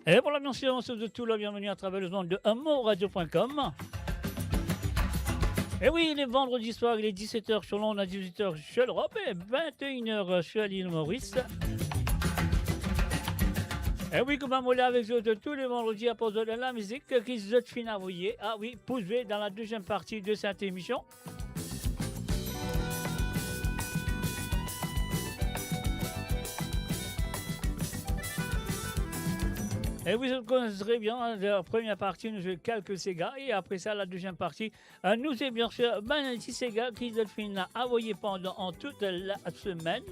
Et voilà, bien sûr, on se souhaite tout la bienvenue à travers le monde de amouradio.com. Et oui, les vendredis soirs, il est 17h sur l'onde, à 18h sur l'Europe et 21h sur l'île Maurice. Et oui, comme on est avec eux tous les vendredis à cause de la musique qui se finit à voyer. Ah oui, poussez dans la deuxième partie de cette émission. Et vous connaissez bien, la première partie, nous jouons quelques Sega, et après ça, la deuxième partie, nous est bien sûr Banality Sega qui se finit à voyer pendant toute la semaine.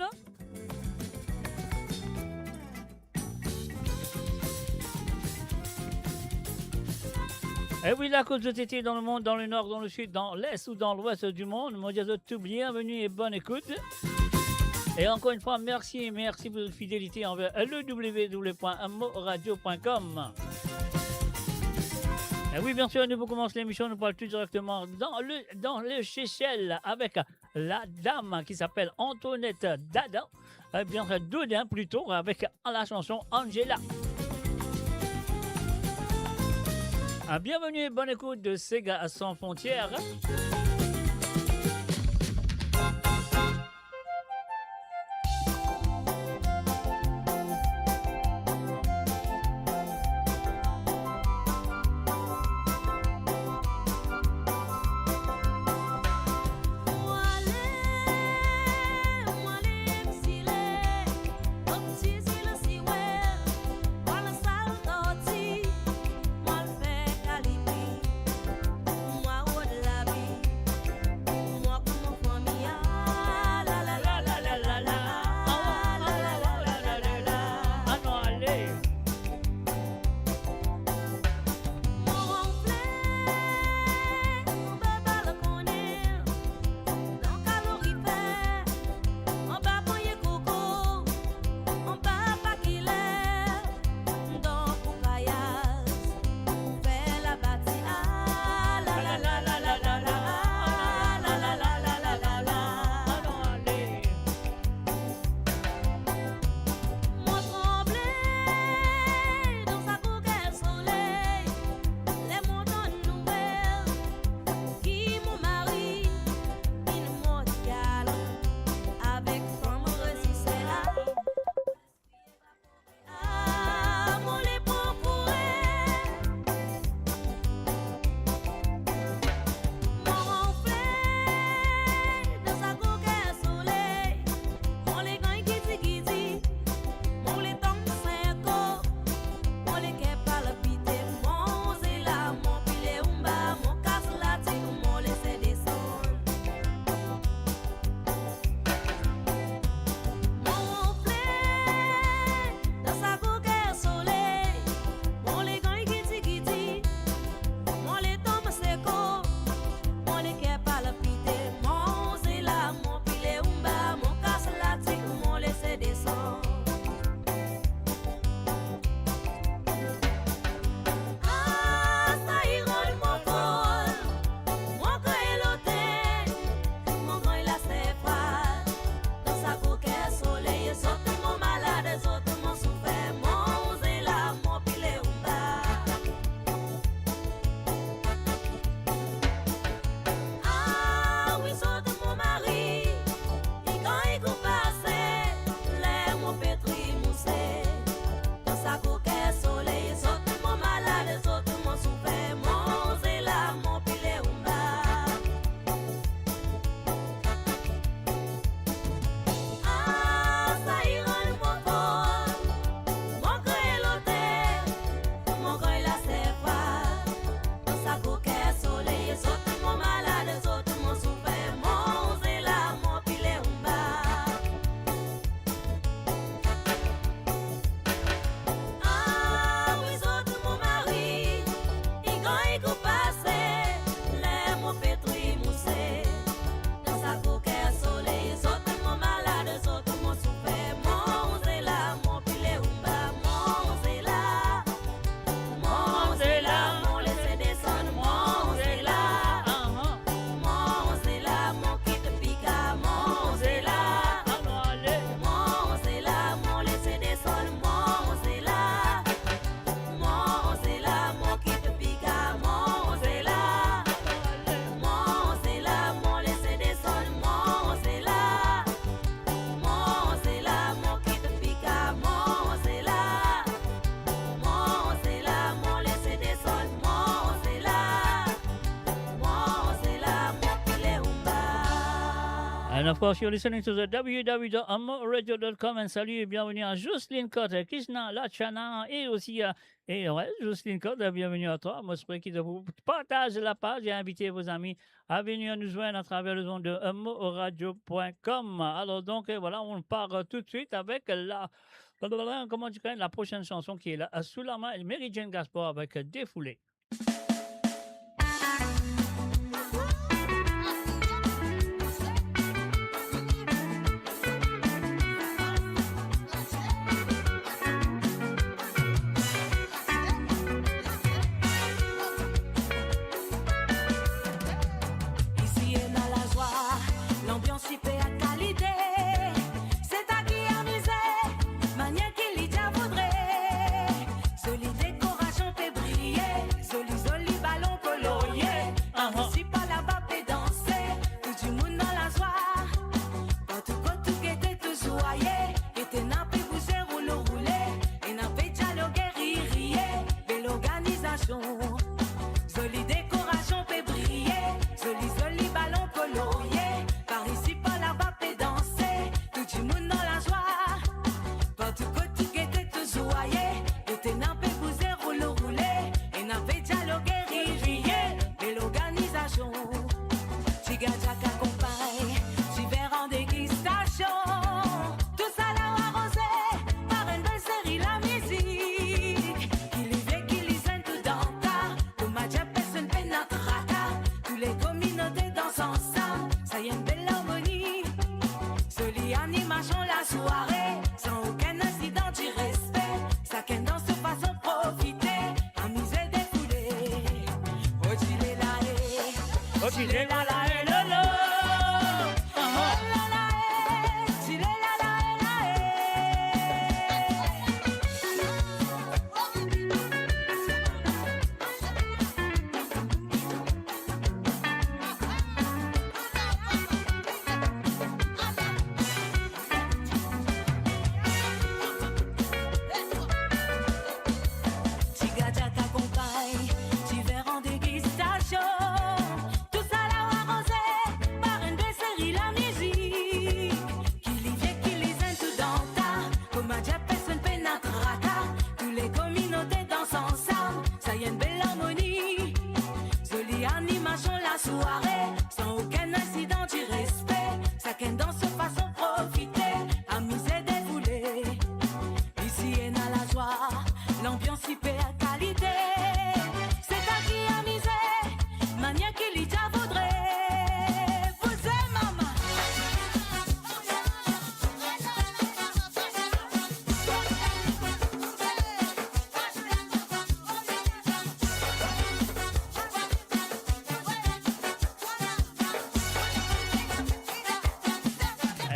Et oui, la cause de tété dans le monde, dans le nord, dans le sud, dans l'est ou dans l'ouest du monde, moi je vous tout bienvenue et bonne écoute. Et encore une fois, merci pour votre fidélité envers le www.amoradio.com. Et oui, bien sûr, nous vous commençons l'émission, nous parlons tout directement dans le Seychelles avec la dame qui s'appelle Antoinette Dadin, bien sûr, Dodin plutôt, avec la chanson Angela. Bienvenue et bonne écoute de Sega sans frontières. And of course, you're listening to the www.amoradio.com and salut et bienvenue à Jocelyne Cotte, Krishna Lachana et aussi et ouais, Jocelyne Cotte, bienvenue à toi. Moi, c'est qui de vous partage la page et inviter vos amis à venir nous joindre à travers le nom de amoradio.com. Alors donc, voilà, on part tout de suite avec comment tu connais la prochaine chanson qui est là, sous la main, Mary Jane Gaspard avec Défoulé.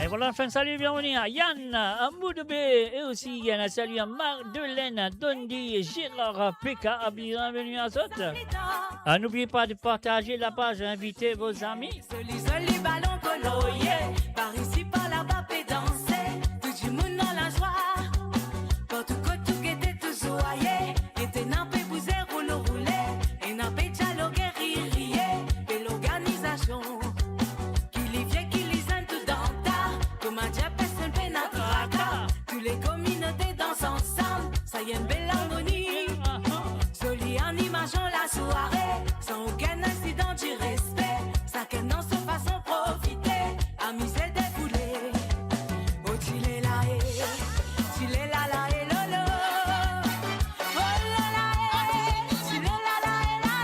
Voilà, enfin, salut, bienvenue à Yann, à Moudebé, et aussi Yann, un salut à Mardelène, Dondi et Gérard Pekka, bienvenue à Zot. N'oubliez pas de partager la page, invitez vos amis. Joli ballon colorié, par ici, par là-bas, pédancé, tout du monde dans la joie. Quand tout côté qui était tout joyeux, était nappé, bousé, roulé, et nappé, tchalo, guerrier, et l'organisation. Tous les communautés dansent ensemble, ça y est une belle harmonie. Jolie animation la soirée, sans aucun incident du respect. Chacun dans sa façon profiter, amuser, défouler. Oh, tu l'es là, tu l'es là, là, et lolo. Oh là là, tu l'es là, là, et là,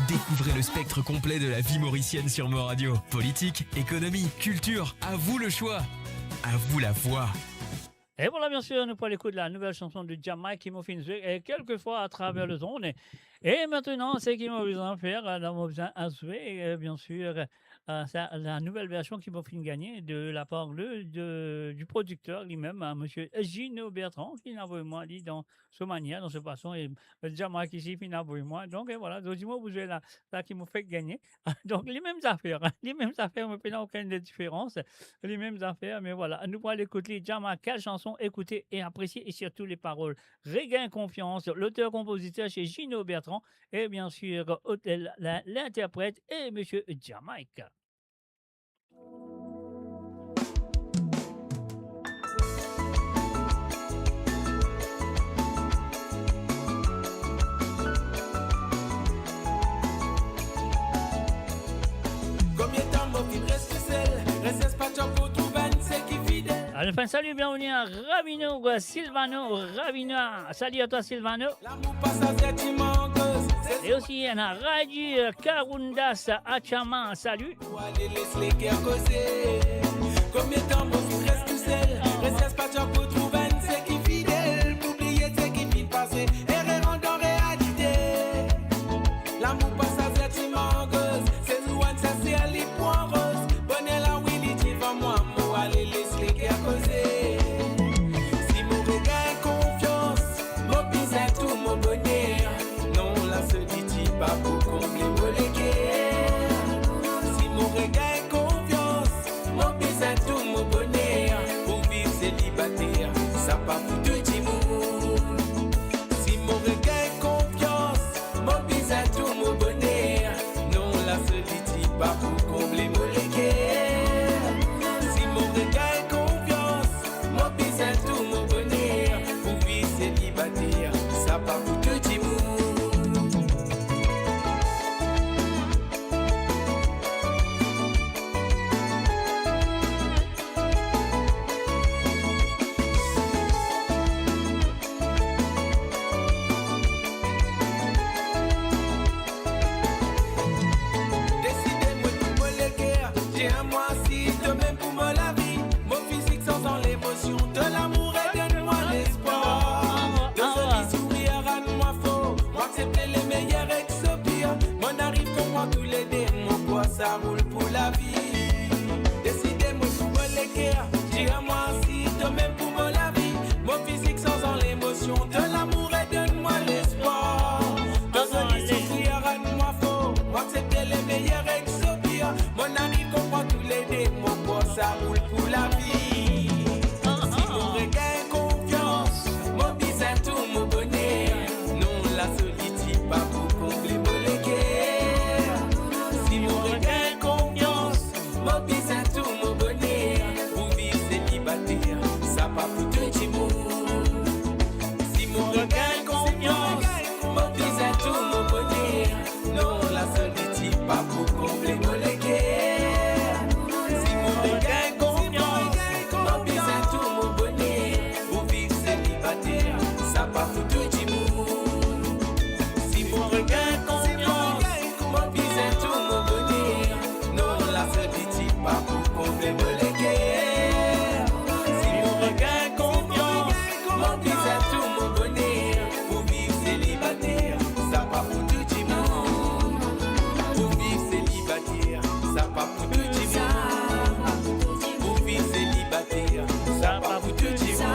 Découvrez le spectre complet de la vie mauricienne sur Mo Radio. Politique, économie, culture, à vous le choix. À vous la voix. Et voilà, bien sûr, nous prenons l'écoute de la nouvelle chanson de Jamaïque qui m'offre et quelquefois à travers le zone. Et maintenant, ce qui m'a besoin de faire, dans mon besoin à souhait, bien sûr, la nouvelle version qui m'a fait gagner de la part du producteur lui-même, hein, monsieur Gino Bertrand, qui n'a pas moi dit dans ce manière, dans ce façon, et déjà moi qui suis, qui n'a pas moi. Donc, voilà, donc, dis-moi, vous avez là qui m'a fait gagner. Donc, les mêmes affaires, hein, les mêmes affaires, mais pas aucune différence, les mêmes affaires, mais voilà, nous pourrons écouter Jama, quelle chanson écouter et apprécier, et surtout les paroles. Regain confiance, l'auteur-compositeur chez Gino Bertrand, et bien sûr, l'interprète et monsieur Jamaïque. Alors, enfin, salut, bienvenue à Ravino, Ravino, salut à toi Silvano. Et aussi, il y en a Radi Karundas Achama, salut. Combien de temps mon fils reste tout seul? Reste pas de pour trouver un c'est qui fidèle. Pour oublier c'est qui finit passer. Erreur en réalité. L'amour passe à cette immense. C'est nous, ça c'est à l'hypoire rose. Bonne la Willy, tu vas moi, moi, allez, laisse-les qui a causé. Si mon regard est confiance, mon bizarre tout mon bonheur. Non, la solitude, pas pour combler mon léguer. Si mon regard est confiance, mon bizarre tout mon bonheur. Pour vivre célibataire, ça pas pour tout petit monde. Si mon regard est confiance, mon bizarre tout mon bonheur. Non, la solitude, pas pour combler mon léguer. Si mon regard est confiance, mon bizarre tout mon bonheur. Pour vivre célibataire, ça pas pour tout petit monde. Décidez-moi tout me léguer. J'ai un mois si demain pour me la vie. Mon physique sans dans l'émotion de l'amour et donne-moi l'espoir. De ce sourire à moi faux. Moi accepter les meilleurs ex-pires. Mon arrive qu'on moi tous les démons. Quoi ça roule pour la vie. Décidez-moi tout me léguer. J'ai un mois si demain pour me la vie. Mon physique sans dans l'émotion de l'amour et donne-moi l'espoir. De ce sourire à moi faux. Moi accepter les meilleurs ex-pires. Mon arrive qu'on moi tous les démons. Quoi ça roule pour la vie. Si mon regard est confiance, mon bizarre tout mon bonheur. Non, la solitude pas pour combler mon léguer. Si mon regard est confiance, mon bizarre tout mon bonheur. Pour vivre célibataire, ça pas pour tout petit monde. Si mon regard est confiance, mon bizarre tout mon bonheur. Non, la solitude pas pour combler mon léguer. Si mon regard est confiance, mon bizarre tout mon bonheur. Pour vivre célibataire, ça pas pour tout petit monde. Si mon regard est confiance, mon bizarre tout mon bonheur. Non, la solitude pas pour combler mon léguer. Si mon regard est confiance, mon bizarre tout mon bonheur. Pour vivre célibataire, ça pas pour tout petit monde. Pour vivre célibataire, ça pas pour tout petit monde. Pour vivre célibataire, ça pas pour tout petit monde.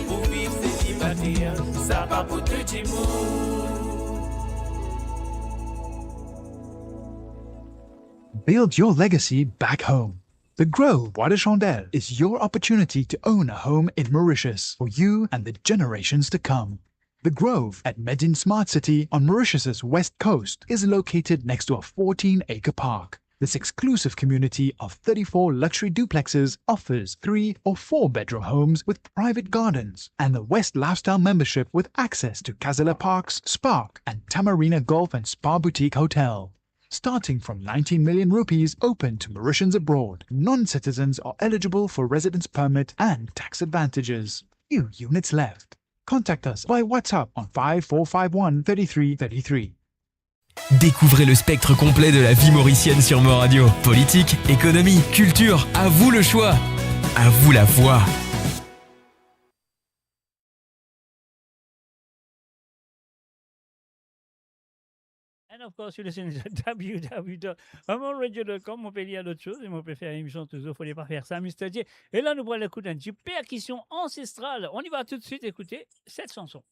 Pour vivre célibataire, ça pas pour tout petit monde. Build your legacy back home. The Grove Bois de Chandelle is your opportunity to own a home in Mauritius for you and the generations to come. The Grove at Medin Smart City on Mauritius's west coast is located next to a 14-acre park. This exclusive community of 34 luxury duplexes offers 3 or 4 bedroom homes with private gardens and the West Lifestyle membership with access to Casella Parks, Spark and Tamarina Golf and Spa Boutique Hotel. Starting from 19 million rupees open to Mauritians abroad, non-citizens are eligible for residence permit and tax advantages. Few units left. Contact us by WhatsApp on 5451 3333. Découvrez le spectre complet de la vie mauricienne sur Mo Radio. Politique, économie, culture, à vous le choix. À vous la voix. And of course, you listen to www.radio.com. On peut lire d'autres choses et on peut faire une émission toujours. Il ne fallait pas faire ça, Mr. J. Et là, nous prenons l'écoute d'un petit percussion ancestrale. On y va tout de suite écouter cette chanson.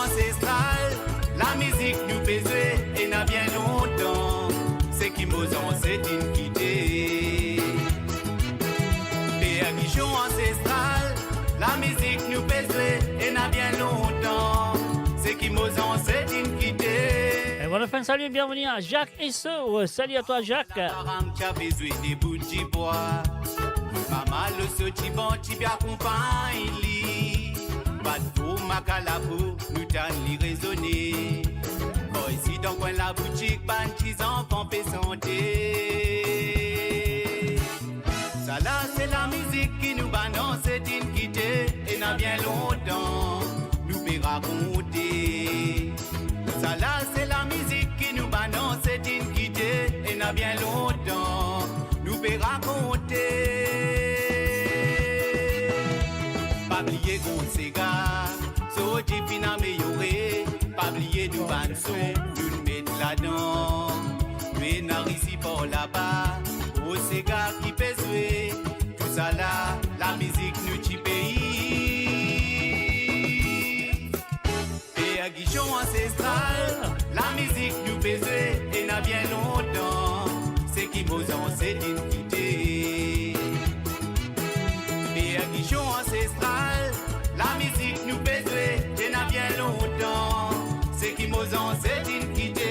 Ancestral, la musique nous faisait et n'a bien longtemps, c'est qui nous c'est une quitté. Péaguichon ancestral, la musique nous faisait et n'a bien longtemps, c'est qui nous c'est une quitté. Et voilà, fin de salut et bienvenue à Jacques Esso. Salut à toi, Jacques. Maman le soti bon ti bien accompagne. Bateau macalabou, nous t'en li raisonner. Oh, ici dans coin la boutique, ban petits enfants fait santé. Ça là, c'est la musique qui nous balance, c'est une quittée. Et n'a bien longtemps, nous peut raconter. Ça là, c'est la musique qui nous balance, c'est une quittée. Et n'a bien longtemps, nous peut raconter. Pas oublier qu'on s'égare, so difficile à améliorer. Pas oublier du banso, nous mettre là-dedans. Mais n'a ici pour là-bas, au s'égare qui peut jouer. Tout ça là, la musique nous tue pays. Et à guichon ancestral, la musique nous fait jouer. Et n'a bien longtemps, c'est qui nous en c'est une quitté. Et à guichon ancestral, la musique nous fait jouer, et n'a bien longtemps, c'est qui nous en c'est une quitté.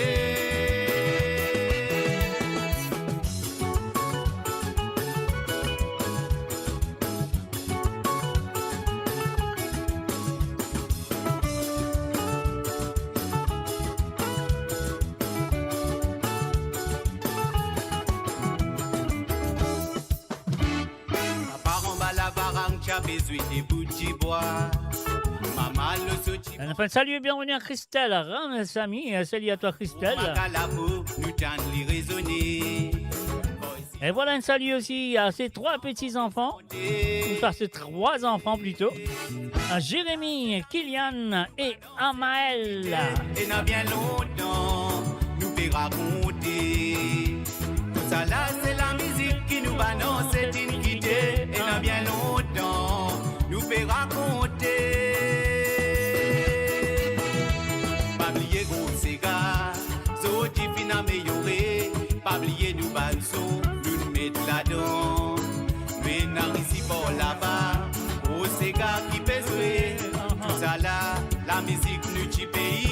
On appelle salut et bienvenue à Christelle. Samy, salut à toi Christelle. Et voilà un salut aussi à ces trois petits-enfants. Enfin, ces trois enfants plutôt. À Jérémy, Kylian et Amael. Et n'a bien longtemps, nous peut raconter. Tout ça là, c'est la musique qui nous balance, c'est une quitté. Et n'a bien longtemps, nous peut raconter. Pas oublier gros cigare, so difficile à améliorer. Pas oublier nous balsons, nous mettre là-dedans. Mais n'a ici pour là-bas, au cigare qui peut jouer. Tout ça là, la musique nous tue pays.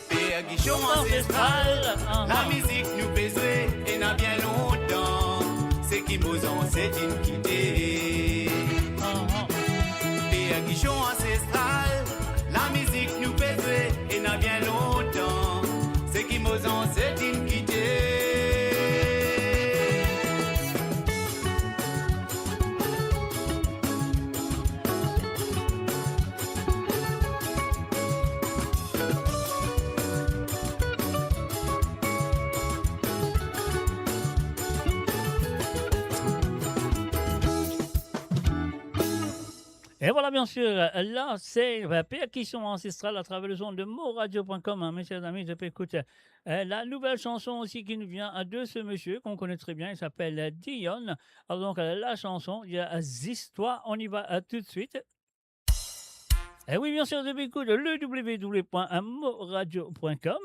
Péaguichon ancestral, la musique nous fait jouer et n'a bien longtemps. C'est qui nous en c'est une quitté. Péaguichon ancestral, la musique nous fait jouer et n'a bien longtemps. C'est qui nous en c'est une quitté. Et voilà, bien sûr, là, c'est Percussion ancestrale à travers le son de moradio.com. Mes chers amis, je peux écouter la nouvelle chanson aussi qui nous vient de ce monsieur qu'on connaît très bien. Il s'appelle Dion. Alors, donc, la chanson, il y a Zistoi. On y va tout de suite. Et oui, bien sûr, je peux écouter le www.moradio.com.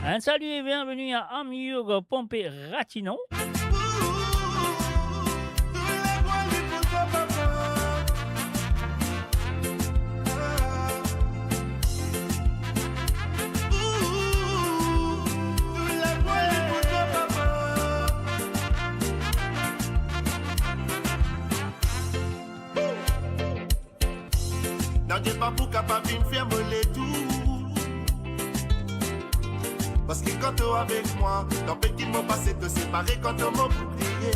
Un salut et bienvenue à Amigo Pompé Ratinon. Non, j'ai pas pour capable de me faire voler tout. Parce que quand t'es avec moi, dans le qui m'ont passé te séparer quand on m'a oublié.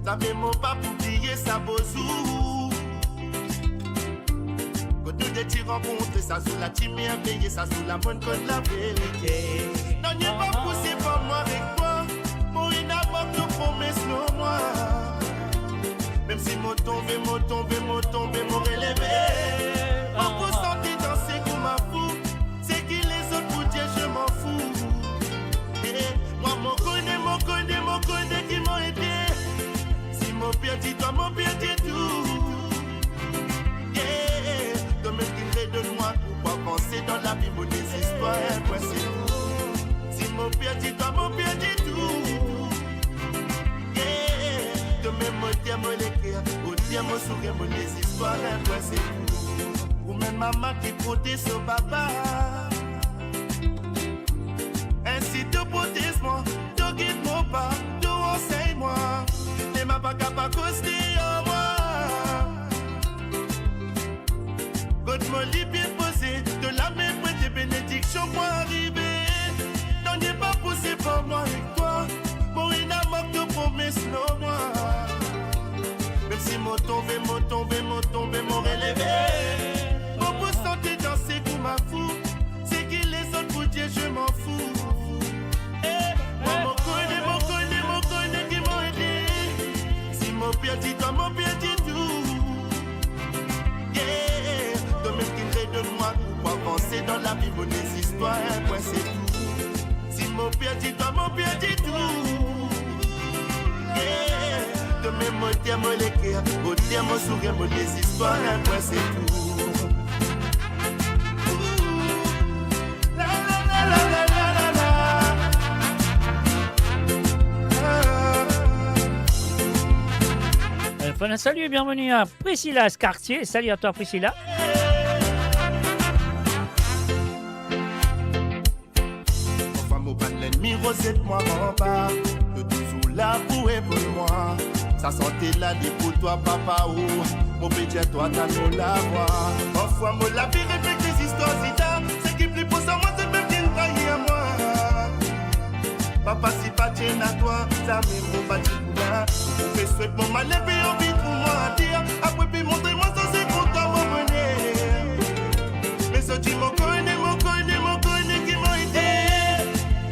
Ça fait mon pas oublier ça bozou. Quand nous t'es rencontré, ça sous la team merveilleux, ça sous la bonne code la vérité. Non, n'y a pas poussé pour moi avec toi. Mon inabord te promesse non moi. Même si mon tombé, mon relevé. On peut sentir danser comme un fou. C'est qui les autres pour dire je m'en fous. Moi, mon connaît qui m'ont aidé. Si mon père dit toi, mon père dit tout. Yeah, de même qu'il fait de moi pour pas penser dans la vie, mon désespoir, moi c'est tout. Si mon père dit toi, mon père dit tout. Yeah, de même mon dieu, mon l'écrire, au dieu, mon sourire, mon désespoir, moi c'est tout. Ou même maman qui protège son papa. Ainsi te protège-moi, te guide-moi pas, te enseigne-moi. Et ma pas capable de en moi. God me lit bien posé, de la même des bénédictions pour arriver. Non, n'est pas poussé pour moi avec toi. Mon inamour te promesse non moi. Même si mon tombé, mon relevé. On peut sentir danser comme un fou. C'est qui les autres pour dire je m'en fous. Moi, mon connaît qui m'ont aidé. Si mon père dit toi, mon père dit tout. Yeah, de même qu'il fait de moi pour avancer dans la vie, mon histoires, moi c'est tout. Si mon père dit toi, mon père dit tout. Yeah, de même mon dieu, mon l'écrire, au dieu, mon sourire, mon histoires, moi c'est tout. Salut et bienvenue à Priscilla Cartier. Salut à toi Priscilla. Enfin, mon pas l'ennemi, recette moi en bas. Que toujours là pour et pour moi. Ça sentait là, dit pour toi, papa, ou mon pédiat, toi, t'as nous la voix. Enfin, mon la vie répète des histoires, zita. C'est qui plus pour ça, moi, c'est même qui me trahit à moi. Papa, si pas tienne à toi, ça m'est mon bâti pour moi. On fait souhaite mon mal élevé, envie pour moi à dire. Après, puis montrez-moi ça, c'est content, mon bonheur. Mais ça, tu m'en connais qui m'a aidé.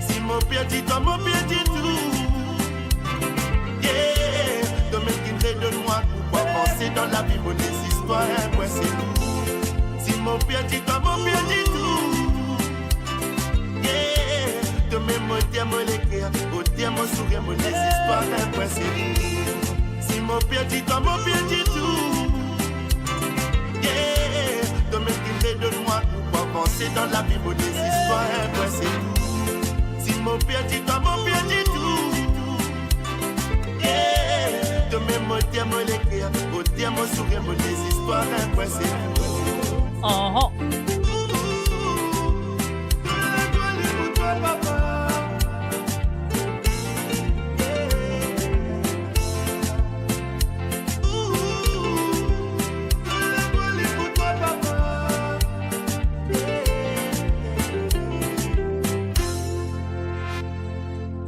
Si mon père dit toi, mon père dit tout. Yeah, de même qu'il fait de moi, pour pas penser dans la vie, mon histoire, moi c'est tout. Si mon père dit toi, mon père dit tout. Yeah, de même mon dieu, mon l'écrire, au dieu, mon sourire, mon histoires, moi c'est tout. Si mon père dit toi, mon père dit tout. Yeah, de même qu'il fait de moi, pour pas penser dans la vie, mon histoires, moi c'est tout. Si mon père dit toi, mon père dit tout. Yeah, de même mon dieu, mon l'écrire, au dieu, mon sourire, mon histoires, moi c'est tout.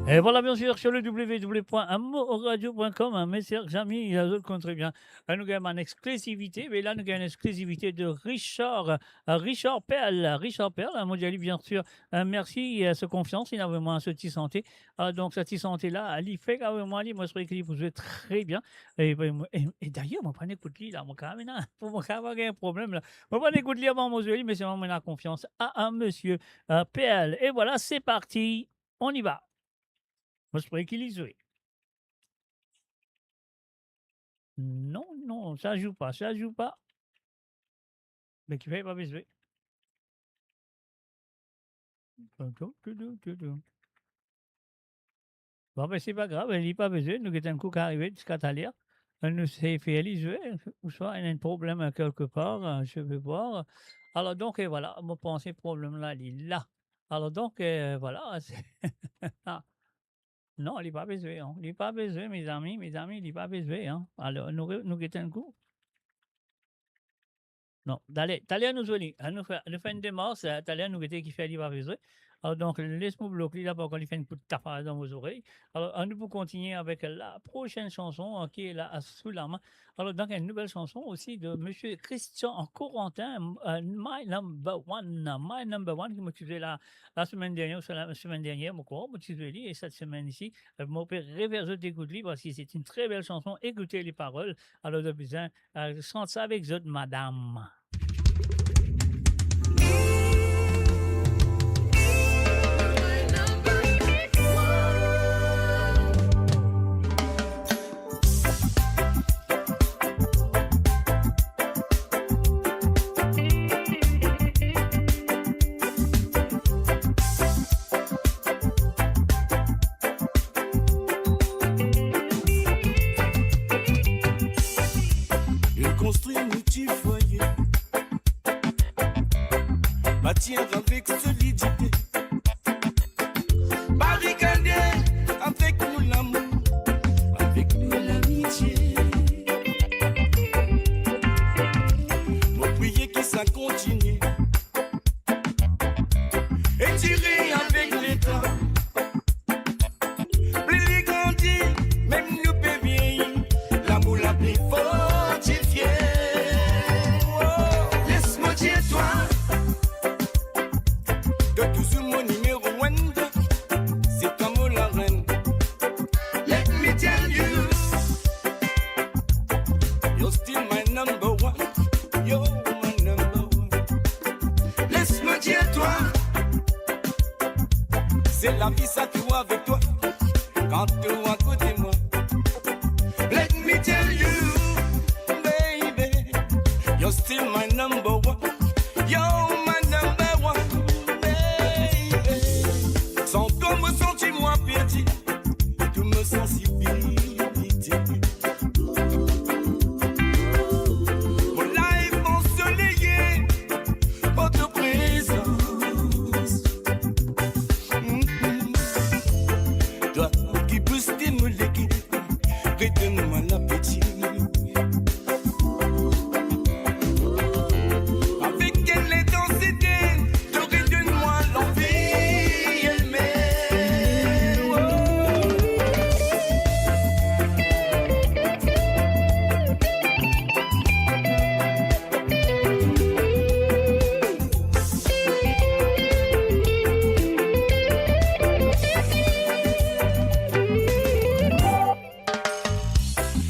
Et voilà, bien sûr, sur le www.amourradio.com, mes chers amis, ils comptent très bien. Nous avons une exclusivité, mais là, nous avons une exclusivité de Richard Perle. Richard Perle, moi, j'ai bien sûr, merci à ce confiance, il a vraiment ce petit santé. Donc, cette santé-là, il fait quand moi, je trouve qu'il vous êtes très bien. Et d'ailleurs, moi, pas d'écoute là, moi, quand même, pour moi, quand même, un problème là. Moi, pas d'écoute là avant mon joli, mais c'est vraiment la confiance à un monsieur Perle. Et voilà, c'est parti, on y va. Moi, je pourrais qu'il y joue. Non, non, ça joue pas, ça joue pas. Mais qui fait pas besoin. Bon, ben, c'est pas grave, il n'est pas besoin. Nous avons un coup qui arrivé jusqu'à l'air. Nous s'est fait aller jouer. Ou soit il y a un problème quelque part, je vais voir. Alors, donc, et voilà, mon pensée problème là, il est là. Alors, donc, voilà. Non, il n'est pas besoin. Hein. Il n'est pas besoin, mes amis, il n'est pas besoin. Hein. Alors, nous avons un coup. Non, d'aller nous joindre. Nous faisons une démarche, d'aller nous qui fait pas besoin. Alors, donc, laisse-moi bloquer là pour qu'on lui fait une coup de tapas dans vos oreilles. Alors, nous pour continuer avec la prochaine chanson qui est là sous la main. Alors, donc, une nouvelle chanson aussi de Monsieur Christian Corentin, My Number One. My Number One, qui m'a utilisé la semaine dernière, ou la semaine dernière, mon corps, m'a utilisé, et cette semaine-ci, m'a fait réverser d'écoute libre parce que c'est une très belle chanson. Écoutez les paroles. Alors, de besoin, chante ça avec votre madame. Construire un petit foyer, bâtir avec solidité, barricader avec nous l'amour, avec nous l'amitié. Mon prier que ça continue, et tirer avec l'état, plus les grandir, même nous peut vieillir, l'amour la plus fortifié. Laisse-moi dire toi, de toujours mon numéro one, c'est toi mon la reine. Let me tell you, you're still my number one. You're my number one. Laisse-moi dire toi, c'est la vie ça tout avec toi, quand tu es à côté de moi. Let me tell you, baby, you're still my number one. You're my number one, baby. Sans toi, me sens-tu-moi perdu, tout me sensibilité. Mon life ensoleillé, votre présence. Toi qui peux stimuler, redonne-moi l'appétit. Avec quelle intensité, te redonne-moi l'envie, elle m'aime.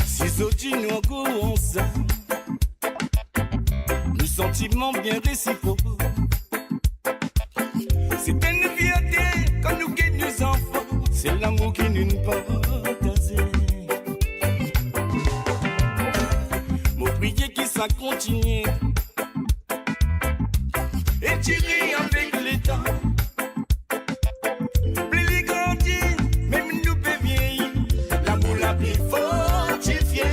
Si Zodine encore ensemble, le sentiment bien réciproque. C'est une fierté quand nous gagnons nos enfants, c'est l'amour qui nous partage. Mon prier qui ça continue, et tirer avec l'état. Plus les grandir, même nous peut vieillir, l'amour la plus fortifié.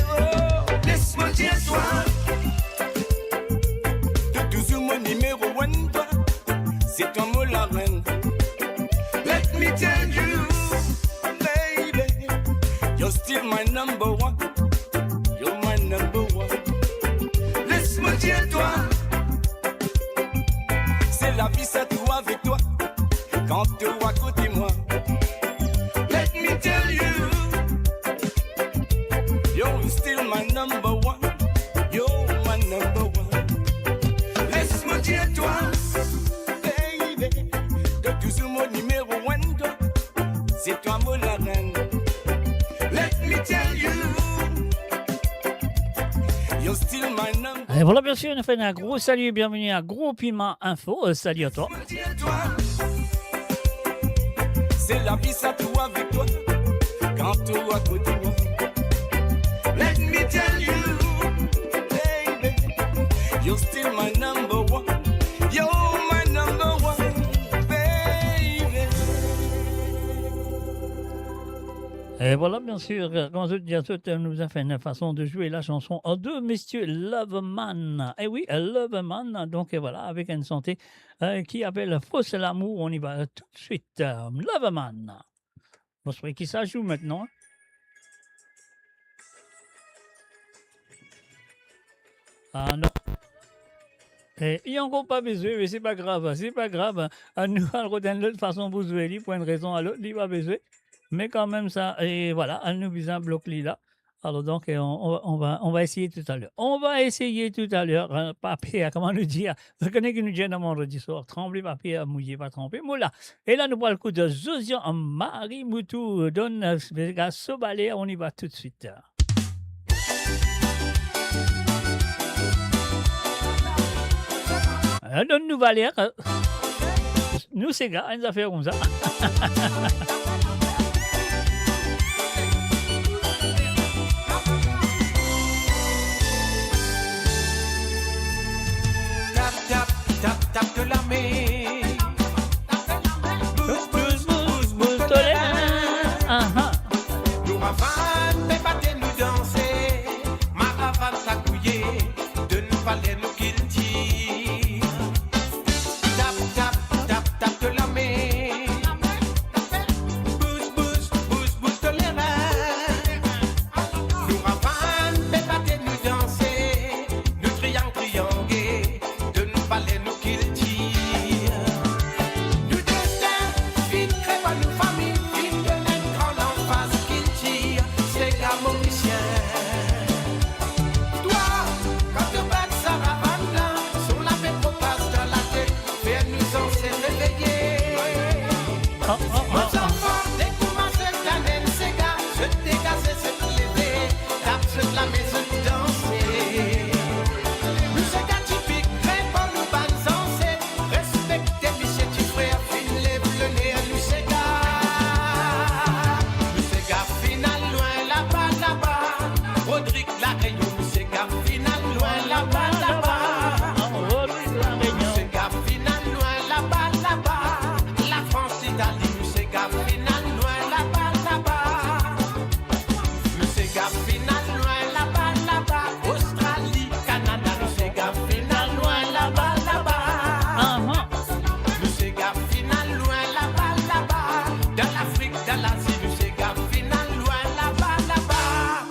Oh, laisse-moi dire toi, de toujours mon numéro one, toi, c'est toi mon la reine. Let me tell you, baby, you're still my number one. You're my number one. Laisse-moi dire toi, c'est la vie ça tout avec toi, quand tu es à côté de moi. Let me tell you, you're still my number one. You're my number one. Laisse-moi dire toi, baby, de toujours mon numéro one, toi, c'est toi mon la reine. Let me tell you, you're still my number one. Et voilà, bien sûr, on fait un gros salut et bienvenue à Gros Piment Info. Salut à toi. Laisse-moi dire toi, c'est la vie ça tout avec toi, quand tu es à côté de moi. Let me tell you, baby, you're still my number one. You're my number one, baby. Et voilà, bien sûr, quand je dis à tout, nous a fait une façon de jouer la chanson en deux, messieurs Loveman. Et oui, Loveman, donc et voilà, avec une santé qui appelle Fausse l'amour. On y va tout de suite. Loveman. Bon, c'est vrai qui ça joue maintenant. Ah non. Et il n'y a encore pas besoin, mais c'est pas grave, c'est pas grave. Nous allons retenir de toute façon pour jouer, pour une raison à l'autre, il va besoin. Mais quand même, ça, et voilà, nous besoin de bloquer là. Alors donc, on va essayer tout à l'heure. On va essayer tout à l'heure, papier, comment nous dire, vous connaissez que nous disons vendredi soir, trembler papier, mouiller, pas tremper, moula. Et là, nous parlons le coup de Josian Marie Moutou, donne Sobalé, on y va tout de suite. Donne-nous Valère. Nous, c'est gars, une affaire comme ça. Tap, tap, tap, tap de la main. Bouge, bouge, bouge, bouge de l'air. L'ouravan, mais battez nous danser. Maravan s'accouiller, de nous parler nous qu'il tire. Tap, tap, tap, tap de la main. Bouge, bouge, bouge, bouge de l'air. L'ouravan, mais battez nous danser. Nous triangle, triangle, de nous parler nous qu'il tire. Nous destin, fin crève à nous famille, fin de notre grande en face qu'il tire. C'est gars mauricien. Toi, quand tu bats Saravane là, sur la pétro passe dans la tête, fais-nous en s'est réveiller. Nos enfants, dès que commencent à naître, ces gars, se dégager, se lever, tape sur la maison, danser. Nous c'est gars typique, très bon, nous bandes sensés. Respectez, monsieur, tu frère, fin lève le nez, nous c'est gars final, loin là-bas, là-bas. Rodrigue la Réunion, nous c'est gars final, loin là-bas, là-bas. Nous c'est gars final, loin là-bas, là-bas. La France, Italie, nous c'est gars final, loin là-bas, là-bas. Nous c'est gars final, loin là-bas, là-bas. Australie, Canada, nous c'est gars final, loin là-bas, là-bas. Nous c'est gars final, loin là-bas, là-bas. Dans l'Afrique, dans l'Asie, nous c'est gars final, loin là-bas, là-bas.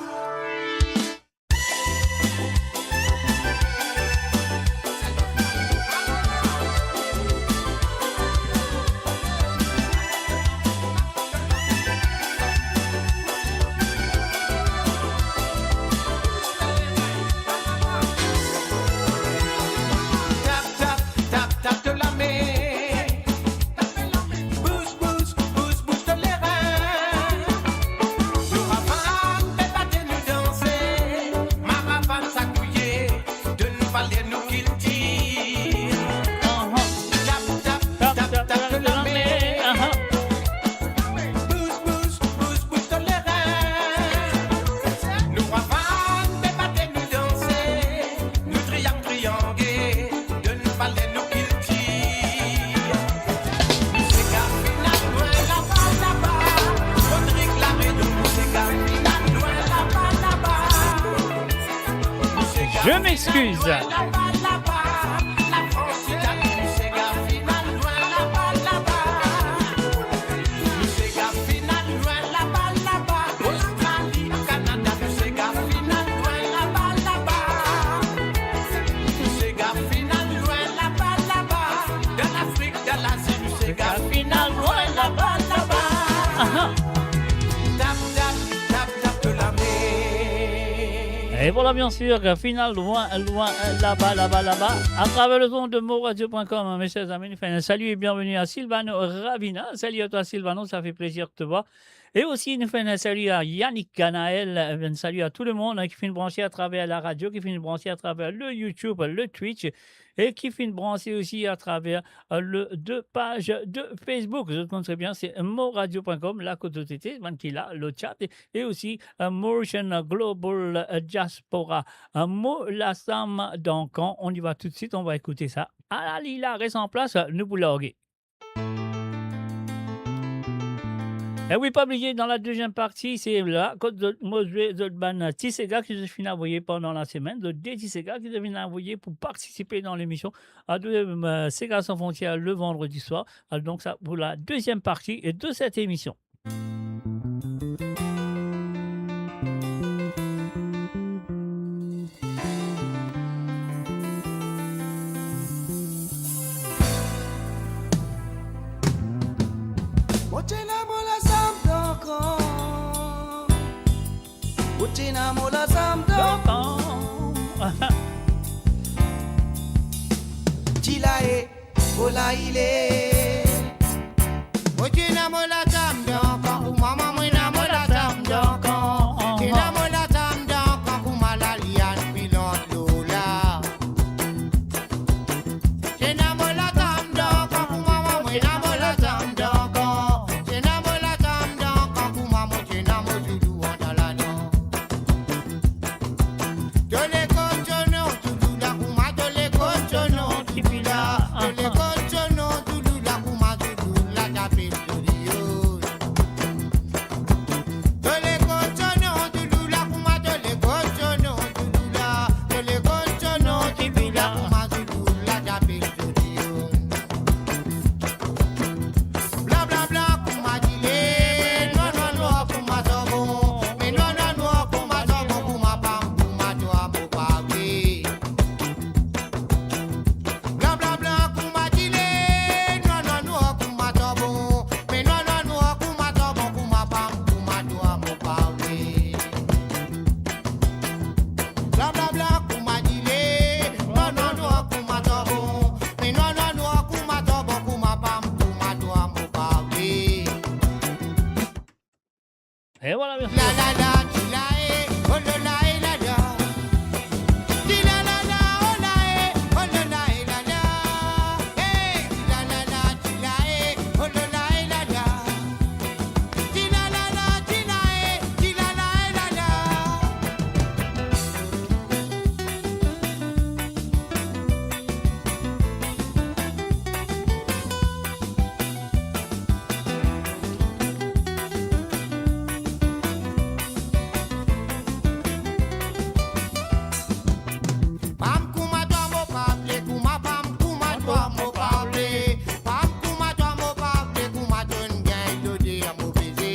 Tap, tap, tap, tap de la main. Bouge, bouge, bouge, bouge de l'air. L'ouravan, fait battre nous danser. Maravan s'accouiller, de nous parler nous qu'il tire. Tap, tap, tap, tap de la main. Bouge, bouge, bouge, bouge de l'air. L'ouravan, fait battre nous danser. Nous triangle, triangle, de nous parler nous qu'il tire. Nous c'est gars final, loin là-bas, là-bas. Rodrigue la Réunion, nous c'est gars final, loin là-bas, là-bas. Nous c'est gars Je m'excuse. final, loin là-bas, là-bas. La France, Italie, nous c'est gars final, loin là-bas, là-bas. Nous c'est gars final, loin là-bas, là-bas. Australie, Canada, nous c'est gars final, loin là-bas, là-bas. Nous c'est gars final, loin là-bas, là-bas. Dans l'Afrique, dans l'Asie, nous c'est gars final, loin là-bas, là-bas. Tap, tap, tap, tap de la main. Et voilà, bien sûr, final, loin, loin, là-bas, là-bas, là-bas. À travers le son de moradio.com, mes chers amis, nous faisons un salut et bienvenue à Silvano Ravina. Salut à toi, Silvano, ça fait plaisir de te voir. Et aussi, nous faisons un salut à Yannick Ganaël, un salut à tout le monde qui finit branché à travers la radio, qui finit branché à travers le YouTube, le Twitch, et qui finit branché aussi à travers le deux pages de Facebook. Je connais bien, c'est moradio.com, la côte de TT, qui là, le chat, et aussi Mauritian Global Diaspora. Mo la Sam Duncan. On y va tout de suite, on va écouter ça. Ah, Lila, reste en place, nous bouloguer. Et oui, pas oublier, dans la deuxième partie, c'est là, quand moi, je ban Tissega qui se finit envoyer pendant la semaine, de Tissega qui se finit envoyer pour participer dans l'émission à Sega sans frontières le vendredi soir. Donc, ça pour la deuxième partie de cette émission. Uchina mola samdoko. Uchina mola samdoko. Chilae, ola ile. Uchina mola samdoko. Mama mwina mola samdoko. China mola samdoko. Kumala lian pilot lula. China mola samdoko. Kumama mwina mola samdoko. China mola samdoko. Kumama china mozulu wandalano. Dole kochono tulula kuma dole kochono tipila. Dole kochono tulula kuma tulula tapilio. Dole kochono tulula kuma dole kochono tulula. Dole kochono tipila kuma tulula tapilio. Bla bla bla kuma dile. No no no kuma sobo. Me no no no kuma sobo kuma pam kuma to amopawe. Bla bla bla kuma dile. No no no kuma sobo. Me no no no kuma sobo kuma pam kuma to amopawe. Bla bla bla kuma dile. No no no kuma sobo. Me no no no kuma sobo kuma pam kuma to amopawe. Et voilà, bien sûr. La la la, la oh la la la la. La la la, oh la oh la la la. Hey, la la la, la oh la la la. La la la, la la la. Pam kuma to mo pable, kuma pam kuma to mo pable. Pam kuma to mo pable, kuma to ngai do de mo beze.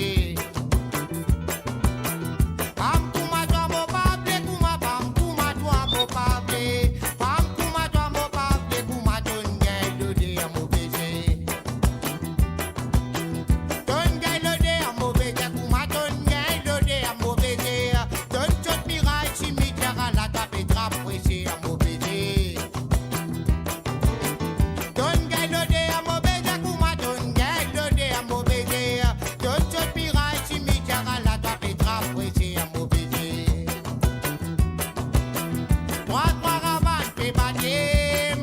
Pam kuma to mo pable, kuma pam kuma to mo pable. Pam kuma to mo pable, kuma to ngai do de mo beze. Don ngai do de mo beze, kuma to ngai do de mo beze. Don chot mirai si mi jara la tape trap pressé à mo beze. Don ngai do de mo beze, kuma don ngai do de mo beze. Don chot mirai si mi jara la tape trap pressé à mo beze. Trois caravane pe bade,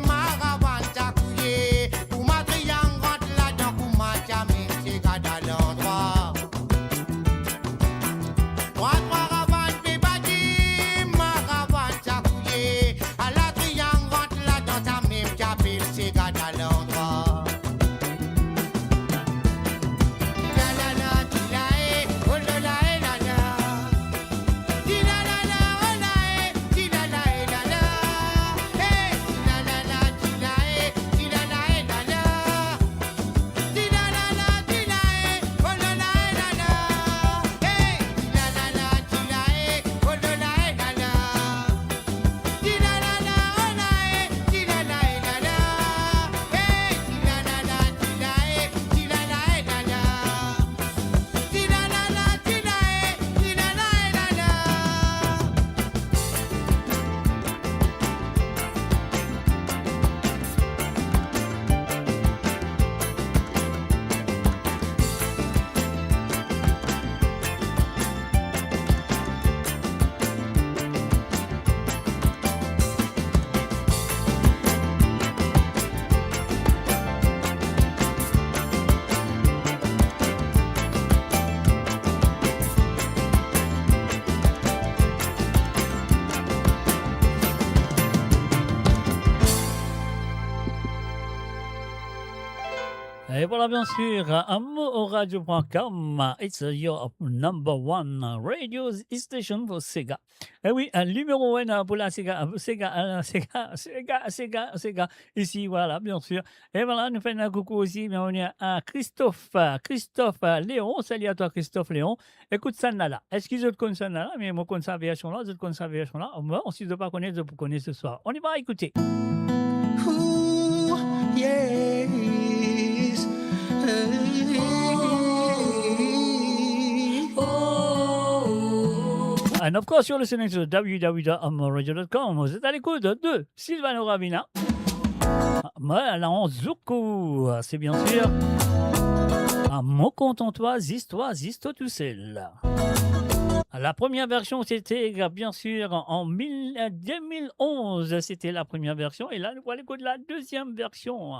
maravane takouye. Kuma triangle rentre là-dedans, kuma jamin c'est gada l'endroit. Trois caravane pe bade, maravane takouye. À la triangle rentre là-dedans, ta même japil c'est gada l'endroit. La la la, la oh la la la la. Di la la la, oh la di la la la la. Hey, di la la la, di la di la la la la. Di la la la, di la oh la la la la. Hey, di la la la, di la oh la la la la. Di la la la, oh la di la la la la. Hey, di la la la, di la di la la la la. Di la la la, di la di la la la la. Et voilà, bien sûr, amouradio.com. It's your number one radio station for Sega. Eh oui, un numéro 1 pour la Sega. Sega. Ici, voilà, bien sûr. Et voilà, nous faisons un coucou aussi. Bienvenue à Christophe Léon. Salut à toi, Christophe Léon. Écoute, ça là. Est-ce qu'ils te connaissent ça là? Mais moi, je connais ça version là. Je connais ça version là. On ne doit pas connaître, vous connaissez ce soir. On y va écouter. Ooh, yes. And of course, you're listening to www.amaradio.com. Vous êtes à l'écoute de Silvano Ravina. Voilà, en Zuko, c'est bien sûr. Un mot content-toi, zisto tout seul. La première version, c'était bien sûr en 2011. C'était la première version. Et là, nous allons écouter la deuxième version.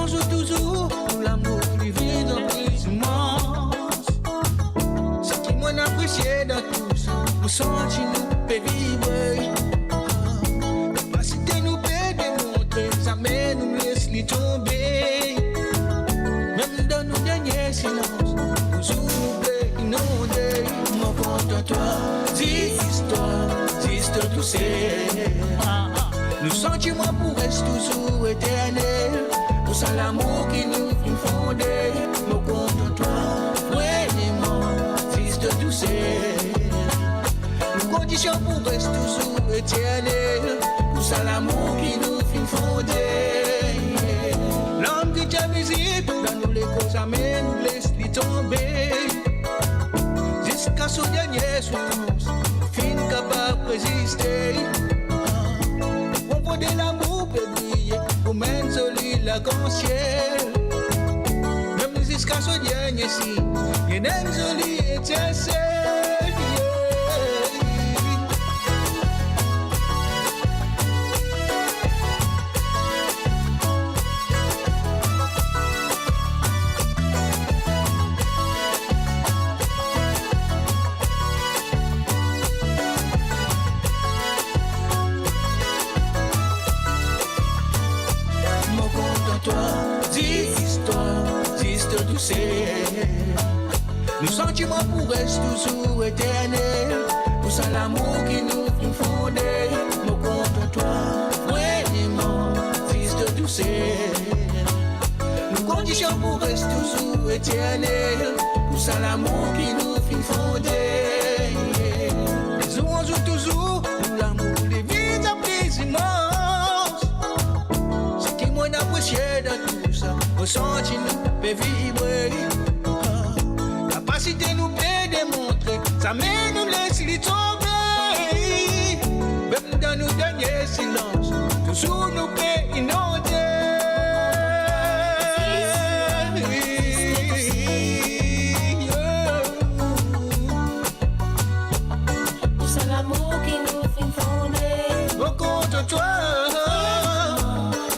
Toujours, toujours, pour l'amour qui vit dans les immenses. Ce qui m'en apprécié dans tout ça, nous sentis nous peut vibrer. Capacité nous peut démontrer, ça mais nous laisse les tomber. Même dans nos derniers silences, toujours nous peut inonder. Mon compte en toi, ziste tout c'est. Nous sentiments pour rester toujours éternels. Pour ça l'amour qui nous fait fonder. Nos comptes en toi, vraiment, existe tout seul. Nos conditions pour rester toujours éternels. Pour ça l'amour qui nous fait fonder. L'homme qui t'a visible, dans nous les causes amènes, nous laisse lui tomber. Jusqu'à son dernier souffrance, fin capable de résister. De l'amour peut briller, pour même solide la conscience. Même jusqu'à ce dernier signe, il y a une jolie étincelle. Nos sentiments pour rester toujours éternels. Pour ça l'amour qui nous fait fonder. Nos comptes en toi, vraiment, fils de douceur. Nos conditions pour rester toujours éternels. Pour ça l'amour qui nous fait fonder. Les jours jouent toujours pour l'amour des vies à plus immenses. Ce qui m'en apprécié dans tout ça, ressenti nous peut vibrer. Capacité nous peut démontrer, ça mais nous laisse les tomber. Même dans nos derniers silences, toujours nous peut inonder. C'est l'amour qui nous fait fonder. Au compte de toi,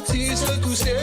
si ce tout c'est.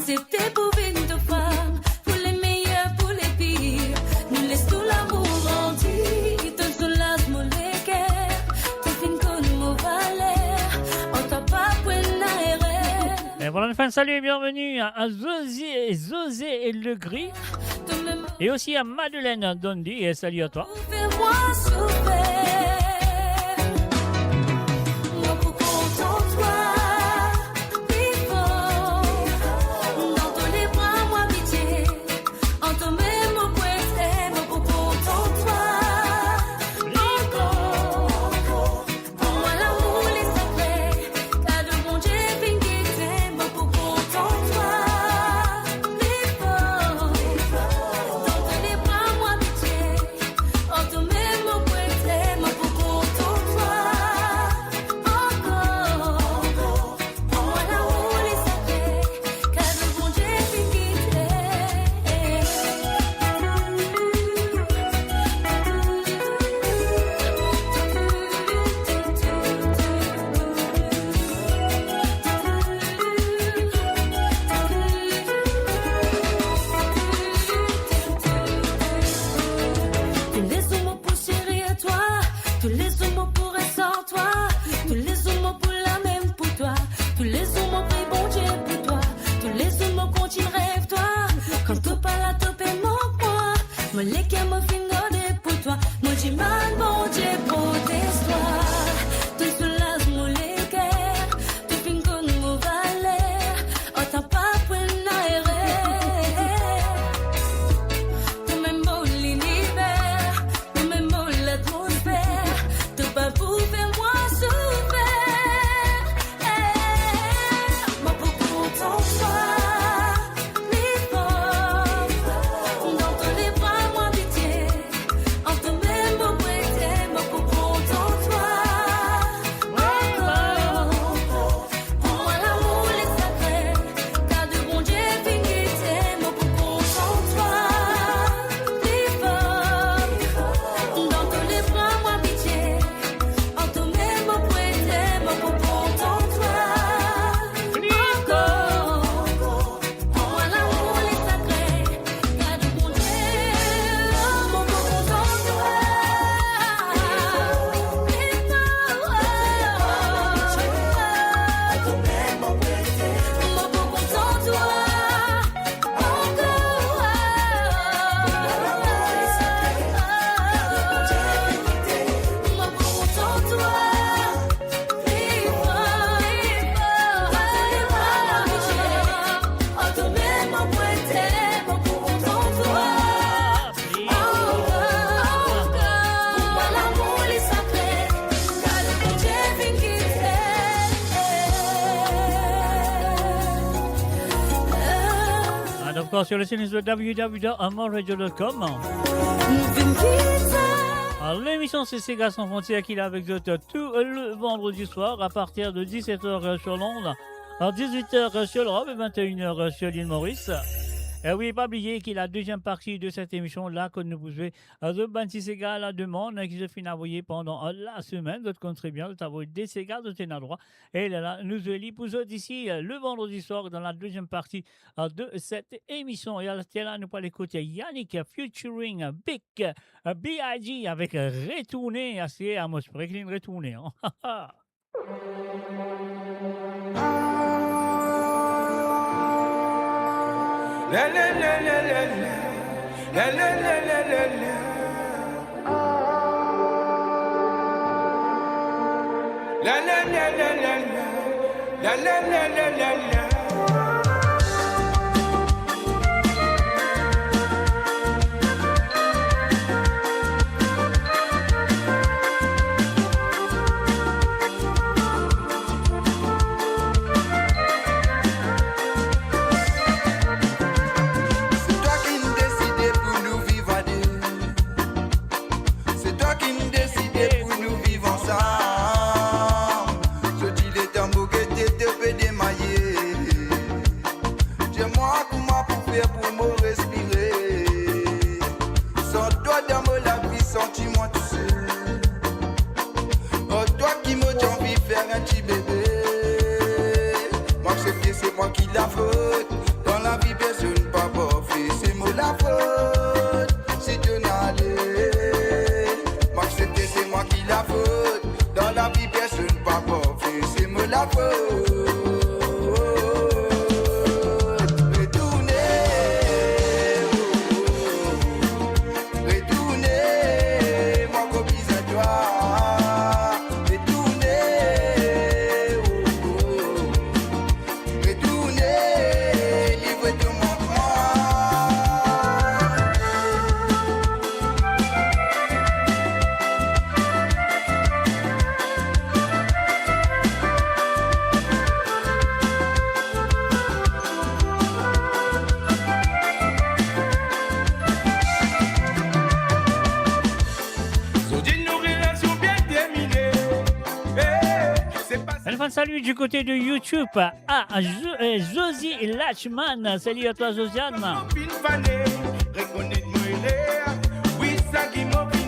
C'était pour une de femme, pour les meilleurs, pour les pires. Nous laisse tout l'amour entier, ton soulage mon léguer, tout fin comme mon valet, on t'a pas pris l'air. Et voilà une fin de salut et bienvenue à Zosé et Le Gris. Et aussi à Madeleine Dondi et salut à toi. Fais-moi souffrir. Toi, encore sur le site de www.amoradio.com. L'émission c'est Sega sans frontières qui est avec vous tout le vendredi soir à partir de 17h sur Londres, à 18h sur l'Europe et 21h sur l'île Maurice. Et oui, pas oublier qu'il y a la deuxième partie de cette émission-là que nous vous jouez de Banti Sega à la demande qui se finit envoyer pendant la semaine. D'autres comptent très bien, de t'avoir des Sega de tes droit. Et là, nous allons pour eux d'ici le vendredi soir dans la deuxième partie de cette émission. Et là, nous allons écouter Yannick featuring Big B.I.G. avec Retourner. Assez à moi, Spreckling Retourner. La la la la la la la la la la la la. La la la la la la la la la la la. C'est moi qui la faute. Dans la vie, personne ne pas fait. C'est moi la faute. Si Dieu n'allait, m'accepter, c'est moi qui la faute. Dans la vie, personne ne pas fait. C'est moi la faute. Salut du côté de YouTube à Josie Lachman. Salut à toi, Josiane. Oui, ça qui m'a fait.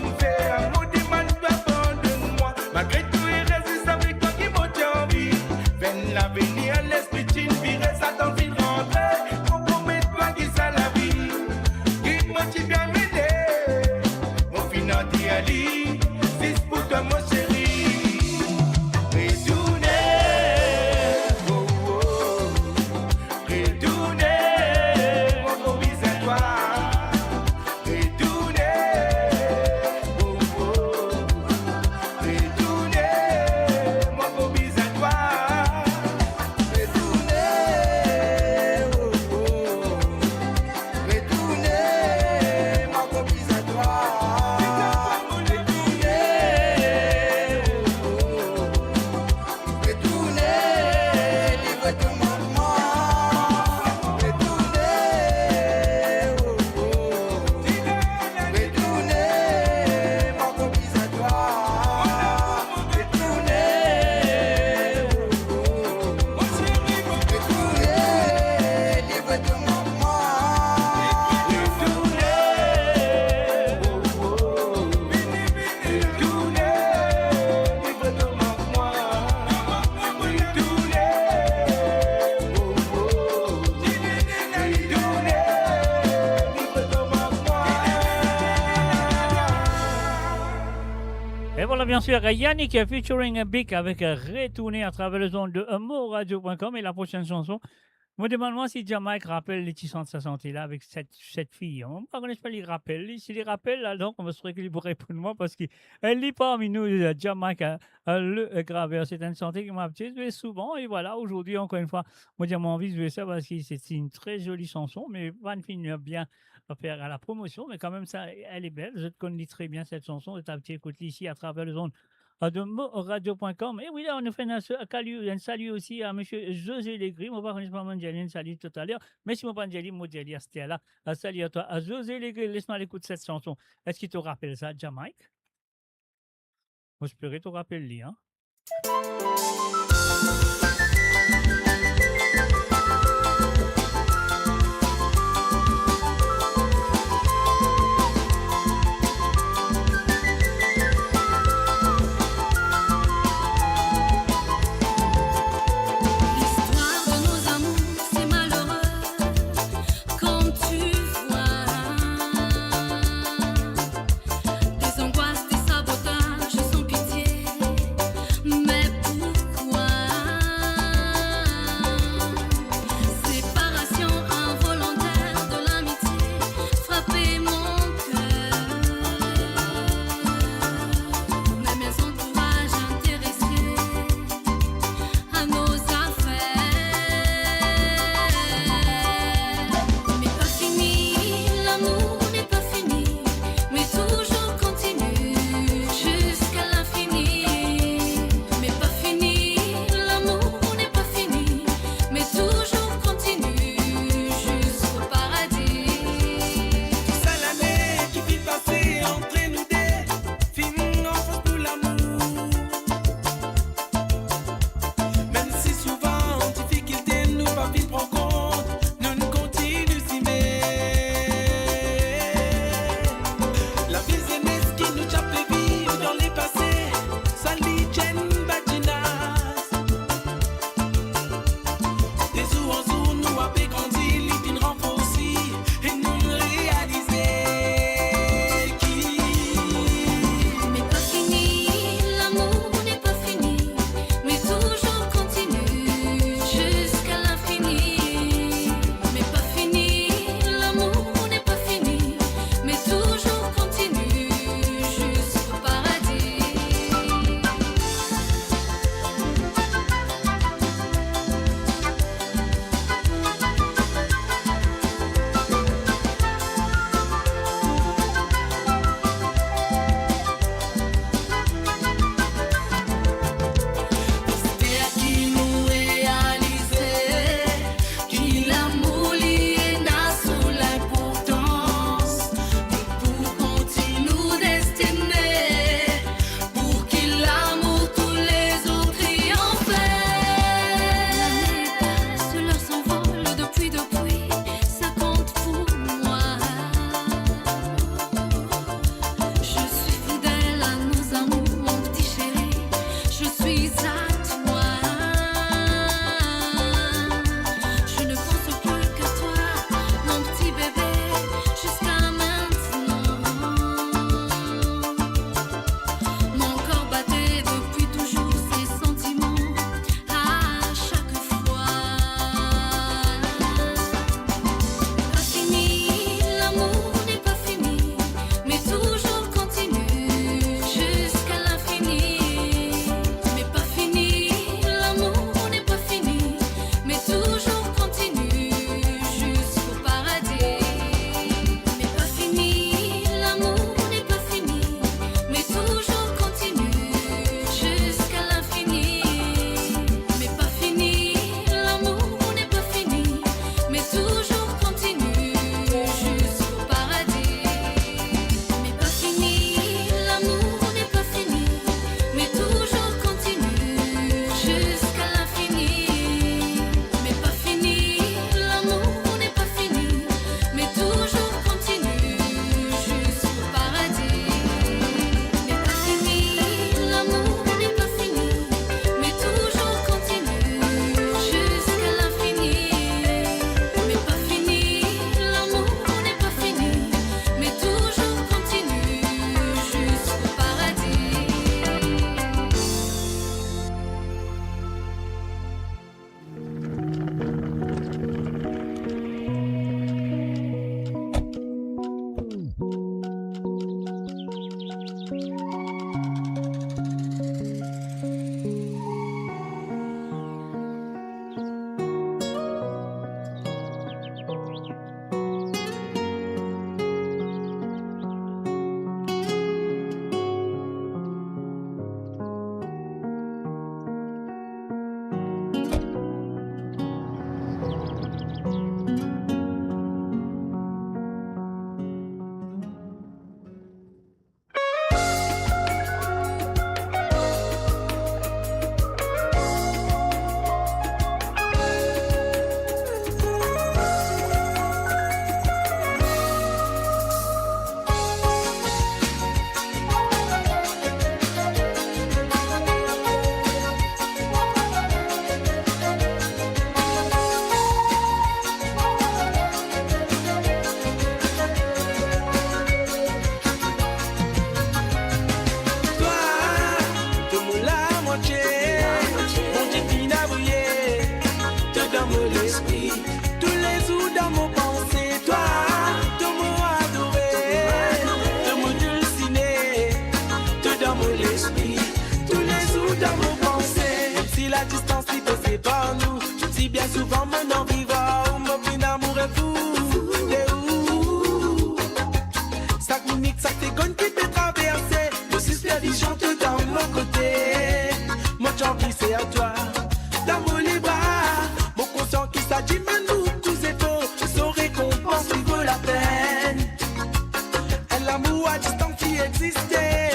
Mon demande abandonne-moi. Malgré tout, il résiste avec toi qui m'a envie. Veine l'avenir, l'esprit t'in virer, ça t'en fait rentrer. Compromets-toi qui ça la vie. Dis-moi, tu viens m'aider. Mon final d'y aller. C'est pour toi, mon chéri. Bien sûr, Yannick featuring Big avec Retourner à travers le zone de moradio.com et la prochaine chanson. Moi, demande-moi si Jamaïque rappelle les tissons de sa santé là avec cette fille. On ne connaît pas les rappels. Si les rappels, là, donc, on va se rééquilibrer pour moi parce qu'elle lit parmi nous, Jamaïque, le graveur. C'est une santé qui m'a joué souvent. Et voilà, aujourd'hui, encore une fois, moi, j'ai envie de jouer ça parce que c'est une très jolie chanson, mais Van finit bien à faire à la promotion. Mais quand même, ça, elle est belle. Je te connais très bien cette chanson. Et ta petite écoute ici à travers le zone de moradio.com. Et oui, là, on a fait un salut aussi à M. José Legris. On va reconnaître Manjali, un salut tout à l'heure. Merci, mon Manjali, Modeli, c'était là. Un salut à toi, à José Legris. Laisse-moi l'écouter cette chanson. Est-ce qu'il te rappelle ça, Jamaïque? J'espère que tu te rappelles, lui, hein? Des angoisses, des sabotages sans pitié, mais bien souvent mon envie va, mon fin amour est fou. Et où ça communique, ça fait conne qui peut traverser. Le suspendu chante dans mon côté. Mon envie c'est à toi, dans mon les bras. Mon conscient qui s'agit nous tous est faux. Son récompense qui vaut la peine. Un amour à distance qui existait.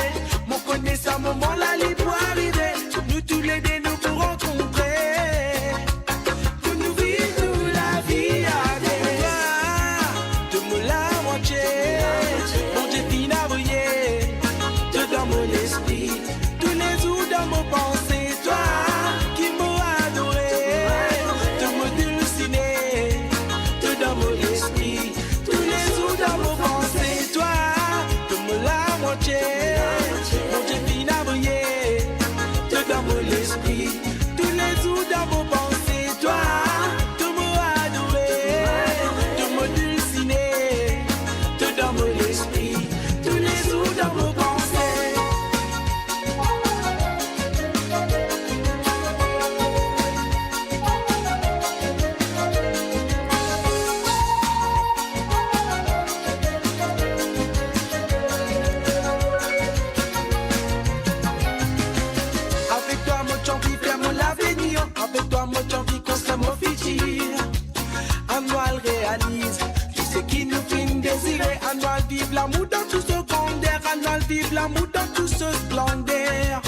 Mon connaissant à moment là, il pour arriver. Nous tous les deux nous pour rencontrer. Que nous vivons la vie à deux. De me la moitié. Mon Dieu fin à briller. Te dans mon esprit. Tous les jours dans mon pensée. Toi qui m'as adoré. De me dulciner. Te dans mon esprit. Tous les jours dans mon pensée. Toi de me la moitié. Mon Dieu fin à briller. Te dans mon esprit. Tous les jours dans mon pensée. Toi de me adorer. De me dulciner. Te dans mon esprit. Tous les jours dans mon pensée. Avec toi, mon champi, faire mon l'avenir. Avec toi, mon champi, construire mon futur. Annual réalise tout ce qui nous fait désirer. Annual vive l'amour dans tout ce grandeur. Annual vive l'amour dans tout ce splendeur.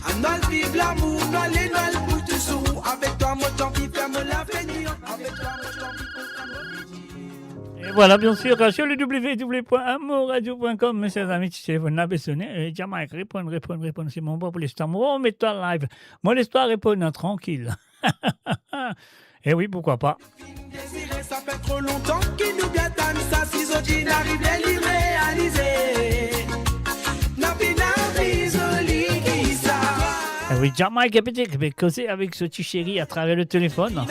Annual vive l'amour, noël et noël pour toujours. Avec toi, mon champi, faire mon l'avenir. Avec toi, mon champi, construire mon futur. Et voilà, bien sûr, sur le www.amourradio.com, mes chers amis, si téléphone n'a pas sonné, Jamaïque, répondre, c'est mon bon pour l'histoire. Moi, on met toi live. Moi, l'histoire répond tranquille. Et oui, pourquoi pas. Désiré, ça fait trop longtemps qu'il nous gâte ça. Si Zodji n'arrive à l'irréaliser. Oui, Jamaïque est peut-être causer avec ce petit chéri à travers le téléphone.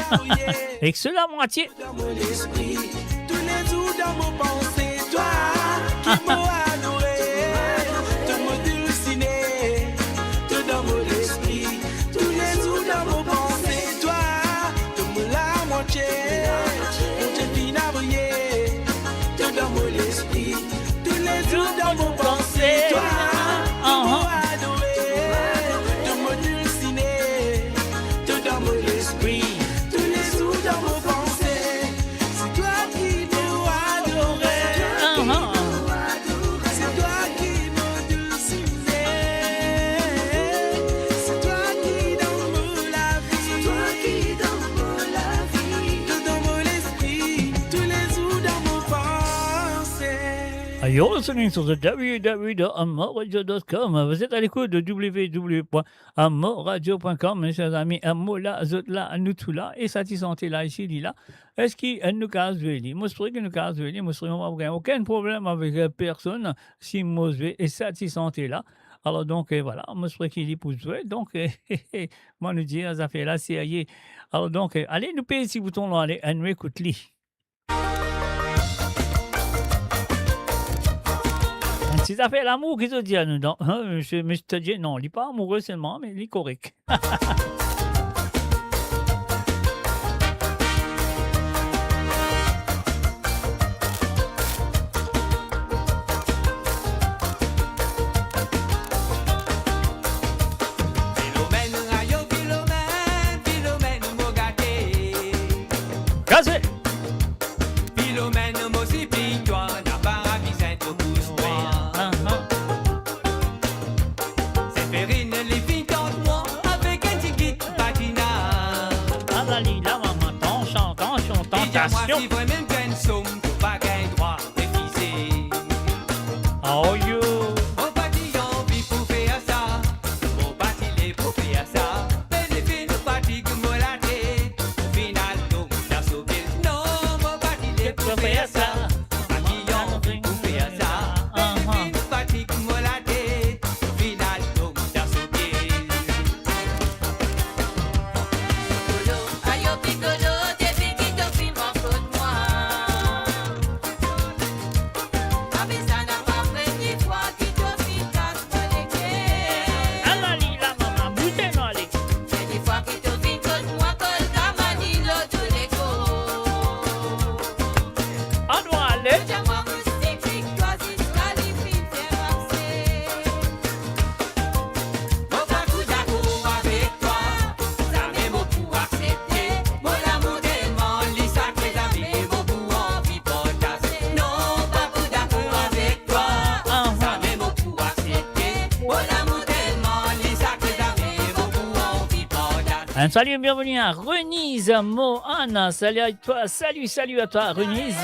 Et que cela moitié. Dans mon esprit, tous les jours dans mon pensée, toi qui m'as adoré, te me dulciner, te dans mon esprit, tous les jours dans mon pensée, toi, te me la moitié, mon Dieu fin à briller, te dans mon esprit, tous les jours dans mon pensée, toi, qui m'as adoré, te me dulciner, te dans mon esprit, tous les jours dans mon pensée. C'est toi qui m'as adoré. C'est toi qui m'as dulciné. C'est toi qui donnes la vie. C'est toi qui donnes la vie. Tout dans mon esprit, tous les jours dans mon pensée. You're listening to the www.amourradio.com. Vous êtes à l'écoute de www.amourradio.com, mes chers amis. Amoula, Zotla, Nutula, et Sati Santé là, ici, là. Est-ce qu'il nous casse Veli? Moi, je pourrais qu'il nous casse Veli. Moi, je n'ai aucun problème avec personne si moi, et Sati Santé là. Alors, donc, voilà, moi, je pourrais qu'il y pour jouer. Donc, moi, nous dire, ça fait la série. Alors, donc, allez, nous payer ces boutons-là, allez, et nous écoute-les. Si ça fait l'amour, qu'est-ce que tu dis à nous? Mais je te dis, non, il n'est pas amoureux seulement, mais il est correct. Cassé! Philomène, moi aussi, puis toi, n'a pas ravisé ton pouce. C'est Férine, les filles tentent moi avec un ticket patinage. Ah la lila, maman, tentation, Dis-moi si vraiment qu'un somme, pour pas qu'un droit défisé. Oh yo! Mon parti envie pour faire ça. Mon parti les pour faire ça. Mais les filles nous fatigue, moi la tête. Au final, tout t'as sauvé. Non, mon parti les pour faire ça. Parti envie pour faire ça. Mais les filles nous fatigue, moi la tête. Au final, tout t'as sauvé. Ayo piccolo, depuis qu'il te filme en photo de moi. Ah mais ça n'a pas première fois qu'il te filme casse-moi les clés. Ah la lila, maman, boutez-nous les Un salut et bienvenue à Renise Moana. Salut à toi, salut à toi, Renise.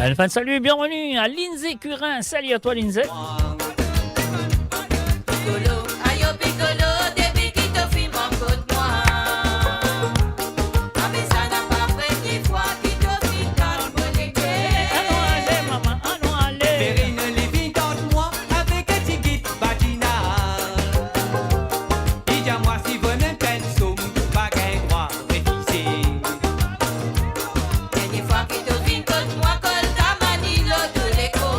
Enfin, salut, bienvenue à Lindsay Curin. Salut à toi, Lindsay. Piccolo, aïe oh piccolo, depuis qu'il te filme en côte moi. Ah mais ça n'a pas fait 10 fois qu'il te filme dans le bonnet. Allons, allez, maman, allons, allez. Perrine Lévy tente-moi avec un petit guide vaginal. Dis-moi si vous n'êtes pas une somme, pas qu'un droit révisé. Dernière fois qu'il te filme côte moi, colle ta manilo de l'écho.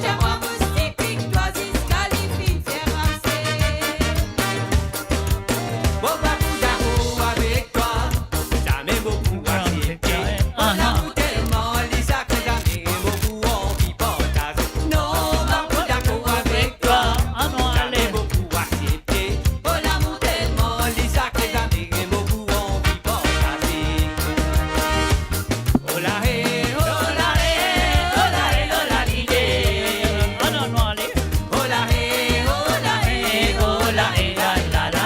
Dis-moi moustique, toi disqualifie, faire avancer. Bon bah coup d'amour avec toi, ça m'aime beaucoup accepté. On a tellement les sacres d'amis, beaucoup envie partager. Non, bah coup d'amour avec toi, Allons, ça allez. m'aime beaucoup accepté. On a tellement les sacres d'amis, beaucoup envie partager. Oh la hé, oh la hé, oh la hé, oh la l'idée. Allons, allez. Oh la hé, oh la hé, oh la hé, la la la.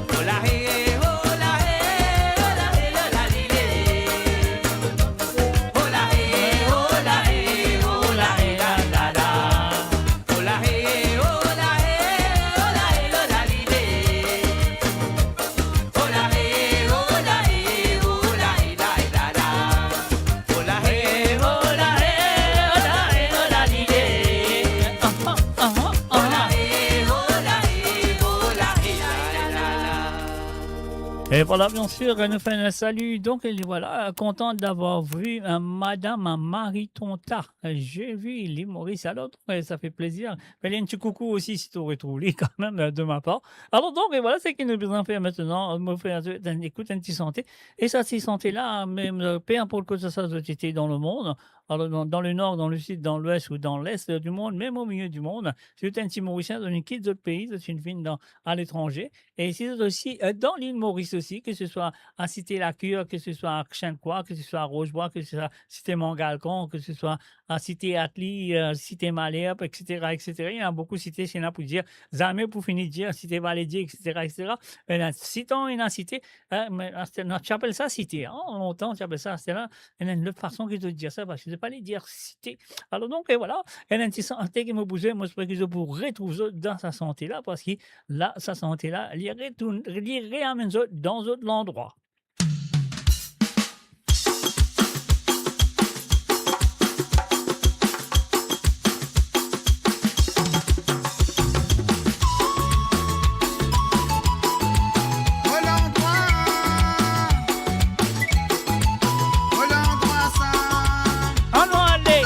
Oh la hé, oh la hé, oh la hé, la la l'idée. Oh la hé, oh la hé, oh la hé, la la la. Oh la hé, oh la hé, oh la hé, la la l'idée. Oh la hé, oh la hé, oh la hé, la la la. Oh la hé, oh la hé, oh la hé, oh la l'idée. Oh la hé, oh la hé, oh la hé, la la la. Et voilà, bien sûr, elle nous fait un salut. Donc, elle dit voilà, contente d'avoir vu Madame Marie Tonta. J'ai vu les Maurice à l'autre. Ouais, ça fait plaisir. Fais-lui un petit coucou aussi si tu aurais trouvé quand même de ma part. Alors, donc, et voilà, c'est qu'il nous en fait maintenant. Me fait écoute, un petit santé. Et ça, cette santé-là, même peu importe que ça soit société dans le monde, alors dans le nord, dans le sud, dans l'ouest ou dans l'est du monde, même au milieu du monde, si tu es un petit Mauricien dans une quitte d'autres pays, c'est une ville à l'étranger. Et c'est aussi dans l'île Maurice aussi, que ce soit à Cité-la-Cure, que ce soit à Chinquois, que ce soit à Rochebois, que ce soit à Cité-Montgalcon, que ce soit à Cité-Atli, Cité-Malherbe, etc., etc. Il y a beaucoup de cités chez nous pour dire, jamais pour finir de dire Cité-Valédier, etc., etc. Et là, citons une cité, tu appelles ça cité, hein? Longtemps, tu appelles ça, c'est là, il y a une autre façon que de dire ça, parce que je ne sais pas les dire cité. Alors donc, et voilà, il y a une petite santé qui me bougeait, moi, je crois que je pourrais retrouver dans sa santé-là, parce que là, sa santé-là, il irait amener dans d'autres endroits. Allons, allez.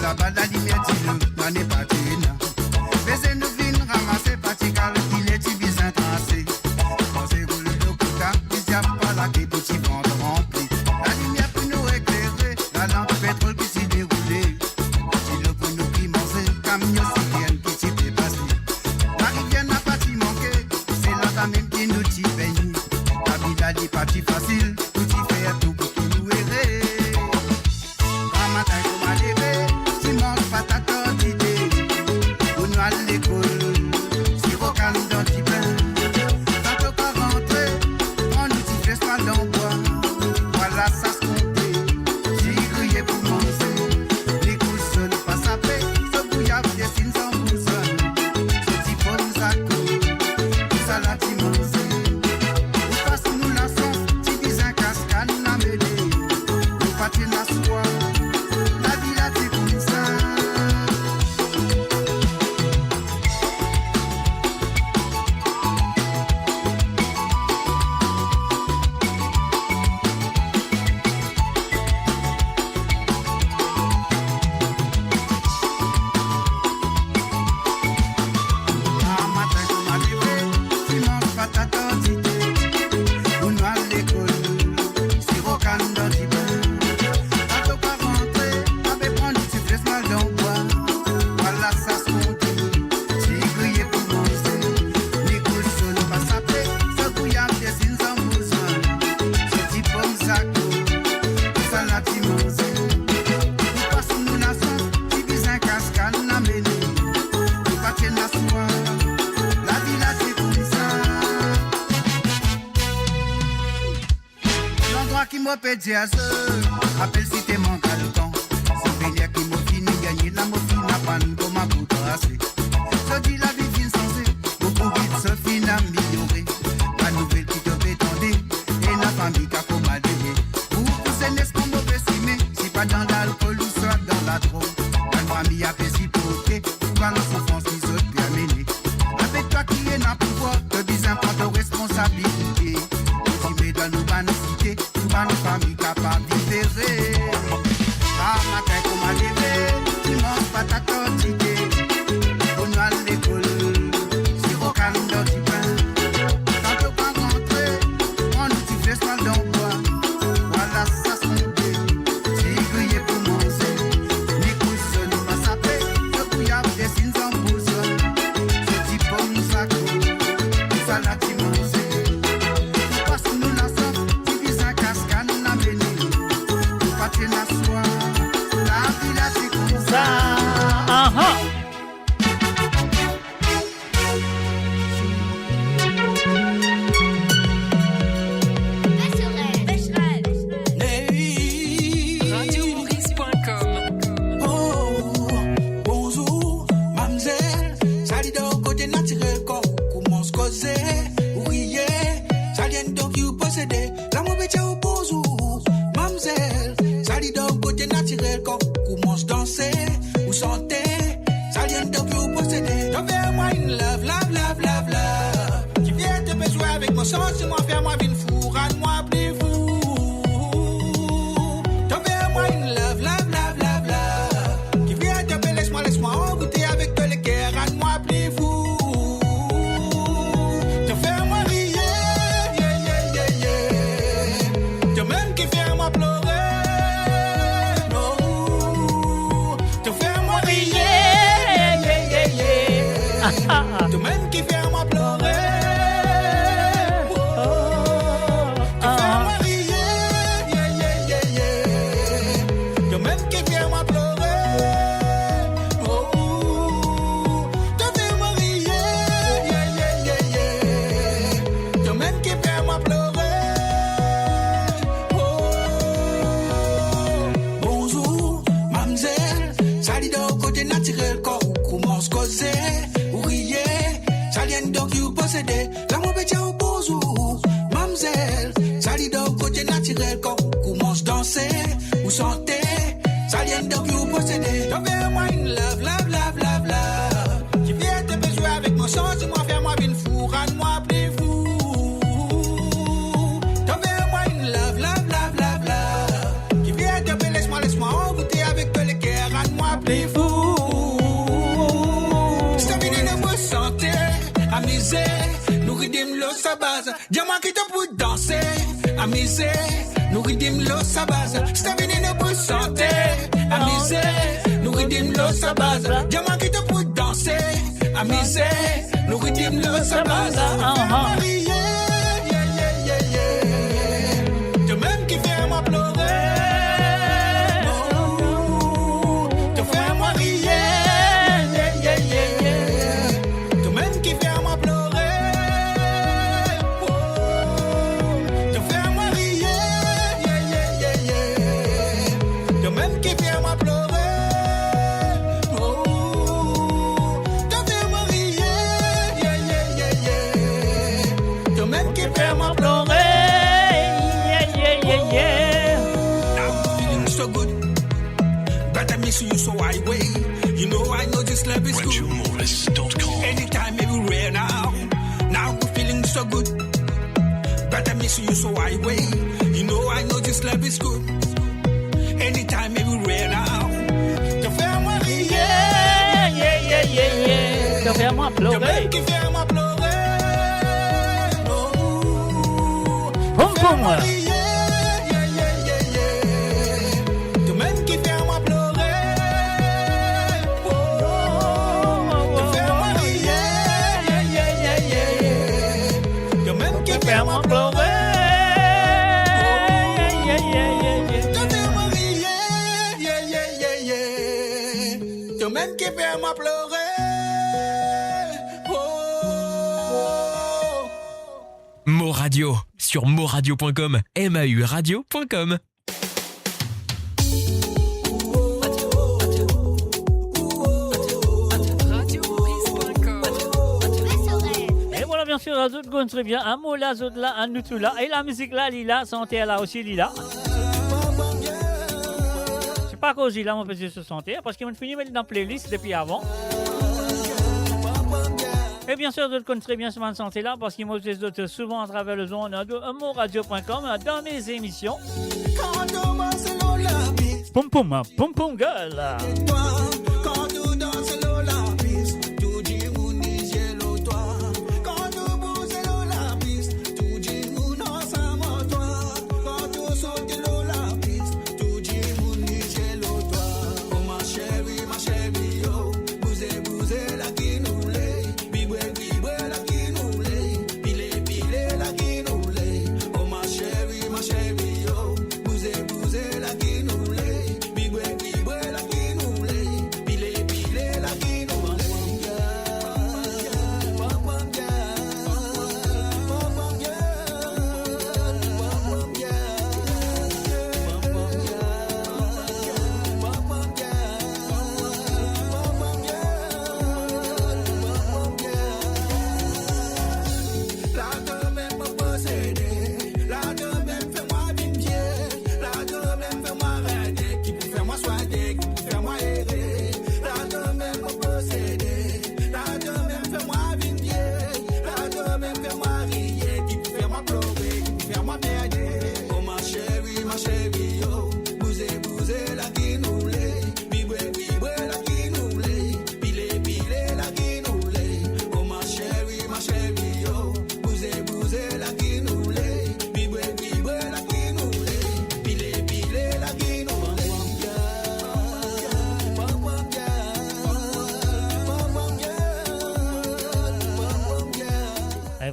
Là-bas, la lumière, dis-le, n'en est pas d'une. Mais nous venons ramasser, patical, il est bizarre tracé. Quand c'est roule le couta, il n'y a pas la clé pour t'y vendre rempli. La lumière pour nous éclairer, la lampe pétrole qui s'y déroulait. Dis-le pour nous qui manger, camion sirène qui s'y dépassé. La rivière n'a pas t'y manqué, c'est là quand même qui nous t'y baigne. La vie là n'est pas t'y facile, tout y fait tout pour nous errer. Un matin, comme à lever, dimanche, patate d'idée. On nous à l'école, sirop canne dans le bain. Quand on va rentrer, on nous dit fais pas d'emploi. Voilà, ça se compte. J'ai crié pour manger. Les coussins ne pas saper. Ce bouillard, pièce, ils sont boussons. Ce petit pomme, ça coule. Tout ça, là, tu manges. moi pédia appelle si t'es mon caleton. C'est Bélia qui m'a fini gagner la morphine à panne comme un coup tracé. Je dis la vie fin sensée, beaucoup vite se fin améliorée. La nouvelle qui te fait tendre, et la famille qui a commandé. Pour pousser n'est-ce qu'on mauvais estimé, si pas dans l'alcool ou soit dans la drogue. La famille a fait si porter, pour la souffrance qui se termine. Avec toi qui est dans le pouvoir, te disant prendre de responsabilité. Tu mets dans nos vanicités, nous va nos familles capables de vivre. Ah, matin comme à lever, tu manges pas ta quantité. On va à l'école, si au calendrier du pain. Quand tu vas rentrer, on nous dit fais mal d'emploi. Voilà, ça se monte. Si grillé pour manger, ni couche, ni pas sapé. Je couille des signes en bouche. Je dis pour nous ça coule, ça la timose. Parce que nous la sommes, tu vis un cascade, nous la bénis. Pour pas te la soie, la vie là c'est comme ça. Bonjour, mademoiselle. Salut donc, côté naturel, quand on commence à causer. Ou riez, ça vient donc vous posséder. La mauvaise au bonjour, mademoiselle. Salut donc, côté naturel, quand on commence à danser. Ou chanter, ça vient donc vous posséder. Donc, fais-moi une love, love, love, love, love. Qui vient te jouer avec mon sentiment, fais-moi une fou, rends-moi plus fou. Donc, fais-moi une love, love, love, love, love. Qui vient te laisse-moi envoûter avec de l'équerre, rends-moi plus fou. Te fais-moi rire, yeah, yeah, yeah, yeah. Te même qui fait moi pleurer, no. Te fais-moi rire, yeah, yeah, yeah, yeah. Te même qui fait moi pleurer, oh. Te fais-moi rire, yeah, yeah, yeah, yeah. Te même qui fait moi pleurer, oh. Te fais-moi rire, yeah, yeah, yeah, yeah. Te même qui fait moi pleurer, oh. Bonjour, mademoiselle. Salut donc, côté naturel, quand on commence à causer. Ou riez, ça vient donc vous posséder. La mauvaise au bonjour, mademoiselle. Salut donc, côté naturel, quand on commence à danser. Ou chanter, ça vient donc vous posséder. Donc, fais-moi une love, love, love, love, love. Qui vient te jouer avec mon sentiment, fais-moi une fou, rends-moi plus fou. Donc, fais-moi une love, love, love, love, love. Qui vient te laisse-moi envoûter avec de l'équerre, rends-moi plus fou. C'est fini de vous santé, amuser, nous rythme l'eau sa base. Dis-moi qui te pour danser, amuser, nous rythme l'eau sa base. C'est fini de vous santé, amuser, nous rythme l'eau sa base. Dis-moi qui te pour danser, amuser, nous rythme l'eau sa base. Fais-moi rire, yeah, yeah, yeah, yeah. Te même qui fait moi pleurer, oh. Te fais-moi rire, yeah, yeah, yeah, yeah. Te même qui fait moi pleurer, oh. Te fais-moi rire, yeah, yeah, yeah, yeah. Te même qui fait moi pleurer, oh. Te fais-moi rire, yeah, yeah, yeah, yeah. Te même qui fait moi pleurer, Yeah, yeah, yeah, yeah. now I'm feeling so good, but I miss you so I wait. You know I know this love is good. Anytime, everywhere now. Now I'm feeling so good, but I miss you so I wait. You know I know this love is good. Anytime, everywhere now. Te fais-moi rire, Yeah, yeah, yeah, yeah, yeah. Te fais-moi te pleurer. même qui fait moi pleurer, oh. Poum, poum. Yeah, yeah, yeah, yeah, yeah. Te même qui fait moi pleurer, oh. Te fais-moi rire, yeah, yeah, yeah, yeah, yeah. Te même qui fait moi pleurer, Yeah, yeah, yeah, yeah. te fais-moi rire, yeah, yeah, yeah, yeah. Te même qui fait moi pleurer, oh. Mo Radio, sur moradio.com, mauradio.com. Et voilà, bien sûr, la zone gonne très bien. Un mot, la zone là, un nous tout là. Et la musique là, Lila, santé là aussi, Lila. C'est pas cause Lila, mon petit se santé, parce qu'ils m'ont fini de mettre dans la playlist depuis avant. Et bien sûr, je le connais très bien ce man santé là, parce qu'ils m'ont fait souvent à travers le zone de moradio.com dans mes émissions. Poum poum, poum poum girl.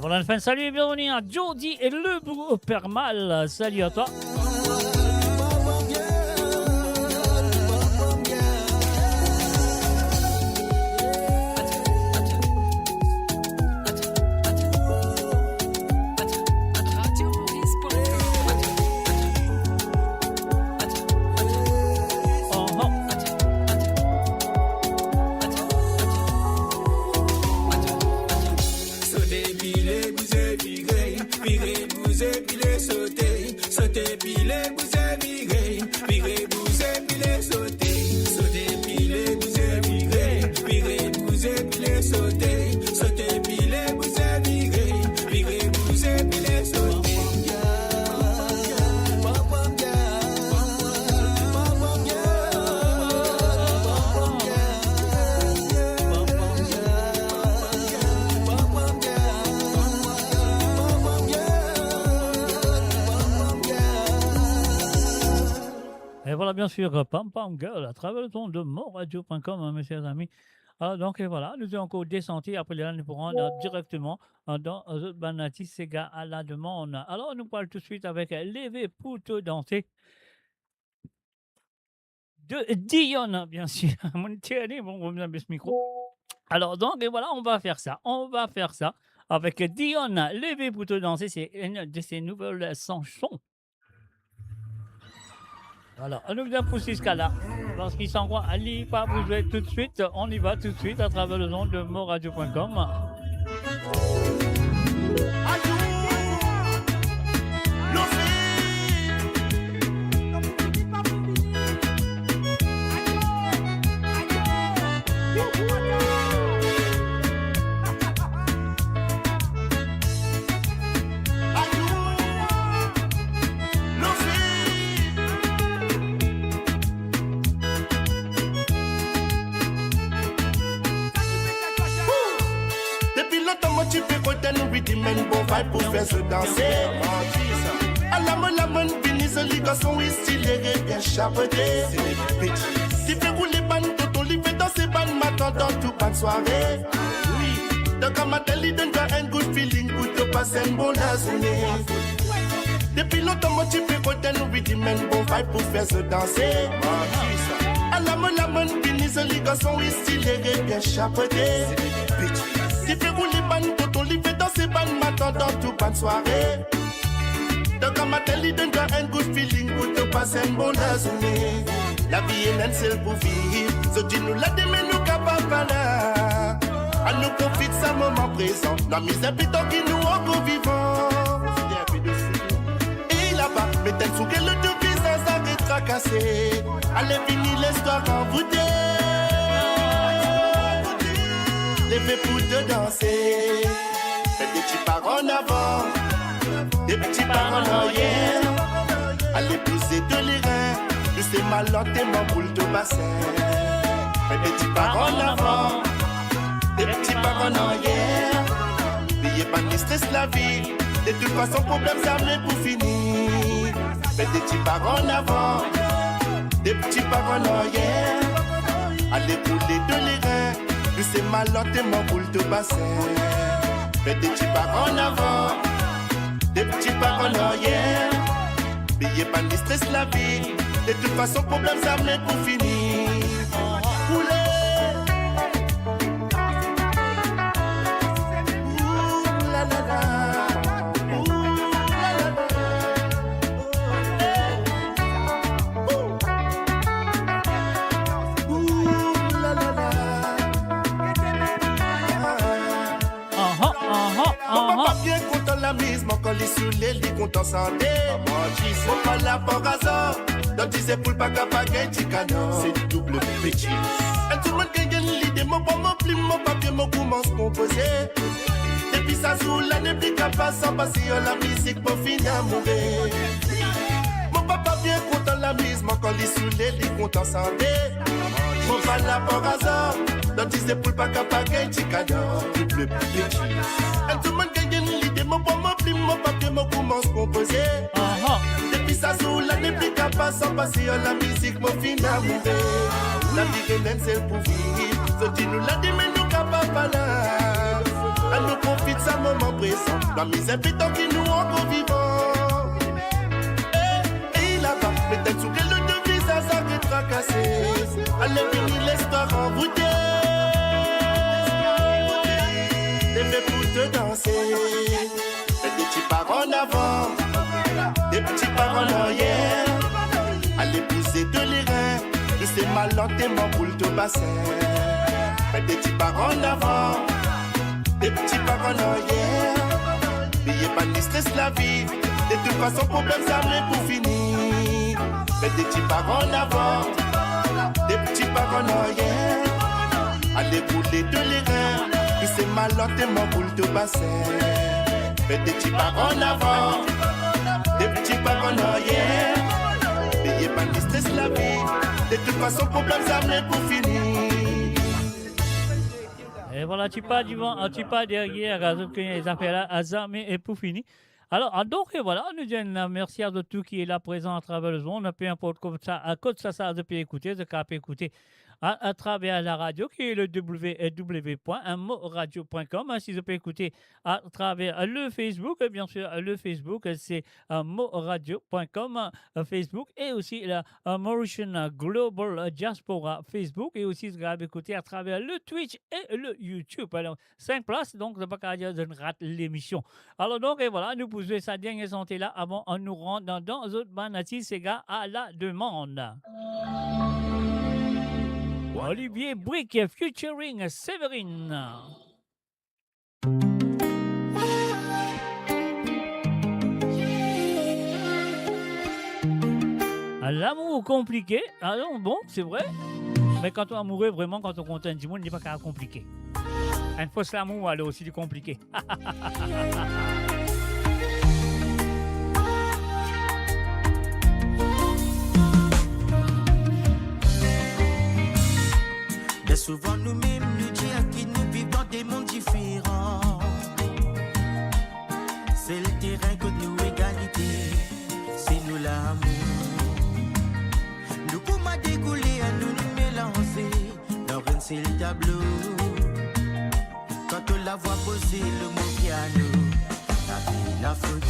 Voilà une fin. Salut et bienvenue à Jody et le Bourreau Permal. Salut à toi. Bien sûr, Pam Pam Girl, à travers le ton de moradio.com, hein, mes chers amis. Donc voilà, nous sommes encore descendus. Après là, nous pourrons directement dans Banati Sega à la demande. Alors, nous parlons tout de suite avec Levé pour te danser de Dion, bien sûr. Mon tierné, bon, on va mettre ce micro. Alors, donc, et voilà, on va faire ça. On va faire ça avec Dion. Levé pour te danser, c'est une de ses nouvelles chansons. Alors, on nous vient pour ce cas-là, parce qu'il s'en va, allez pas bouger tout de suite, on y va tout de suite à travers le nom de moradio.com. Tu peux côté nous rhythm and bon vibe pour faire se danser. À la bonne fini ce les garçons ici les bien chapeautés. Tu peux rouler ban toto li fait danser ban matin dans toute bonne soirée. Oui, donc à matin li donne un good feeling pour te passer une bonne journée. Depuis longtemps moi tu peux côté nous rhythm and bon vibe pour faire se danser. À la bonne fini ce les garçons ici les bien chapeautés. Tu fais rouler ban toto, li fait danser ban matin dans toute bonne soirée. matin, il donne un good feeling pour te passer une bonne journée. La vie est une seule pour vivre. So dis nous la demain nous capables là. À nous profite sa moment présent. La misère plutôt qui nous encore vivants. Et là-bas, mettez sous que le deux visage s'arrête tracassé. Allez finir l'histoire envoûtée. Levez pour te danser. Faites des petits pas en avant. Des petits pas en arrière. Allez pousser de l'irène. C'est mal lentement pour le bassin. Fais des petits pas en avant, des petits pas en arrière. N'ayez pas de stress la vie. De toute façon, problème ça met pour finir. Fais des petits pas en avant, des petits pas en arrière. Allez couler de l'air. Plus c'est mal lentement pour le bassin. Fais des petits pas en avant, des petits pas en arrière. N'ayez pas de stress la vie. De toute façon, problème ça met pour finir. Bien content la mise, mon colis sous les lits, content santé. Mon pas là pour hasard. Dans tes épaules, pas capable de gagner. C'est double petit. Et tout le monde gagne l'idée. Mon bon, mon plume, mon papier, mon commence à composer. Depuis ça, sous la n'est plus capable sans passer la musique pour finir à mourir. Mon papa bien content la mise, mon colis sous les lits, content santé. Mon pas là pour hasard. Dans tes épaules, pas capable de gagner. Double petit. Et tout le monde gagne l'idée. Mon bon, mon plume, mon papier, mon commence à composer. Depuis ça, sous la n'est plus capable sans passer la musique, mon fin à mourir. La vie est celle pour vivre. So dis nous la dit, mais nous capables pas là. Elle nous profite sa moment présent. La misère plutôt qui nous encore vivants. Et là-bas, mettez sous que le deux visage a été tracassé. Allez venir l'histoire envoûtée. Des faits pour te danser. Fais des petits pas en avant. Des petits pas en arrière. Allez pousser de l'air. C'est mal lentement pour le bassin. Fais des petits pas en avant. Des petits pas en arrière. N'ayez pas de stress la vie. De toute façon, problème ça met pour finir. Fais des petits pas en avant. Des petits pas en arrière. Allez couler de l'air. C'est mal lentement pour le bassin. Fais des petits pas en avant. Des petits pas en arrière. N'ayez pas de stress la vie. De toute façon, problème ça met pour finir. Et voilà, tu pars derrière, les affaires là, à et pour finir. Alors, donc, et voilà, nous disons merci à tout qui est là présent à travers le monde, peu importe comme ça, à côté de ça, de peut écouter, de peut écouter à travers la radio qui est le www.moradio.com. Si vous pouvez écouter à travers le Facebook, bien sûr, le Facebook c'est moradio.com Facebook et aussi la Mauritian Global Diaspora Facebook et aussi vous pouvez écouter à travers le Twitch et le YouTube. Alors, 5 places, donc ne pas qu'à dire de rater l'émission. Alors, donc, et voilà, nous pouvons sa dernière santé là avant on nous rend dans autres banatis, ces gars à la demande. Olivier Brick featuring Séverine. L'amour compliqué. Alors bon, c'est vrai. Mais quand on amoureux, vraiment, quand on contente du monde, il n'est pas qu'à compliqué. Un faux l'amour, alors aussi, c'est compliqué. Et souvent nous-mêmes nous disons que nous vivons dans des mondes différents. C'est le terrain que nous égalité, c'est nous l'amour. Nous pouvons découler à nous mélanger dans un seul tableau. Quand on la voit poser le mot piano, la photo.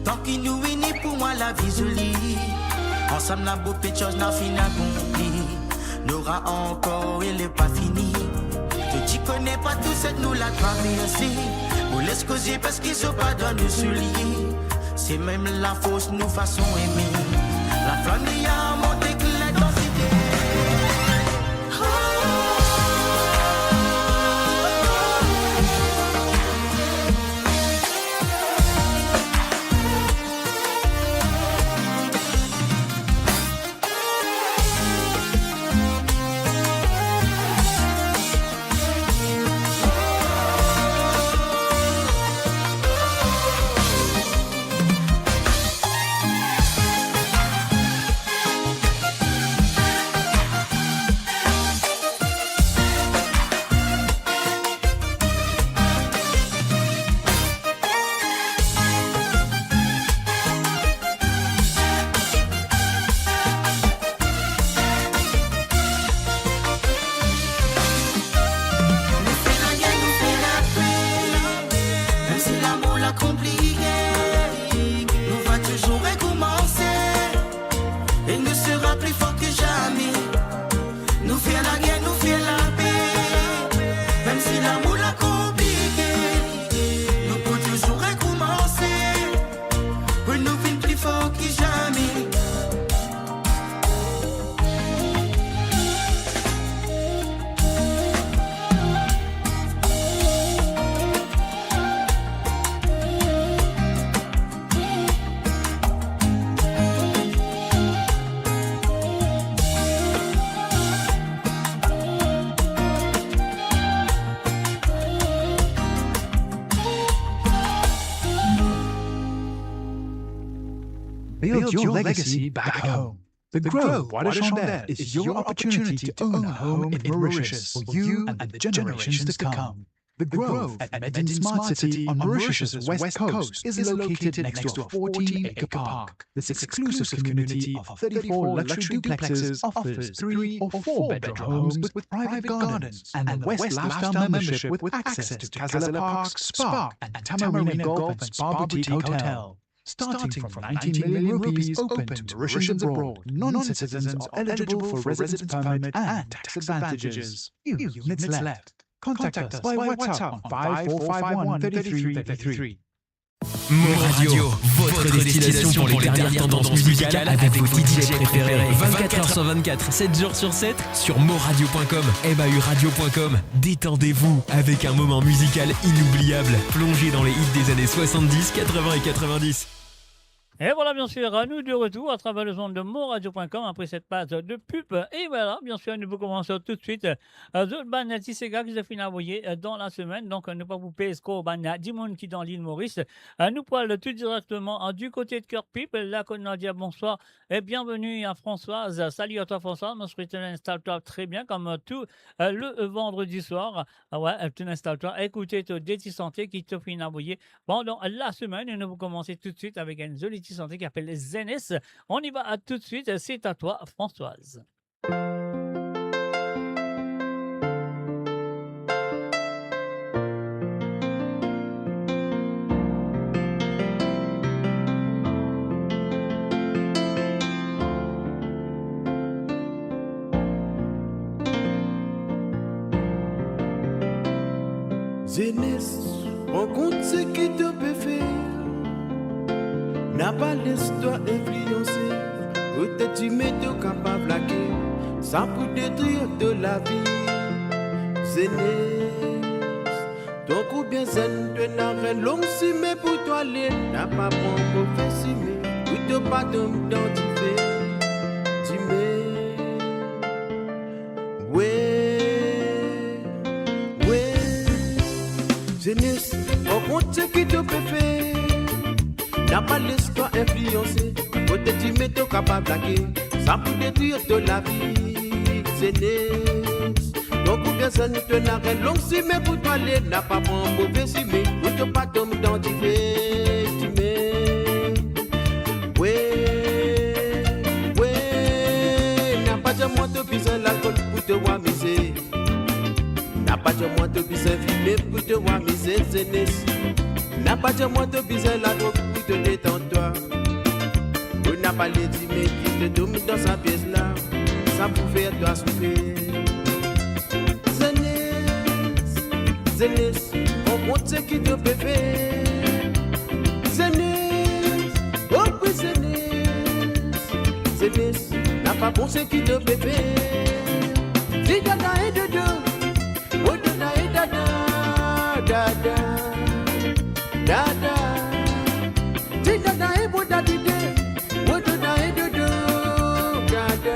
Tant qu'il nous unit pour moi la vie jolie. Ensemble la beau péchose n'a fini accompli. N'aura encore elle est pas fini. Tu connais pas tout cette nous la traversée. Nous laisse causer parce qu'ils sont pas dans nos souliers. C'est même la fausse nous façon aimer. La flamme y a monté que la densité. Build your legacy back home. The Grove Bois de Chandelle is your opportunity to own a home in Mauritius for you and the generations to come. The Grove at Medin Smart City on Mauritius' west coast is located next to a 14-acre park. This exclusive community of 34 luxury duplexes offers 3 or 4 bedroom homes with private gardens and West Lifestyle membership with access to Kazala Park, Spark and Tamarina Golf and Spa Boutique Hotel. Starting from 19 million rupees open to Mauritians abroad, non-citizens are eligible for residence permit and tax advantages. Few units left. Contact us by WhatsApp on 5451 3333. Mon Radio, votre destination pour les dernières tendances musicales avec vos DJ préférés. 24h/24, 7 jours sur 7 sur moradio.com, mauradio.com. Détendez-vous avec un moment musical inoubliable, plongé dans les hits des années 70, 80 et 90. Et voilà, bien sûr, à nous de retour à travers le son de moradio.com après cette page de pub. Et voilà, bien sûr, nous commençons tout de suite. D'autres bandes Tisséga qui se finissent envoyer dans la semaine. Donc, ne pas vous payer ce qu'on a 10 monde qui dans l'île Maurice. Nous parlons tout directement du côté de Kirk People. Là, qu'on a dit bonsoir et bienvenue à Françoise. Salut à toi, Françoise. Moi, je installe-toi très bien comme tout le vendredi soir. Ouais, tu installes-toi. Écoutez, des petits santé qui te finissent envoyer pendant la semaine. Et nous commençons tout de suite avec une jolie santé qui appelle Zenes. On y va tout de suite. C'est à toi, Françoise. Zenes, on compte ce qui te peut faire. N'a pas l'histoire influencée. Peut-être tu m'es capable de plaquer. Ça peut détruire de la vie. Zenes, ton coup bien zen de n'arrêt long si mais pour toi aller. N'a pas bon pour faire si mais. Ou te pas d'identifier. Dis-moi. Ouais. Zenes, on compte ce qui te peut faire. N'a pas l'histoire influencée. Peut-être tu m'es capable de plaquer. Ça peut détruire de la vie. Zenes, donc ou bien ça ne te n'arrêt long si mais pour toi aller. N'a pas bon mauvais si mais. Ou te pas d'identifier. Tu mets. Ouais. N'a pas de moi te pisser l'alcool pour te voir miser. N'a pas de moi te pisser fumer pour te voir miser. Zenes. N'a pas de moi de biser la drogue pour te détendre toi. On n'a pas les dix mais qui te domine dans sa pièce là. Ça pour faire toi souffrir. Zénès, on compte ce qui te peut faire. Zénès, oh oui Zénès, n'a pas bon ce qui te peut faire. Dis dada et dodo, oh dada et dada, dada, dada. Dis dada et bon dadide, oh dada et dodo, dada,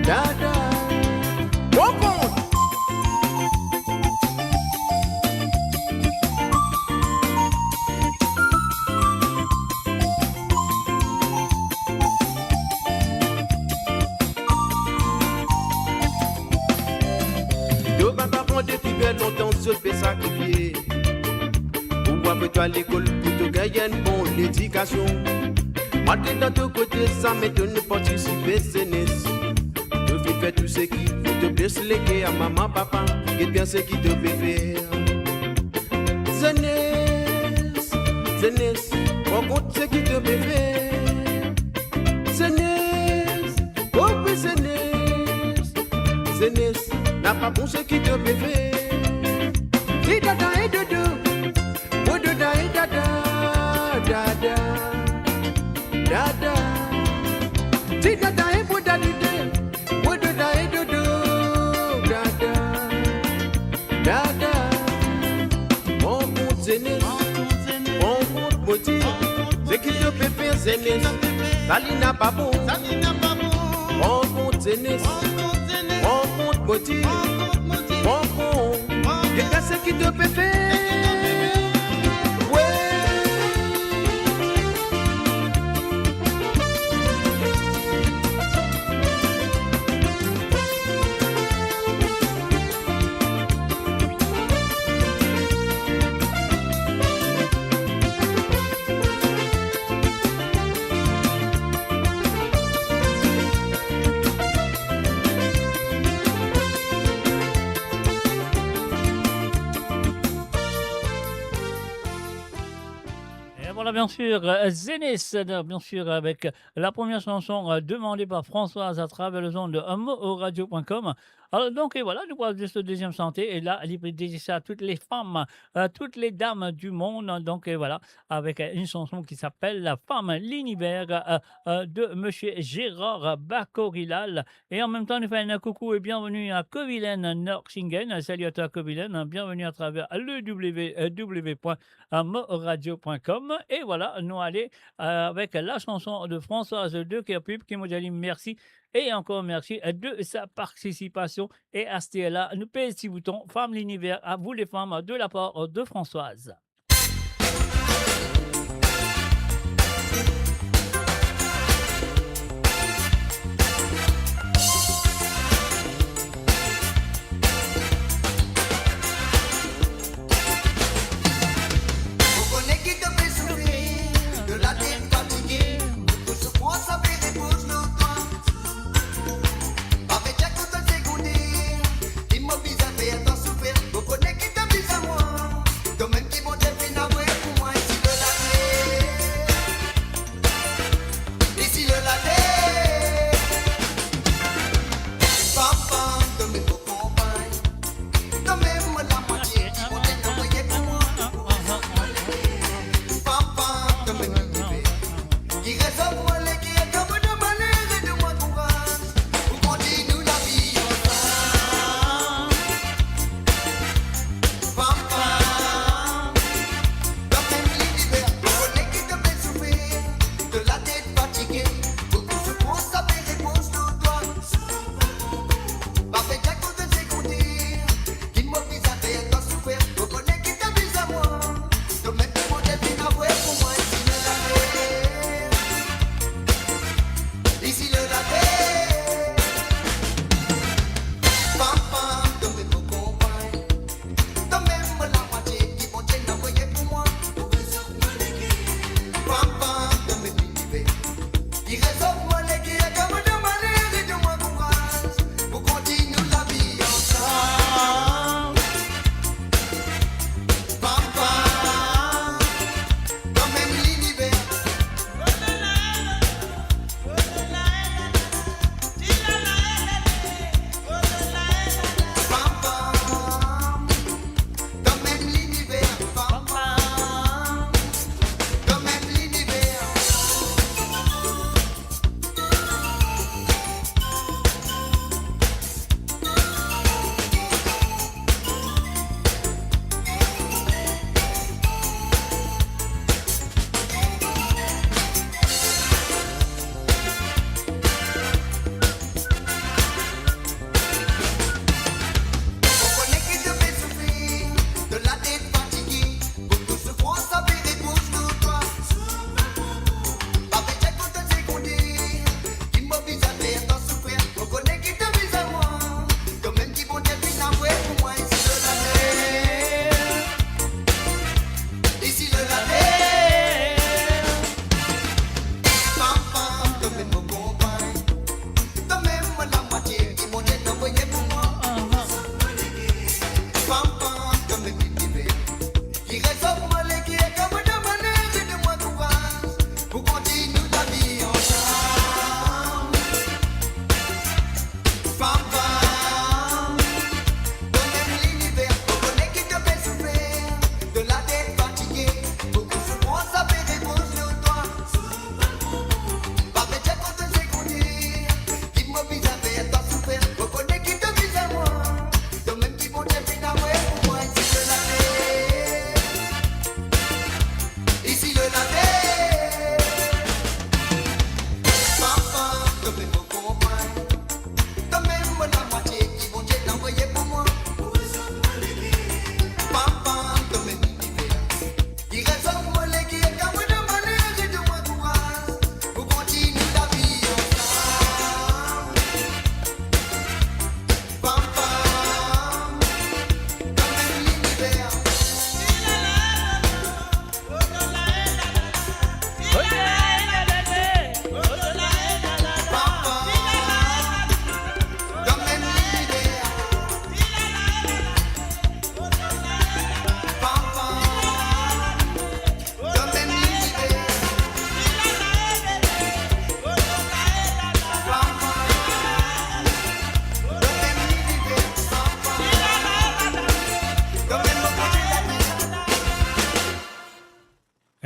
dada. Oh bon. Depuis bien longtemps, je fais sacrifier. Pour voir que toi à l'école, pour te gagner une bonne éducation. Moi, t'es dans ton côté, ça m'étonne de participer, c'est nice. Je fais faire tout ce qui te blesse les gars à maman, papa, et bien ce qui te fait faire. Zénès, rencontre ce qui te fait faire. Zénès, oh oui, Zénès, n'a pas bon ce qui te fait faire. Dis dada et dodo, oh dada et dada, dada, dada. Dis dada et bon dadide, oh dada et dodo, dada, dada. On compte Zénès, on compte Moti, ce qui te fait faire Zénès, ça n'a pas bon. On compte Zénès, on compte Moti. Qu'est-ce qui te peut faire? Voilà, bien sûr, Zénès, bien sûr, avec la première chanson demandée par Françoise à travers le son de radio.com. Alors, donc, et voilà, nous voilà de ce deuxième santé. Et là, libre dédié ça à toutes les femmes, toutes les dames du monde. Donc, et voilà, avec une chanson qui s'appelle La femme l'univers de Monsieur Gérard Bacorilal. Et en même temps, nous faisons un coucou et bienvenue à Kovilen Norsingen. Salut à toi, Kovilen. Bienvenue à travers le www.moradio.com. Et voilà, nous allons avec la chanson de Françoise de Kerpub qui nous dit merci. Et encore merci de sa participation. Et à ce là, nous payons ce bouton Femme l'univers à vous les femmes de la part de Françoise. Fais attention, vous connaissez qui te vise à moi. Toi-même qui monte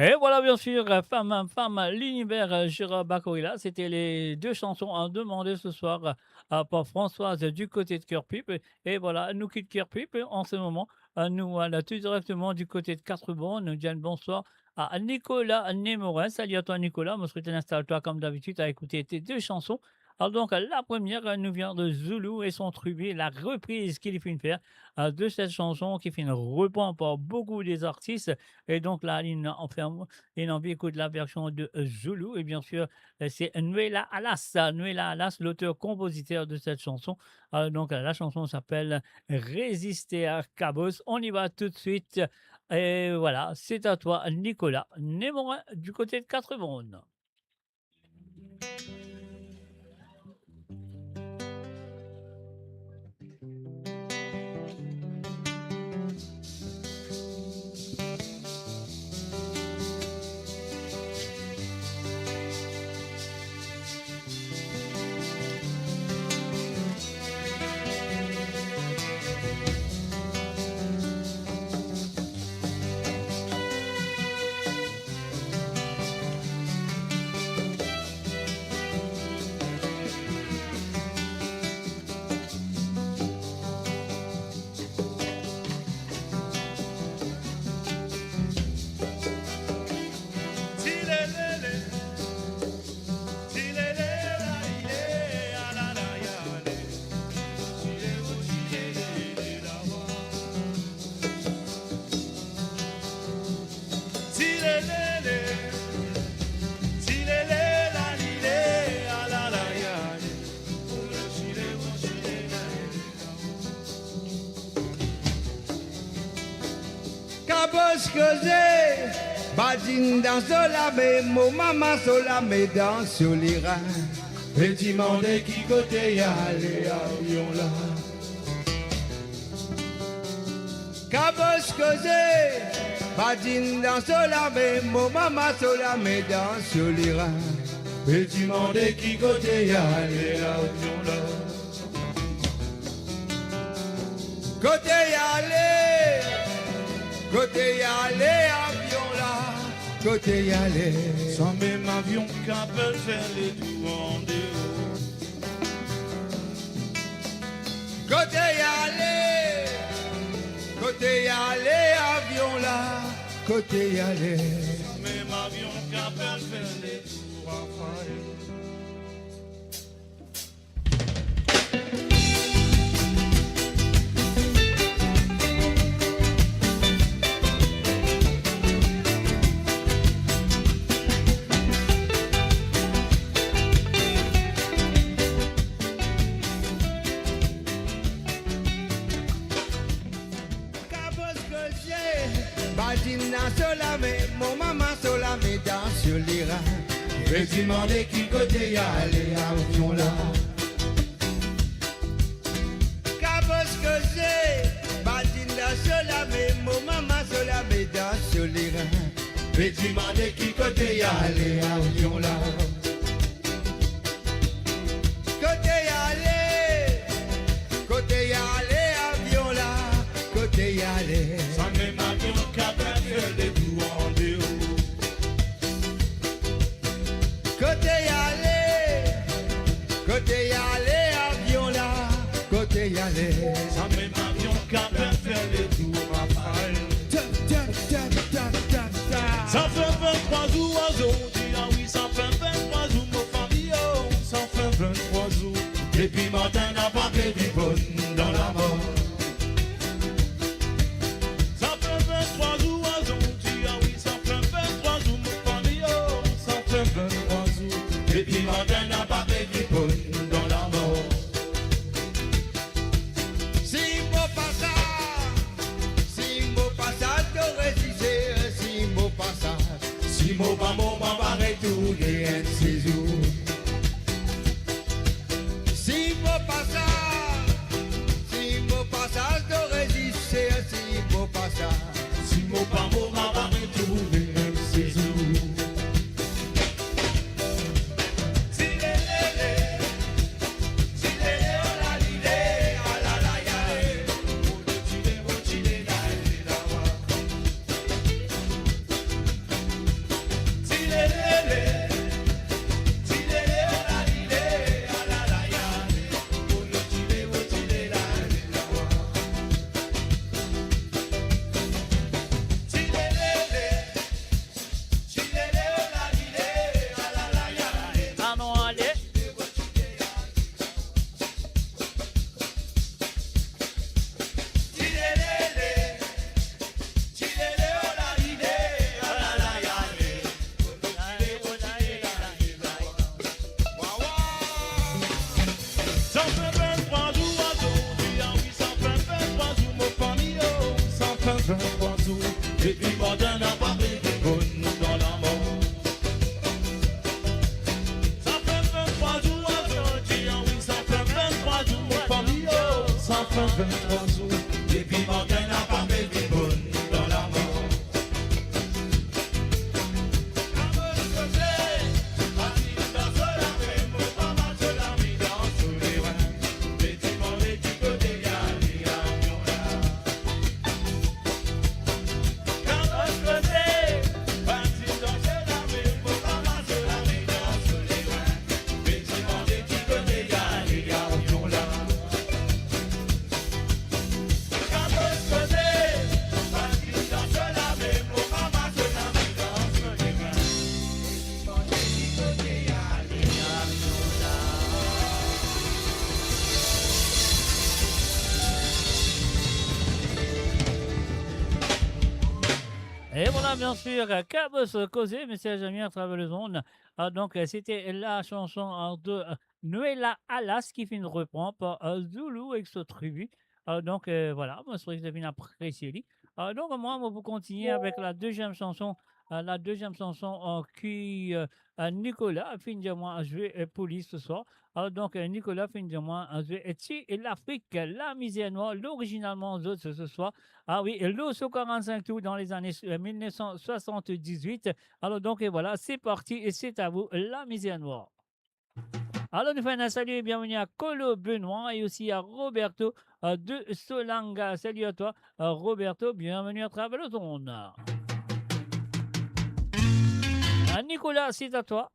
Et voilà, bien sûr, femme, l'univers Gérard Bacorilla. C'était les deux chansons à demander ce soir par Françoise du côté de Cœur-Pipe. Et voilà, elle nous quitte Cœur-Pipe en ce moment. Nous voilà tout directement du côté de Quatre-Bornes. Nous disons bonsoir à Nicolas Némorin. Salut à toi, Nicolas. Moi, je souhaite installe-toi comme d'habitude à écouter tes deux chansons. Alors donc, la première nous vient de Zulu et son trubé, la reprise qu'il finit de faire de cette chanson qui finit reprendre par beaucoup des artistes. Et donc là, il a envie d'écouter la version de Zulu. Et bien sûr, c'est Nuela Alas. Nuela Alas, l'auteur-compositeur de cette chanson. Donc la chanson s'appelle Résister à Cabos. On y va tout de suite. Et voilà, c'est à toi, Nicolas Némorin, du côté de Quatre-Bornes. Badine dans la mais mon maman sur la mais dans sur les reins. Et tu m'en dis qui côté y a les avions là. Cabos causé, badine dans la mais mon maman sur la mais dans sur les reins. Et tu m'en dis qui côté y a les avions là. Côté y a les, côté y a les avions là. Côté y aller, sans même avion qu'un peut faire les tours en deux. Côté y aller, avion là. Côté y aller, sans même avion qu'un peut faire les tours en fire. mon maman sur la médaille sur les reins. Je vais demander qui côté y a les avions là. Cabos que j'ai, badina sur la mon maman sur la médaille sur les reins. Je vais demander qui côté y a les avions là. Côté y a les avions là. Côté y a les. Sans même avion qu'à faire des tours en deux. Côté y aller, avion là, côté y aller. Sans même avion qu'à faire les tours à Paris. Ça fait 23 jours, oiseaux, dis ah oui, ça fait 23 jours, mon famille, oh, ça fait 23 jours. Et puis matin n'a pas fait du bon dans la mort. Ça fait 23 jours, oiseaux, dis ah oui, ça fait 23 jours, mon famille, oh, ça fait 23 jours. Et puis matin n'a pas fait du bon dans la mort. Si mon passage, t'aurais disé, si mon passage. Si mon maman m'a retourné un séjour. Si mon passage t'aurais disé, si mon passage. Si mon maman m'a retourné un séjour. Et puis Martin n'a pas baby bonne dans l'amour. Ça fait 23 jours à sortir, oui, ça fait 23 jours, famille, oh, ça fait 23 jours. Et puis Martin n'a pas baby bonne dans l'amour. Et voilà, bien sûr, Cabos Causé, message ami à travers le monde. Donc, c'était la chanson de Noëlla Alas qui fait une reprise par Zulu Exo Tribu. Donc, voilà, moi, je trouve que vous avez apprécié. Donc, moi, on va continuer avec la deuxième chanson. Qui Nicolas fin de moi a joué police ce soir. Donc Nicolas fin de moi a joué et l'Afrique, la misère noire, l'originalement ce soir. Ah oui, l'Osso 45 tout dans les années 1978. Alors donc et voilà, c'est parti et c'est à vous la misère noire. Alors nous faisons un salut et bienvenue à Colo Benoît et aussi à Roberto de Solanga. Salut à toi Roberto, bienvenue à travers le zone. Nicolas, c'est à toi.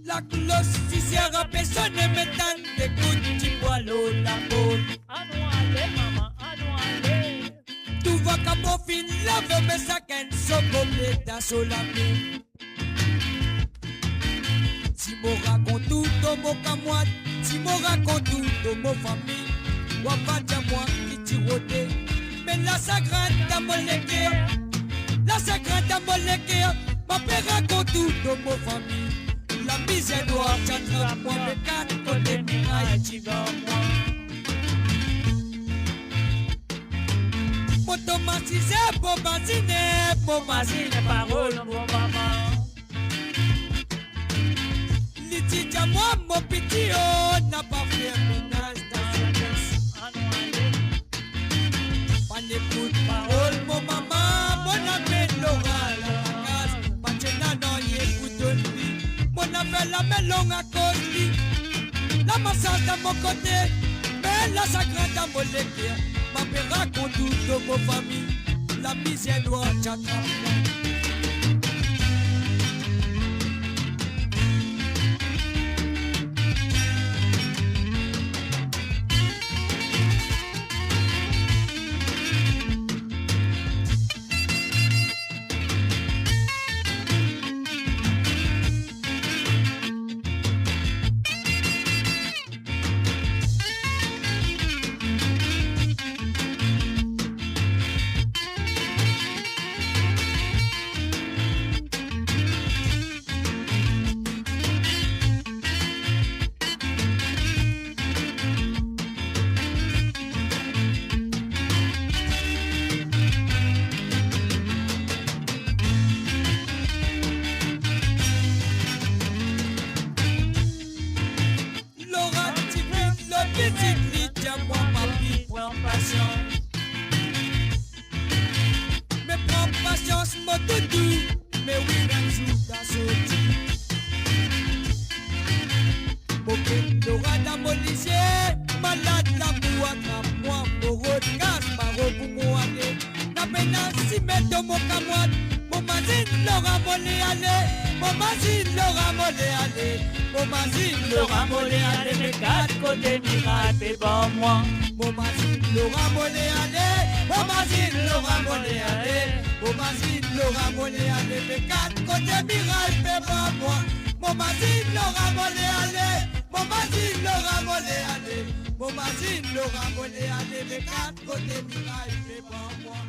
La cloche fisière a personne m'étonne des coups de poileau la peau. Anouale, maman, anouale. Tout va comme au fin, lave mes sacs en socoté dans solamé. Si mo raconte tout dans mon camoine, si mo raconte tout dans mon famille, ou pas de moi qui tirote. Mais la sacrante à mon légué, la sacrante à mon légué, ma père raconte tout dans mon famille. La misère noire, j'attrape moi mes quatre côtés, miraille, tu vas moi. Automatisé, bombardine, parole, mon maman. Litija moi, mon petit, oh, n'a pas fait ménage dans sa caisse. Pas d'écoute, parole, mon maman, mon ami, l'oral, la case. Pas de nanan, écoute lui. Mon appel, la melon à côté. La massage à mon côté, mais la sacrée à mon légué. Ma père raconte tout de vos familles. La misère noire, j'attrape. Mais prends patience, mon doudou. Mais oui, un jour, t'as sauté. Moquette, l'aura d'amolicier. Malade, la boue, attrape-moi. Moro de casse, maro pour moi aller. La menace, si met dans mon camoine. Mon mazine, l'aura molé aller. Mon mazine, l'aura molé aller. Mon mazine, l'aura molé aller. Mes quatre côtés, miracle, et bon moi. Mon mazine, l'aura molé aller. Mon mazine, l'aura molé aller. Mon mazine, l'aura molé aller. Mes quatre côtés, miracle, et bon moi. Mon mazine, l'aura molé aller. Mon mazine, l'aura molé aller. Mon mazine, l'aura molé aller. Mes quatre côtés, miracle, et bon moi.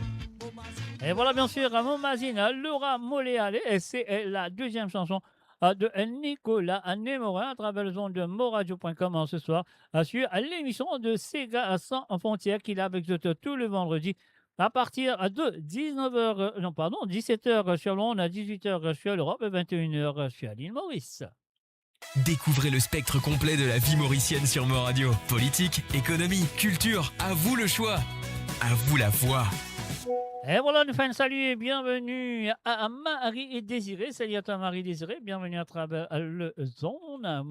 Et voilà, bien sûr, Momazine, Laura Moléale, et c'est la deuxième chanson de Nicolas Némorin à travers le zone de moradio.com ce soir sur l'émission de Sega sans frontières qu'il a avec tout le vendredi à partir de 17h sur Londres, à 18h sur l'Europe et 21h sur l'île Maurice. Découvrez le spectre complet de la vie mauricienne sur Mo Radio. Politique, économie, culture, à vous le choix. À vous la voix. Et voilà, nous faisons un salut et bienvenue à Marie et Désiré. Salut à toi Marie-Désiré, bienvenue à travers le zone.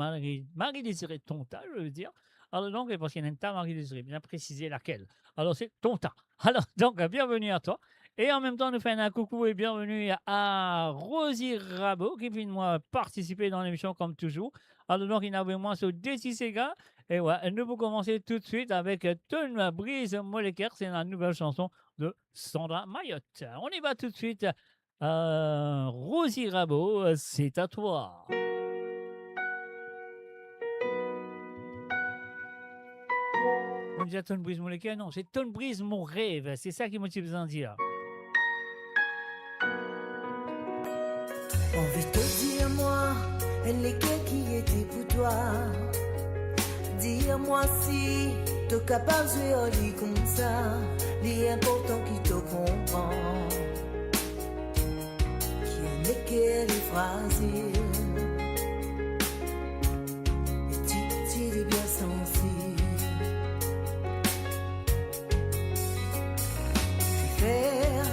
Marie-Désiré Tonta, je veux dire. Alors donc, parce qu'il y a une tas Marie-Désiré, bien préciser laquelle. Alors c'est Tonta. Alors donc, bienvenue à toi. Et en même temps, nous faisons un coucou et bienvenue à Rosie Rabot qui vient de moi participer dans l'émission comme toujours. Alors donc, il y avait moi sur Desi Sega. Et ouais, nous pouvons commencer tout de suite avec Ton Brise Molécaire. C'est la nouvelle chanson de Sandra Mayotte. On y va tout de suite. Rosie Rabot, c'est à toi. On dit Ton Brise Molécaire, non, c'est Ton Brise mon rêve. C'est ça qui motive besoin de dire. Envie de te dire, moi, lesquels qui était pour toi. Dis-moi si t'es capable de jouer au lit comme ça. L'important qui te comprend. Qui est lesquels les fragiles. Et tu es bien sensible. Faire,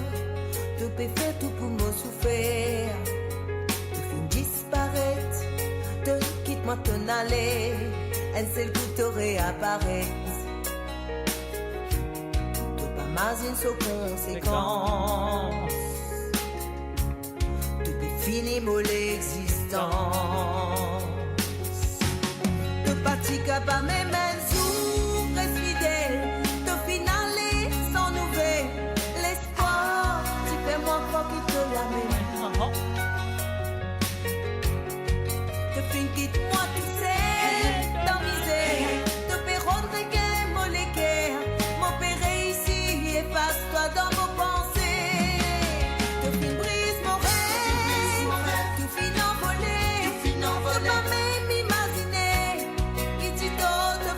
tu peux faire tout pour me souffrir. Te quitte-moi t'en aller, un seul coup te réapparaît. Te pas m'azine sans conséquence. Te peux finir mon l'existence. Te pas t'y capable mes mains sous, reste fidèle. Te finaler sans nouvelles. L'espoir, tu fais moi croire qu'il te l'amène. Quitte-moi tout seul, dans misère. Te pérone regain, molécaire. M'opérer ici, efface-toi dans vos pensées. Te fin brise mon rêve, tout fin envolé. Te pas même imaginer. Qui dit te fin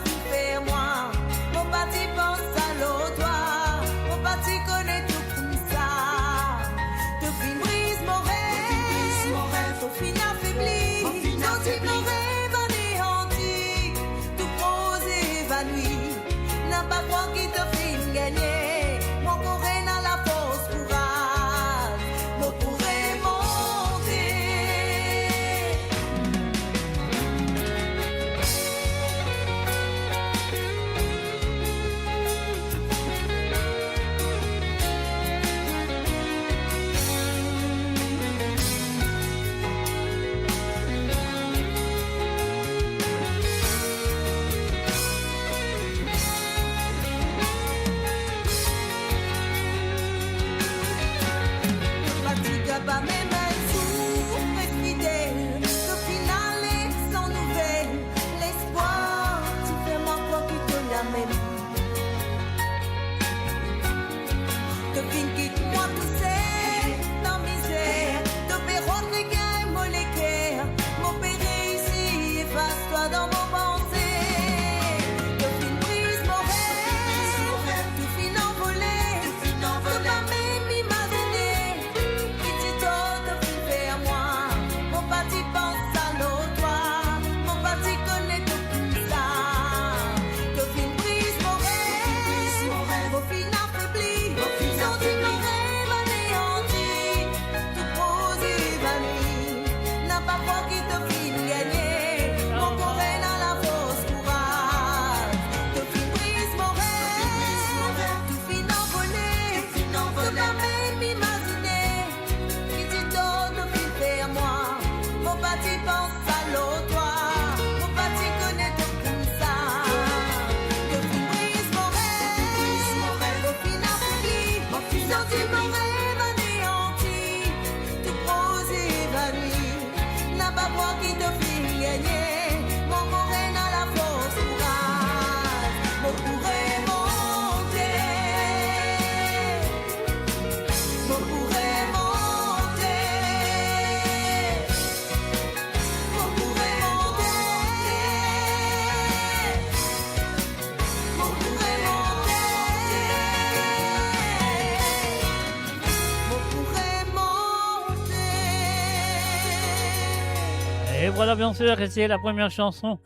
voilà, bien sûr, et c'est la première chanson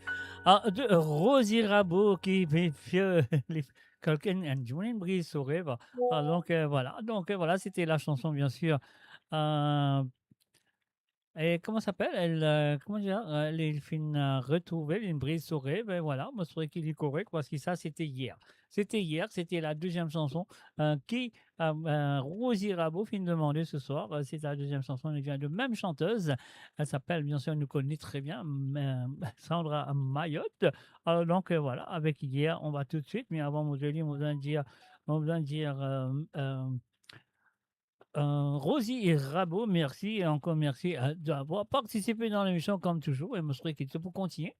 de Rosie Rabot qui fait quelqu'un un journée brise sur rêve. Donc voilà, voilà, c'était la chanson bien sûr. Euh, et comment ça s'appelle? Comment dire? Elle est fin retrouvée, une brise sur rêve. Et voilà, moi je trouvais qu'il est correct parce que ça c'était hier. C'était la deuxième chanson qui Rosie Rabot fin demander ce soir. C'est la deuxième chanson, elle vient de même chanteuse. Elle s'appelle, bien sûr, elle nous connaît très bien, Sandra Mayotte. Alors donc voilà, avec hier, on va tout de suite, mais avant, mon joli, on vient de dire Rosie Rabot, merci et encore merci d'avoir participé dans l'émission comme toujours. Et je serai quitte pour continuer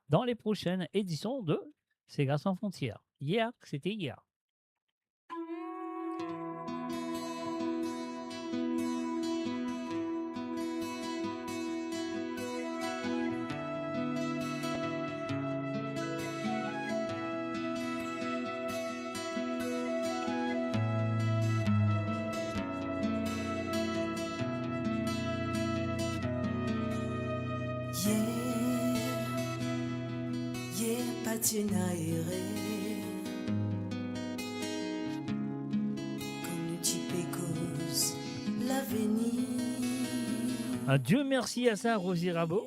dans les prochaines éditions de Sega sans frontières. Hier, c'était hier. Dieu merci à ça, Rosie Rabot.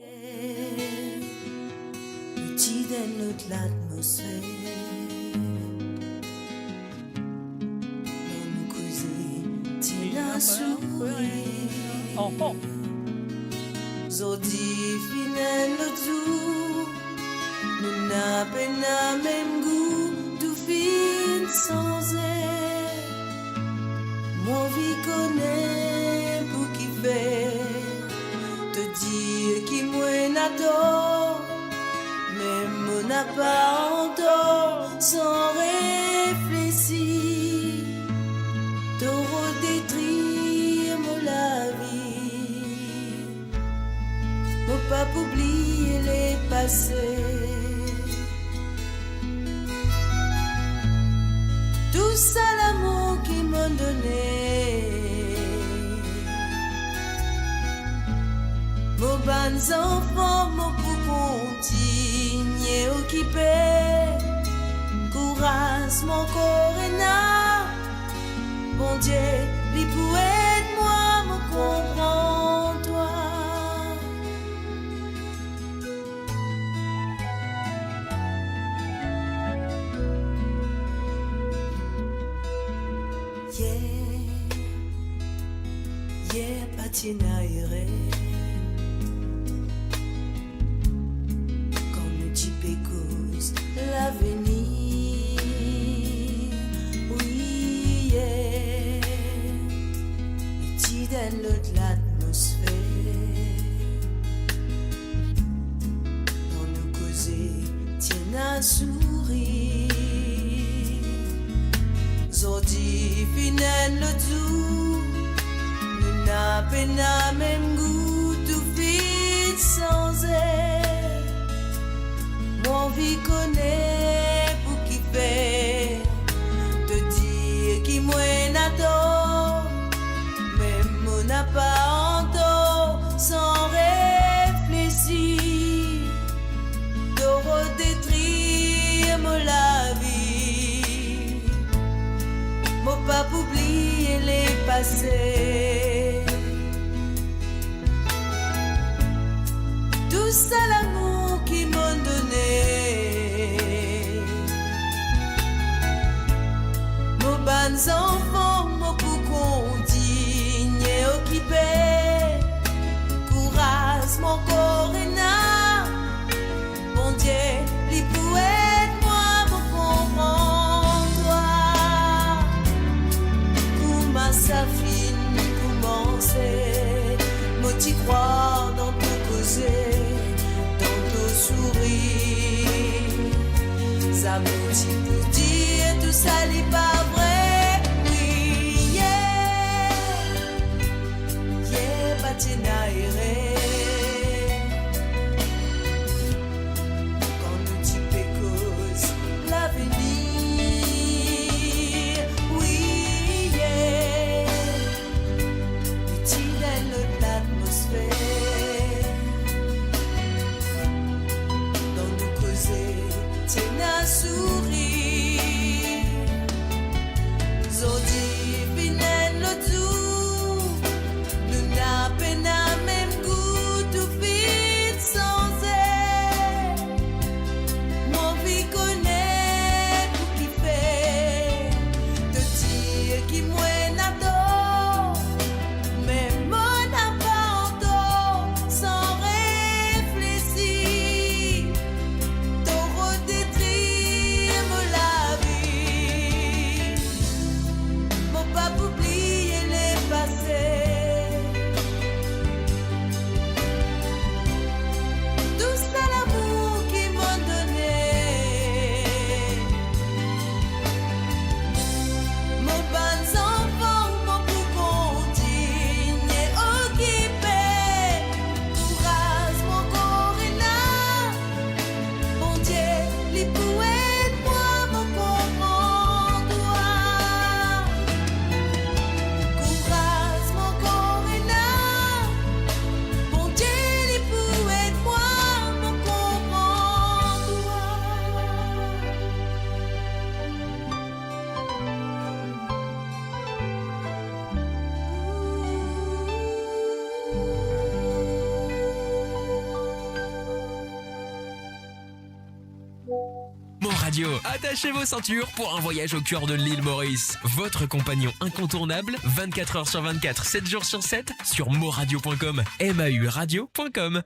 Petit dans notre l'atmosphère, dans nos causer, Tina sourit. Enfant. Zodi final le tout, nous n'a pas même goût, tout fin sans elle. Mon vie connaît pour qui fait. Dire qui moi n'adore, même mon n'a pas entend sans réfléchir, de redétruire la vie, mon pas oublier les passés, tout ça l'amour qui m'a donné. Mon bons enfants, mon pour continuer occupé, courage mon corps et n'a, bon Dieu, lui pour aider moi, me comprends toi. Yeah, patinaire. L'avenir, oui, yeah. Petit dans l'atmosphère, dans nos causer, tiens à sourire. Zodi final le tout, nous n'a pas même goût, tout vite sans elle. Mon vie connaît pour qui fait te dire qui moi n'adore, même on n'a pas entendu sans réfléchir, de redétruire la vie, mon pas oublier les passés, tout ça l'amour qui m'a donné. Mon bons enfants, mon pour continuer occupé, courage mon corps et n'a, bon Dieu, lui pour aider moi, me comprendre toi. Pour ma safine, commencer, moi t'y croire dans ton causer. Sourire, ça me dit pour dire tout ça n'est pas vrai. Oui, yeah, yeah, patinaire. Quand nous dit cause l'avenir, oui, yeah, petit dans l'atmosphère. Radio. Attachez vos ceintures pour un voyage au cœur de l'île Maurice. Votre compagnon incontournable, 24 heures sur 24, 7 jours sur 7, sur moradio.com, mauradio.com.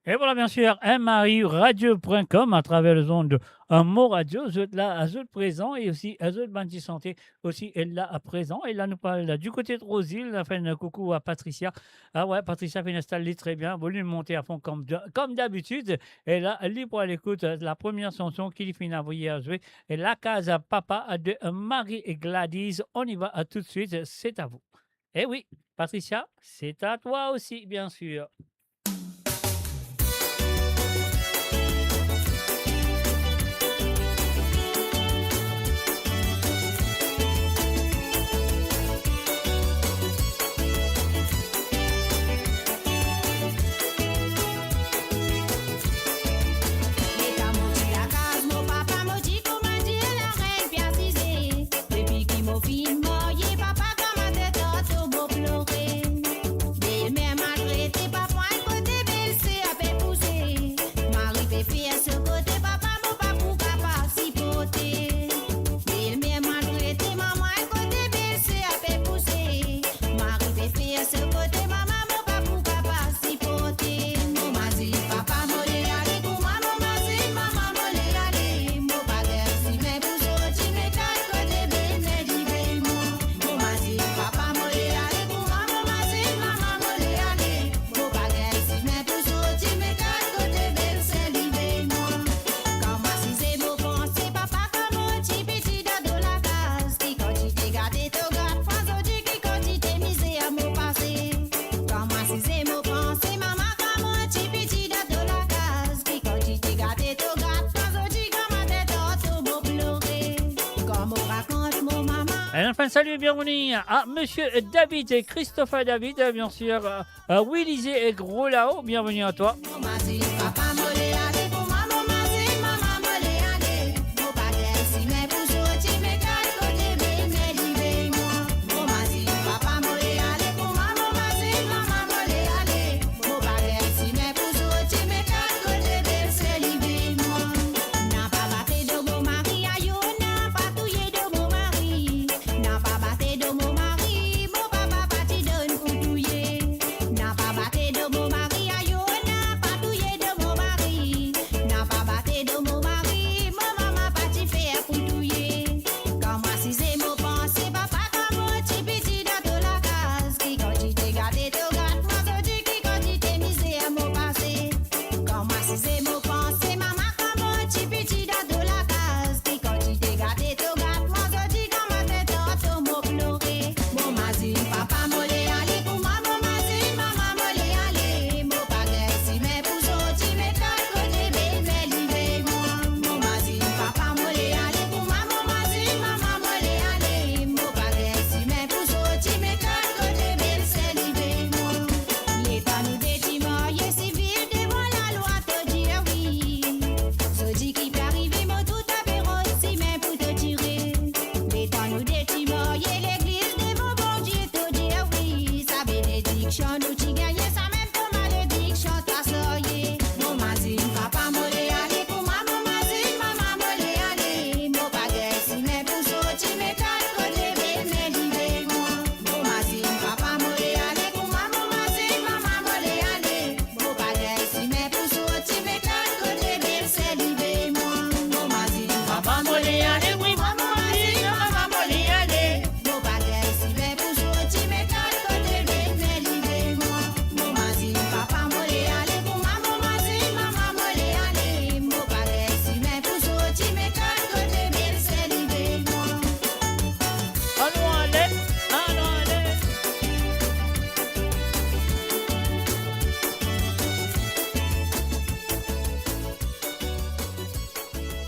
Et voilà, bien sûr, MAURadio.com à travers les ondes de Mo Radio. Vous êtes là, vous êtes présent et aussi vous êtes Banti Santé aussi est là à présent. Et là, nous parle là, du côté de Rosil. On fait un coucou à Patricia. Ah ouais, Patricia fait une installer très bien. Volume monté à fond comme d'habitude. Et là, libre à l'écoute, la première chanson qu'il finit d'envoyer à jouer. Et La Casa Papa de Marie et Gladys. On y va tout de suite. C'est à vous. Et oui, Patricia, c'est à toi aussi, bien sûr. Enfin, salut et bienvenue à Monsieur David et Christopher David, bien sûr, Willy et Gros là-haut, bienvenue à toi.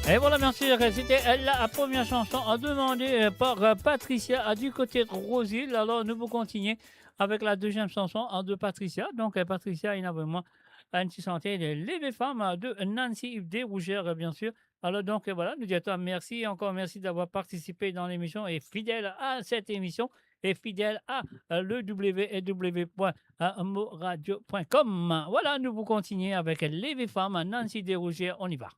Et voilà, bien sûr, c'était la première chanson demandée par Patricia du côté de Rosil. Alors, nous vous continuer avec la deuxième chanson de Patricia. Donc, Patricia, il y a vraiment une santé les femmes de Nancy Desrougères, bien sûr. Alors, donc, voilà, nous disons merci et encore merci d'avoir participé dans l'émission et fidèle à cette émission et fidèle à le www.moradio.com. Voilà, nous vous continuons avec les femmes Nancy Desrougères. On y va.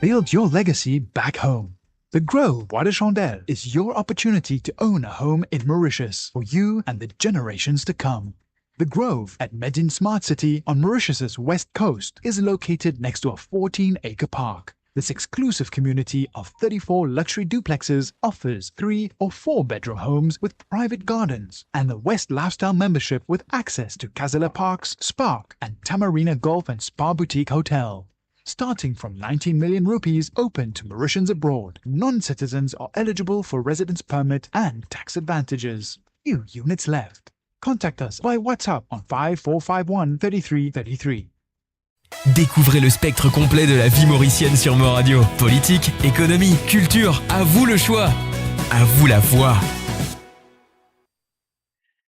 Build your legacy back home. The Grove Bois de Chandelle is your opportunity to own a home in Mauritius for you and the generations to come. The Grove at Medin Smart City on Mauritius's west coast is located next to a 14-acre park. This exclusive community of 34 luxury duplexes offers 3 or 4 bedroom homes with private gardens and the West Lifestyle membership with access to Casella Parks, Spark and Tamarina Golf and Spa Boutique Hotel. Starting from 19 million rupees open to Mauritians abroad, non-citizens are eligible for residence permit and tax advantages. Few units left. Contact us by WhatsApp on 5451 3333. Découvrez le spectre complet de la vie mauricienne sur Mo Radio. Politique, économie, culture, à vous le choix. À vous la voix.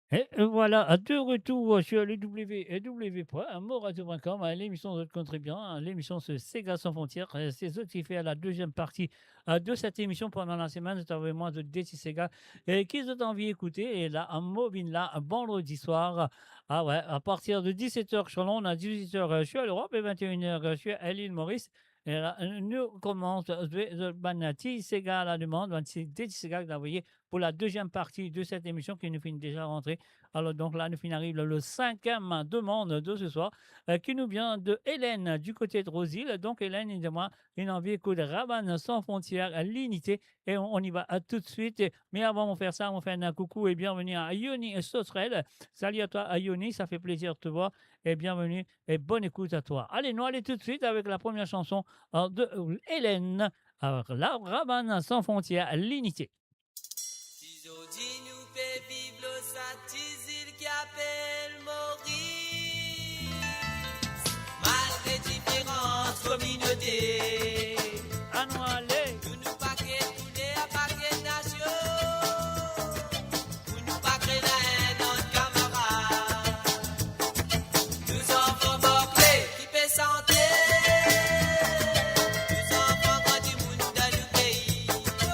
Et voilà, de retour sur le www.moradio.com, l'émission de contribuant, l'émission sur Sega sans frontières. C'est ce qui fait la deuxième partie de cette émission pendant la semaine. C'est avec moi de Deti Sega qui ont envie d'écouter. Et là, en mobile, là, vendredi soir, ah ouais, à partir de 17h sur Londres, à 18h sur l'Europe et 21h sur l'île Maurice. Et là, nous commençons de Banati Sega à la demande. C'est Deti Sega qui l'a envoyé pour la deuxième partie de cette émission qui nous finit déjà rentrer. Alors donc là, nous arrive le 5e demande de ce soir qui nous vient de Hélène du côté de Rosil. Donc Hélène, il moi une envie écoute Raban sans frontières, l'unité. Et on y va tout de suite. Mais avant de faire ça, on fait un coucou et bienvenue à Yoni Sotrel. Salut à toi Yoni, ça fait plaisir de te voir. Et bienvenue et bonne écoute à toi. Allez, nous allons tout de suite avec la première chanson de Hélène. Alors, la Raban sans frontières, l'unité. Aujourd'hui nous fait vivre le satisir qui appelle Maurice. Malgré différentes communautés, nous nous paquets tous les paquets nations. Nous nous paquets la haine entre camarades. Nous enfants boclés qui paient santé. Nous enfants grands du monde dans le pays. Oh.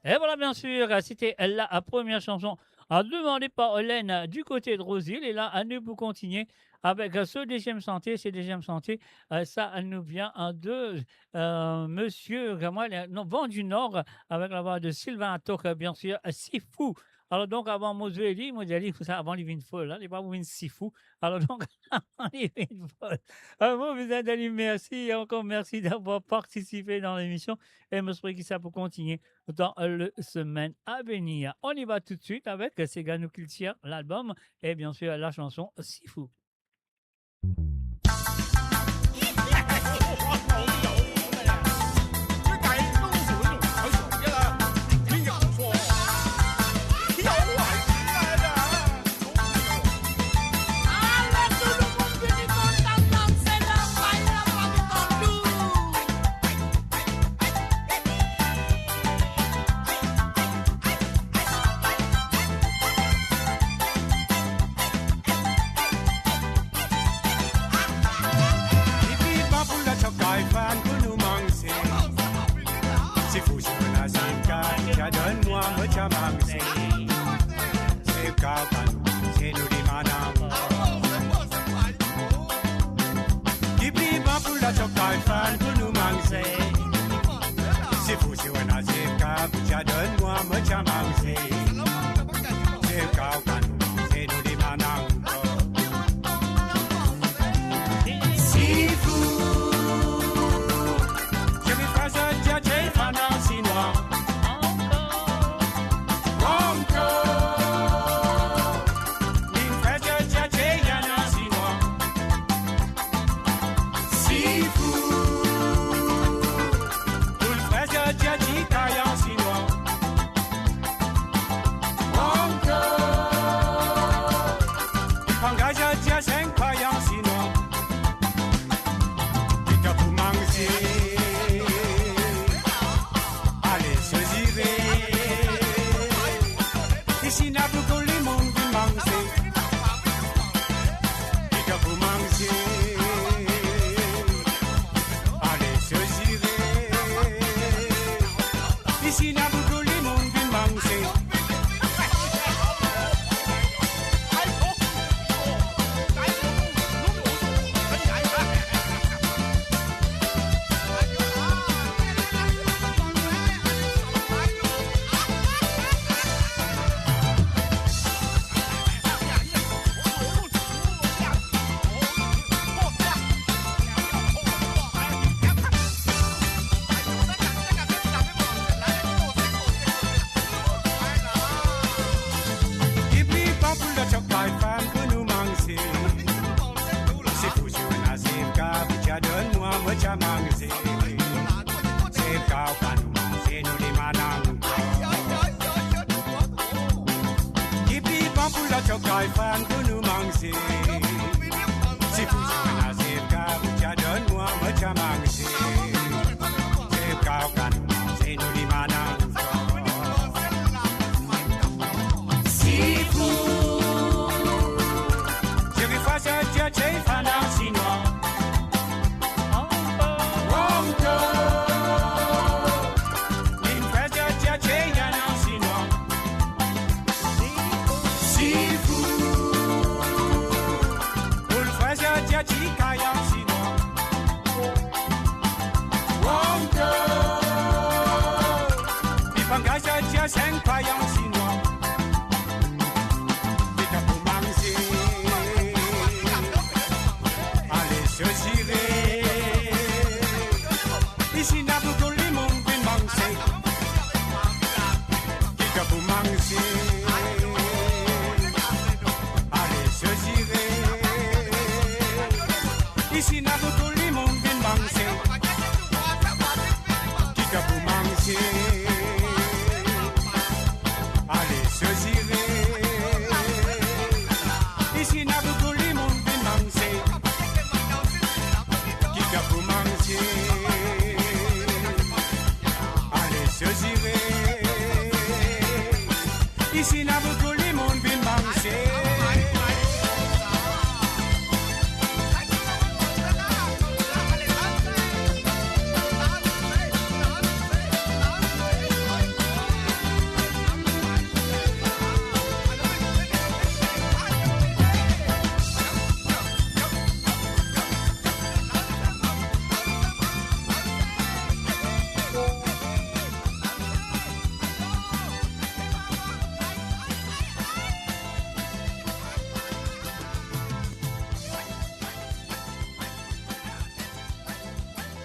Et voilà, bien sûr, c'était la première chanson demandée par Hélène du côté de Roseville. Et là, à nous pour continuer avec ce deuxième santé. Ce deuxième santé, ça nous vient de Monsieur Vent du Nord, avec la voix de Sylvain Toc, bien sûr, si fou. Alors donc, avant Moseli, avant les vignes folles, hein, les pas vignes si fou. Alors donc, avant les vignes folles. Moi, vous êtes allé, merci, et encore merci d'avoir participé dans l'émission. Et je souhaite que ça peut continuer dans la semaine à venir. On y va tout de suite avec Seganou Culture, l'album, et bien sûr la chanson Si fou.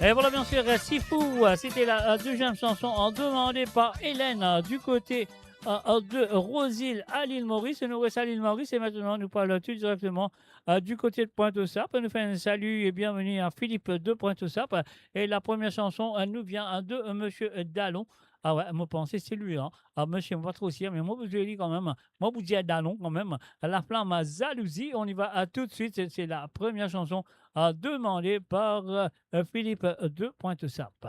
Et voilà, bien sûr, Sifou, c'était la deuxième chanson demandée par Hélène du côté de Rosile à l'île Maurice. Nous restons à l'île Maurice et maintenant nous parlons tout directement du côté de Pointe-aux-Sapes. Nous faisons un salut et bienvenue à Philippe de Pointe-aux-Sapes. Et la première chanson nous vient de Monsieur Dallon. Ah ouais, moi pensais c'est lui, hein. Ah, monsieur, pas trop sûr, mais moi vous dis quand même, moi vous dis à Dallon quand même, la flamme à jalousie. On y va tout de suite. C'est la première chanson demandée par Philippe de Pointe-aux-Sapes.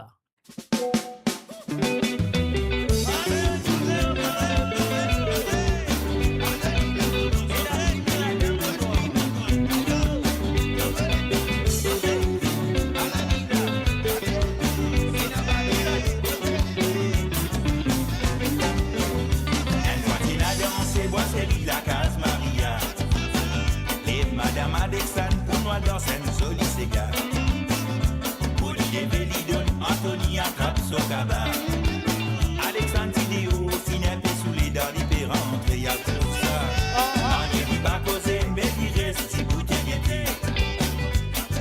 Madame Alexandre pour moi dans une jolie cigare. Olivier Bellidon, Anthony attrape son cabas. Alexandre Tidéo, Finette sous les dents différentes, et y'a tout ça. On dit pas causer, mais il reste si bouteille était.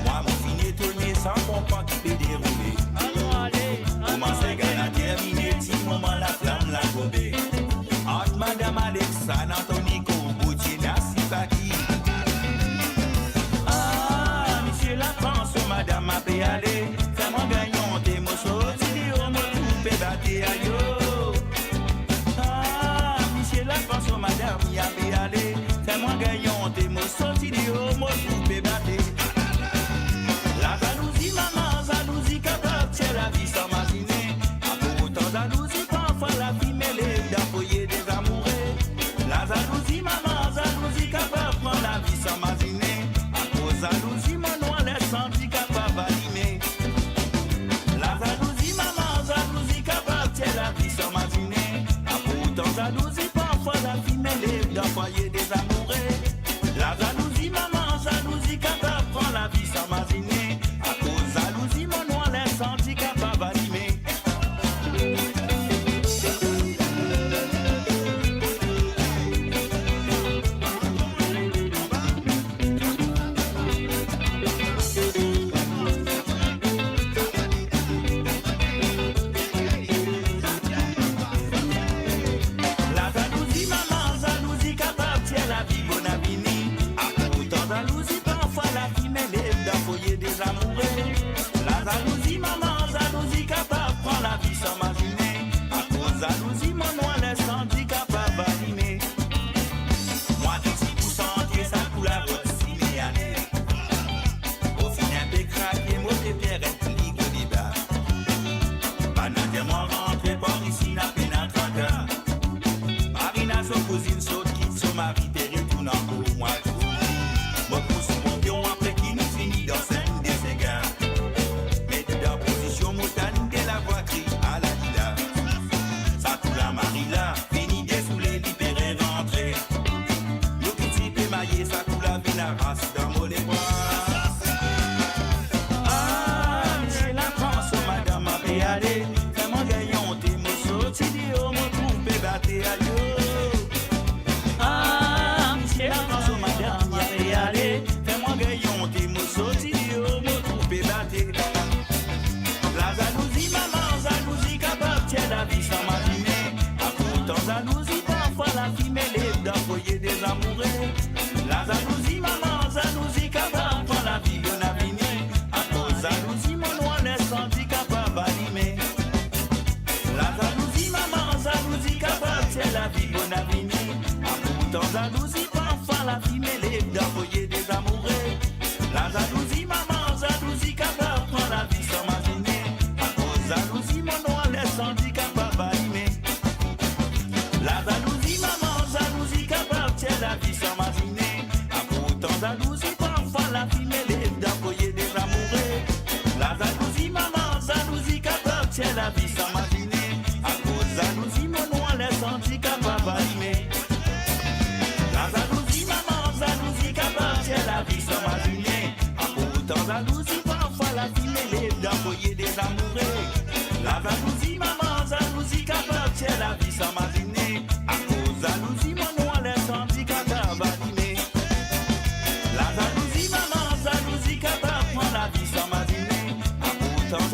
Moi, mon fin étonné sans comprendre qui peut dérouler. Comment c'est qu'elle a terminé, si moment la flamme l'a gobé. Entre Madame Alexandre, Anthony Comboutier, Nassi Faki. Madame m'a fait aller, fais-moi gagnant tes mots sortis, on m'a coupé batté à yo. Ah, monsieur la France, madame m'a fait aller, fais-moi gagnant tes mots sortis, on m'a coupé batté. La jalousie, maman, jalousie, capable, c'est la vie sans imaginer. Pour autant, jalousie, parfois la vie mêlée, d'appuyer des amoureux. La jalousie, maman, jalousie, capable, prendre la vie sans imaginer. À cause jalousie, mon noir, laisse handicap. Jalousie, parfois la vie mêlée d'envoyer des amoureux. La jalousie, maman, jalousie, capable prend la vie sans imaginer. À cause jalousie, mon noir laisse handicap à animer. Jalousie, mon noir laisse handicap à valimer. Moi, dès que vous sentiez ça pour la votre cinéanée. Au final, t'es craqué, moi, t'es pierre, et ligue au débat. Pendant moi rentré par ici, n'a peine à 30 ans. Marina, son cousine, saute, quitte son mari, t'es retourne encore, moi, tout. Moi, pousse mon pion après qui nous finit dans scène des égards. Mais de la position, montagne, de la voix crie à la lida. Marila, fini désoulé, libéré, rentré. Le petit émaillé, ça coule la vie, la race dans mon les bras. Ah, c'est la France, madame m'a fait aller. Fais-moi gagnant, t'es mon sorti, mon coupé, batté à yo. Ah, c'est la France, madame m'a fait aller. Fais-moi gagnant, t'es mon sorti, mon coupé, batté. La jalousie, maman, jalousie, capable, tiens la vie sans m'abîmer. Jalousie, parfois la vie mêlée d'envoyer des amoureux. La jalousie, maman, jalousie, capable, prend la vie bien avenir. À cause jalousie, mon noir laisse handicap à animer. La jalousie, maman, jalousie, capable, c'est la vie bien avenir. À pourtant jalousie, parfois la vie mêlée d'envoyer des amoureux. La jalousie, maman, jalousie, capable, prend la vie sans imaginer. À cause jalousie, mon noir laisse handicap à animer. La jalousie, maman, jalousie, capable, c'est la vie sans imaginer. À pourtant jalousie, parfois la vie mêlée d'envoyer des amoureux. La jalousie, maman, jalousie, capable, c'est la vie sans imaginer. À cause jalousie, mon noir laisse handicap à animer. La jalousie, maman, jalousie, capable, c'est la vie sans imaginer. À pourtant jalousie, parfois la vie mêlée d'envoyer des amoureux. La jalousie, maman, jalousie, capable, c'est la vie sans imaginer. À cause jalousie, mon noir laisse handicap à animer. La jalousie, maman, jalousie, capable, prend la vie sans imaginer. À pourtant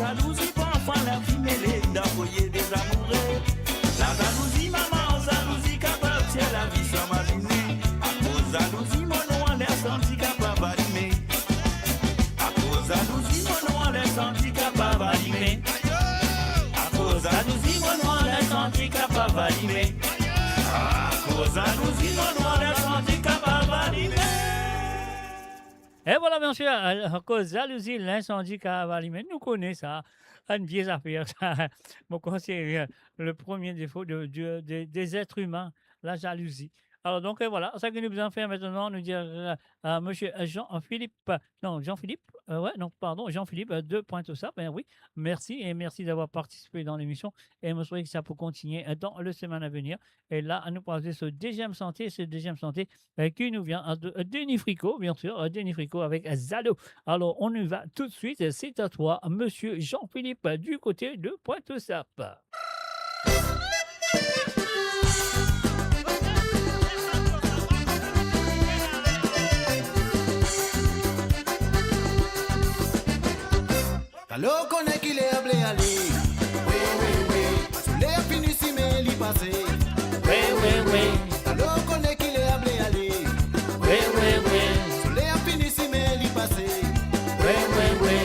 souci, mon noir, l'incendie capable d'allumer. À cause d'un souci, mon noir, l'incendie capable d'allumer. Et voilà, bien sûr, à cause de la jalousie, l'incendie capable d'allumer. Nous connaissons ça. Une vieille affaire, ça. Bon, c'est le premier défaut des êtres humains, la jalousie. Alors, donc, voilà, ça que nous allons faire maintenant, nous dire à monsieur Jean-Philippe, Jean-Philippe de Pointe-aux-Sapes, ben oui, merci et merci d'avoir participé dans l'émission et je me souhaite que ça peut continuer dans le semaine à venir. Et là, à nous parler ce deuxième santé qui nous vient de Denis Fricot, bien sûr, Denis Fricot avec Zalo. Alors, on y va tout de suite, c'est à toi, monsieur Jean-Philippe du côté de Pointe-aux-Sapes. Allô, connais qu'il est appelé aller. Oui, oui, oui. Soleil a fini si mais l'y passé. Oui, oui, oui. Allô, connais qu'il est appelé aller. Oui, oui, oui. Soleil a fini si mais l'y passé. Oui, oui, oui.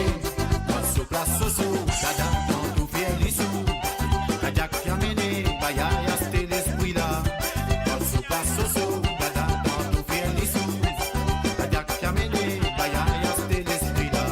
Passe au place soso, dada, dans tout fier l'issou. Kajak qui a mené, baya, y'a c'était l'esprit là. Passe au place soso, dada, dans tout fier l'issou. Kajak qui a mené, baya, y'a c'était l'esprit là.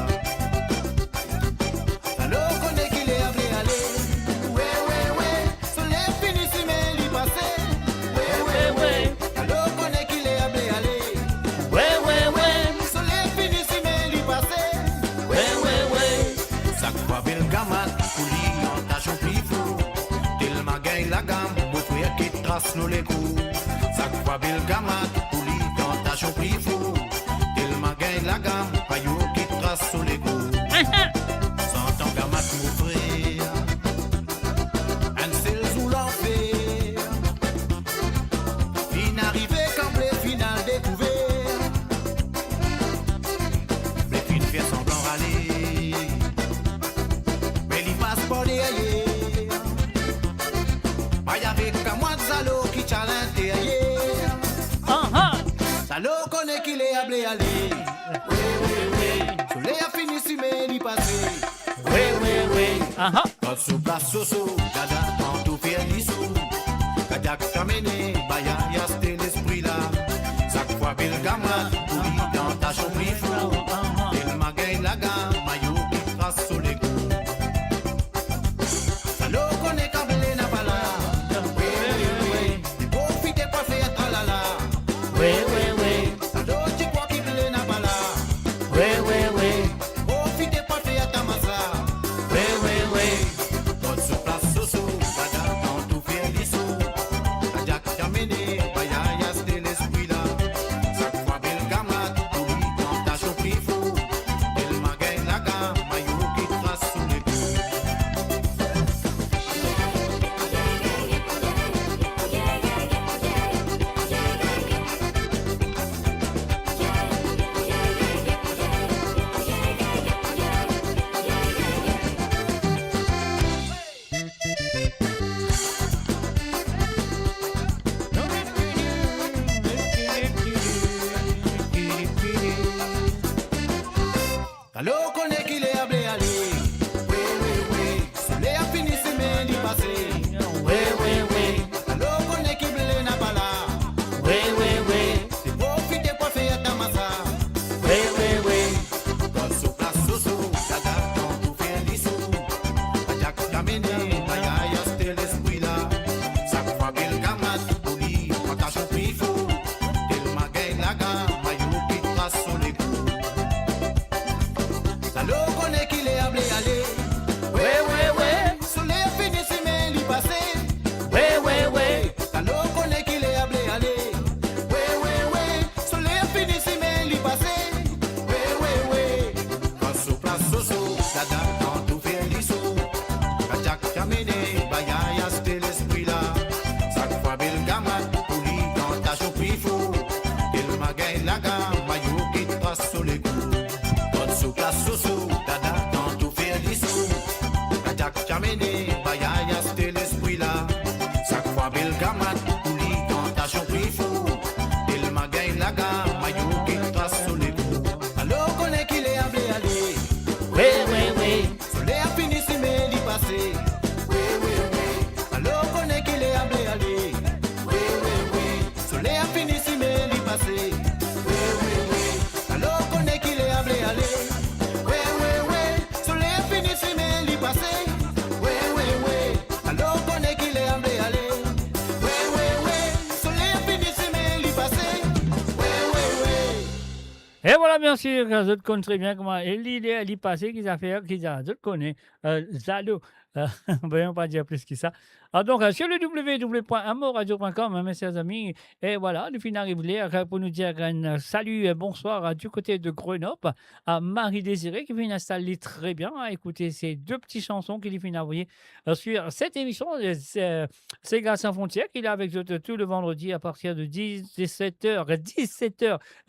La gamme, mon frère qui trace nous les coups. Ça croit belle gamme, pour lui, tentation plus fou. Tellement gagne la gamme, paillot qui trace sous les coups. Sans ton gamme, mon frère, un seul sous l'enfer. Fin arrivé comme les finales découvert. Les filles fait semblant râler. Mais il passe pas derrière. Salo qui challenge derrière. Salo connaît qu'il est appelé aller. Oui, oui, oui. Soleil a fini si mais l'y passé. Oui, oui, oui. Quand sous place soso, dada, quand tout fait l'issou. Kajak kamene, baya, y'a c'était l'esprit là. Chaque fois belle gamme, pour lui dans ta chambre il faut. Tellement gagne la gamme, maillot qui trace sur les coups. Salo connaît qu'appelé n'a pas là. Oui, oui, oui. Salo tu crois qu'il plaît n'a pas là. Oui, oui, oui. Profitez pas faire ta massa. Oui, oui, oui. Votre sous place soso, dada, dans tout fait l'issou. Kajak kamene, baya, y'a c'était l'esprit là. Chaque fois belle gamme, pour lui dans ta chambre il faut. Elle m'a gagné la gamme, maillot qui trace sous les coups. Et voilà, bien sûr, que je connais très bien comment l'idée est passée, qu'ils a fait, je connais, Zalo. On ne va pas dire plus que ça. Alors donc, sur le www.amoradio.com, mes chers amis, et voilà, le final arrive pour nous dire un salut et bonsoir du côté de Grenoble à Marie-Désirée qui vient installer très bien à écouter ces deux petites chansons qu'il vient envoyer sur cette émission. C'est Gars sans frontières qu'il est avec eux tout le vendredi à partir de 17h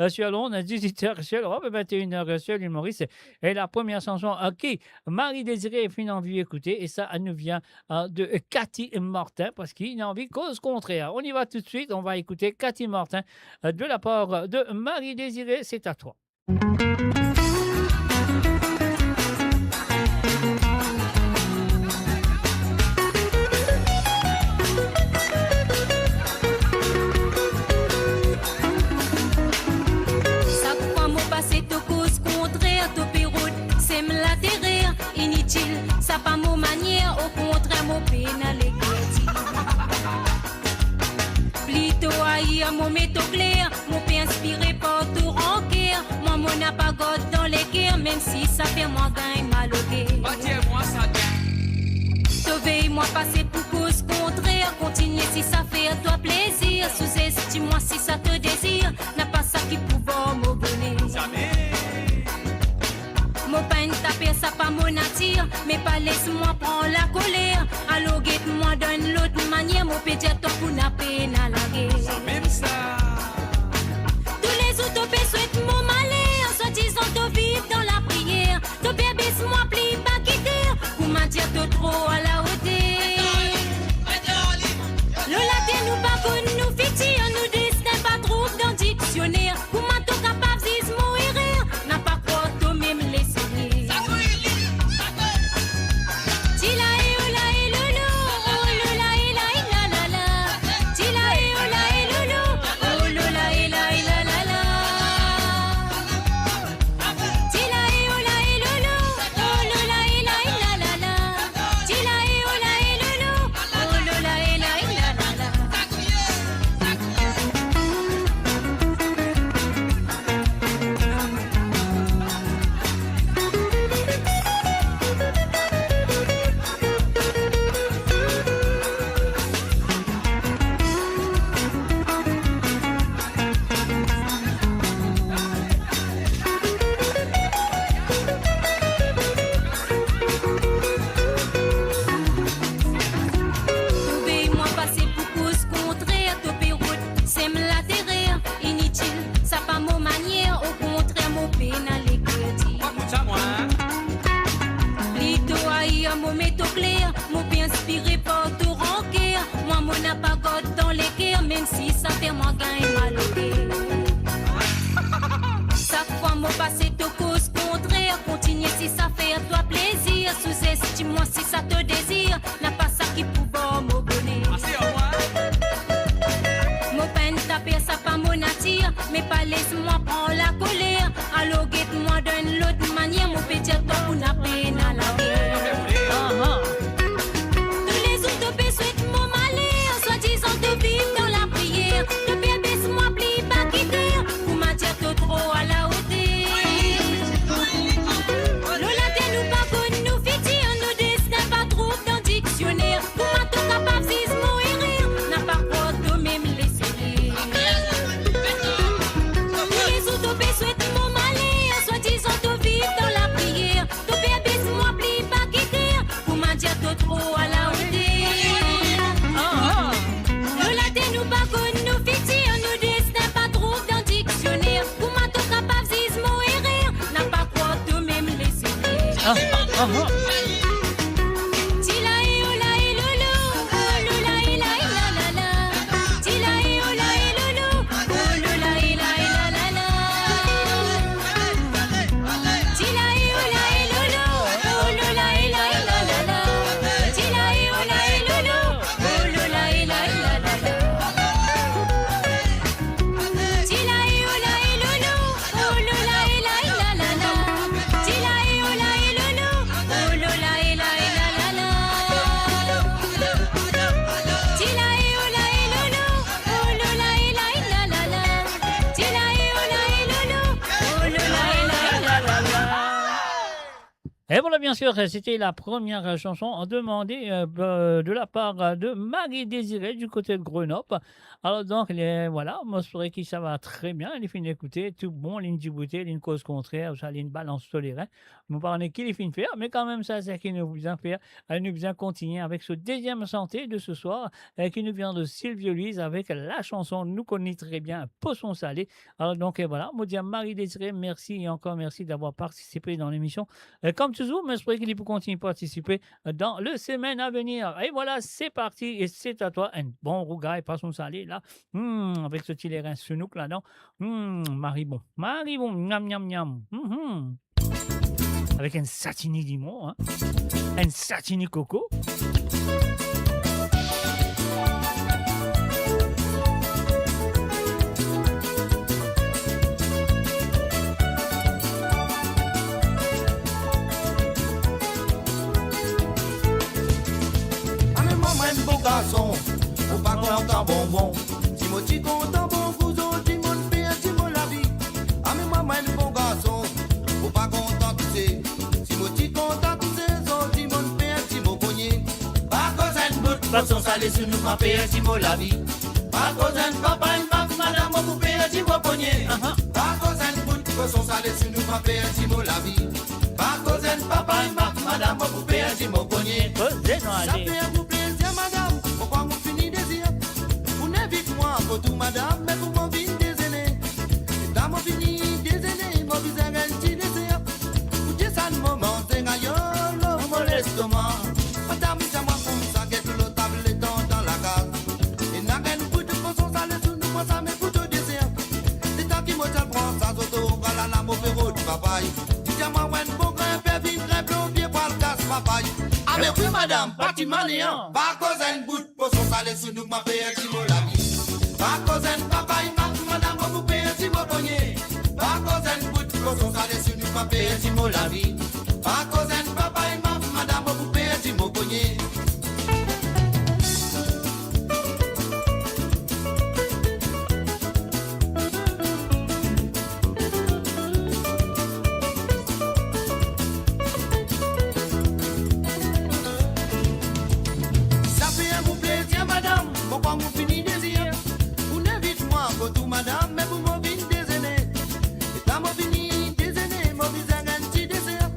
sur Londres, 18h sur l'Europe, 21h sur l'île Maurice. Et la première chanson qui Marie-Désirée finit envie d'écouter, et ça nous vient de Cathy Martin, parce qu'il a envie cause contraire. On y va tout de suite, on va écouter Cathy Martin de la part de Marie-Désirée, c'est à toi. Ça croit mon passé te cause contraire, te péroute, c'est me la terre, inutile, ça pas mon manière, au contraire mon pénal est plutôt haïr mon métaux clair, mon pain inspiré par tout ranquer, moi mon apagode dans les guerres, même si ça fait moi gagne malogué. Bâtez-moi ça te veille moi passer pour cause contraire, continue si ça fait à toi plaisir, sous-estime-moi si ça te désire, n'a pas ça qui pouvoir me bonner. Mon pain taper ça pas mon attire, mais pas laisse-moi prendre la colère. Alors guette-moi d'une l'autre manière, mon pédiatre pour n'a peine à la guerre. Même ça. Tous les utopes souhaitent mon malheur, soi-disant de vivre dans la prière. De bébé moi plie pas quitter, pour m'a dire de trop à la hauteur. Le latin nous pas connu, nous fiti, nous destin pas trop dans le dictionnaire. Pour m'a tout capable d'is mourir, n'a pas quoi tout même laisser. Dis-moi si ça te désire, n'a pas ça qui pouvoir me bonner. Mon peine taper ça pas mon attire, mais pas laisse-moi prendre la colère. Alors guette-moi d'une l'autre manière, mon petit temps pour n'a peine à la guerre. Tous les utopes souhaitent mon malheur, soi-disant de vivre dans la prière. De bébé moi plie pas quitter, pour m'a dire de trop à la hauteur. Et voilà, bien sûr, c'était la première chanson demandée de la part de Marie-Désirée du côté de Grenoble. Alors donc, voilà, moi je pourrais que ça va très bien, il est fini d'écouter, tout bon, ligne du bouteille, ligne cause contraire, ça, ligne balance tolérée. Nous parlons qu'il est fini de faire, mais quand même ça, c'est qu'il nous vient faire, nous vient continuer avec ce deuxième santé de ce soir, qui nous vient de Sylvie Louise avec la chanson nous connaît très bien, Poisson salé. Alors donc, voilà, moi dis à Marie-Désirée, merci et encore merci d'avoir participé dans l'émission. Comme toujours, mais je pourrais qu'il peut continuer à participer dans le semaine à venir. Et voilà, c'est parti et c'est à toi. Un bon rougail, Poisson salé, là, avec ce petit l'air senouk là-dedans. Maribon, miam, miam, miam. Avec un satini limon, hein? Un satini coco. Bon garçon, faut pas content bonbon. Timothy content bon cousin, Timon fait un Timon la vie. Ah mais moi un bon garçon, faut pas content tousser. Timothy content tousser, son Timon fait un Timon cogné. Pas cause une bout, façon salée sur nous m'a fait un Timon la vie. Pas cause un papa, une maman, madame, vous fait un Timon cogné. Pas cause une bout, façon salée sur nous m'a fait un Timon la vie. Pas cause un papa, une maman, madame, vous fait un Timon cogné. Ça fait un bout plaisir, madame. Pourquoi vous finissez désir? Vous n'invitez moi pour tout, madame, mais vous m'en venez des aînés. Et dans mon fini des aînés, mon visage est un petit désir. Vous dites ça de moment, c'est un yolo, mon l'estomac. Madame, c'est moi pour me saquer tout le table et dans la case. Et n'a qu'un bout de poisson salé sous nous, moi ça me coûte au désir. C'est tant qu'il me tient prend sa zoto, voilà la mauvaise route, papaye. Dis-moi, ouais, bon grain, père, vine, grain, bleu, pied, poil, casse, papaye. Ah mais oui madame, bâtiment néant. Pas cause un bout de poisson salé sous nous, m'a fait un petit mot la vie. Pas cause un papa, madame, vous pouvez un petit mot pogné. Pas cause un bout de poisson salé sous nous, m'a fait un petit mot la vie. Pas cause un papa, madame, vous pouvez un petit mot pogné. Pourquoi vous finissez désir? Vous n'invitez moi pour tout madame, mais vous m'en venez des aînés. Et dans mon fini des aînés, mon visage un petit désir.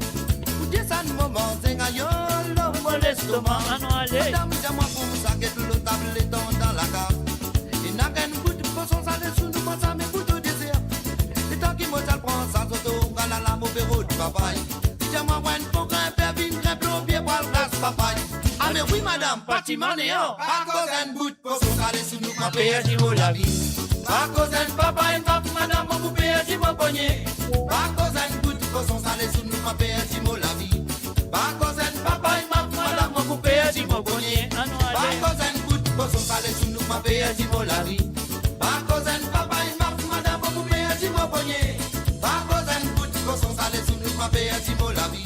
Vous dites ça de moment, c'est un yolo, mon l'estomac. Madame, c'est moi pour vous saquer tout le table et dans la cave. Et n'a qu'un bout de poisson salé sous nous, moi ça me coûte au désir. Et tant qu'il me prend sa zoto, voilà la mauvaise route, papaye. Dis-moi, ouais, pour un père, vine, grain, plombier, poil, glace, papaye. Ah mais oui madame, bâtiment néant. Pas cause un bout de poisson salé sous nous, m'a payé un Timon la vie. Pas cause un papa, une maman, madame, vous payez un Timon pogné. Pas cause un bout de poisson salé sous nous, m'a payé un Timon la vie. Pas cause un papa, une maman, madame, vous payez un Timon pogné. Pas cause un bout de poisson salé sous nous, m'a payé un Timon la vie. Pas cause un papa, une maman, madame, vous payez un Timon pogné. Pas cause un bout de poisson salé sous nous, m'a payé un Timon la vie. Pas cause un papa, une maman, madame, vous payez un Timon pogné. Pas cause un bout de poisson salé sous nous, m'a payé un Timon la vie.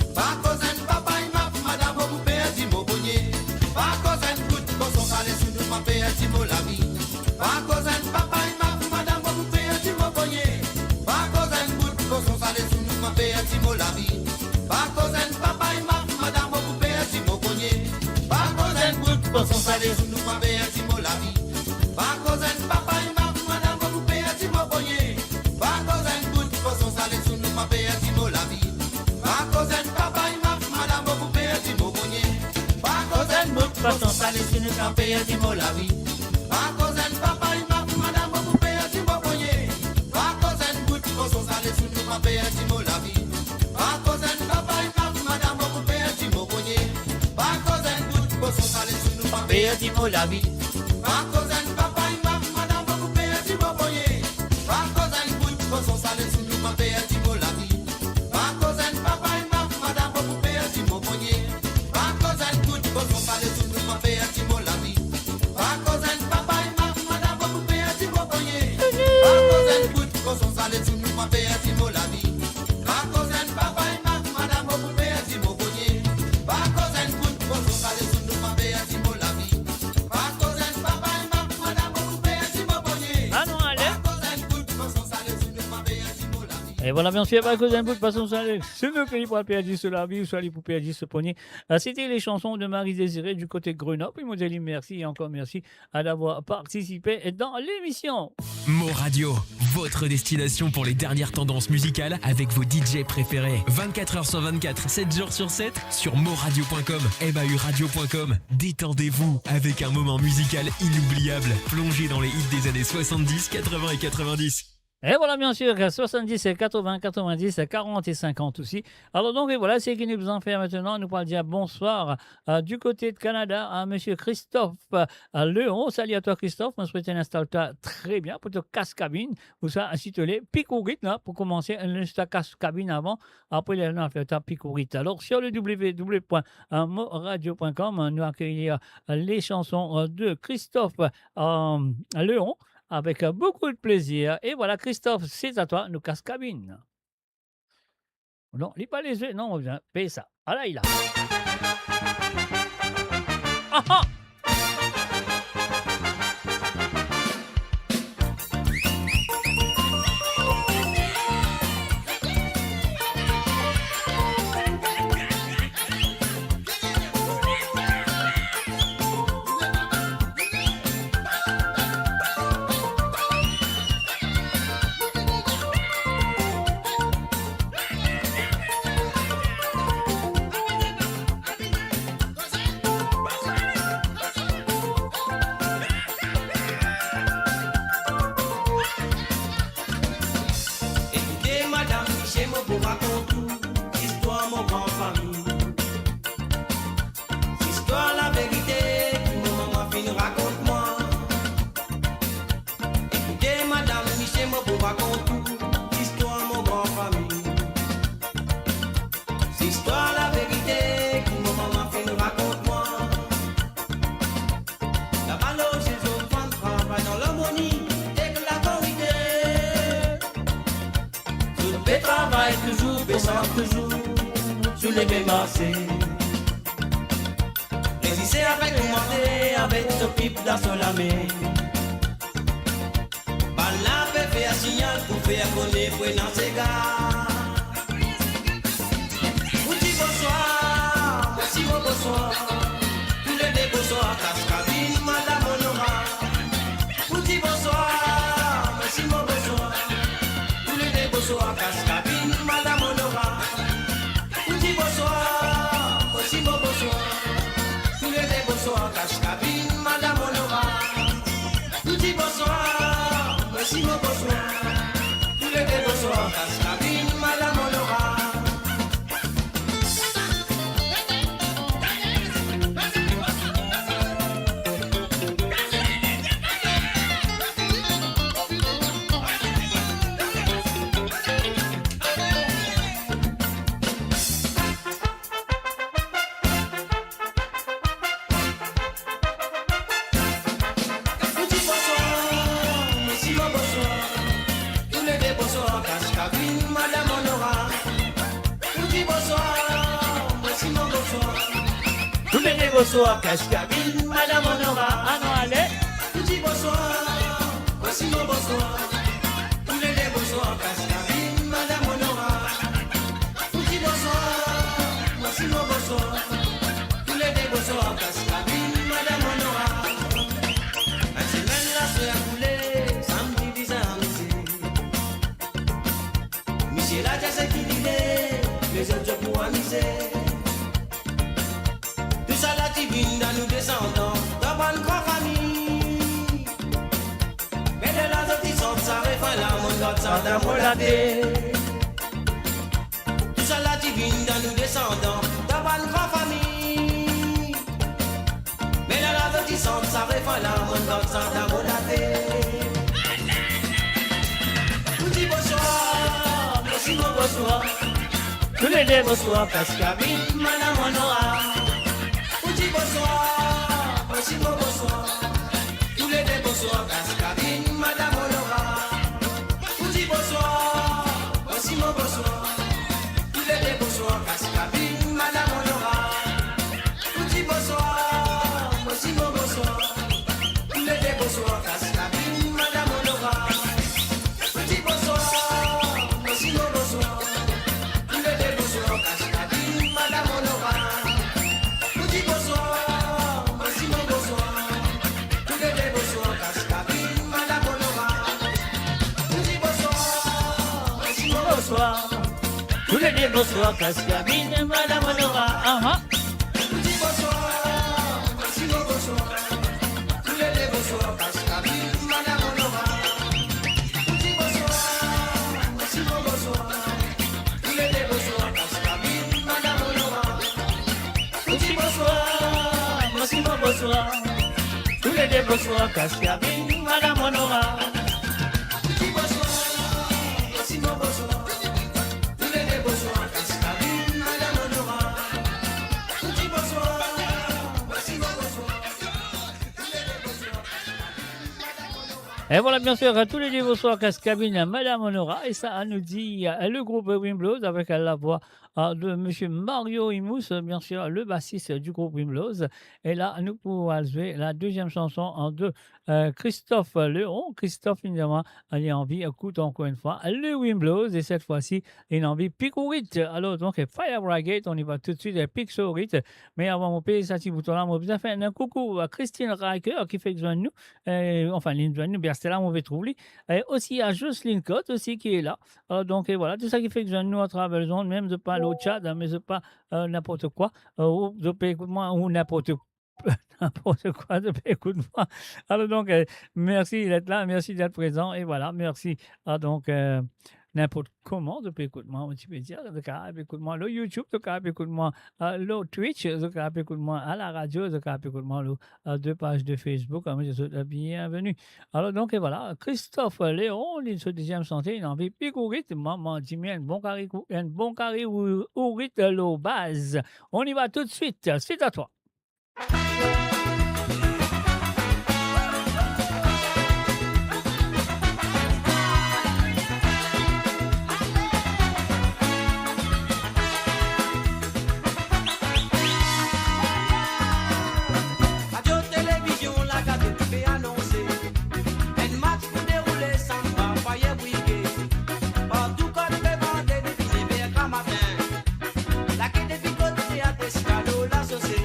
Pas cause un papa, une maman, madame, vous payez un Timon pogné. Pas cause un bout de poisson salé sous nous, m'a payé un Timon la vie. Pas cause un papa, une maman, madame, vous payez un Timon pogné. Pas cause un bout de poisson salé sous nous, m'a payé un Timon la vie. Pas cause un papa, une maman, madame, vous payez un Timon pogné. Pas cause un bout de poisson salé sous nous, m'a payé un Timon la vie. Pas cause un papa, une maman, madame, vous payez un Timon pogné. Pas cause un bout de poisson salé sous nous, m'a payé un Timon la vie. Pas cause un papa, une maman, madame, vous payez un Timon pogné. Pas cause un bout de poisson salé sous nous, m'a payé un Timon la vie. Pas cause un papa, une maman, madame, vous payez un Timon pogné. Pas cause un bout de poisson salé sous nous, m'a payé un Timon la vie. Pas cause un papa, une maman, madame, vous payez un Timon pogné. Pas cause un bout de poisson salé sous nous, m'a payé un Timon la vie. Pas cause un papa, une maman, madame, vous payez un Timon pogné. Pas cause un bout de poisson salé sous nous, m'a payé un Timon la vie. Pas cause un papa, une maman, madame, vous payez un Timon pogné. Pas cause un bout de poisson salé sous nous, m'a payé un Timon la vie. Pas cause un papa, une maman, madame, vous payez un Timon pogné. Pas cause un bout de poisson salé sous nous, m'a payé un Timon la vie. Pas cause un papa, une maman, madame, Et voilà, bien sûr, à cause d'un bout de façon, c'est le pays pour perdre sur la vie, ou soit les pour perdre ce poignet. C'était les chansons de Marie Désirée du côté de Grenoble. Et moi, je dis merci et encore merci d'avoir participé dans l'émission. Mo Radio, votre destination pour les dernières tendances musicales avec vos DJ préférés. 24h sur 24, 7 jours sur 7 sur moradio.com, mauradio.com. Détendez-vous avec un moment musical inoubliable, plongé dans les hits des années 70, 80 et 90. Et voilà, bien sûr, 70, 80, 90, 40 et 50 aussi. Alors donc, et voilà, c'est ce qui nous en fait maintenant. Nous parlons dire bonsoir du côté de Canada à monsieur Christophe Leon. Salut à toi, Christophe. On souhaite installer très bien pour te casse-cabine. Ou ça, intitulé Picourite, là, pour commencer, une casse-cabine avant. Après, on a fait ta Picourite. Alors, sur le www.moradio.com, nous accueillons les chansons de Christophe Leon. Avec beaucoup de plaisir. Et voilà, Christophe, c'est à toi, nous casse-cabine. Non, lis pas les yeux, non, on vient payer ça. Ah là, il a. Ah ah! Toujours sous les mêmes marchés. Résister avec monter avec ce pipe dans son lamé. Bala peut faire signal pour faire connaître pour dans ses gars. Vous dites bonsoir, merci mon bonsoir. Tous les deux bonsoir, casse-cabine, madame Honora. Vous dites bonsoir, merci mon bonsoir. Tous les deux bonsoir, casse-cabine, madame Honora. Cache-cabine, madame Honora. Nous dis bonsoir, merci mon bonsoir. Tous les deux bonsoir, cache-cabine, madame Honora. Bonsoir, cache-cabine, madame Honora. Ah non, allez. Vous dites bonsoir, voici mon bonsoir. Tous les deux bonsoir, cache-cabine, madame Honora. Vous dites bonsoir, voici mon bonsoir. Tous les deux bonsoir, cache-cabine, madame Honora. Un semaine là, c'est à couler, samedi bizarre, monsieur là, j'ai ce qu'il dit, les autres pour amuser. Dans nous descendons dans bonne grande famille. Mais de la sortissante, ça refait la monde dans sa d'amoladé. Tout ça la divine dans nous descendons dans bonne grande famille. Mais de la sortissante, ça refait la monde dans sa d'amoladé. Vous dites bonsoir, merci mon bonsoir. Tous les deux bonsoir, casse-cabine, madame Honora. Bonsoir, voici mon bonsoir. Tous les deux bonsoir, casse-cabine, madame Honora. Vous dites bonsoir, voici mon bonsoir. Tous les deux bonsoir, casse-cabine, madame Honora. Vous dites bonsoir, voici mon bonsoir. Tous les deux bonsoir, casse-cabine, madame Honora. Vous dites bonsoir, voici mon bonsoir. Tous les deux bonsoir, Cascabine, Madame Honora. On dit bonsoir, voici mon bonsoir. Tous les deux bonsoir, Cascabine, Madame Honora. On dit bonsoir, voici mon bonsoir. Tous les deux bonsoir, Cascabine, Madame Honora. On dit bonsoir, voici mon bonsoir. Tous les deux bonsoir, Cascabine, Madame Honora. On dit bonsoir, voici mon bonsoir. Tous les deux bonsoir, Cascabine, Madame Honora. On dit bonsoir, voici mon bonsoir. Tous les deux bonsoir. Et voilà, bien sûr, tous les deux bonsoirs, Cascabine, Madame Honora. Et ça nous dit le groupe Wimblows avec la voix de M. Mario Imous, bien sûr, le bassiste du groupe Wimblows. Et là, nous pouvons jouer la deuxième chanson de Christophe Léon. Christophe, évidemment, il a envie, écoute encore une fois, le Wimblows. Et cette fois-ci, il a envie Picourite. Alors, donc, Fire Brigade, on y va tout de suite, Pixorite. Mais avant mon pays, ça, petit bouton-là, on va faire un coucou à Christine Riker qui fait besoin de nous. Enfin, l'une de nous, bien, c'est là où on va trouver. Et aussi à Jocelyne Cotte, aussi, qui est là. Donc, et voilà, tout ça qui fait besoin de nous à travers le zone, même de pas au Tchad, mais c'est pas n'importe quoi. Écoute-moi, ou n'importe quoi, écoute-moi. Alors donc, merci d'être là, merci d'être présent, et voilà, merci. Donc, n'importe comment, écoute-moi, tu peux dire, écoute-moi, le YouTube, écoute-moi, le Twitch, écoute-moi, à la radio, écoute-moi, deux pages de Facebook, je suis bienvenue. Alors donc, et voilà, Christophe Léon, il se deuxième santé, il a envie picourite, maman, dis-moi, un bon carré ou rite l'eau base. On y va tout de suite, c'est à toi. Radio télévision, la gade fait annoncer un match pour dérouler sans pas faillir briguer. Partout qu'on fait vendre des filles vers grand matin. La quête des filles côté à Descalo, la saucée.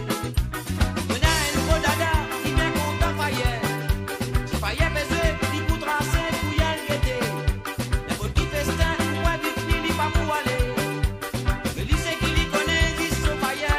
On a un nouveau dada qui vient content faillir. Si faillir baiser, il pour tracer, pour y aller guetter. Mais pour tout festin, pour être vite, il pas pour aller. Le lycée qui l'y connaît, dit ce faillir.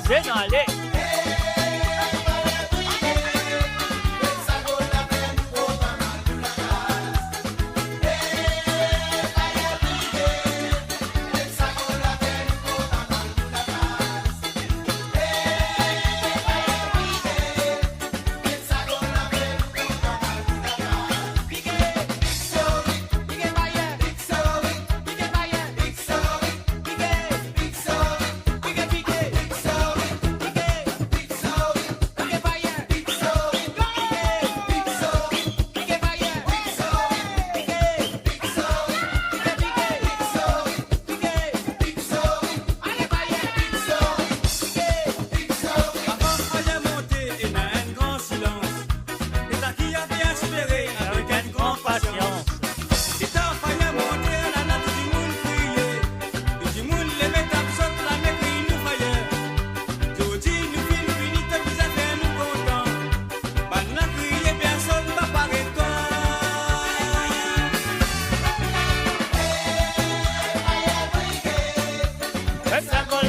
Allez.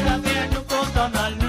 la paix nous content dans le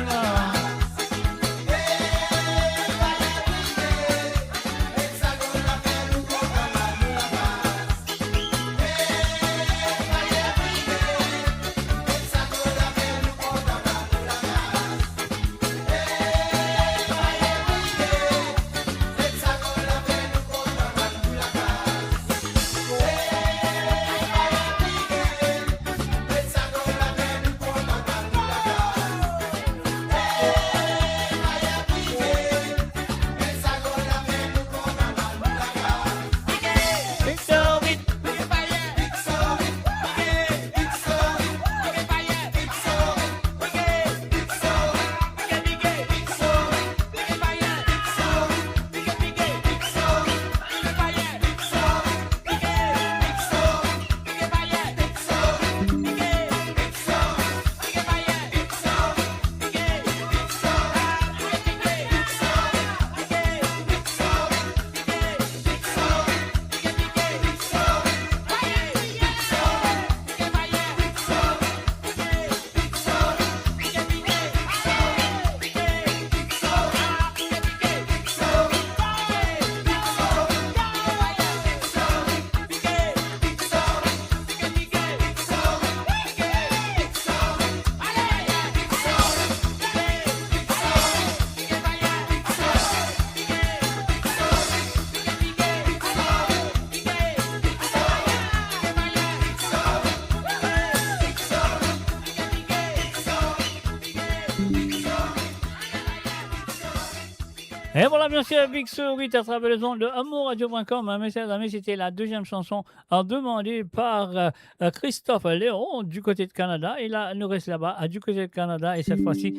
Et voilà, bien sûr, Big Sur 8 à travers les ondes de amourradio.com. Mes chers amis, c'était la deuxième chanson demandée par Christophe Léon du côté de Canada. Et là, nous restons là-bas du côté de Canada. Et cette fois-ci,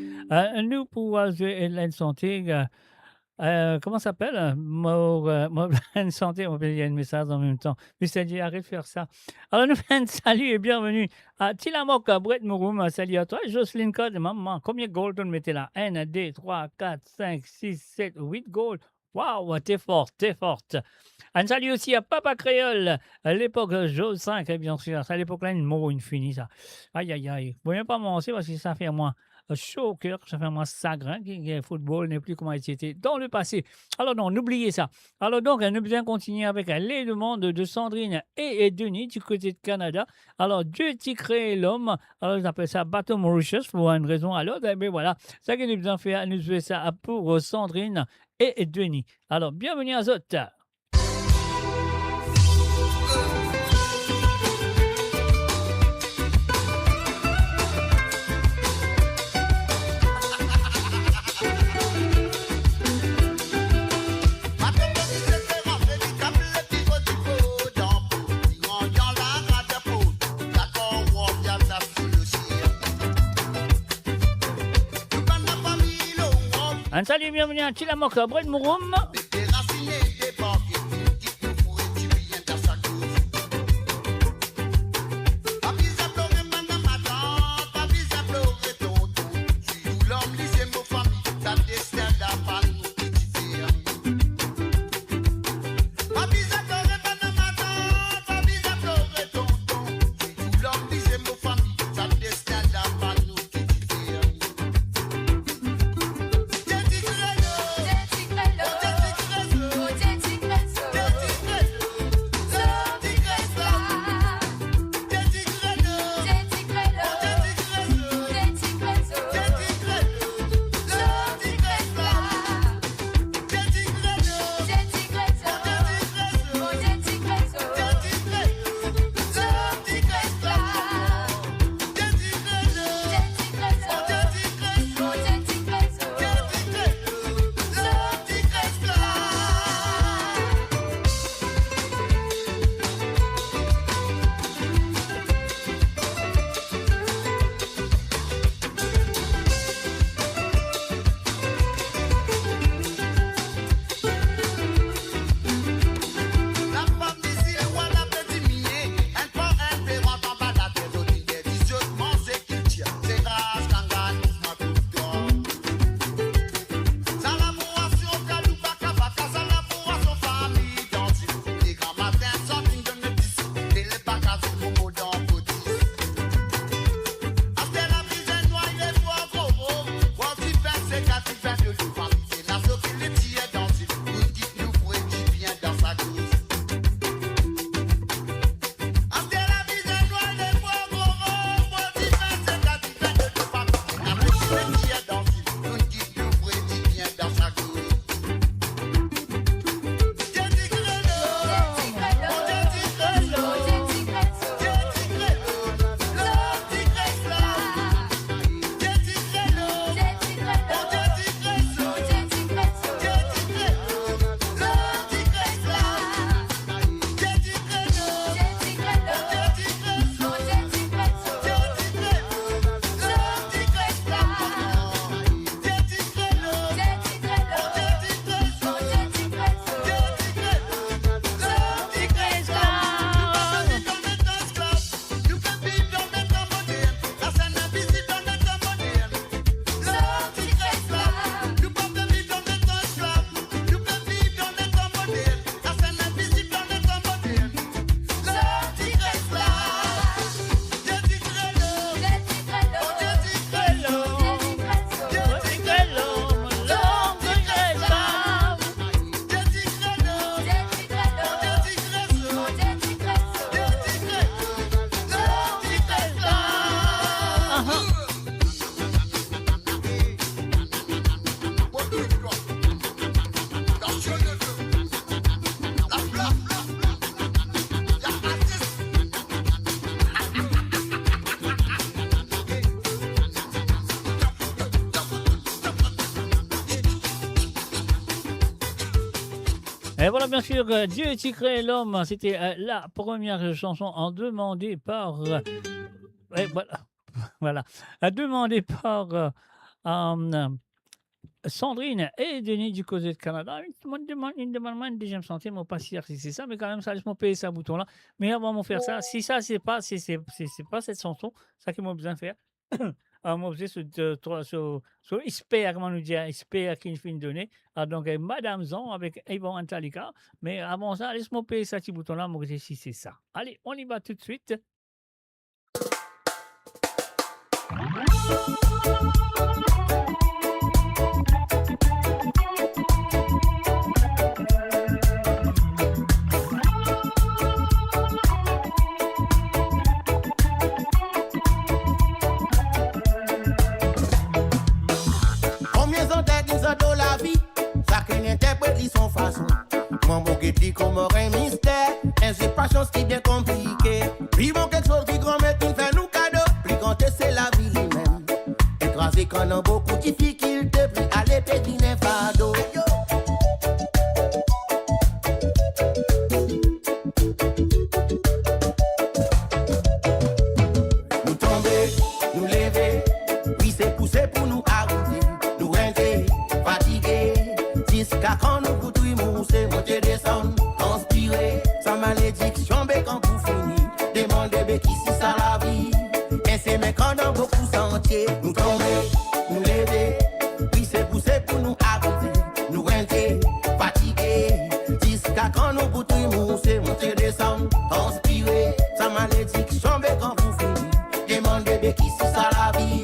nous pouvons jouer la santé. Comment ça s'appelle? Une santé, on peut dire un message en même temps. Mais c'est-à-dire, arrête de faire ça. Alors, nous faisons salut et bienvenue à Tilamok, Brett Mouroum. Salut à toi, Jocelyne Code, maman. Combien de gold on mettait là? 1, 2, 3, 4, 5, 6, 7, 8 gold. Waouh, t'es forte, t'es forte. Un salut aussi à Papa Créole, à l'époque Jose 5, bien sûr. À l'époque-là, une mot, une finie, ça. Aïe, aïe, aïe. Vous ne pouvez pas m'avancer parce que ça fait moins chaud au cœur, ça fait moins chagrin que le football n'est plus comme il était dans le passé. Alors non, n'oubliez ça. Alors donc, nous allons continuer avec les demandes de Sandrine et Denis du côté de Canada. Alors, Dieu t'a créé l'homme. Alors, ils appellent ça Bateau Mauritius pour une raison à l'autre. Mais voilà, ça que nous allons faire, nous faisons ça pour Sandrine et Denis. Alors, bienvenue à Zot. Un salut, bienvenue à Tilamok, Brett Mouroum. Et voilà, bien sûr, Dieu a créé l'homme. C'était la première chanson demandée par. Et voilà, voilà, demandée par Sandrine et Denis du côté de Canada. Une demande, deuxième santé, mon pas sûr si c'est ça, mais quand même, ça laisse-moi payer ce bouton-là. Mais avant de faire ça, si ça, c'est pas cette chanson, ça qui m'a besoin de faire. Moi, je suis sur Isper, comment nous dire, Isper qui finit de donner. Donc, Madame Zan avec Yvon Antalika. Mais avant ça, laisse-moi payer ce petit bouton-là, moi, si c'est ça. Allez, on y va tout de suite. Dans la vie, chacun interprète son façon. Mon bon dit comme un mystère, une patience qui est compliquée. Vivons quelque chose qui grand mais qui fait nous cadeau. Plus quand c'est la vie lui-même. Écrasé quand on a beaucoup de difficultés, puis à l'épée d'une fardeau. Nous tomber, nous lever, oui c'est pousser pour nous arriver. Nous rentrer. Jusqu'à quand nous coutouille mousser, monter, descendre, transpirer, sans malédiction, mais quand vous finissez, demandez qui si ça la vie. Et c'est mais quand on a beaucoup sentier, nous tomber, nous lever, puis c'est pousser pour nous arriver, nous rentrer, fatiguer, jusqu'à quand nous coutouille mousser, monter, descendre, transpirer, sans malédiction, mais quand vous finissez, demandez qui si ça la vie.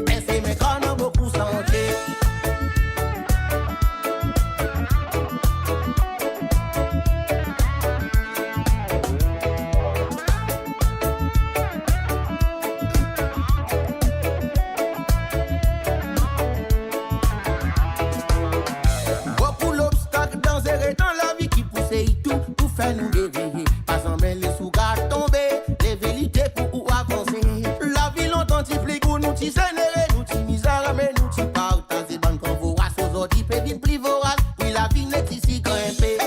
Et c'est mais quand on a beaucoup sentier. Nous réveiller, pas en mêler les sous-gardes tomber, les vérités pour ou avancer. La vie longtemps t'y flic ou nous t'y sénéré, nous t'y misère, mais nous t'y partager. Ban quand vous rassez aux autres, t'y peut vite plus vorace, oui la vie n'est ici grimpée.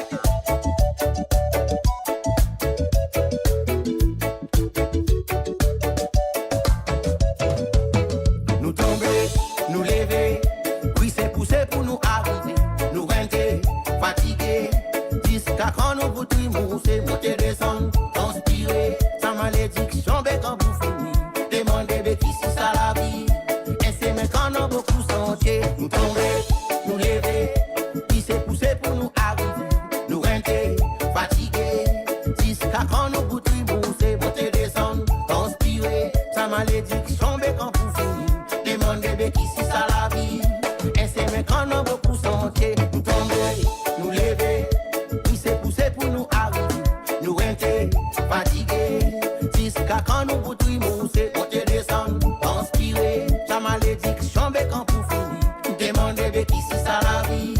Nous tomber, nous lever, oui c'est pousser pour nous arriver, nous rentrer, fatiguer, jusqu'à quand nous vous mousser, monter, descendre, transpirer, sans malédiction, mais quand vous finissez, demandez qui si ça la vie. Et c'est mais quand on a beaucoup sentier, nous tomber, nous lever, puis c'est pousser pour nous arriver, nous rentrer, fatiguer, jusqu'à quand nous vous mousser, monter, descendre, transpirer, sans malédiction, mais quand vous finissez, demandez qui si ça la vie. Et c'est mais quand on a beaucoup sentier, nous tomber, nous lever, puis c'est pousser pour nous arriver, nous rentrer, fatiguer, jusqu'à quand nous vous mousser, monter, descendre, transpirer, la malédiction, mais quand vous finissez, demandez qui si ça la vie.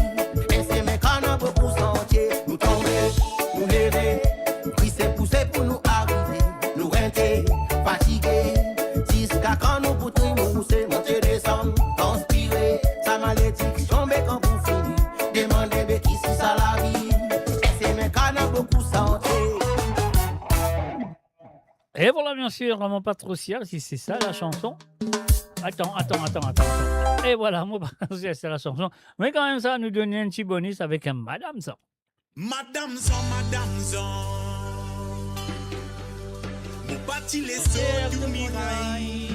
Et c'est mais quand on a beaucoup sentier, nous tomber, nous lever, puis c'est pousser pour nous arriver, nous rentrer, fatiguer, jusqu'à quand nous vous mousser, monter, descendre, transpirer, la malédiction, mais quand vous finissez, demandez qui si ça la vie. Et c'est mais quand on a beaucoup sentier. Et voilà, bien sûr, mon patrocial, si c'est ça la chanson. Attends. Et voilà, mon patrocial, c'est la chanson. Mais quand même, ça nous donne un petit bonus avec un Madame Zan. Madame Zan. Mon bâti les sauts du mirail.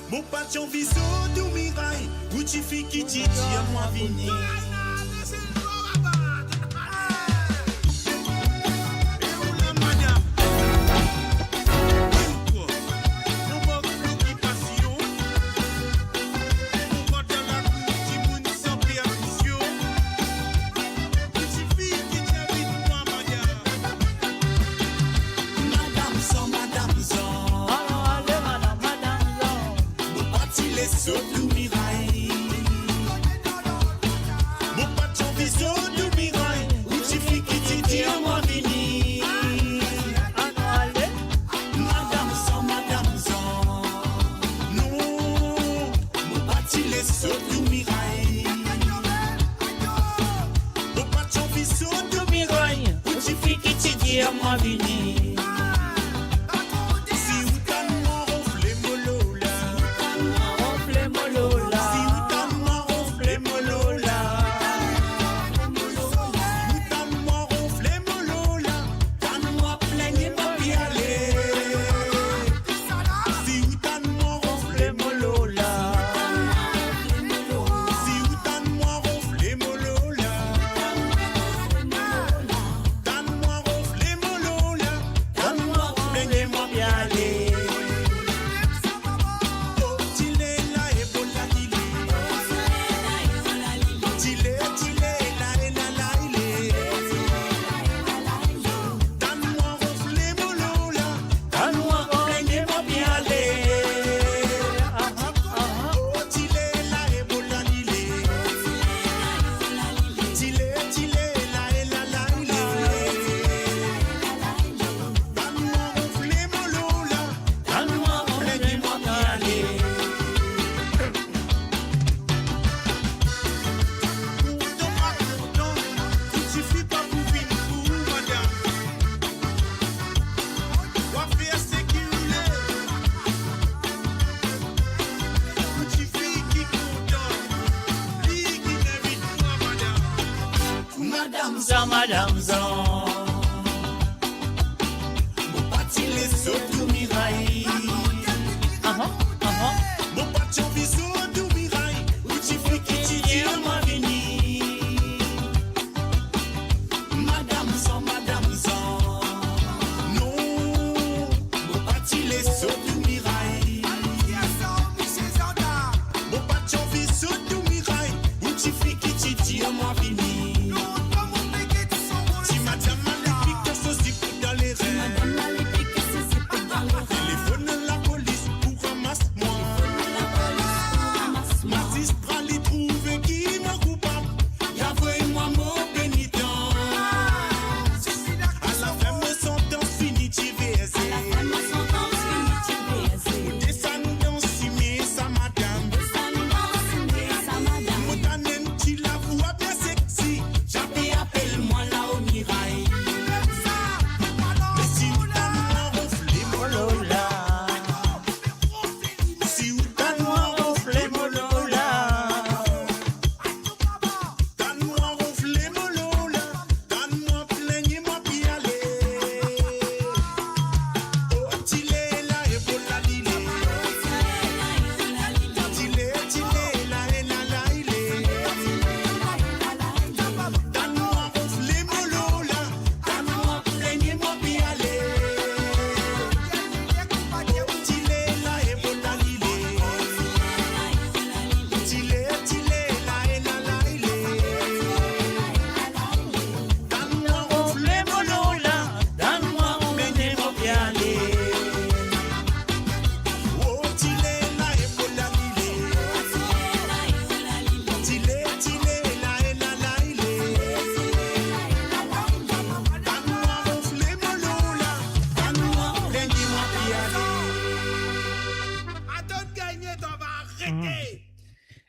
Mon bâti en viso du mirail. Où tu fais qui t'y dit à moi venir. dire moi vini. Si ou tan moi ronfle molola. Ronfle molola. Si ou tan moi ronfle molola. Si ou tan moi ronfle molola. Tan moi plaigne moi piale. Si ou tan moi ronfle molola. Si ou tan moi ronfle molola. Tan moi ronfle molola. Tan moi plaigne moi piale. Oh, tile la ebola lile. Tile la la ile. Tan moi ronfle molola. Tan moi plaigne moi piale. Oh, tile la ebola lile. Tile la la ile. Tan moi ronfle molola. Tan moi plaigne moi piale. Il suffit pas pour vivre pour madame. On fait sécurité. Petit fille qui content. Lui qui mérite moi madame. Madame Zan, madame Zan. Mon parti les sauts miraille. Mon parti en biseau tout miraille. Petit fille qui dit moi vini. Madame Zan, madame Zan. Non, mon parti les sauts tout miraille. Mon parti en biseau tout miraille. Petit fille qui dit moi vini. Si madame a les piques, ça s'y fout dans les rêves. Téléphone à la police pour ramasse-moi. Magistrat les trouve qui me coupable. Y'avouez-moi mon pénitent. À la fin me sentence finie, tu VS. Descendant si mais ça madame. Mon tanen tu la vois bien sexy. J'avais appelle-moi là au mirail. Mais si ou tan moi ronfle molola. Si ou tan moi ronfle molola. Tan moi ronfle molola. Tan moi plaigne moi piale. Oh tile la ebola lile. Tile la la ile. Tan moi ronfle molola. Tan moi plaigne moi piale. Oh tile la ebola lile. Tile la la ile. Dan moi ronfle molola. Dan moi plaigne moi piale. Oh tile la ebola lile. Tile la la ile. Dan moi ronfle molola. Dan moi plaigne moi piale. Attends de gagner, t'en vas arrêter.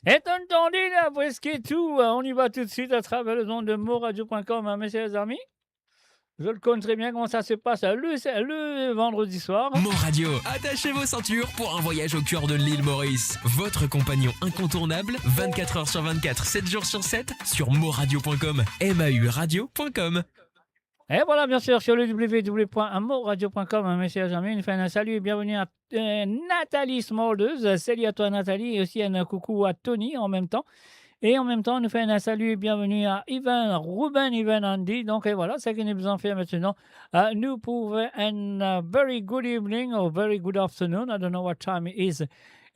Et entendu là, presque tout. On y va tout de suite à travers le nom de moradio.com, hein, messieurs les amis. Je le connais très bien comment ça se passe le vendredi soir. Mon Radio, attachez vos ceintures pour un voyage au cœur de l'île Maurice. Votre compagnon incontournable, 24 heures sur 24, 7 jours sur 7, sur moradio.com, mauradio.com. Et voilà, bien sûr, sur le www.amoradio.com, hein, messieurs les amis, nous fait un salut et bienvenue à Nathalie Smoldeuse. Salut à toi, Nathalie, et aussi un coucou à Tony en même temps. Et en même temps, nous fait un salut et bienvenue à Ruben Andy. Donc, et voilà, c'est ce que nous en fait maintenant. Nous pouvons un very good evening or very good afternoon. I don't know what time it is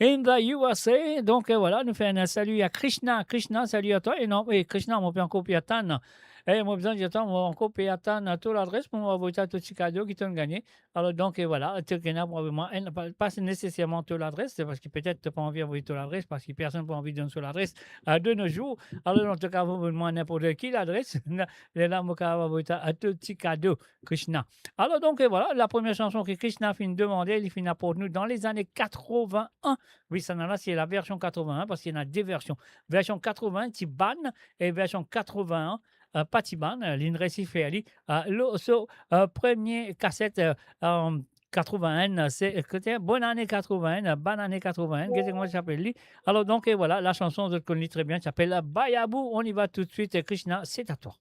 in the USA. Donc, et voilà, nous fait un salut à Krishna. Krishna, salut à toi. Et non, et Krishna, mon père, encore Tan. Et moi, besoin de temps, on va encore payer à toute l'adresse pour m'envoyer à tout petit cadeau qui t'ont gagné. Alors, donc, et voilà, probablement, pas nécessairement toute l'adresse, c'est parce que peut-être tu n'as pas envie d'envoyer toute l'adresse, parce que personne n'a pas envie de donner toute l'adresse de nos jours. Alors, en tout cas, vous me demandez n'importe qui l'adresse. Les là, on va envoyer à tout petit cadeau, Krishna. Alors, donc, et voilà, la première chanson que Krishna finit de demander, il finit pour nous dans les années 81. Oui, ça là, c'est la version 81, parce qu'il y en a deux versions. Version 80, Tiban, et version 81. Patiban, l'Inrecife Ali, le premier cassette en 81, c'était bonne année 81, bonne année 81, qu'est-ce que moi j'appelle. Alors donc voilà, la chanson je connais très bien, s'appelle Bayabou. On y va tout de suite, Krishna, c'est à toi.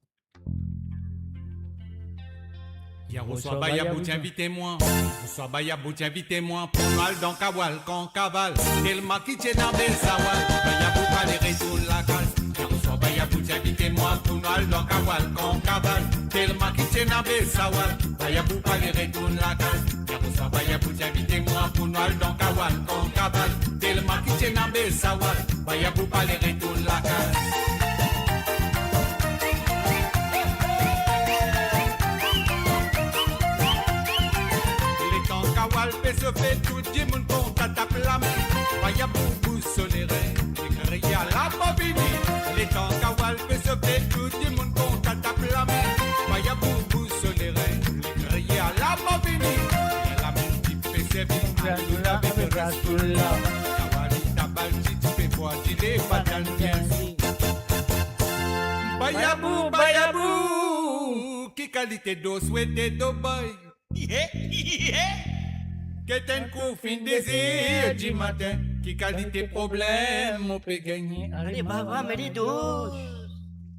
Yaroussois Bayabou, tiens, invitez-moi. Yaroussois Bayabou, tiens, invitez-moi. Pour mal dans Kawal, quand cavale. Tellement qui tient dans Bessawal. Bayabou, pas les retours la case. Yaroussois Bayabou, tiens, invitez-moi. Pour mal dans Kawal, quand cavale. Tellement qui tient dans Bessawal. Bayabou, pas les retours la case. Yaroussois Bayabou, tiens, invitez-moi. Pour mal dans Kawal, quand cavale. Tellement qui tient dans Bessawal. Bayabou, pas les retours la case. Se fait tout le monde compte à tape la main. Vaya boubou soléré, écrit à la bobini. Les temps kawal se fait tout le monde compte à tape la main. Vaya boubou soléré, écrit à la bobini. Et la même type fait servir, tout avec le reste tout là. Kawali tabal, si tu fais boire, tu les patanes bien. Bayabou, qui qualité d'eau souhaité d'eau boy. Qu'est-un coup fin désir du matin, qui qualité problème, on peut gagner. Allez, baba, mais les dos.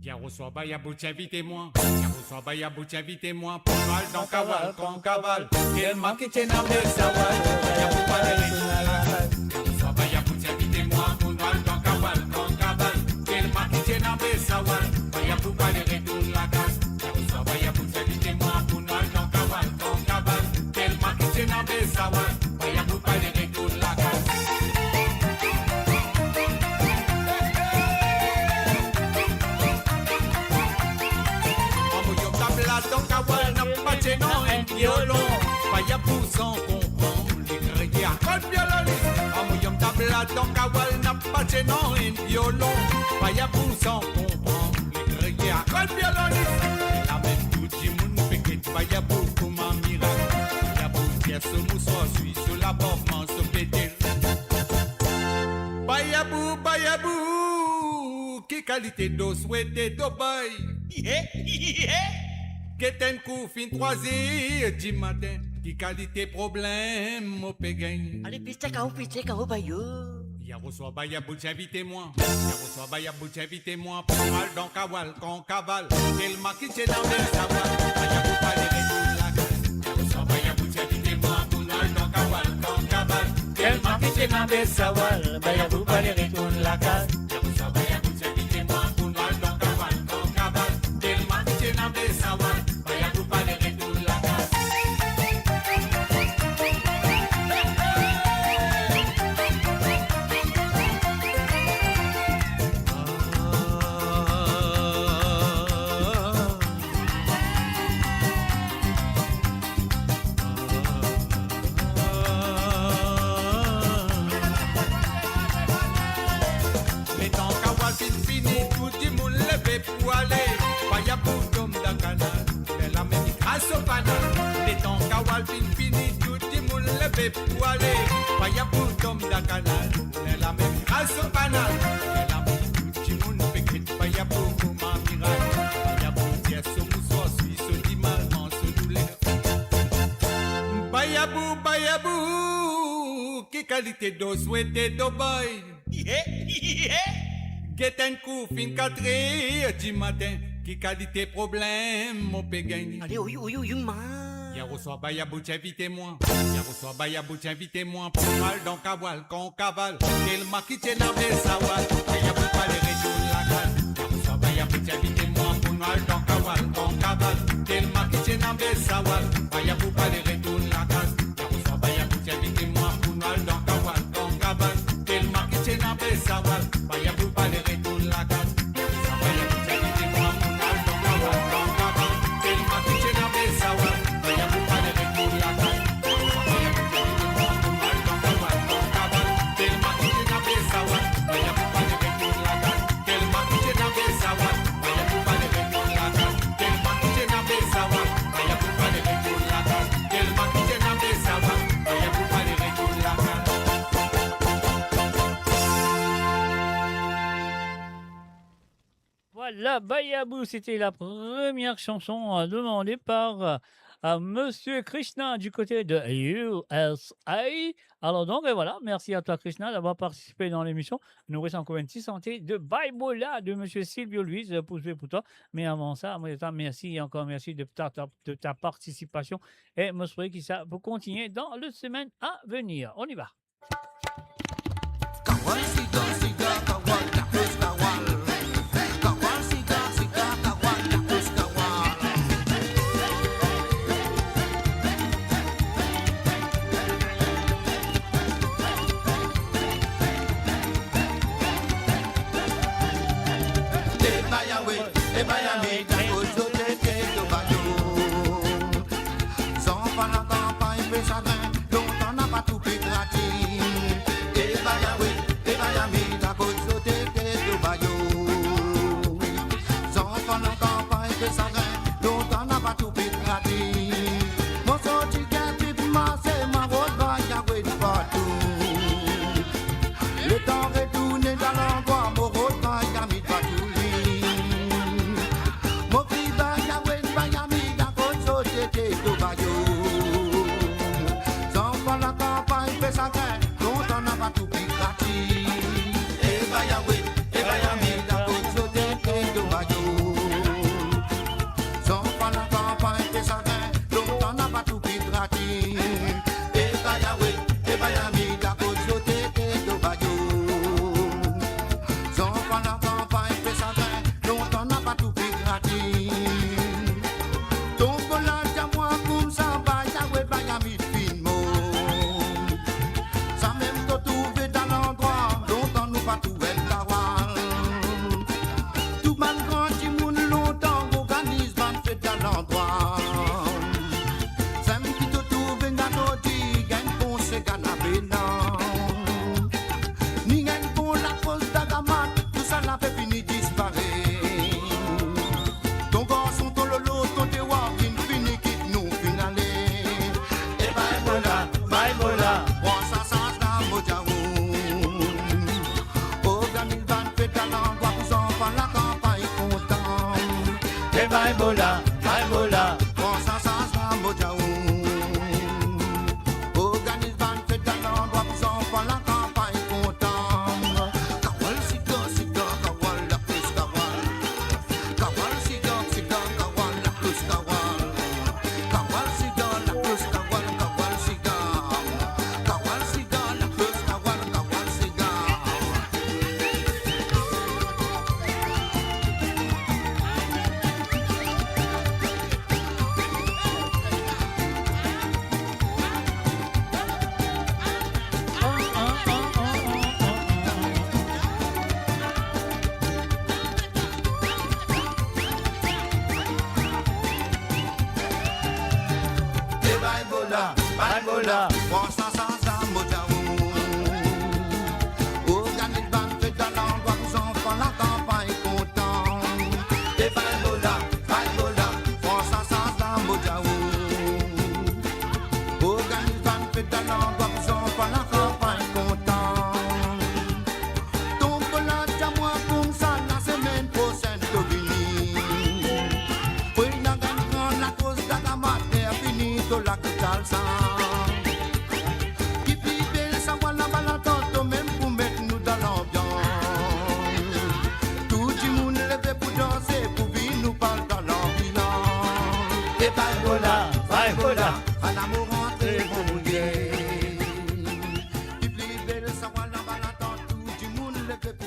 Yaroussois Bayabou, tiens, invitez-moi. Yaroussois Bayabou, tiens, invitez-moi. Pour mal dans Cavale, quand cavale. Tellement qui tient dans mes sawal. Bayabou, pas les retours. Yaroussois Bayabou, tiens, invitez-moi. Pour mal dans Cavale, quand cavale. Tellement qui tient dans mes sawal. Bayabou, pas les retours la casse. Yaroussois Bayabou, tiens, invitez-moi. Pour mal dans Cavale, quand cavale. Tellement qui tient dans mes sawal. Bayabou, pas les retours la casse. Donc Kawal n'a pas de nom un violon. Bayabou sans comprendre les grillés à code violoniste. Amouyom tabla donc Kawal n'a pas de nom un violon. Bayabou sans comprendre les grillés à code violoniste. La même tout le monde fait que Bayabou comme un miracle. Bayabou qui est ce moussoir suit sur la porte se péter. Bayabou, qui qualité d'eau souhaité d'eau boy. Qu'est-un coup fin 3h du matin, qui qualité problème, on peut gagner. Allez, piste kao, bayo. Yaroussois Bayabou, tiens, invitez-moi. Yaroussois Bayabou, tiens, invitez-moi. Pour mal dans Kawal, quand cavale. Tellement qui tient dans mes sawal. Bayabou, pas les retours la casse. Yaroussois Bayabou, tiens, invitez-moi. Pour mal dans Kawal, quand cavale. Tellement qui tient dans mes sawal. Bayabou, pas les retours la casse. Yaroussois Bayabou, tiens, invitez-moi. Pour mal dans Kawal, quand cavale. Tellement qui tient dans mes sawal. Pour aller, Bayabou tombe dans le canal, elle a mis grâce au banal. Les temps Kawal fini, tout le monde levé pour aller. Bayabou tombe dans le canal, elle a mis grâce au banal. Elle a mis tout le monde péqué, Bayabou comme un miracle. Bayabou tient son moussoir suisse, ce dimanche, ce douleur. Bayabou, qui qualité d'eau souhaité d'eau boy. Get un coup fin 4h du matin, qui qualité problème, on peut gagner. Allez, oui, man. Yaroussois Bayabou, tiens, invitez-moi. Yaroussois Bayabou, tiens, invitez-moi. Pour mal dans Kawal, quand cavale. Tellement qui tient dans mes sawal. Bayabou, pas les retours la cale. Yaroussois Bayabou, tiens, invitez-moi. Pour mal dans Kawal, quand cavale. Tellement qui tient dans mes sawal. Bayabou, pas les retours la cale. Yaroussois Bayabou, tiens, invitez-moi. Pour mal dans Kawal, quand cavale. Tellement qui tient dans mes sawal. Bayabou, pas les retours la cale. Bayabou, tiens, invitez-moi. Pour mal dans Kawal, quand cavale. Tellement qui tient dans mes sawal. Bayabou, pas les retours la cale. Bayabou, tiens, invitez-moi. Pour mal dans Kawal, quand cavale. Tellement qui tient dans mes sawal. Bayabou, pas les retours la cale. Tellement qui tient dans mes sawal. Bayabou, pas les retours la cale. Tellement qui tient dans mes sawal. Bayabou, pas les retours la cale. Tellement qui tient dans mes sawal. Bayabou, pas les retours la cale. Voilà, Bayabou, c'était la première chanson demandée par Monsieur Krishna du côté de USA. Alors donc, et voilà, merci à toi Krishna d'avoir participé dans l'émission. Nous restons encore une petite santé de Baibola de Monsieur Silvio Luis pour jouer pour toi. Mais avant ça, moi, merci et encore merci de ta participation. Et je souhaite que ça peut continuer dans les semaines à venir. On y va.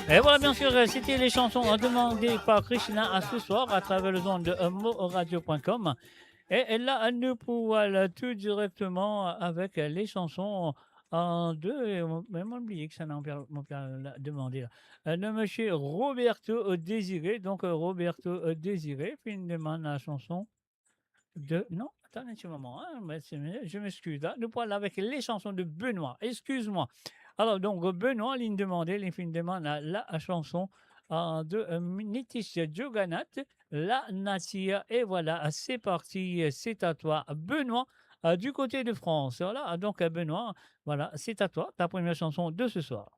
Et voilà, bien sûr, c'était les chansons demandées par Krishna à ce soir à travers le zone de moradio.com. Et là, nous pouvons aller tout directement avec les chansons en deux. Même oublié que ça n'a pas demandé. De monsieur Roberto Désiré. Donc, Roberto Désiré, puis il demande la chanson de. Non, attendez un petit moment. Hein, je m'excuse. Là, nous pouvons aller avec les chansons de Benoît. Excuse-moi. Alors, donc, Benoît, il demandait, il demande la chanson de Nitish Jogannath, La Natia. Et voilà, c'est parti, c'est à toi, Benoît, du côté de France. Voilà, donc, Benoît, voilà, c'est à toi, ta première chanson de ce soir.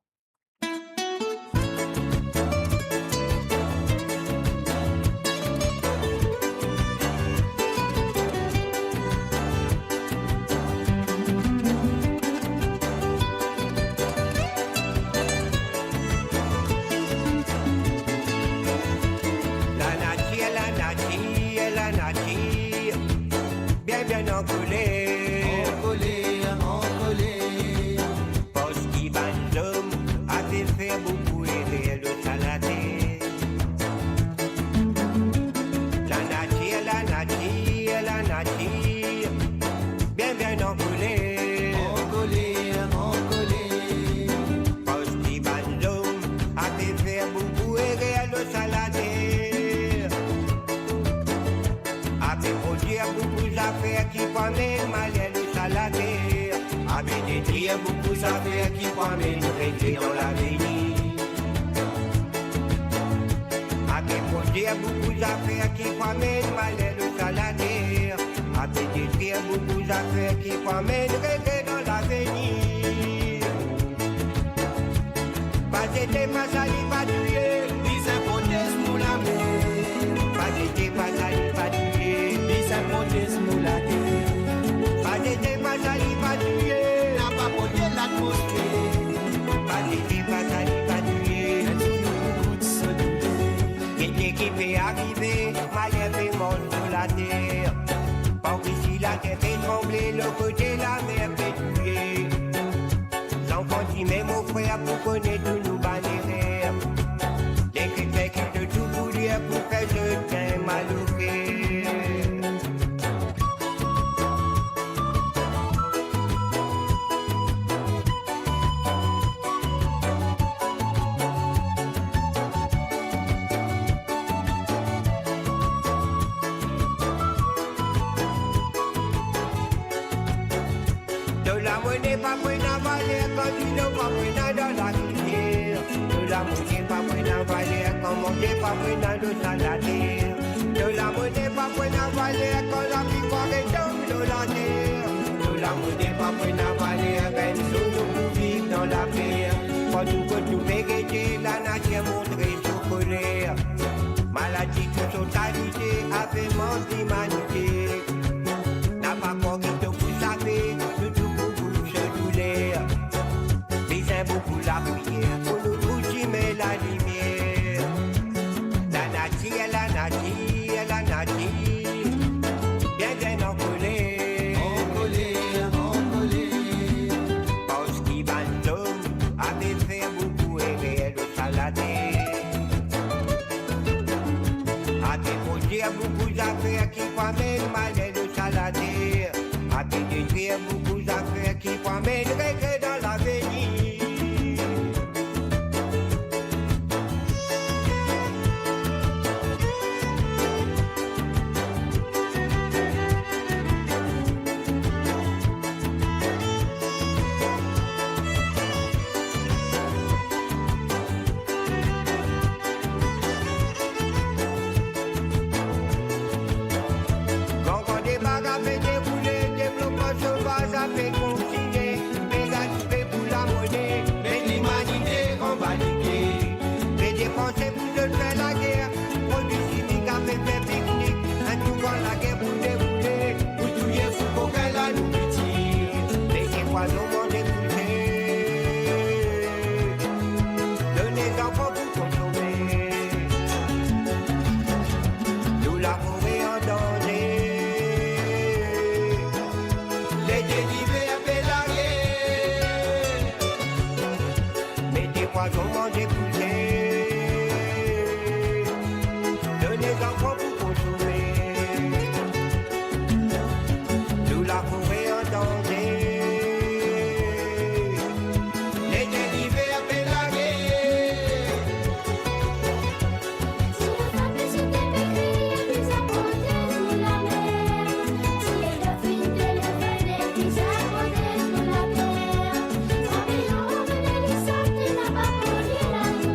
beaucoup et le saladé. La nature, bien bien encoulée. Posti Banzo, avait fait beaucoup et le saladé. Avait produit beaucoup d'affaires qui promènent mal et le saladé. Avait détruit beaucoup d'affaires qui promènent rester dans l'avenir. Avait produit beaucoup d'affaires qui promènent mal et le saladé. Avait détruit beaucoup d'affaires qui promènent rester dans l'avenir. Pas été pas sali, pas tué, bis impotes nous la mer. Pas été pas sali, pas tué, bis impotes nous la terre. Pas été pas sali, pas tué, n'a pas porté l'atmosphère. Pas été pas sali, pas tué, qui fait arriver, malien fait mort sur la terre. Par ici la terre fait trembler, le côté la mer fait tuer. L'enfant dit mais mon frère pour connaître tous nous bannières. Les critères qui te tout pour dire pour que je tiens malouqué. Pas prendre à valer quand tu ne vas prendre dans la rivière. De la monnaie pas prendre à valer quand mon Dieu pas prendre de saladière. De la monnaie pas prendre à valer quand la victoire tombe dans la terre. De la monnaie pas prendre à valer quand nous vivons dans la paix. Quand tout vérité, la nature montre son colère. Maladie, toute totalité, avènement d'humanité. N'a pas compris de vous savez, tout beaucoup la prière pour nous toucher la lumière. La nature, bien bien encollée. Parce qu'il va avait fait beaucoup aimer le saladé. Avait produit beaucoup d'affaires qui promènent mal et le saladé. Avait détruit beaucoup d'affaires qui promènent regret dans l'avenir. Fait continuer, mais acheter pour la monnaie, mais l'humanité convalidée. Les dépenser pour de faire la guerre, produits chimiques avec des pique-niques, un tout dans la guerre pour dérouler, pour tuer pour qu'aucun la nous tire. Les poisons manger pousser, donnez enfants pour consommer. Nous la forêt en danger. Poisons manger poussés, donnez enfants pour consommer. Nous la forêt en danger, les dérivés appellent la guerre. Si le peuple s'était péché, les apportés sous la mer. Si les dauphines de l'Evenet, les apportés sous la terre. Sans les gens, les sortes n'a pas pollué la terre.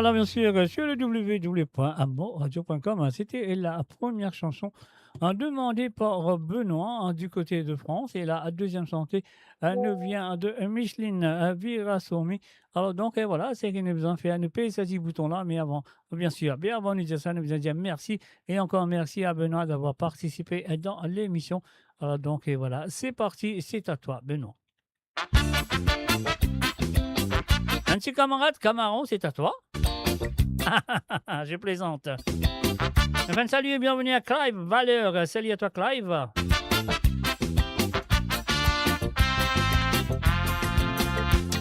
voilà, bien sûr, sur le www.amoradio.com, c'était la première chanson demandée par Benoît du côté de France. Et la deuxième chanson nous vient de Micheline Virassomi. Alors donc, voilà, c'est qu'il nous a fait nous payer ce petit bouton-là. Mais avant, bien sûr, bien avant de dire ça, nous allons dire merci. Et encore merci à Benoît d'avoir participé dans l'émission. Alors donc, et voilà, c'est parti, c'est à toi, Benoît. Un petit camarade Camaron, c'est à toi. Je plaisante. Enfin, salut et bienvenue à Clive Valeur. Salut à toi, Clive.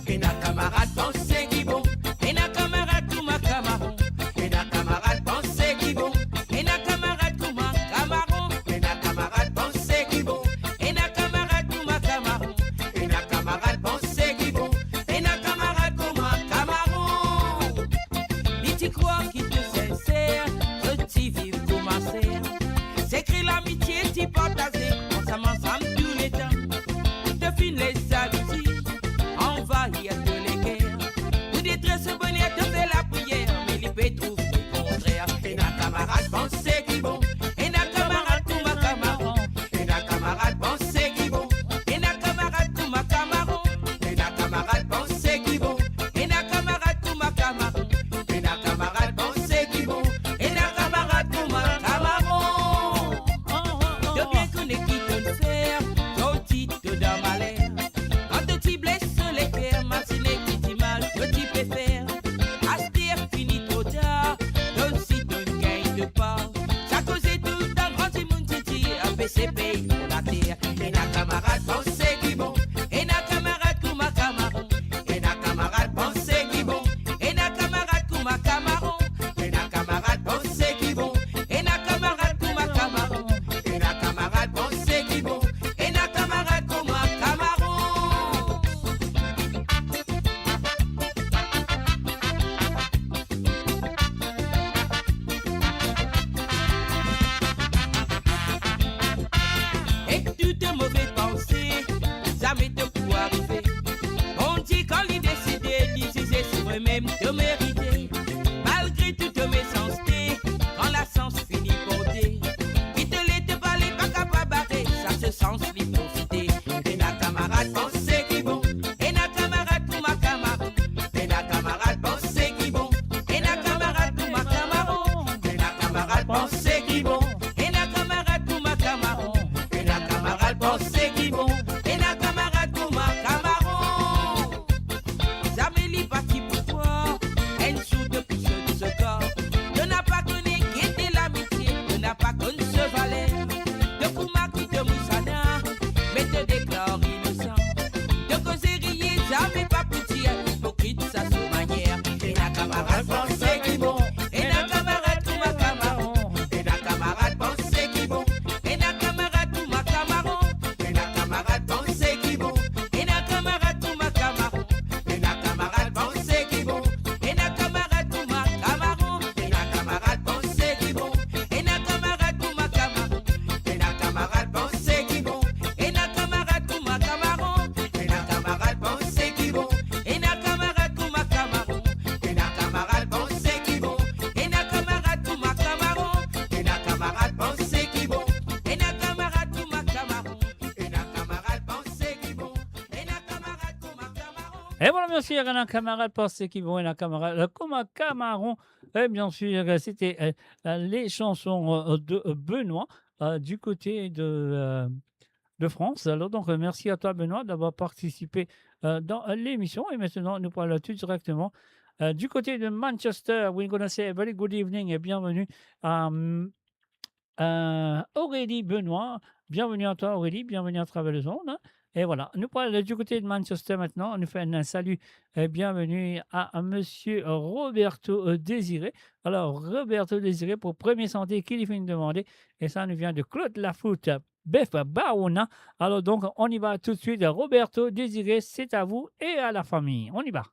Et na camarade pensez qui bon, et na camarade tout ma camaron, et na camarade pensez qui bon, et na camarade tout ma camaron, et na camarade pensez qui bon, et na camarade tout ma camaron, et na camarade pensez qui bon, et na camarade tout ma camaron. Ni tu crois qu'il te sincère, je t'y vive comme ma sœur. C'est écrit l'amitié, t'y partager, ensemble tous les temps. Te fin les jalousies, envahir de les guerres. Vous détresse bonheur, te fait la prière, mais les peut trouve le contraire. Et na camarade pensez qui bon, et na camarade tout ma camaron, et na camarade pensez qui bon, et na camarade tout ma camaron, et na camarade pensez qui bon, et na camarade tout ma camaron, et na camarade pensez qui bon, et na camarade tout ma camaron. De bien qu'on est qui te le faire, sorti de dans ma l'air. Quand tu blesses les cœurs, machine qui t'y mal, je t'y peux faire. Astir fini trop tard, donne si donne gagne de part. Ça cause tout un grand monde qui dit un PCP pour la terre. Et na camarade pensez qui bon, et na camarade tout ma camaron, et na camarade pensez qui bon, et na camarade tout ma camaron, et na camarade pensez qui bon, et na camarade tout ma camaron, et na camarade pensez qui bon, et na camarade tout ma camaron. Et toutes tes mauvaises pensées, jamais te pour arriver. On dit quand il décide, il disait sur eux-mêmes de mériter. Malgré toute méchanceté, quand la sens finit portée, il te l'était pas les pas capable barrer, ça se sens lui profiter. Et na camarade pensez qui bon, et na camarade pour ma camaron, et na camarade pensez qui bon, et na camarade pour ma camaron, et na camarade pensez qui bon, et na camarade pour ma camaron, et na camarade pensez qui bon, et na camarade pour ma camaron. Jamais li parti pour toi, un sou de plus de ce corps. Je n'ai pas connu qui était l'amitié, je n'ai pas connu ce valet. De Kouma qui te moussana, mais te déclare innocent. De causer rien, jamais pas petit, hypocrite, ça se manière. Et na camarade pensez qui bon, et na camarade tout ma camaron, et na camarade pensez qui bon, et na camarade tout ma camaron, et na camarade pensez qui bon, et na camarade tout ma camaron, et na camarade pensez qui bon, et na camarade tout ma camaron, et na camarade pensez qui bon, et na camarade tout ma camaron, et na camarade pensez qui bon, et na camarade tout ma camaron, et na camarade pensez qui bon, et na camarade tout ma camaron, et na camarade pensez qui bon, et na camarade tout ma camaron, et na camarade pensez qui bon, et na camarade tout ma camaron, et na camarade pensez qui bon, et na camarade tout ma camaron. Et voilà, bien sûr, un camarade pensez qui vont et un camarade comme un Camaron. Et bien sûr, c'était les chansons de Benoît du côté de France. Alors donc, merci à toi, Benoît, d'avoir participé dans l'émission. Et maintenant, nous parlons tout directement du côté de Manchester. We're going to say a very good evening et bienvenue à Aurélie Benoît. Bienvenue à toi, Aurélie. Bienvenue à travers le zone. Et voilà, nous parlons du côté de Manchester maintenant. On nous fait un salut et bienvenue à monsieur Roberto Désiré. Alors, Roberto Désiré, pour Premier Santé, qui lui fait une demande. Et ça nous vient de Claude Lafoute, Bef Baona. Alors donc, on y va tout de suite. Roberto Désiré, c'est à vous et à la famille. On y va.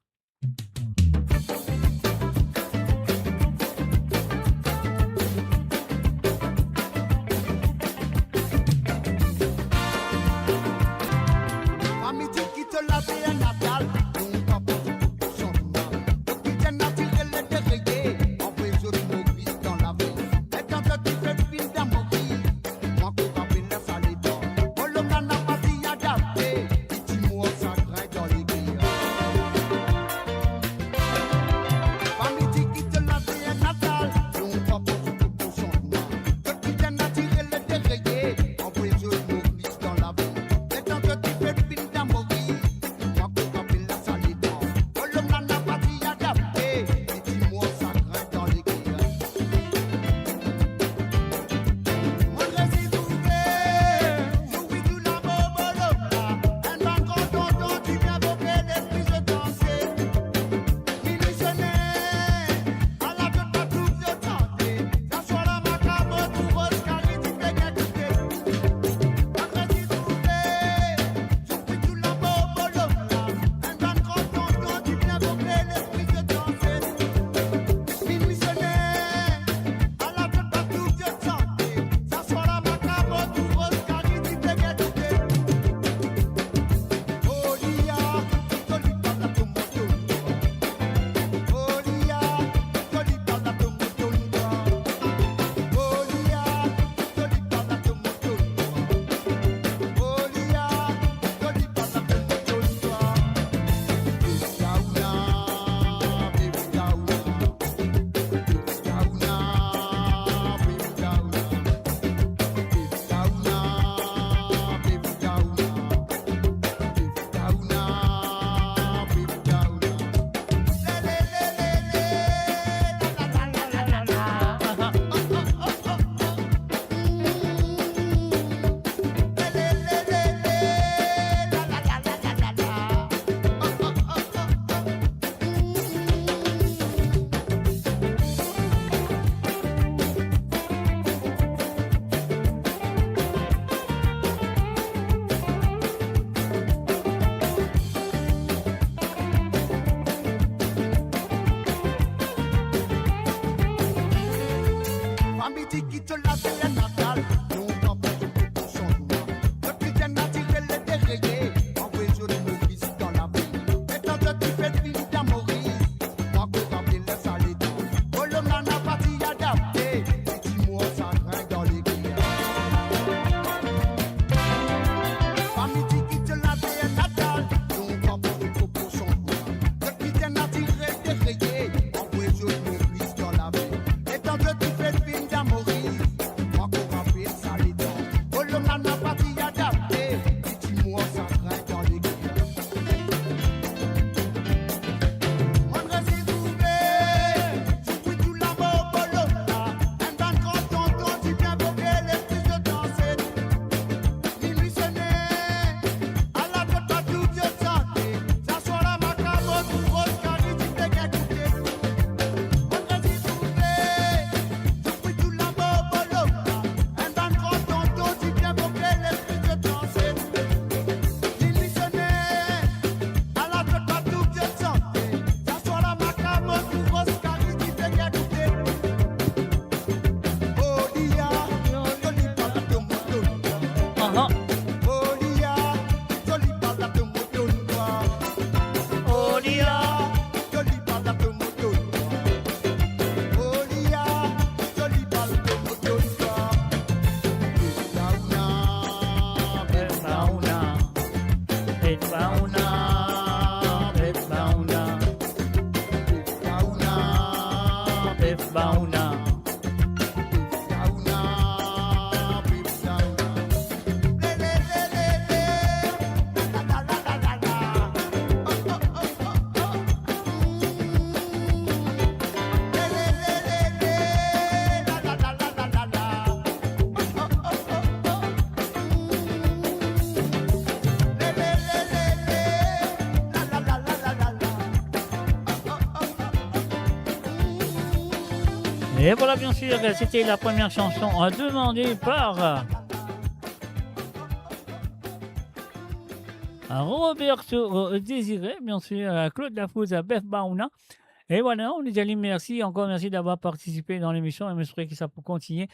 Amitié qui te lave et un natal, donc pas pour son nom. Depuis bien naturel et de Et voilà, bien sûr, c'était la première chanson demandée par Roberto Désiré, bien sûr, Claude Lafouze, Beth Baouna. Et voilà, on nous dit merci, encore merci d'avoir participé dans l'émission et j'espère que ça peut continuer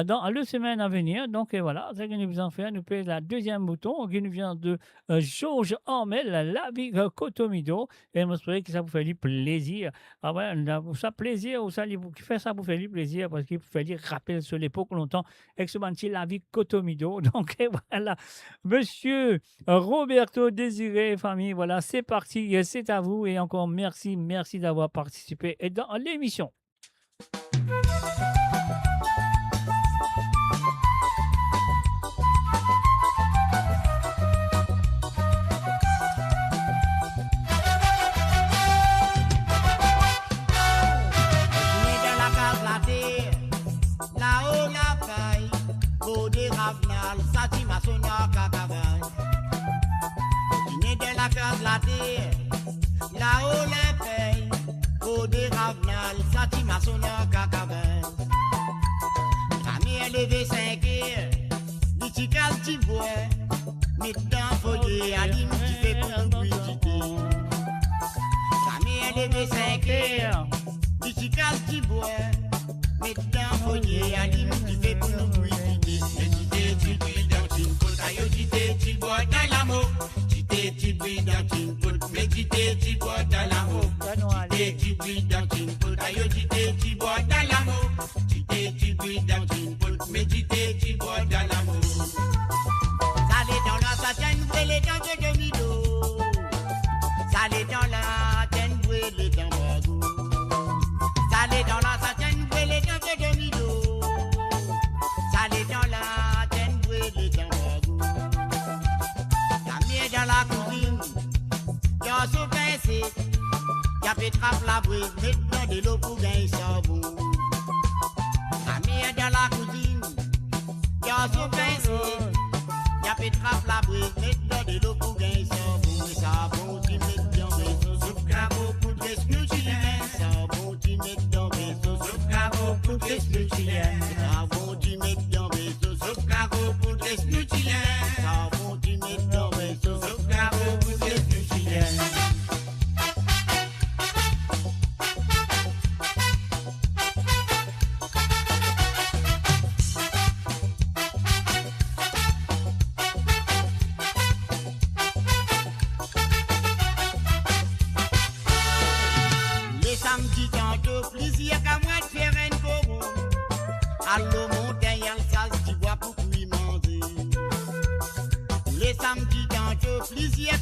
dans les semaines à venir. Donc voilà, ça que nous allons faire, nous payons la deuxième bouton qui nous vient de Georges Ormel, la vie Cotomido. Et j'espère que ça vous fait du plaisir. Ah ouais, ça plaisir, ou ça qui fait ça vous fait du plaisir parce qu'il vous fait du rappel sur l'époque longtemps. Avec ce banquier, la vie Cotomido. Donc voilà, monsieur Roberto Désiré, famille, voilà, c'est parti, c'est à vous et encore merci d'avoir participé dans l'émission. Là-haut la paille, Bodé Ravenal, Satima Sonia Kakavaille. Dîner de la case la terre, là-haut la paille, Bodé Ravenal, Satima Sonia Kakavaille. Famille élevée 5 heures, dit casse tu bois, mais dans foyer, à l'île tu fais pour nous visiter. Famille élevée 5 heures, dit casse tu bois. Mais dans foyer, à l'île, tu fais pour nous visiter. Mais tu t'es tué dans une côte, aïe, tu t'es tu bois dans l'amour. Tu t'es tué dans une côte, mais tu t'es tu bois dans l'amour. Tu t'es tué dans une côte, aïe, tu t'es tu bois dans l'amour. Tu t'es tué dans une côte, mais tu t'es tu bois dans l'amour. Ça l'est dans la satine, brûlé dans de demi-do. Ça l'est dans la tête, brûlé dans bagou. Ça l'est dans la satine, brûlé dans de demi-do. Ça l'est dans la tête, brûlé dans bagou. T'as mis dans la cuisine, y'a sous pincé, y'a fait trappe la brise, mettre de l'eau pour gagner savon. T'as mis dans la cuisine, y'a sous pincé, y'a fait trappe la brise, mettre de l'eau pour gagner savon. Savon, tu mets dans mes sauces, sauf qu'à beaucoup de snouchilins. Savon, tu mets dans mes sauces, sauf qu'à beaucoup de snouchilins. Savon, tu mets dans mes sauces, sauf qu'à beaucoup de snouchilins. Savon, tu mets dans mes sauces, sauf qu'à beaucoup de snouchilins.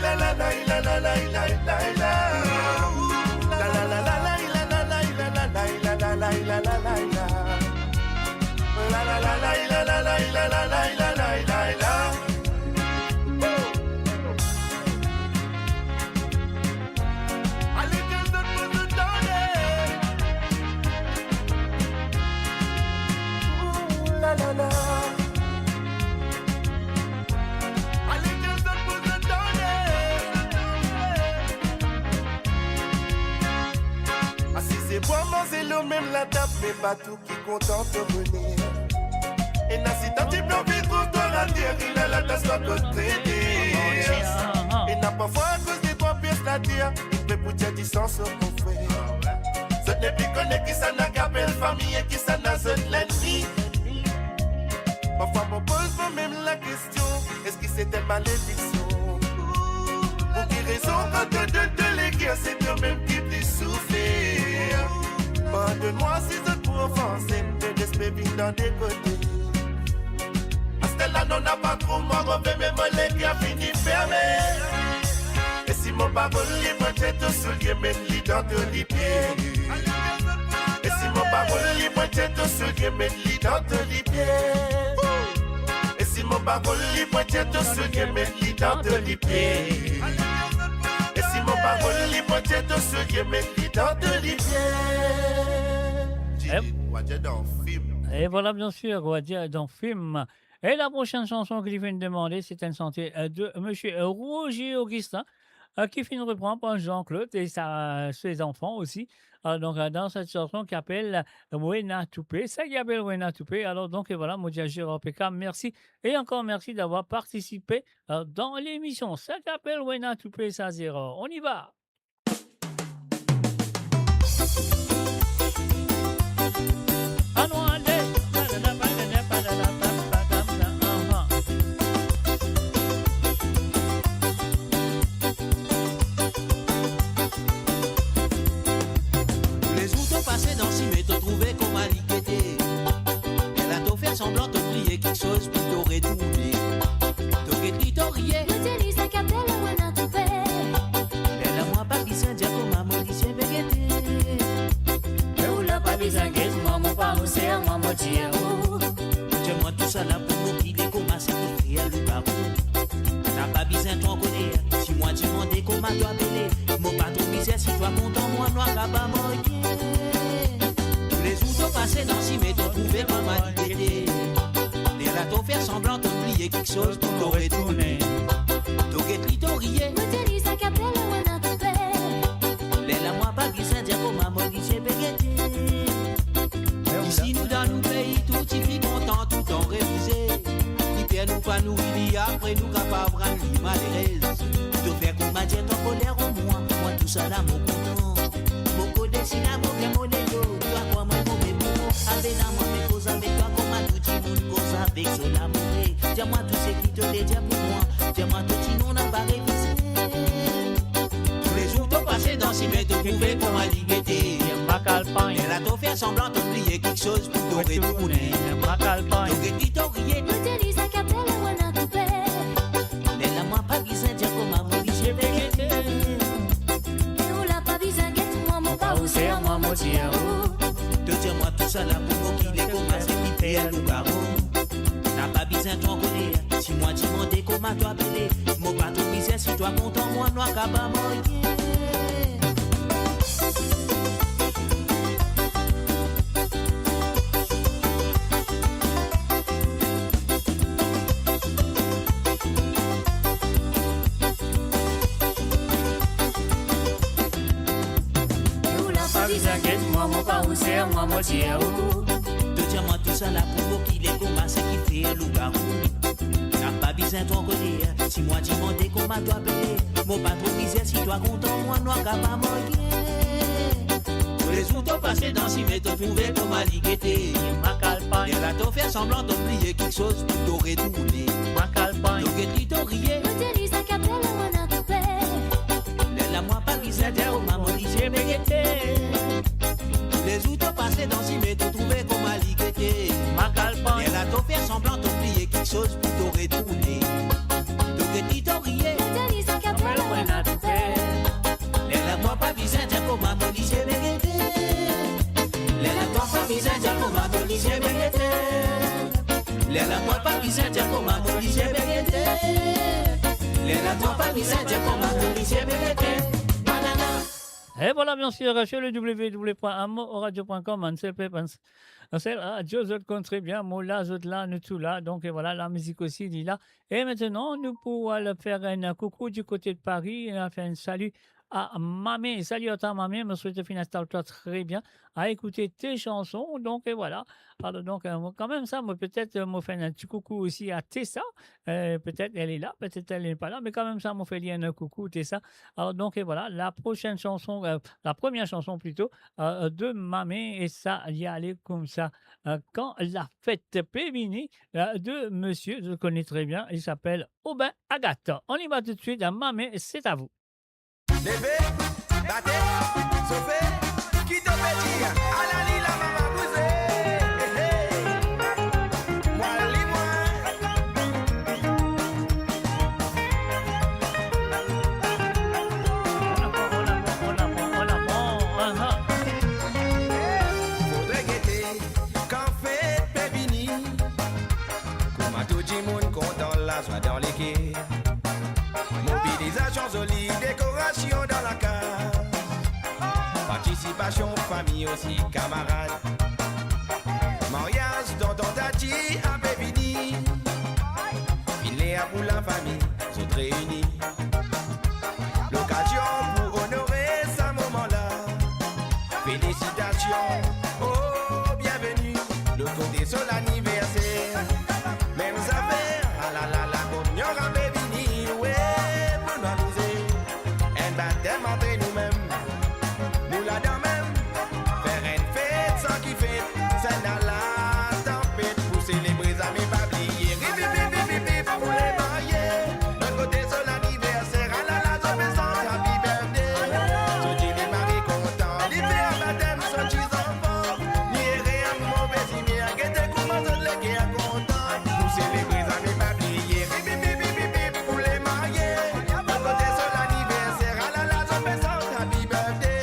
la la la la la la la la la. La la la la la la la la la la la la la la la la. La la la la la la la la la la la la la. Allez, qu'est-ce que vous nous donnez? La la la. Allez, qu'est-ce que vous nous donnez? Ah, si c'est bon, manger le même la table, mais pas tout qui content de venir. Et n'a si tant de blanc vite trouve dans la terre, il a la tasse à côté d'elle. Et n'a pas foi à cause des trois pièces la terre, il peut pour dire distance au confrère. Ce n'est plus connu qui s'en a gardé famille et qui s'en a zone l'ennemi. Parfois me pose moi-même la question, est-ce que c'était malédiction? Pour qui raison quand de les guerres, c'est eux-mêmes qui plus souffrir. Pardonne-moi si je peux offenser, mais l'esprit vit dans des côtés. Là, non, n'a pas trop mauvais, mais mon leg a fini fermé. Et si mon parole libre, j'ai tout soulier, mais lit dans de l'hypier. Et si mon parole libre, j'ai tout soulier, mais lit dans de l'hypier. Et si mon parole libre, j'ai tout soulier, mais lit dans de l'hypier. Et si mon parole libre, j'ai tout soulier, mais lit dans de l'hypier. Et voilà, bien sûr, Guadia dans film. Et la prochaine chanson qu'il vient de demander, c'est une santé de M. Roger Augustin, qui finit de reprendre par Jean-Claude et ses enfants aussi. Donc, dans cette chanson qui appelle Wena Toupé. Ça qui appelle Wena Toupé. Alors, donc, et voilà, Modia Gérard Pekka, merci. Et encore merci d'avoir participé dans l'émission. Ça qui appelle Wena Toupé, ça zéro. On y va. Semblant d'oublier quelque chose pour t'aurais tourné. T'aurais clitorié. L'utilise la capelle ou un toupé. Elle a moi pas besoin de dire comment mon qui s'est végété. Et où l'a pas besoin de moi, mon pas, c'est à moi, mon dieu. Dis-moi tout ça là pour nous qui les commencer à faire le barreau. T'as pas besoin de t'en connaître. Si moi tu m'en dis comment toi bélé. Mon patron misère si toi content, moi noir à bas moyen. Les jours passés dans si mais t'ont trouvé commealité. Les ratons faire semblant d'oublier quelque chose pour t'aurais tourné. T'aurais clitorié. L'utilise la capelle ou un toupé. Les la moi pas besoin de dire comment mon qui s'est végété. Ici nous dans nos pays, tout y vit content, tout en révisé. Ni père nous pas nous vili, après nous capables de rendre malheureuse. De faire qu'on m'a dit ton colère en moi, moi tout ça là mon content. Mon côté si la mon bien mon égo, toi quoi moi mon bébé. Avec la moi mes causes avec toi, comme à tout le monde cause avec cela mon. Dis-moi tout ce qui te dit pour moi, dis-moi tout si nous n'a pas révisé. Tous les jours t'as passé dans si mais t'as trouvé comme à l'igueté. Elle a t'en fait semblant d'oublier quelque chose pour t'aurais tourné. T'aurais clitorié. L'utilise la capelle ou un toupé. Elle a moi pas besoin de dire comment mon qui s'est végété. Et où l'a pas besoin de moi, mon pas, c'est à moi, mon dieu. De dire-moi tout ça là pour moi qui les commence qui fait à l'ougarou. N'a pas besoin de t'en connaître. Si moi tu m'en dis comment toi bébé. Mon patron misère si toi content, moi noir qu'à bas moyen. De dire-moi tout ça là pour vous qui les commence qui fait loup-garou. N'a pas besoin de ton côté. Si moi tu m'en dis comment toi bébé. Mon patron misère si toi content, moi noir qu'à pas moyen. Tous les jours t'as passé dans si mais t'as trouvé comme à l'igueté. Elle a t'en fait semblant d'oublier quelque chose pour t'aurais tourné. T'aurais clitorié. L'utilise la capelle ou un toupé. Elle a moi pas besoin de dire comment mon qui s'est végété. Les jours t'as passé dans si mais t'as trouvé comme à l'igueté. Elle a t'en fait semblant d'oublier quelque chose pour t'aurais tourné. T'aurais clitorié. L'utilise la capelle comme ma police mérité. Les la toi pas misère comme ma police mérité. Les la toi pas misère comme ma police mérité. Les la toi pas misère comme ma police mérité. Et voilà, bien sûr, sur le www.amoradio.com, Ansel Radio, zot compte très bien, Mola, zot là, nous tout là. Donc et voilà, la musique aussi, il est là. Et maintenant, nous pourrons aller faire un coucou du côté de Paris et faire un salut à Mamé. Salut à ta Mamé, me souhaite finir toi très bien à écouter tes chansons. Donc et voilà. Alors donc quand même ça, moi peut-être me faire un petit coucou aussi à Tessa. Peut-être elle est là, peut-être elle n'est pas là, mais quand même ça me fait lire un coucou Tessa. Alors donc et voilà, la prochaine chanson, la première chanson plutôt de Mamé, et ça y allait comme ça. Quand la fête Pévini de monsieur, je le connais très bien, il s'appelle Aubin Agathe. On y va tout de suite à Mamé, c'est à vous. Levez, battez, sauvé, qui te fait dire, à la lit la maman bousée. Moi, lis-moi. Faudrait guetter, quand fait Pévini, comme tout le monde content la joie dans les quais. Mobilisation jolie, décoration dans la case. Participation, famille aussi, camarades. Mariage, tonton tati, à Pévini. Filet à pour la famille, sont réunis. L'occasion pour honorer ce moment-là. Félicitations, oh, bienvenue. Le côté sur l'anniversaire. Même affaire, ah la la la, comme y'en a Pévini, ouais. Baptême entre nous-mêmes, nous la dame même, faire une fête sans qui fait, c'est dans la tempête pour célébrer à mes pabliers. Rip, pour les mariés, d'un côté sur l'anniversaire, à la maison, happy birthday. So dit les maris contents, l'hiver baptême, son petit enfant, n'irez un mauvais imier, guettez comment se léguer à content, pour célébrer à mes pabliers. Rip, pour les mariés, d'un côté sur l'anniversaire, happy birthday.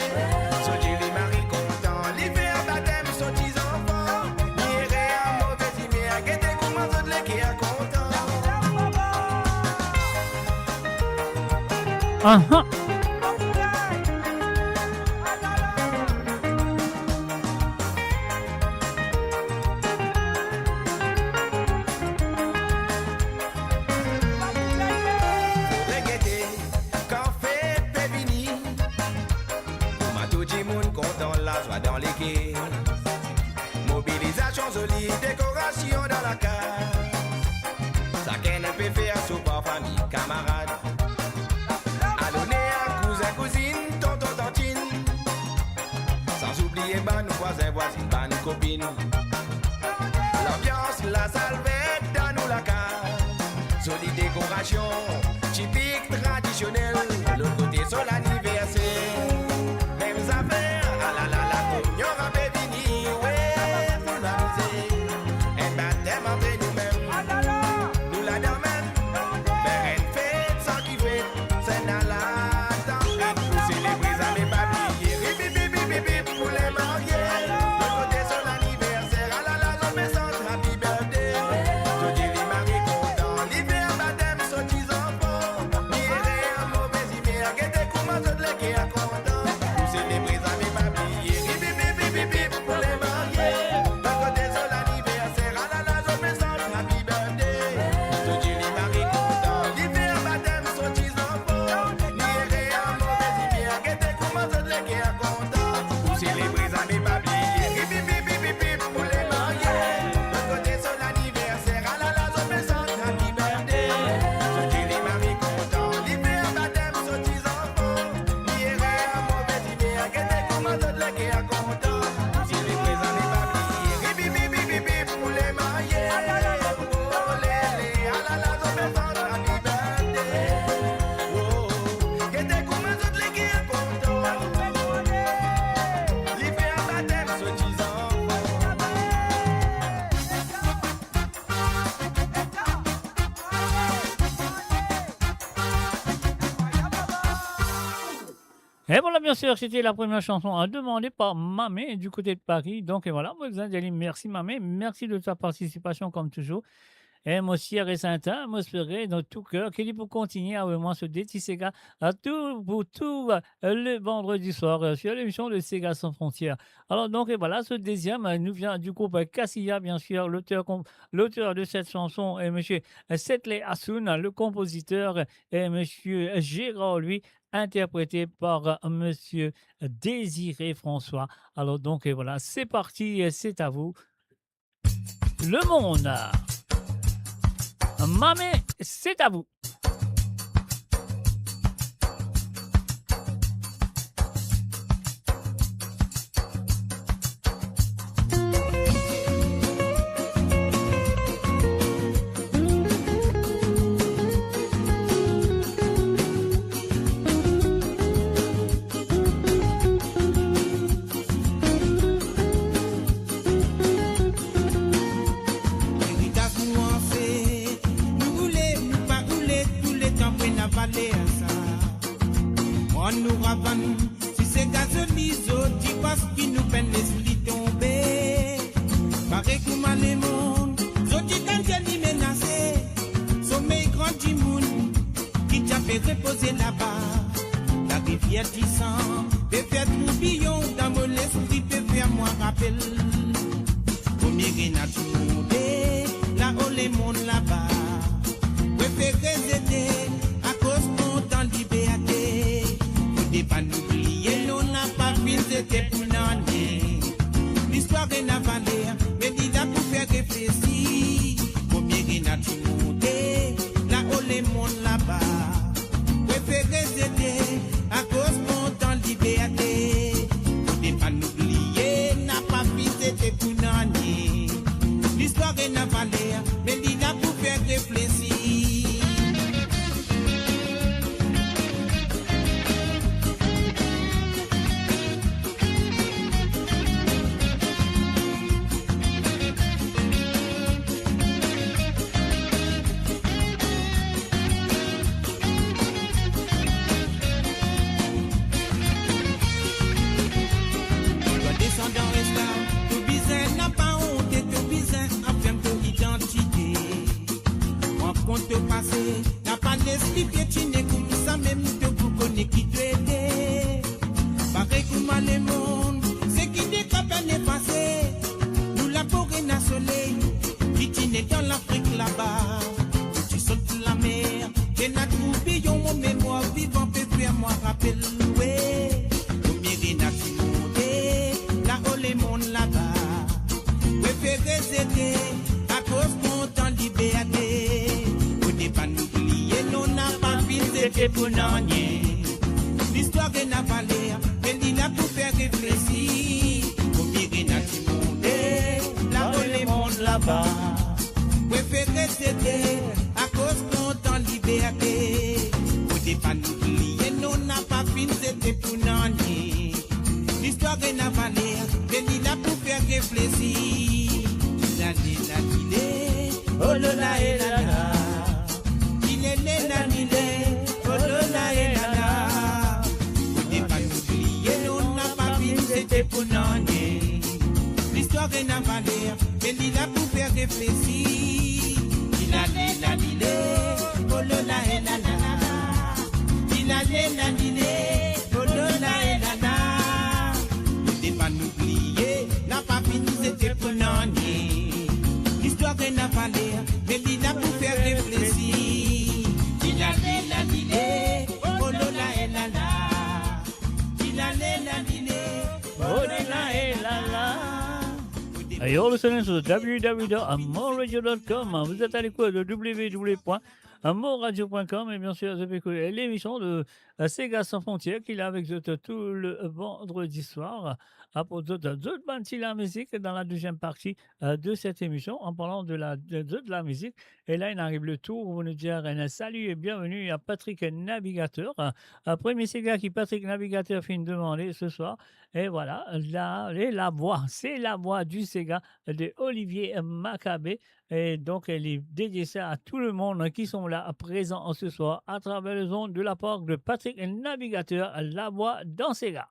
So Jerry Marie content, l'hiver baptême, son petit enfant. N'irez à mauvais imier, à guetter comment ça te l'équipe à content. Faudrait guetter, quand fait Pévini. Tout le monde content, la joie dans les quais. Mobilisation jolie, décoration dans la case. Ça qu'elle ne peut faire sous par famille, camarades. À donner à cousin, cousine, tonton, tantine. Sans oublier ban voisin, voisine, ban copine. L'ambiance, la salvette dans nous la case. Jolie décoration, typique, traditionnelle. Le côté sur l'anniversaire. Mêmes affaires, ah la la la, comme y'aura Pévini, ouais, pour m'amuser. Un baptême entre nous-mêmes, nous la dame même. Faire une fête sans qui fait, c'est dans la tempête. Pour célébrer à mes papiers, rip, pour les mariés. Le côté sur l'anniversaire, ah la la, la maison, happy birthday. Je dis les maris contents, l'hiver baptême, son petit enfant. N'irez un mauvais imier. Et voilà, bien sûr, c'était la première chanson demandée par Mamé du côté de Paris. Donc, et voilà, moi, Xandiali, merci Mamé, merci de ta participation comme toujours. Et moi, Sierra et Saint-Anne, moi, j'espérais dans tout cœur qu'il pour continuer à vraiment se détisser à tout, pour tout le vendredi soir sur l'émission de Sega sans frontières. Alors, donc, et voilà, ce deuxième nous vient du groupe Cassia, bien sûr, l'auteur de cette chanson est monsieur Setley Hassoun, le compositeur est monsieur Gérard, lui, interprété par monsieur Désiré François. Alors, donc, et voilà, c'est parti, c'est à vous. Le monde. Mamé, c'est à vous. Héritage nous en fait, nous rouler, nous pas rouler, tous les temps pour n'avaler à ça. On nous ravane, si c'est gazolis, dit parce qu'il nous peine les souliers tomber. Pareil comme à les mondes, zoti quand j'ai menacé, sommeil grand du monde, qui t'a fait reposer là-bas. La rivière descend, peut faire tourbillon, dans mon esprit peut faire moi rappel. Premier n'a tout monté, là où les mondes là-bas. Préférez aider, à cause qu'on liberté. Faut des pas n'oublier, l'on n'a pas vu, c'était pour l'année. L'histoire est navalée, mais dit là pour faire réfléchir. Premier n'a tout monté, là où les mondes là-bas. Préférez aider, à cause qu'on liberté. Faut des pas n'oublier, n'a pas vu, c'était pour l'année. L'histoire est navalée, mais dit là pour faire réfléchir. Toi descendant reste là, tout bizarre n'a pas honte et tout bizarre affirme ton identité. En compte au passé, n'a pas l'esprit piétiné comme ça même te vous connaît qui te aider. Pareil comme à les mondes, c'est qui décape n'est passé. Nous la forêt n'a soleil, piétiné dans l'Afrique là-bas. Tu sautes la mer, j'ai n'a trouvé mon mémoire vivant peut faire moi rappel. Ouais, combien n'a tu monté, là où les mondes là-bas. Préférez aider, à cause qu'on t'en liberté. Faut des pas n'oublier, l'on n'a pas vu, c'était pour l'année. L'histoire est navalée, elle dit là pour faire réfléchir. Combien n'a tu monté, là où les mondes là-bas. Préférez aider, à cause qu'on t'en liberté. Faut des pas n'oublier, l'on n'a pas vu, c'était pour l'année. L'histoire est navalée, elle dit là pour faire réfléchir. La la dilé, oh la la et la la. Dilé la dilé, oh la la et la la. Faut des pas n'oublier, on n'a pas vu, c'était pour l'année. L'histoire est navalée, elle dit là pour faire réfléchir. La dilé, oh la la et la la. La dilé, oh la la et la la. Faut des pas n'oublier, n'a pas vu, c'était pour l'année. L'histoire est navalée, mais dit là pour faire réfléchir. La dilé, oh la la et la la. La dilé, Oh là là, et là là. Et you're listening to www.amoradio.com. Vous êtes à l'écoute de www.amoradio.com et bien sûr, vous avez écouté l'émission de Sega sans frontières qu'il a avec vous tout le vendredi soir. À propos de la musique dans la deuxième partie de cette émission en parlant de la musique. Et là, il arrive le tour où nous dire un salut et bienvenue à Patrick Navigateur. Premier Sega qui Patrick Navigateur fait une demande ce soir. Et voilà, la voix, c'est la voix du Sega de Olivier Maccabé Et donc, elle est dédiée ça à tout le monde qui sont là, présents ce soir, à travers les ondes de la part de Patrick, navigateur, La Voix dans ses gars.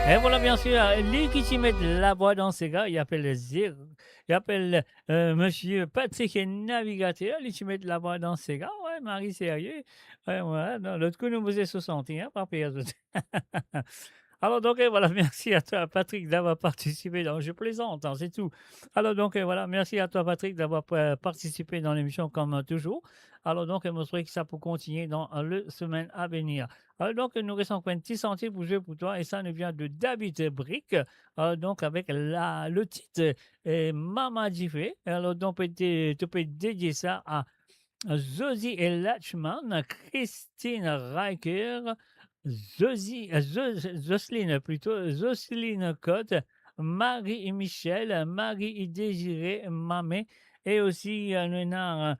Et voilà, bien sûr, lui qui s'y met la voix dans ses gars, il appelle monsieur Patrick Navigateur, lui qui met la voix dans ses gars. Ouais, Marie, sérieux. Ouais, voilà, dans l'autre coup, nous vous êtes 60, hein, par pays. Alors donc voilà, merci à toi Patrick d'avoir participé dans Je plaisante, hein, c'est tout. Alors donc voilà, merci à toi Patrick d'avoir participé dans l'émission comme toujours. Alors donc je me souhaite que ça peut continuer dans le semaine à venir. Alors donc nous restons 20 centimes pour jouer pour toi et ça nous vient de David Brick. Donc avec le titre Mama Jiffé. Alors donc tu peux dédier ça à Zosie et Latchman, Christine Riker, Jocelyne plutôt, Jocelyne Cotte, Marie-Michel, Marie-Désiré Mamé, et aussi nous avons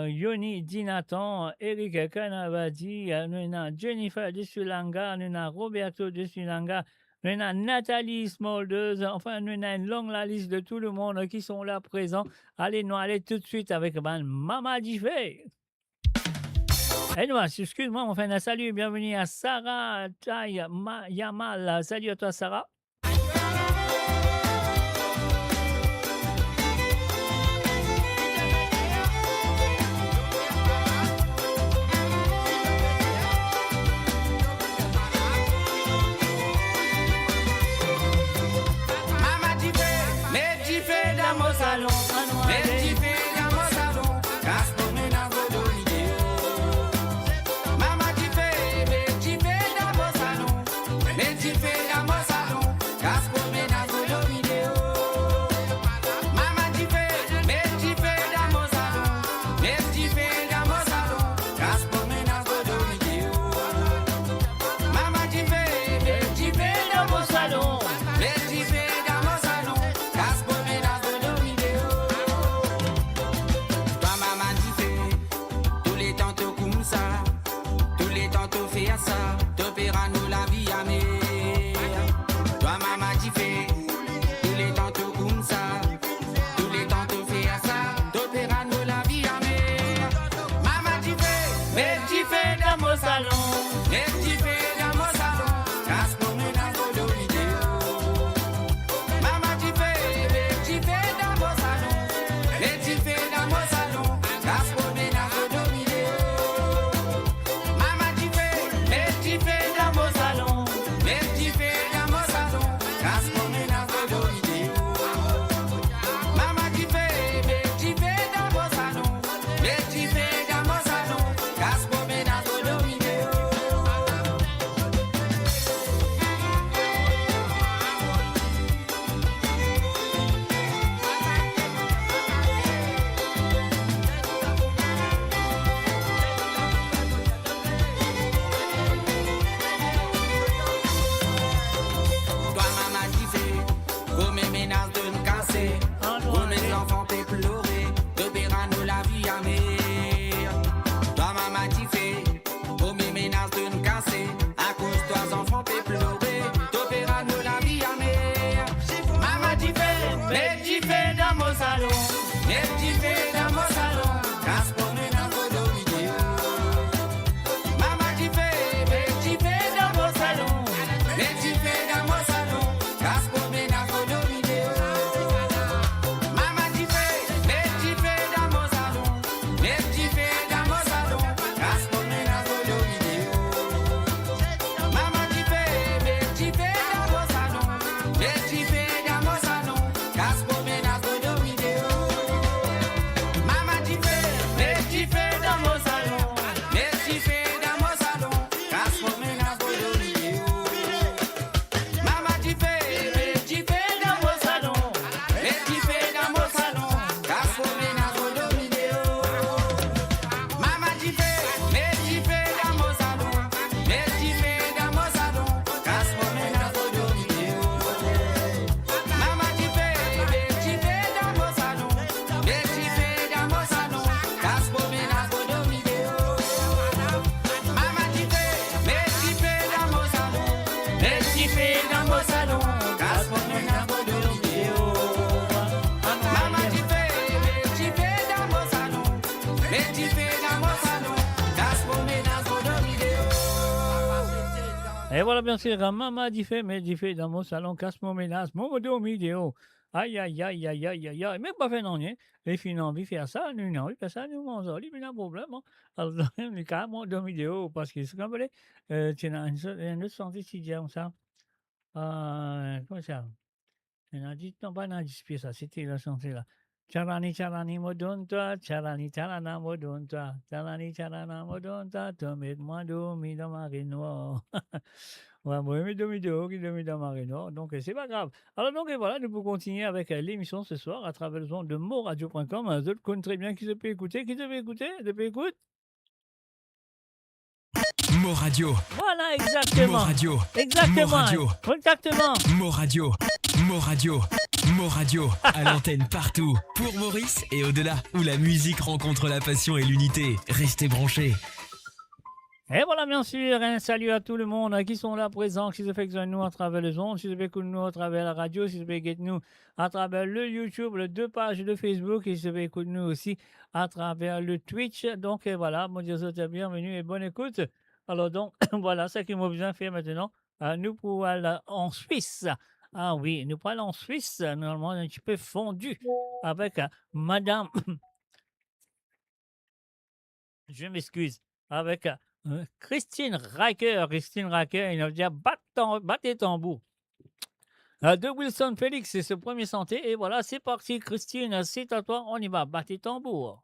Yoni Dinatan, Eric Canavadi, nous avons Jennifer de Sulanga, nous avons Roberto de Sulanga, nous avons Nathalie Smoldeuse, enfin nous avons une longue la liste de tout le monde qui sont là présents. Allez, nous allons tout de suite avec Mama Diffé. Et nous, excuse-moi, on fait un salut, bienvenue à Sarah Taï Yamal. Salut à toi, Sarah. Mama Diffé, mets Diffé dans mon salon, mets Diffé dans mon salon, casse pour mes navos vidéo. Mama Diffé, mets Diffé dans mon salon, mets Diffé dans mon salon, casse pour mes navos vidéo. Mama Diffé, mets Diffé dans mon salon, mets Diffé dans mon salon, casse pour mes navos vidéo. Mama Diffé, mets Diffé dans mon salon. Et voilà, bien sûr, Mama Diffé, mais Diffé dans mon salon, casse mon ménage, mon modo vidéo. Aïe, aïe, aïe, aïe, aïe, aïe, aïe. Mais pas fait non, les filles ont envie de faire ça, nous n'avons envie de faire ça, nous mangeons, il y a un problème. Alors, nous carrément deux vidéos, parce que c'est comme tu as une autre sortie qui dit ça. Comment ça? On a dit, non, pas un indice, ça, c'était la chanson là. Charani, charani, modonta, charani, charana, modonta, charani, charana, modonta, tombe-moi domi dans ma noire. Ouais, moi, mes domi dans ma noire. Donc, c'est pas grave. Alors, donc, et voilà, nous pouvons continuer avec l'émission ce soir à travers le son de moradio.com. Vous connaissez très bien qui se peut écouter, depuis écoute. Moradio. Voilà, exactement. Moradio. Exactement. Moradio. Exactement. Moradio. Mo Radio. Mo Radio, à l'antenne partout. Pour Maurice et au-delà, où la musique rencontre la passion et l'unité. Restez branchés. Et voilà, bien sûr, un salut à tout le monde qui sont là présents, qui se fait que nous à travers les ondes, qui se fait que nous à travers la radio, qui se fait que nous à travers le YouTube, les 2 pages de Facebook, et qui se fait que nous aussi à travers le Twitch. Donc voilà, mon Dieu, bienvenue et bonne écoute. Alors donc, voilà, ce qu'il m'a besoin de faire maintenant. Nous pour aller en Suisse. Ah oui, nous pour aller en Suisse, normalement un petit peu fondu avec Madame... Je m'excuse. Avec... Christine Racker, il a dit battez tambour. De Wilson Félix, c'est ce premier santé. Et voilà, c'est parti, Christine, c'est à toi, on y va, battez tambour.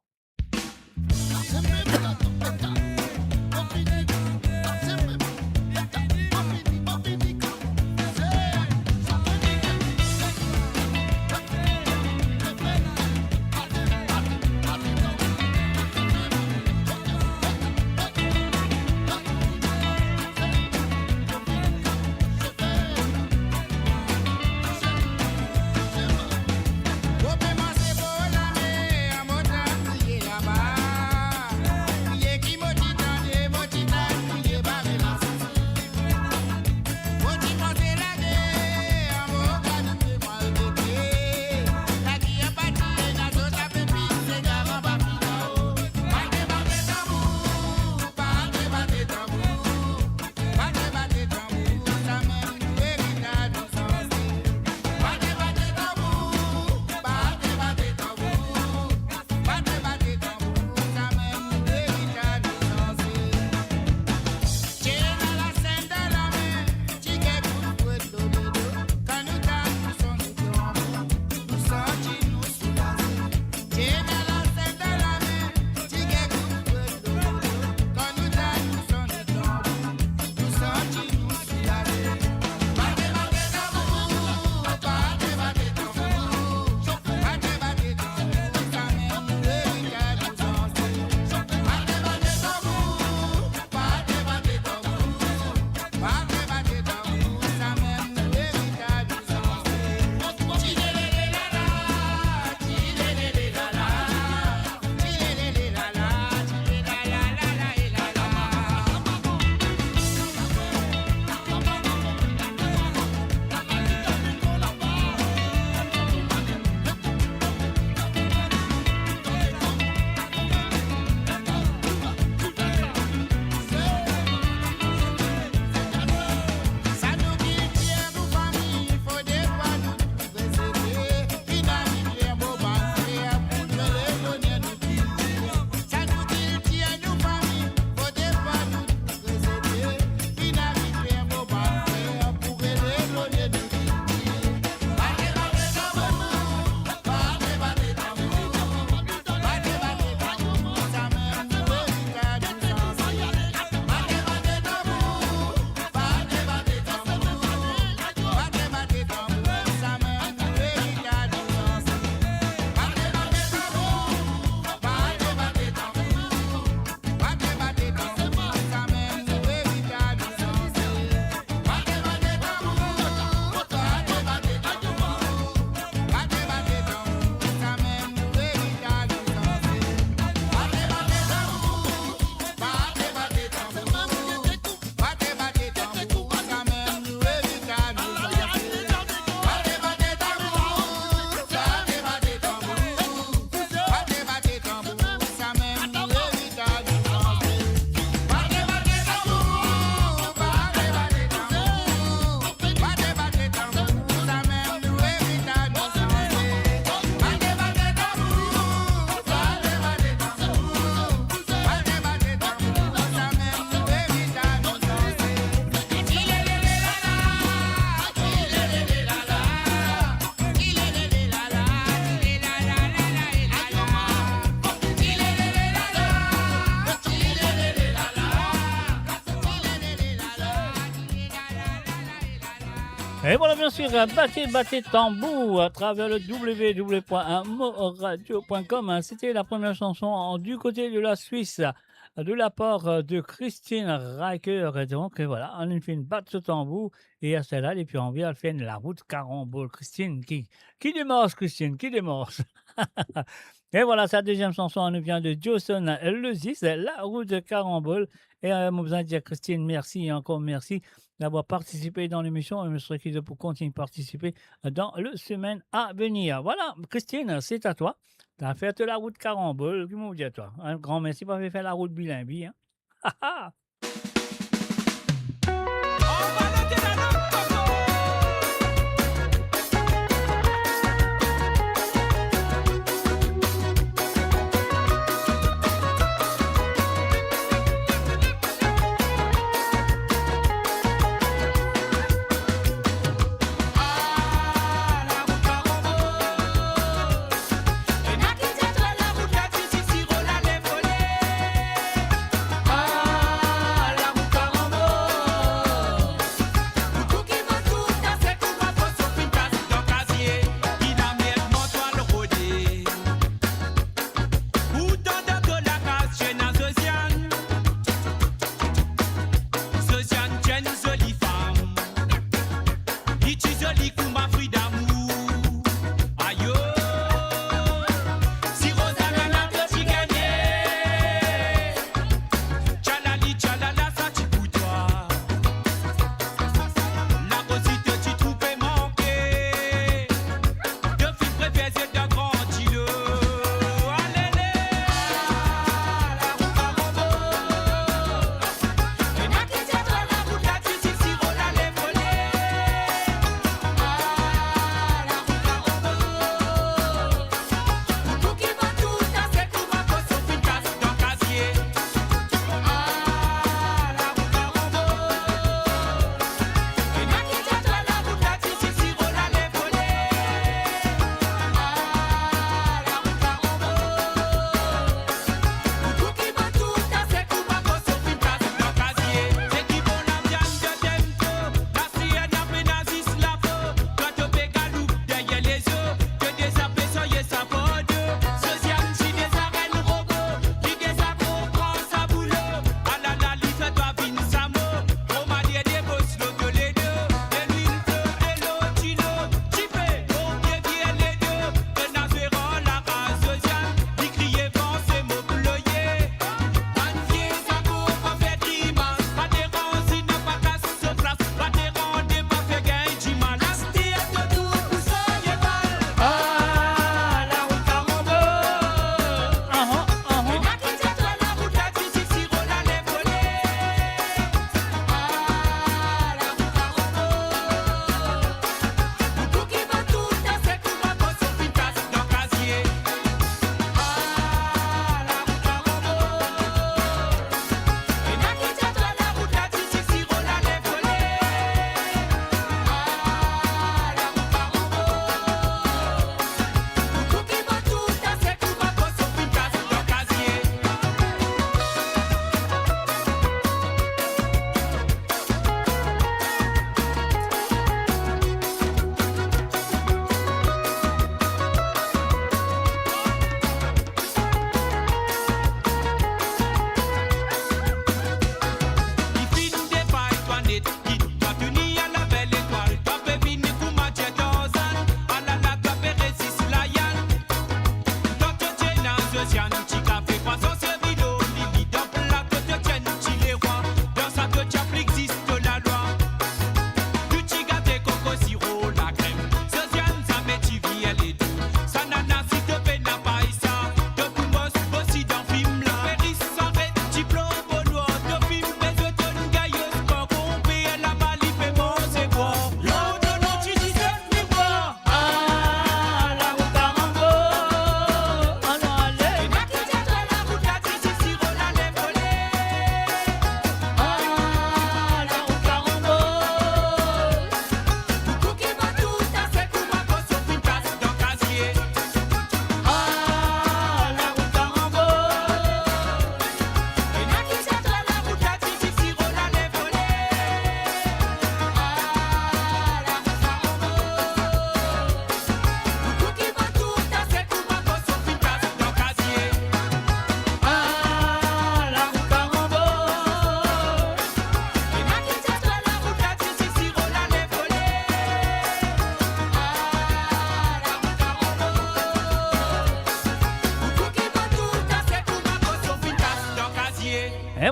Et voilà, bien sûr, battez tambour à travers le www.moradio.com. C'était la première chanson du côté de la Suisse de la part de Christine Riker. Et donc, voilà, on a fait une batte de tambour et à celle-là, et puis on vient faire la route carambole. Christine, qui démarche, Christine, qui démarche. Et voilà, sa deuxième chanson nous vient de Joson Lezis, la route de carambole. Et moi, besoin de dire, Christine, merci et encore merci d'avoir participé dans l'émission. Et je serai quitte pour continuer de participer dans le semaine à venir. Voilà, Christine, c'est à toi. Tu as fait la route carambole. Comment vous dire, toi? Un grand merci pour avoir fait la route bilingue. Hein? Ah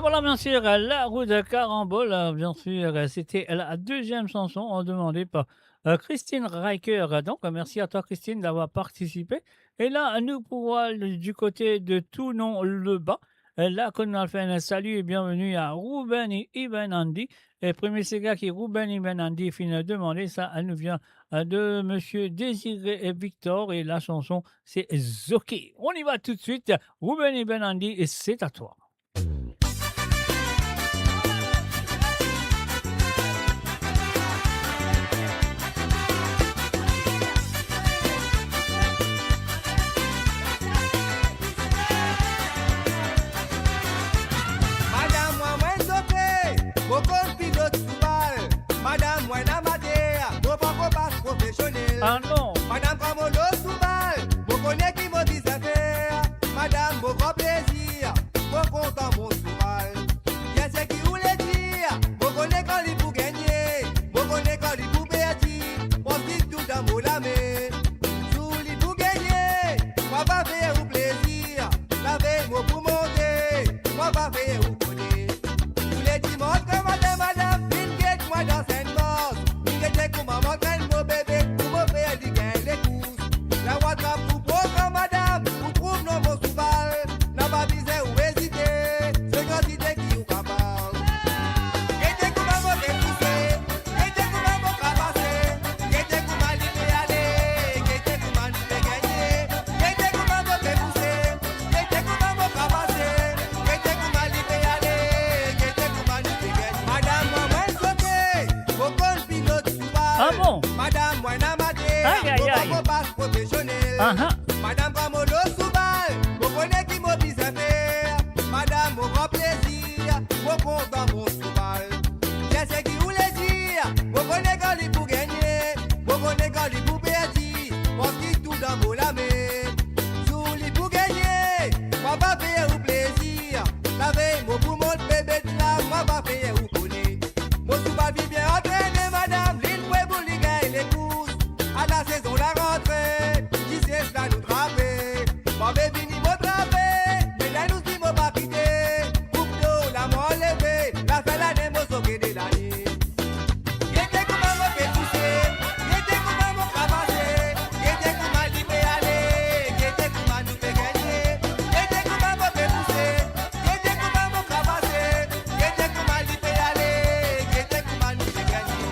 voilà, bien sûr, la roue de Carambole, bien sûr, c'était la deuxième chanson demandée par Christine Riker. Donc, merci à toi, Christine, d'avoir participé. Et là, nous pouvons aller du côté de Toulon-le-Bas. Là, qu'on a fait un salut et bienvenue à Ruben et Ibn Andy. Et premier Sega qui est Ruben Ibn Andy finit de demander, ça elle nous vient de Monsieur Désiré et Victor. Et la chanson, c'est Zoké. On y va tout de suite. Ruben Ibn Andy, et c'est à toi. Madame, moi, moi, sauté, beaucoup pilote sous balle. Madame, moi, n'amateur, mon pas passe professionnel. Ah non. Madame, prends mon lot sous balle, mon connaît qui m'a dit ça faire. Madame, mon grand plaisir, mon content, mon sous balle. Qu'est-ce qui voulait dire, mon connaît quand il pour gagner, mon connaît quand il pour perdre. On dit tout dans mon lamé, sous les pour gagner, moi, pas faire au plaisir, la veille, moi, pour monter, moi, pas faire au tous les dimanches, comme madame, Ingrid, moi dans cette bosse. Ingrid, comme maman, traîne mon bébé, pour mon père, dit qu'elle les pousse. La WhatsApp, pour prendre madame, pour trouver nos mots sous balle. N'a pas visé ou hésité, c'est quand idée qui ou capable. Ingrid, comme maman, t'es poussé. Ingrid, comme maman, crapassé. Ingrid, comme maman, t'es allé. Ingrid, comme maman, t'es gagné. Ingrid, comme maman, t'es poussé. Ingrid, comme maman, crapassé. Ingrid, comme maman, t'es allé. Madame, moi, moi, sauté, beaucoup de pilotes sous balle. Ah bon? Madame, moi, n'amateur, Aïe, aïe, aïe. beaucoup passe professionnel. Ah-ha. Madame, prends mon lot sous balle, vous connaissez qui m'oblige à faire. Madame, mon grand plaisir, mon content, mon sous balle. Qu'est-ce qui voulait dire, vous connaissez quand il pour gagner, vous connaissez quand il pour perdre. On dit tout dans vos lamés, sous les pour gagner, moi pas faire au plaisir. La veille, moi pour mon bébé de là, moi pas faire au connaît. Mon sous balle vit bien entraîné, madame, l'île pour pour les gars et les pousses. À la saison, la rentrée, qui c'est cela nous trapper. Mon bébé ni m'a trappé, mais là nous si m'a pas quitté. Coupe d'eau, la m'a enlevé, la fait l'année, m'a sauvé de l'année. Y'était comme un m'a fait pousser, y'était comme un m'a crapassé, y'était comme un libé aller, y'était comme un nous fait gagner. Y'était comme un m'a fait pousser, y'était comme un m'a crapassé, y'était comme un libé aller, y'était comme un nous fait gagner.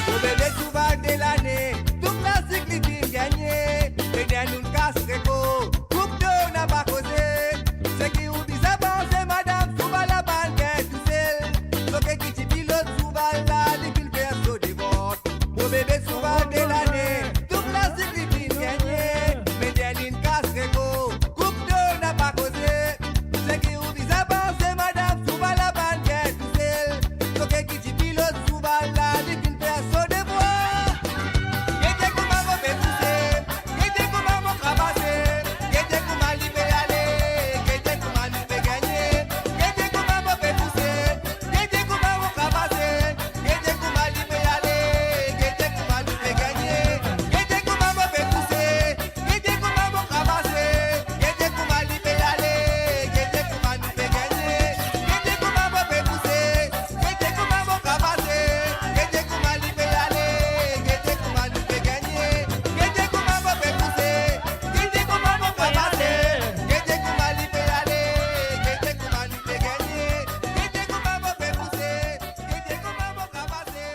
Mon bébé tout va de l'année, tout classique les filles gagnées. Les derniers nous cassent réco, coupe d'eau n'a pas causé. Ce qui vous dit ça pensez madame, souvent la balle qu'elle tout seul. Donc qui t'y pilote souvent là, les villes perso des votes. Mon bébé souvent de l'année, tout classique les filles gagnées. Les derniers nous cassent réco, coupe d'eau n'a pas causé. Ce qui vous dit ça pensez madame, souvent la balle qu'elle tout seul. Donc qui t'y pilote souvent là, les villes perso des votes. Y'était comme un mauvais poussé, y'était comme un mot crapassé, y'était comme un libé aller, y'était comme un nous fait gagner. Y'était comme un mauvais poussé, y'était comme un mot crapassé, y'était comme un libé aller, y'était comme un nous fait gagner. Y'était comme un mauvais poussé, y'était comme un mot crapassé, y'était comme un libé aller, y'était comme un nous fait gagner. Y'était comme un mauvais poussé, y'était comme un mot crapassé, y'était comme un libé aller, y'était comme un nous fait gagner. Y'était comme un mauvais poussé, y'était comme un mot crapassé, y'était comme un libé aller, y'était comme un nous fait gagner. Y'était comme un mauvais poussé, y'était comme un mot crapassé,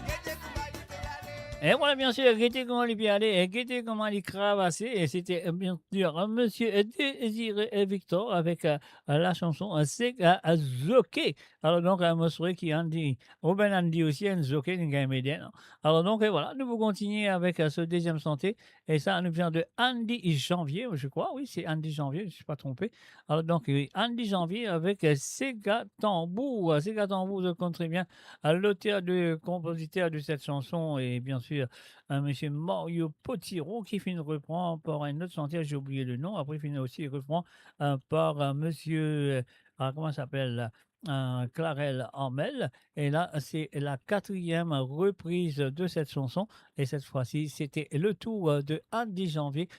y'était comme un libé aller. Et voilà, bien sûr, Guettez comment les aller et Guettez comment les cravasser. Et c'était bien sûr Monsieur Désiré et Victor avec la chanson C'est Zoké. Alors donc, je souhaite qui Andy, Ruben Andy aussi, un Zoké, une gamme médienne. Alors donc, et voilà, nous vous continuer avec ce deuxième santé. Et ça nous vient de Andy Janvier, je crois. Oui, c'est Andy Janvier, je ne suis pas trompé. Alors donc, oui, Andy Janvier avec Sega Tambour. Sega Tambour, je compte très bien l'auteur, de compositeur de cette chanson et bien sûr monsieur Mario Potiron qui finit reprend par un autre chanteur, j'ai oublié le nom. Après, il finit aussi reprend par monsieur comment ça s'appelle, Clarel Hormel. Et là, c'est la 4e reprise de cette chanson. Et cette fois-ci, c'était le tour de Andy Janvier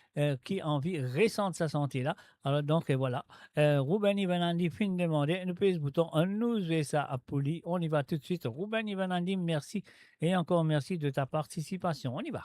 qui a envie récente sa santé là. Alors donc, et voilà. Ruben Ivanandi, fin de demander, nous pèse bouton, nous faisons ça à Pouli. On y va tout de suite. Ruben Ivanandi, merci. Et encore merci de ta participation. On y va.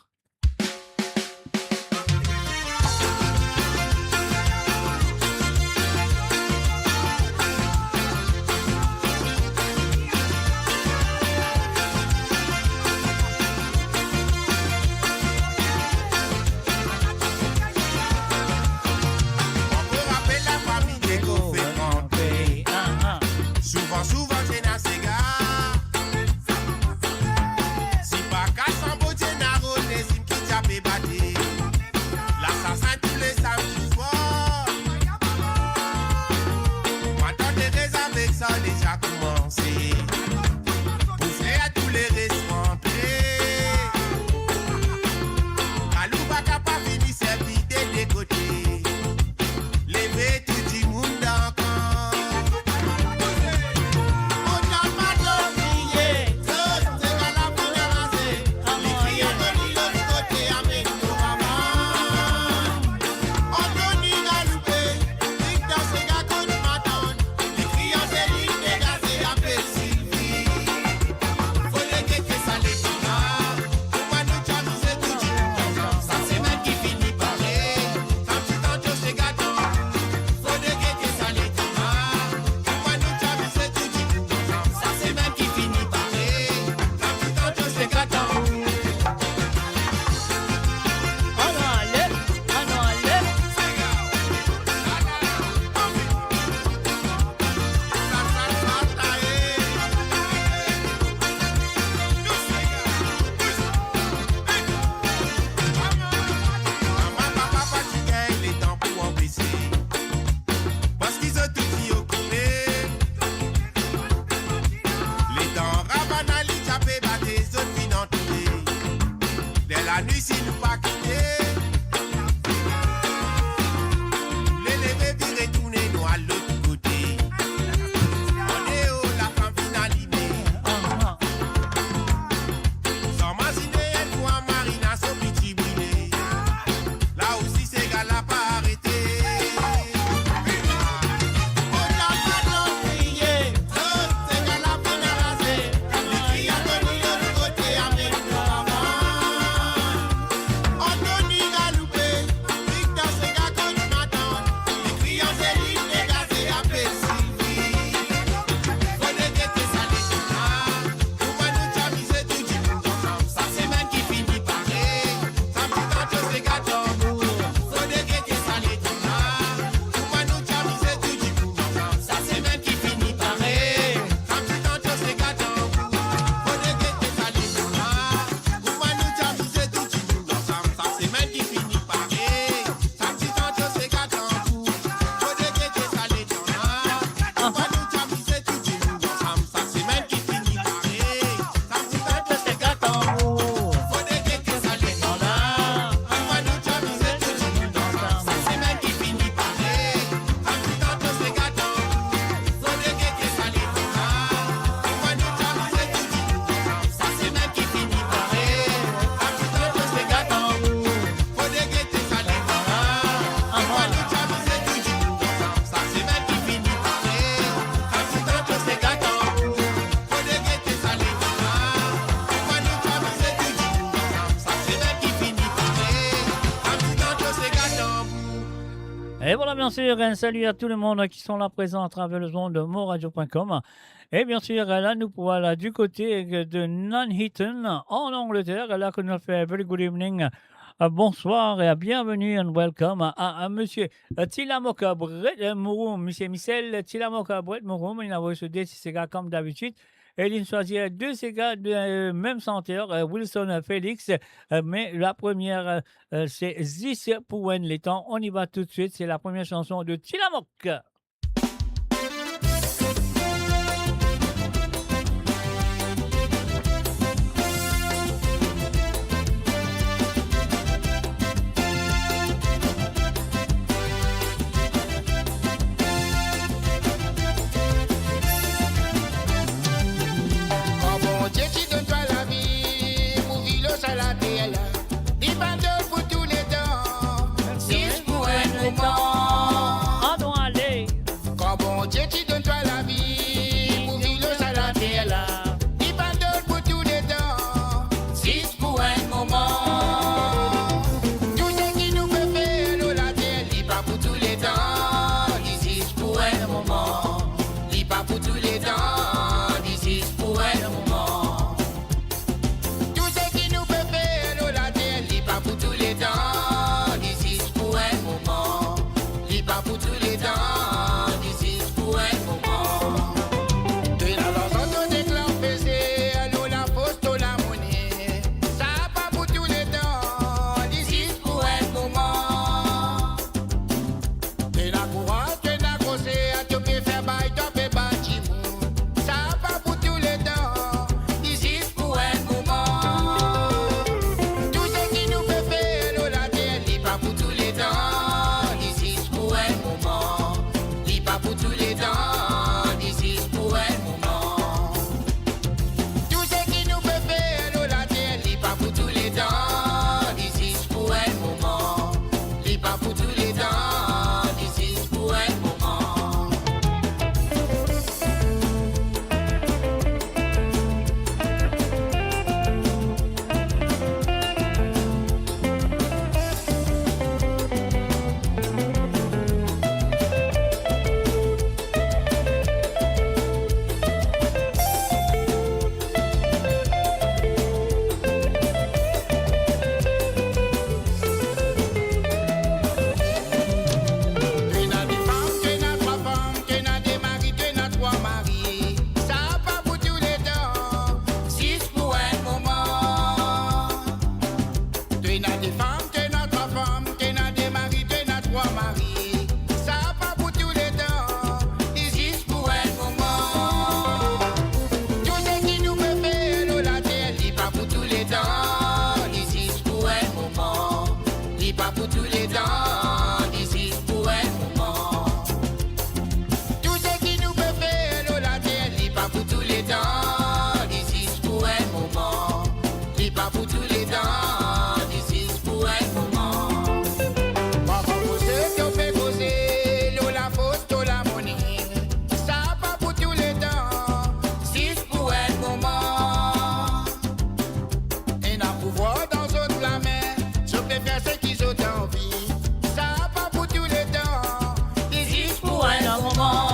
Souvent, j'ai na cigare. Si pas qu'à son beau, j'ai na rôle, sim qui tape batté. L'assassin tous les samedis soirs. Maintenant, des raisons avec ça déjà commencé. Pour faire tous les restaurants. Kalouba pas fini, c'est vide des côtés. Lever tout du monde encore. La nuit si nous pas quitter. Les lever puis retourner nous à l'autre côté. On est où la femme finalisée. Sans m'imaginer elle pour un marina sur petit brûlé. Là aussi ces gars là pas arrêté. Et voilà, bien sûr, un salut à tout le monde qui sont là présents à travers le zone de moradio.com. Et bien sûr, là, nous voilà du côté de Nuneaton, en Angleterre, là, que nous fait very good evening. Bonsoir et bienvenue and welcome à monsieur Tilamoka Brett Mouroum, monsieur Michel Tilamoka Brett Mouroum. Il a reçu des gars comme d'habitude. Et il choisit deux ces gars de même chanteur, Wilson Félix. Mais la première, c'est Zis pour Wen les temps. On y va tout de suite. C'est la première chanson de Tilamoka. pas pour tous les temps. This is pour un moment. Maman, vous êtes au fait poser, l'eau la photo la monnaie. Ça pas pour tous les temps. This is pour un moment. Et n'a pouvoir dans autres la main. Je préfère ce qu'ils ont envie. Ça pas pour tous les temps. This is pour un moment.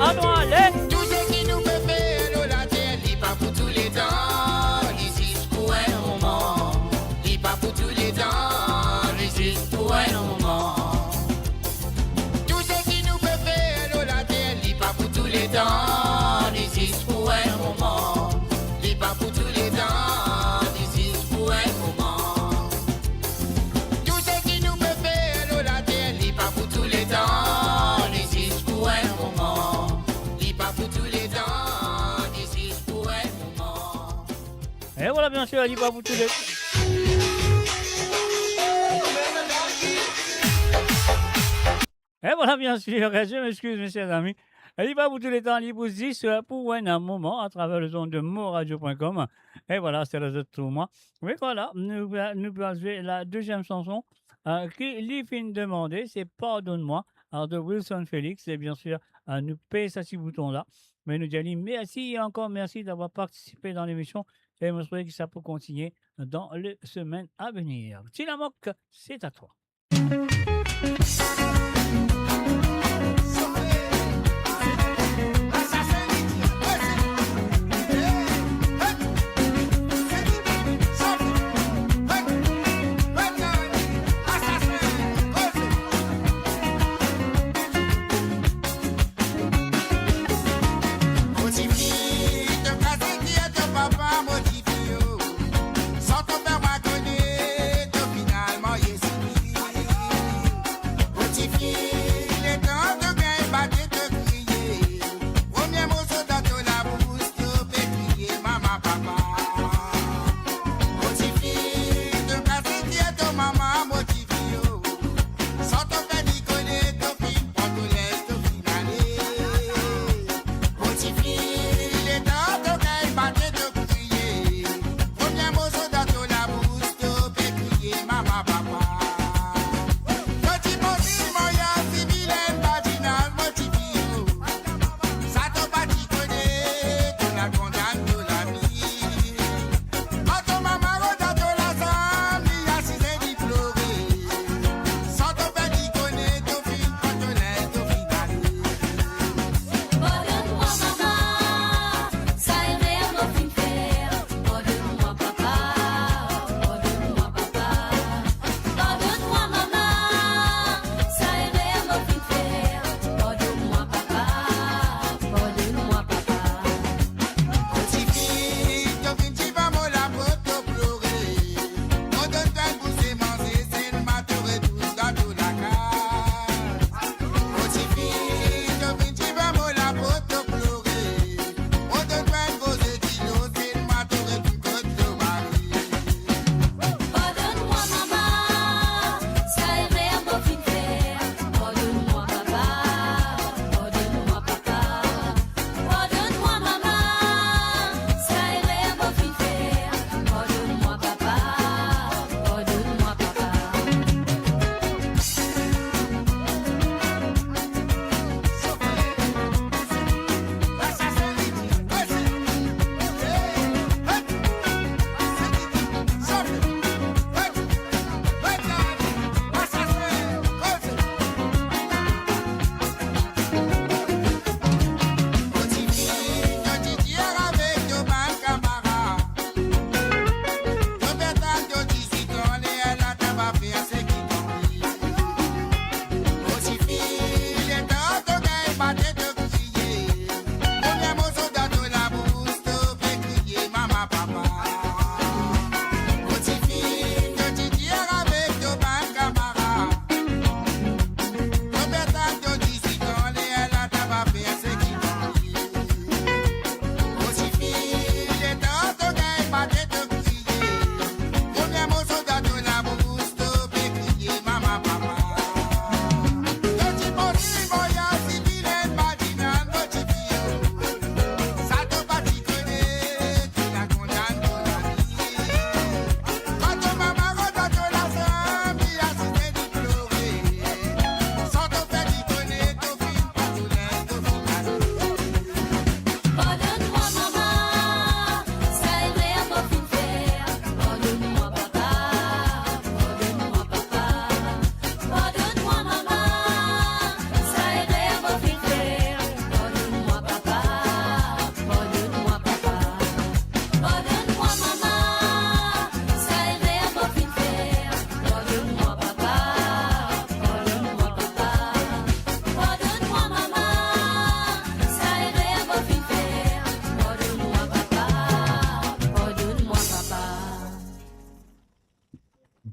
Ah non, allez. Tout ce qui nous peut faire, l'eau la terre, lit pas pour tous les temps. This is pour un moment. Lit pas pour tous les temps. This is pour un moment. Tout ce qui nous peut faire, l'eau la terre, lit pas pour tous les temps. This is pour un moment. Lit pas pour tous les temps. This is pour un moment. Tout ce qui nous peut faire, l'eau la terre, lit pas pour tous les temps. This is pour un moment. Lit pas pour tous les temps. This is pour un moment. Et voilà, bien sûr, elle dit pas pour tous les. Et voilà, bien sûr, je m'excuse, mes chers amis. Elle dit pas pour tous les temps, elle dit pour 10 pour un moment à travers le son de moradio.com. Et voilà, c'est le tout moi. Mais voilà, nous allons jouer la deuxième chanson qui lui fin demander, c'est Pardonne-moi, alors de Wilson Félix. Et bien sûr, nous paye ça ce bouton-là. Mais nous disons merci et encore merci d'avoir participé dans l'émission. Et je me souhaite que ça peut continuer dans les semaines à venir. Tilamoc, c'est à toi. Sans ton père m'a connu, finalement, yes,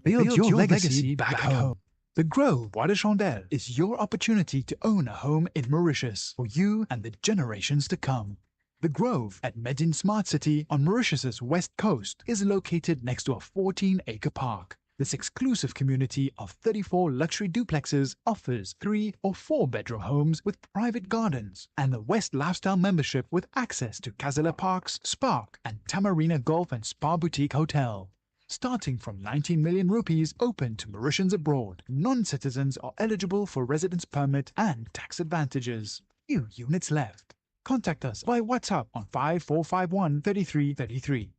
Build your legacy back home. The Grove Bois de Chandelle is your opportunity to own a home in Mauritius for you and the generations to come. The Grove at Medin Smart City on Mauritius's west coast is located next to a 14-acre park. This exclusive community of 34 luxury duplexes offers 3 or 4 bedroom homes with private gardens and the West Lifestyle membership with access to Casella Parks, Spark and Tamarina Golf and Spa Boutique Hotel. Starting from 19 million rupees open to Mauritians abroad, non-citizens are eligible for residence permit and tax advantages. Few units left. Contact us by WhatsApp on 5451 3333.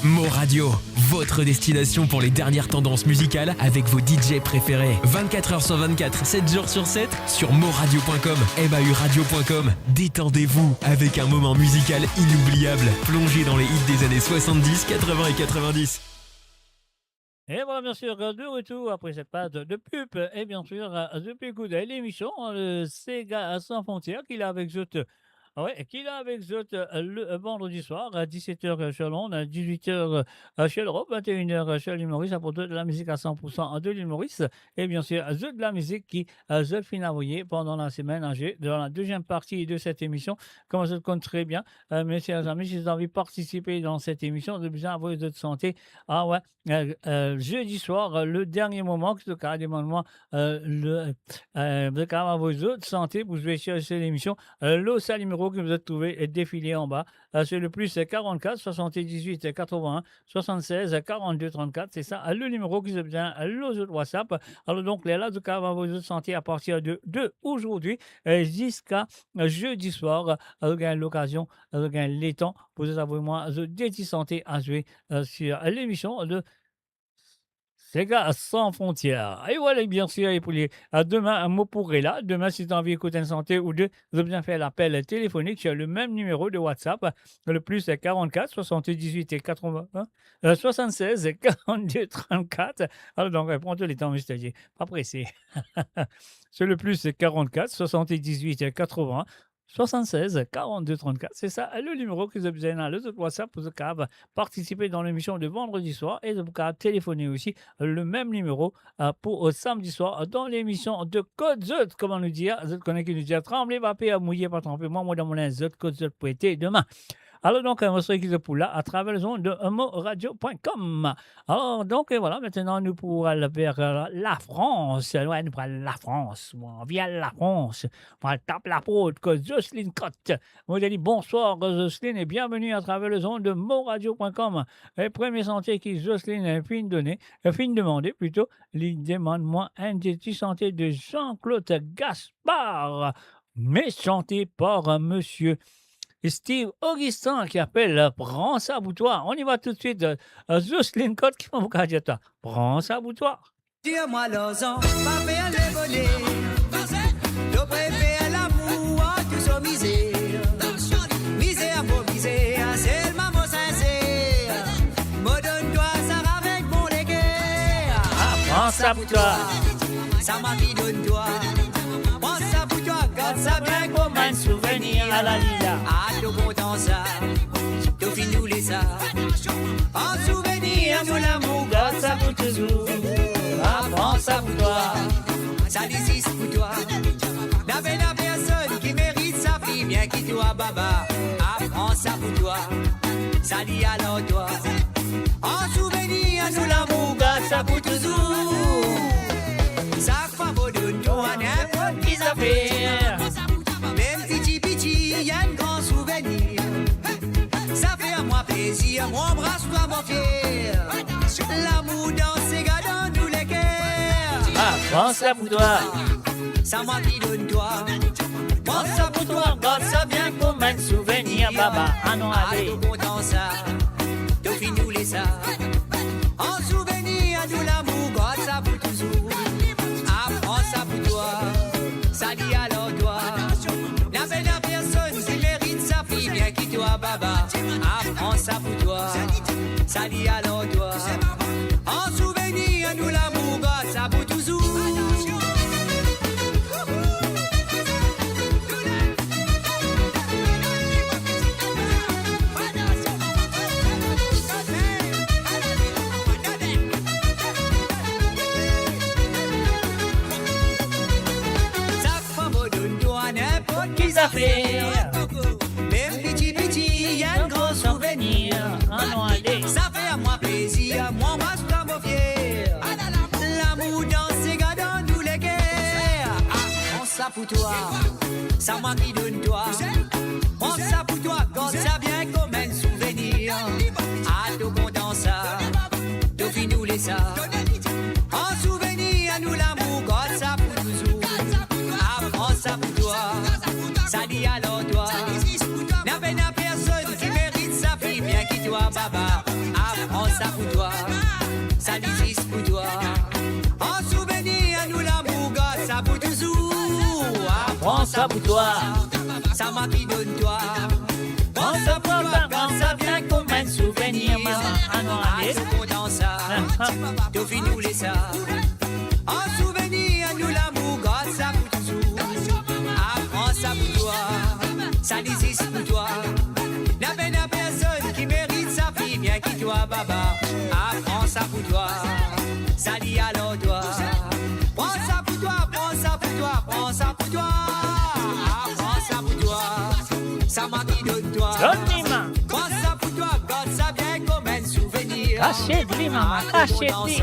Mo Radio, votre destination pour les dernières tendances musicales avec vos DJ préférés. 24h sur 24, 7 jours sur 7 sur moradio.com, mauradio.com. Détendez-vous avec un moment musical inoubliable, plongé dans les hits des années 70, 80 et 90. Et voilà, bien sûr, de retour après cette page de pub. Et bien sûr, depuis coup d'œil, l'émission, le Sega sans frontières, qu'il a avec Zut. Ouais, qu'il a avec Zut le vendredi soir à 17h chez Londres, à 18h chez l'Europe, 21h chez l'île Maurice, pour de la musique à 100% de l'île Maurice. Et bien sûr, Zut de la musique qui Zut finit envoyé pendant la semaine dans la deuxième partie de cette émission. Comme je le compte très bien, mes chers amis, si vous avez envie de participer dans cette émission, vous avez besoin d'avoir Zut Santé. Ah ouais, jeudi soir, le dernier moment, que ce cas, demande-moi le cas avoir Zut Santé pour jouer sur l'émission. Le seul numéro que vous avez trouvé est défilé en bas. C'est le plus 44 78 81 76 42 34. C'est ça le numéro que vous avez besoin, le WhatsApp. Alors donc, là, du cas, vous êtes santé à partir de aujourd'hui jusqu'à jeudi soir. Vous avez l'occasion, vous avez les temps pour vous avoir moi dédié santé à jouer sur l'émission de Sega sans frontières. Et voilà, bien sûr, et pour les, demain, un mot pour là. Demain, si tu as envie d'écouter une santé ou deux, vous avez bien fait l'appel téléphonique sur le même numéro de WhatsApp, le plus 44 78 et 80, 76 42 34. Alors donc, prends les temps, je dis, pas pressé. C'est le plus 44 78 et 80. 76 42 34, c'est ça le numéro que vous avez besoin de WhatsApp pour participer dans l'émission de vendredi soir et vous pouvez téléphoner aussi le même numéro pour samedi soir dans l'émission de Code Zut, comment nous dire, Zut connaît qui nous dit trembler, vaper, mouiller, pas tremper, moi dans mon Zut, Code Zut pour été demain. Alors donc, on se retrouve pour là à travers le zone de moradio.com. Alors donc, voilà, maintenant nous pourrons aller vers la France. Ouais, nous pourrons la France. On vient la France. On tape la porte que Jocelyne Cotte. On dit bonsoir Jocelyne et bienvenue à travers le zone de moradio.com. Et premier sentier qui Jocelyne fin demander plutôt, les demande-moi un petit sentier de Jean-Claude Gaspard, mais chanté par monsieur Steve Augustin qui appelle Prends ça boutoir. On y va tout de suite. Jocelyne Cotte qui m'a beaucoup dit toi. Prends ça boutoir. Dis-moi l'ozon, pas faire les volets. Je préfère l'amour, tu sois misère. Misère pour misère, c'est le maman sincère. Me donne-toi ça avec mon léguer. Prends ça boutoir. Ça m'a mis donne-toi. Prends ça boutoir, garde ça bien comme un souvenir à la lila. Tout content ça, tout fin nous les ça. En souvenir, nous l'amour, garde ça pour toujours. Apprends ça pour toi, ça désiste pour toi. N'avait la personne qui mérite sa fille, bien qu'il toi, baba. Apprends ça pour toi, ça dit alors toi. En souvenir, nous l'amour, garde ça pour toujours. Chaque fois, vous donne toi n'importe qui affaires. Même petit, y a un grand souvenir. Ça fait à moi plaisir, mon embrasse-toi, mon fier. L'amour dans ses gars dans tous les cœurs. Prends ça pour toi. Ça m'a dit donne-toi. Prends ça pour toi, garde ça bien comme un souvenir, baba. Ah non, allez. Tout content ça, tout fin nous les ça. En souvenir, nous l'amour, garde ça pour toujours. Apprends ça pour toi, ça dit alors toi. N'avait la personne qui mérite sa fille, bien qui toi, baba. Apprends ça pour toi, ça dit alors toi. En souvenir, nous l'amour, garde ça pour toujours. affaires. Même petit, y'a un gros souvenir. Ah non, allez. Ça fait à moi plaisir, moi on va se faire mon fier. L'amour dans ces gars dans nous les guerres. Ah, prends ça pour toi, ça moi qui donne toi. Prends ça pour toi, quand ça vient comme un souvenir. Ah, tout content ça, tout fin nous les ça. En souvenir, à nous l'amour, quand ça pour toujours. Ah, prends ça pour toi, ça dit alors toi. N'a peine à personne qui mérite sa fille, bien qui toi, baba. Ah, prends ça pour toi, ça existe pour toi. En souvenir, à nous l'amour, quand ça pour toujours. Ah, Prends ça pour toi. ça m'a qui donne toi. Prends ça pour toi, quand ça vient comme un souvenir, maman. Ah non, allez. Dans ça, tout fin nous les ça. En souvenir, à nous l'amour, quand ça pour toujours. Ah, prends ça pour toi, ça existe pour toi. N'a peine à personne qui mérite sa fille, bien qui toi, baba. Ah, prends ça pour toi, ça dit alors toi. Prends ça pour toi, prends ça pour toi, prends ça pour toi. Ah, prends ça pour toi, ça m'a qui donne toi. Donne-moi. Prends ça pour toi, quand ça vient comme un souvenir. Cachez-lui, maman, cachez-lui.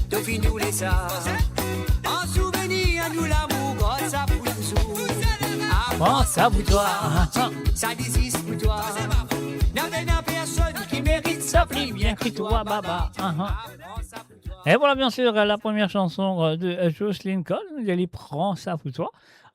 Tout fin nous les ça. En souvenir, à nous l'amour, quand ça pour toujours. Ah, Prends ça pour toi. ça existe pour toi. N'a personne qui mérite sa fille, Bien que toi, baba. Et voilà, bien sûr, la première chanson de Jocelyne Cole. Yali, prends ça pour toi.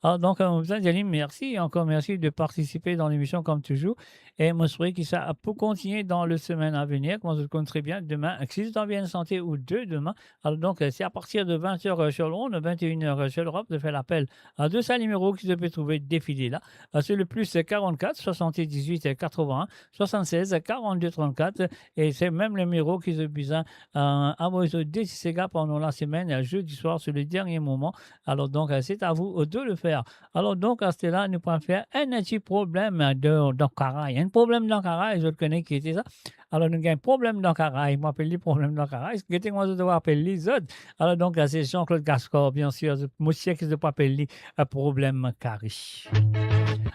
Alors, donc, Yali, merci. Encore merci de participer dans l'émission comme toujours. Et moi, je souhaite que ça peut continuer dans les semaines à venir. Comme je le connais très bien, demain, si c'est en bien santé ou demain. Alors, donc, c'est à partir de 20h sur Londres, 21h sur l'Europe, de faire l'appel à deux seuls numéros qui se peut trouver défilés là. C'est le plus 44 78 81 76 42 34. Et c'est même le numéro qui se besoin à vous décider pendant la semaine, jeudi soir, sur le dernier moment. Alors, donc, c'est à vous de le faire. Alors, donc, à ce là nous pouvons faire un petit problème d'encaraille. Un problème d'encaraille, je le connais qui était ça. Alors, nous avons un problème d'encaraille. Moi, j'appelle les problèmes d'encaraille. Ce que moi, je dois appeler les autres. Alors, donc, c'est Jean-Claude Gascor, bien sûr. Monsieur qui ne peut appeler un problème carré.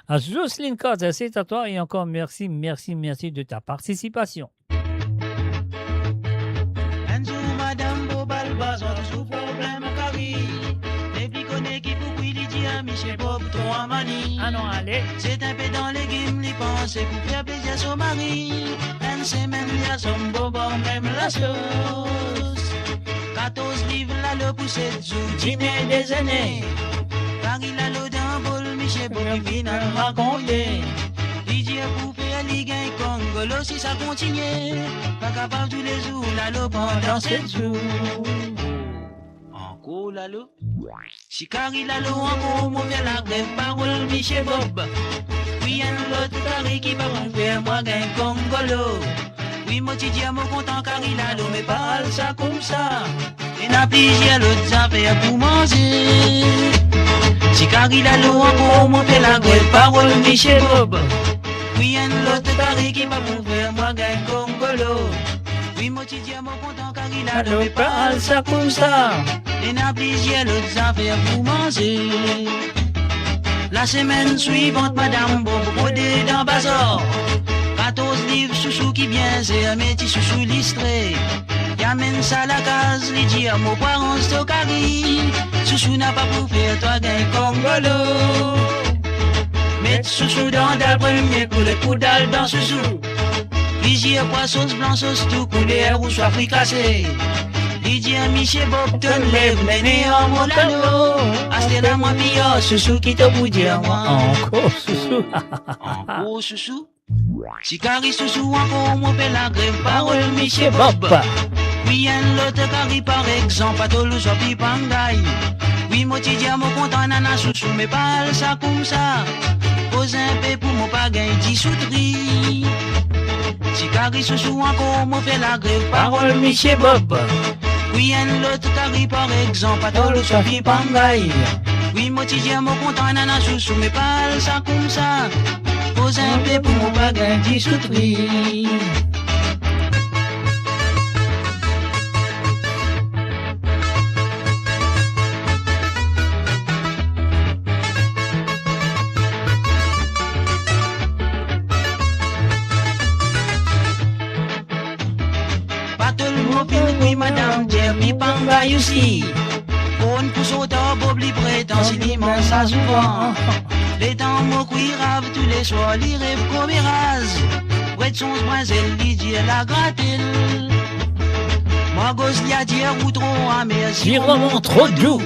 Jocelyne Code, c'est à toi et encore merci de ta participation. Madame Bobal Bazon, sous problème carré. Les plus connus qui vous brillent, dit à Michel Bob, trop manie. Ah non, allez. C'est un peu dans les games, les pensées pour faire plaisir à son mari. Une semaine, il y a son bobo, même la sauce. 14 livres, là, le poussé de jour, 10 des années. Paris, là, le d'un bol, Michel Bob, il finalement raconté. DJ pour faire Ligue 1 Congolo, si ça continue. Pas capable tous les jours, là, le pendant 7 jours. Encore là, le. Si Carrie là, le, encore, mon père, la grève, parole, Michel Bob. Oui, un l'autre Carrie qui va mon faire, moi, gain Congolo. Oui, moi, tu dis à mon content, Carrie là, le, mais parle ça comme ça. Et n'a plusieurs autres affaires pour manger. Si Carrie là, le, encore, mon père, la grève, parole, Michel Bob. Oui, un l'autre Carrie qui va mon faire, moi, gain Congolo. Oui, moi, tu dis à mon content, Carrie là, le, mais parle ça comme ça. Et n'a plusieurs autres affaires pour manger. La semaine suivante, Madame Bobo, rodé dans Bazar. 14 livres, chouchou qui vient, c'est un métier chouchou listré. Yamène ça à la case, lui dit à mon parent, c'est au carré. Chouchou n'a pas pour faire, toi, gain Congolo. Mets chouchou dans le premier coup, le coup d'al dans chouchou. Lisier, poisson, blanc, sauce, tout couleur, ou soit fricassé. Lydia, Michel, Bob, te lève, mené en molano. Asté la moi, pire, chouchou qui te vous dire, moi. Encore chouchou. Encore chouchou. Si Carrie chouchou, encore, mon père, la grève, parole, Michel, Bob. Oui, un l'autre Carrie, par exemple, pas tout le chopi, pangaï. Oui, moi, tu dis à mon content, nana, chouchou, mais parle ça comme ça. Pose un peu pour mon pagain, dis soutri. Si Carrie chouchou, encore, mon père, la grève, parole, Michel, Bob. Oui, un l'autre Carrie, par exemple, pas tout le chopi, pangaï. Oui, moi, tu dis à mon content, nana, chouchou, mais parle ça comme ça. Pose un peu pour mon pagain, dis soutri. tout le mobile, oui madame, Jeremy Panga aussi. Pour pousse au temps, Bob li prétend, si l'immense ça souvent. Les temps mots qui ravent tous les soirs, li rêve comme il rase. Près de son demoiselle, li dit la gratte-il. Moi gosse li a dire ou trop amer, si vraiment trop doux.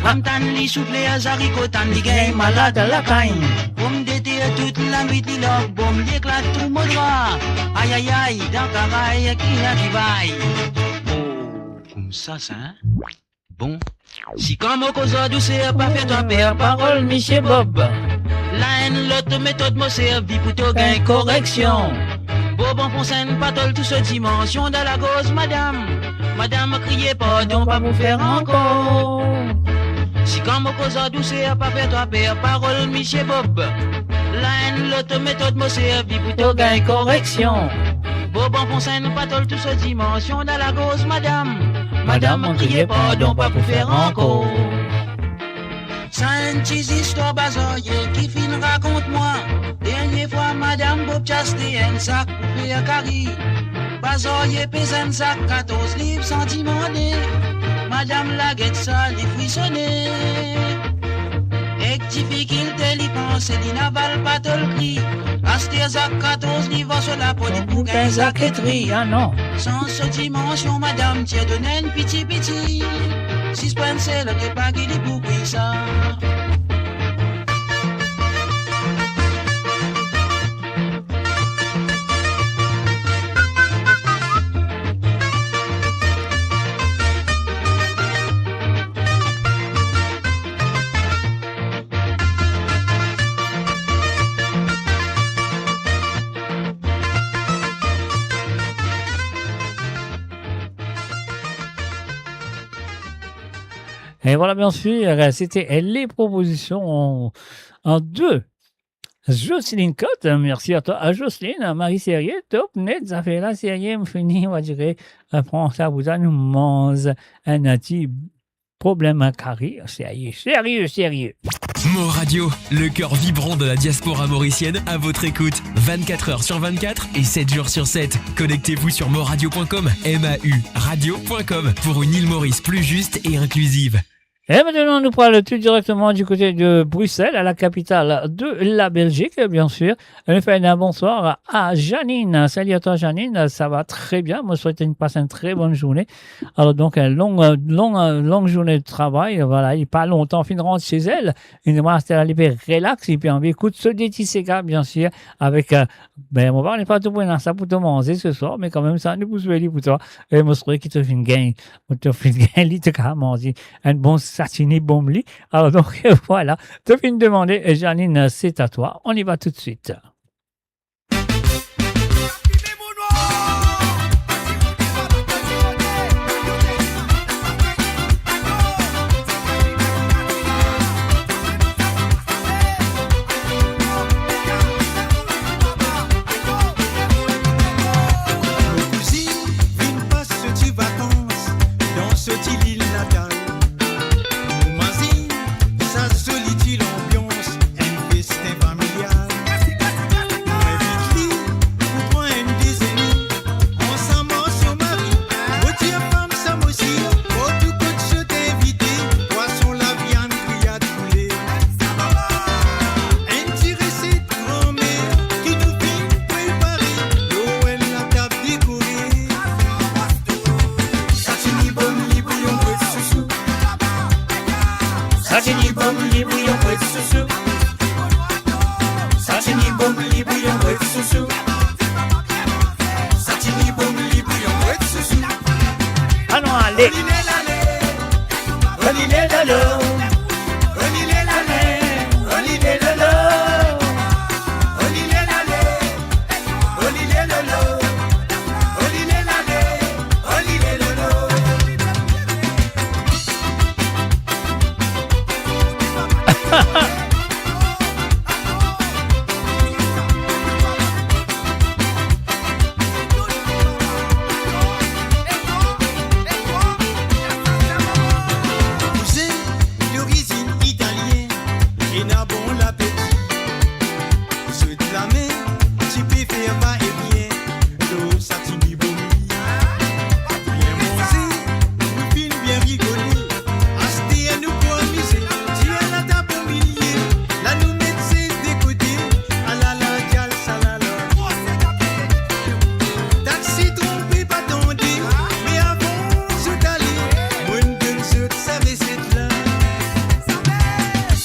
Comme tan li souple à Zarico, tan li gagne malade à la caille. Pour d'été toute la nuit, li loque, bon l'éclate tout mon droit. Aïe aïe aïe, dans caraï, qui vaille. Oh, comme ça, hein? Bon. Si comme au cause douceur, pas fait toi père, parole, Michel Bob. La haine, l'autre méthode m'a servi pour te gain correction. Bob en fontaine, pas tout ce dimension dans la cause, madame. Madame, criez pardon, pas vous faire encore. Si comme au cause douceur, pas fait toi père, parole, Michel Bob. La haine, l'autre méthode m'a servi pour te gain correction. Bob en fontaine, pas tout ce dimension dans la cause, madame. Madame, criez pardon, pas pour faire encore. C'est une petite histoire basoye qui fin raconte-moi. Dernière fois, madame Bob chasté un sac pour faire carré. Basoye pèse un sac 14 livres sentiments. Madame la guette ça, les frissonnait. Et difficulté, l'y pense, l'y n'avale pas tout le cri. Aster sac 14 livres sur la peau, pour qu'un sac et tri. Ah non. Sans ce dimension, madame, tiens donné une petit. Si je pense, le que pas qu'il est pour ça. Et voilà, bien sûr, c'était les propositions en deux. Jocelyne Cotte, merci à toi. À Jocelyne, Marie Serrier, top, net, ça fait la série, fini, on va dire, prends ça, vous allez nous manger un petit problème à carré. Sérieux. Mo Radio, le cœur vibrant de la diaspora mauricienne à votre écoute. 24 heures sur 24 et 7 jours sur 7. Connectez-vous sur moradio.com, MAU radio.com pour une île Maurice plus juste et inclusive. Et maintenant, nous parlons tout directement du côté de Bruxelles, à la capitale de la Belgique, bien sûr. On fait un bonsoir à Janine. Salut à toi, Janine. Ça va très bien. Moi, je souhaite une passe une très bonne journée. Alors, donc, une longue journée de travail. Voilà, il pas longtemps, fin de rentrer chez elle. Une reste à la liberté, relax. Et puis, on écoute ce DTCK, bien sûr, avec, on va pas tout pour ça pour te manger ce soir, mais quand même, ça nous pousse pour toi. Et moi, je crois qu'il te fait une gain. Te fait une gain, il te fait manger un bon Satini Bomli. Alors donc voilà, te fais une demande et Janine, c'est à toi. On y va tout de suite. Nos cousines viennent passer des vacances dans ce petit île natale. Sa solitude ambiance, un festin familial. Mais vite li, pour prendre un déjeuner, on s'amorce au mari. Au dire femme, ça m'aussi, pour tout côté je t'ai invité. Poisson, la viande, grillade, poulet. Un petit recette grand-mère qui nous fait préparer. L'eau et la table décorée. Satini bon, li bouillon, ouais, sous-sous. Satini bon, li bouillon, ouais, sous-sous. Satini bon, li bouillon, ouais, sous-sous. Satini bon, li bouillon, ouais, sous-sous. Allons, allez.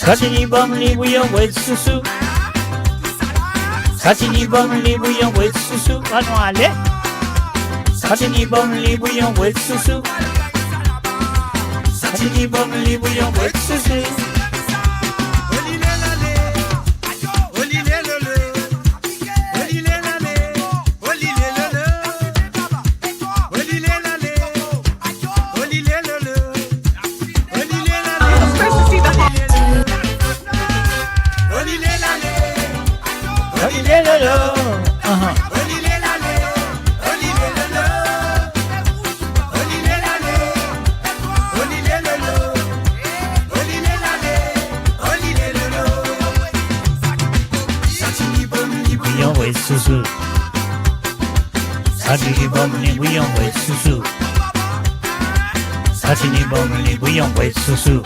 Satini bom li bouillon with susu. Satini bom li bouillon with susu. Ah non, allez. Satini bom li bouillon with susu. Satini bom li bouillon with susu. Satini bom li bouillon with susu. Satini bom li bouillon with susu.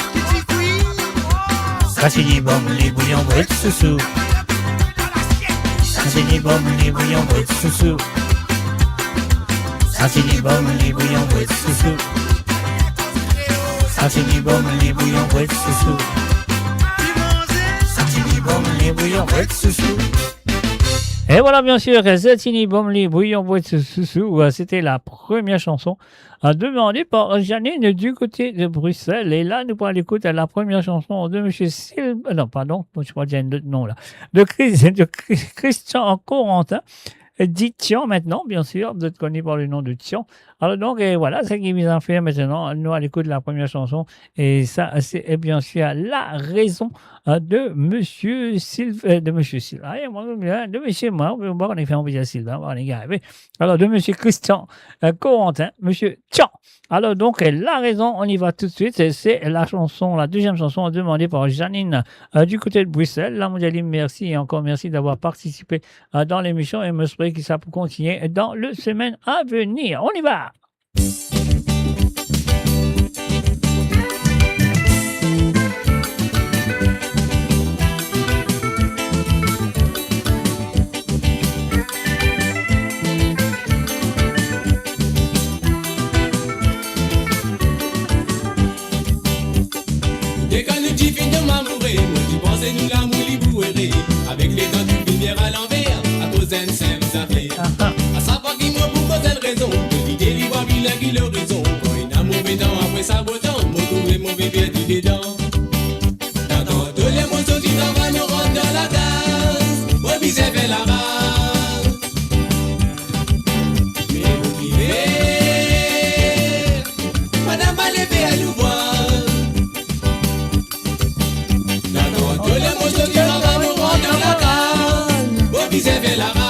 Satini bom li bouillon with susu. Satini bom li bouillon with susu. Satini bom li bouillon with susu. Satini bom li bouillon with susu. Satini bom li bouillon with susu. Et voilà, bien sûr, Zatini Bomli Bouillon Bouetsoussou, c'était la première chanson demandée par Janine du côté de Bruxelles. Et là, nous pourrons écouter la première chanson de M. Non, pardon, je crois qu'il y a un autre nom là. De Christian Corentin, dit Tian maintenant, bien sûr, vous êtes connu par le nom de Tian. Alors donc, et voilà, c'est ce qui vient à faire maintenant, nous à l'écoute de la première chanson. Et ça, c'est bien sûr la raison de Monsieur Sylvain, de Monsieur Sylvain, de Monsieur moi, on est fait envoyer Sylvain, on est arrivé. Alors de Monsieur Christian Corentin, Monsieur Tian. Alors donc, la raison, on y va tout de suite, c'est la chanson, la deuxième chanson demandée par Janine du côté de Bruxelles. La mondialine, merci et encore merci d'avoir participé dans l'émission et me souhaite que ça peut continuer dans le semaine à venir. On y va! Dès quand nous dit fin de m'amourer, moi qui pensais nous l'amour libouéré. Avec les dents du lumière à l'envers, à cause d'un simple affaire. À savoir qui moi pour quelle raison, que l'idée lui voit bien qui le raison. Quand il a mauvais temps après sa beau temps, moi trouver mauvais pied dedans. Dans tous les mots sortis dans me rendre dans la case, moi puis c'est fait la rage. Mais vous vivez, madame a levé à nous voir. Tous les mots sortis dans me rendre dans la case, moi puis c'est fait la rage.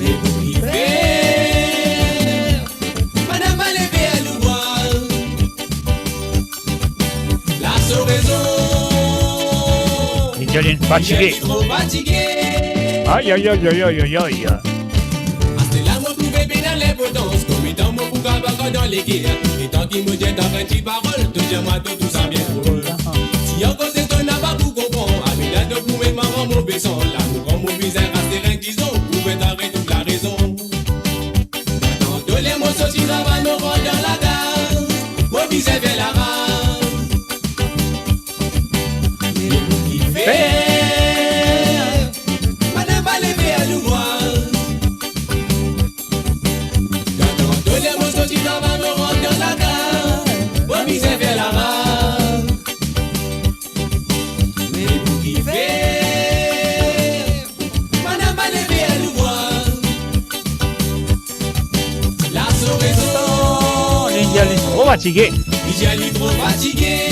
Mais vous vivez, madame a levé à nous voir. La souraison, Janine fatiguée. trop fatigué. Aïe, aïe, aïe, aïe, aïe, aïe. C'est là moi pouvais bien dans les potences, comme étant mon bouga dans les guerres. Et tant qu'il me dit dans 20 paroles, tout dire moi tout ça bien drôle. Si en cause de ton n'a pas pour comprendre, à mes dates de pouvez m'en mauvais sang. L'amour en mauvais air, c'est rien disons, pouvez t'arrêter toute la raison. Dans tous les mots sortis, ça va me rendre dans la gare. Moi, puis c'est fait la rage. Mais vous kiffez, madame va lever à nous voir. Dans tous les mots sortis, ça va me rendre dans la gare. Moi, puis c'est fait la rage. Mais vous kiffez, madame va lever à nous voir. La souraison, Lydia est trop fatiguée. Lydia est trop fatiguée.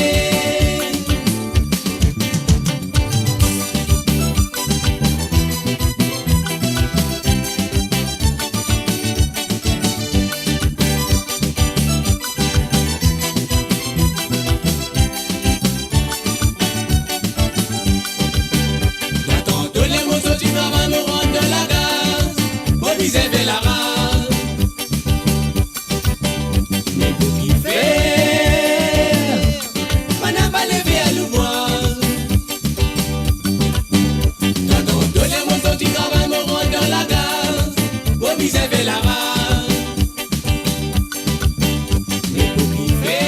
J'attends tous les mots sortis avant me rendre dans la gare. Moi, puis c'est fait la rage. Mais vous kiffez, madame va lever à nous voir. J'attends tous les mots sortis avant me rendre dans la gare. Moi, puis c'est fait la rage. Mais vous kiffez,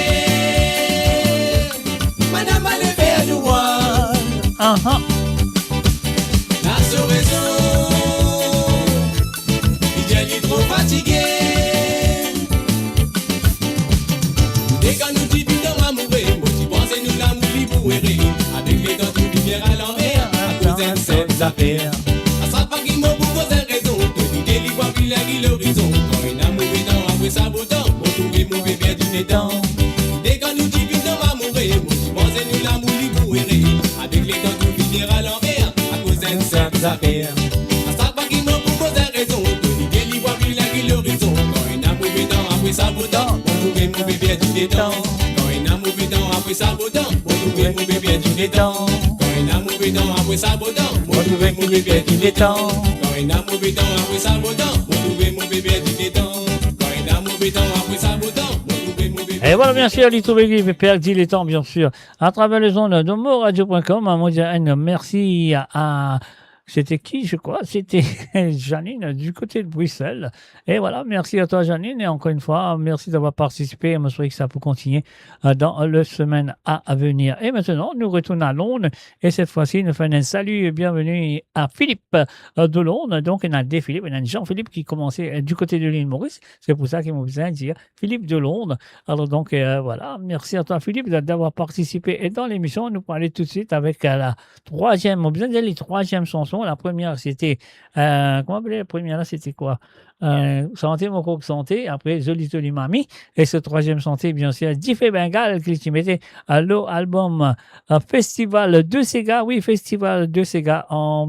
fatigué. Dès quand nous dit putain à mourir, moi tu penses nous la mourir pour errer. Avec les dents tout lumière à l'envers, à cause d'un seul affaire. À ça pas qui m'a pour cause de raison, tout l'idée lui voit plus l'horizon. Quand une amour est dans après ça beau temps, pour trouver mon bébé du temps. Dès quand nous dit putain à mourir, moi tu penses nous la mourir pour errer. Avec les dents tout lumière à l'envers, à cause d'un seul affaire. À ça pas qui m'a pour cause de raison, tout l'idée lui voit plus l'horizon. Quand une amour est dans après ça beau temps, pour trouver mon bébé du temps. Quand une amour est dans après ça beau temps, pour trouver mon bébé du temps. Quand une amour est dans après ça beau temps, pour trouver mon bébé du temps. Quand une amour est dans après ça beau temps, pour trouver mon bébé du temps. Quand une amour est dans après ça beau temps, pour trouver mon bébé. Et voilà, bien sûr, Lito Begui, Père Dilettant, bien sûr, à travers les ondes de moradio.com. Merci à c'était qui, je crois? C'était Janine du côté de Bruxelles. Et voilà, merci à toi, Janine. Et encore une fois, merci d'avoir participé. Je me souhaite que ça peut continuer dans les semaines à venir. Et maintenant, nous retournons à Londres. Et cette fois-ci, nous faisons un salut et bienvenue à Philippe de Londres. Donc, il y en a des Philippe. Il y en a Jean-Philippe qui commençait du côté de l'île Maurice. C'est pour ça qu'il m'a besoin de dire Philippe de Londres. Alors, donc, voilà. Merci à toi, Philippe, d'avoir participé. Et dans l'émission, nous allons aller tout de suite avec la troisième. On a besoin de les troisième chansons. La première, c'était, comment appeler la première là, c'était quoi? Santé, mon coq santé, après Joli Joli Mamie, et ce troisième santé, bien sûr, Diffé Bengal, qui mettait à l'album Festival de Sega, oui, Festival de Sega en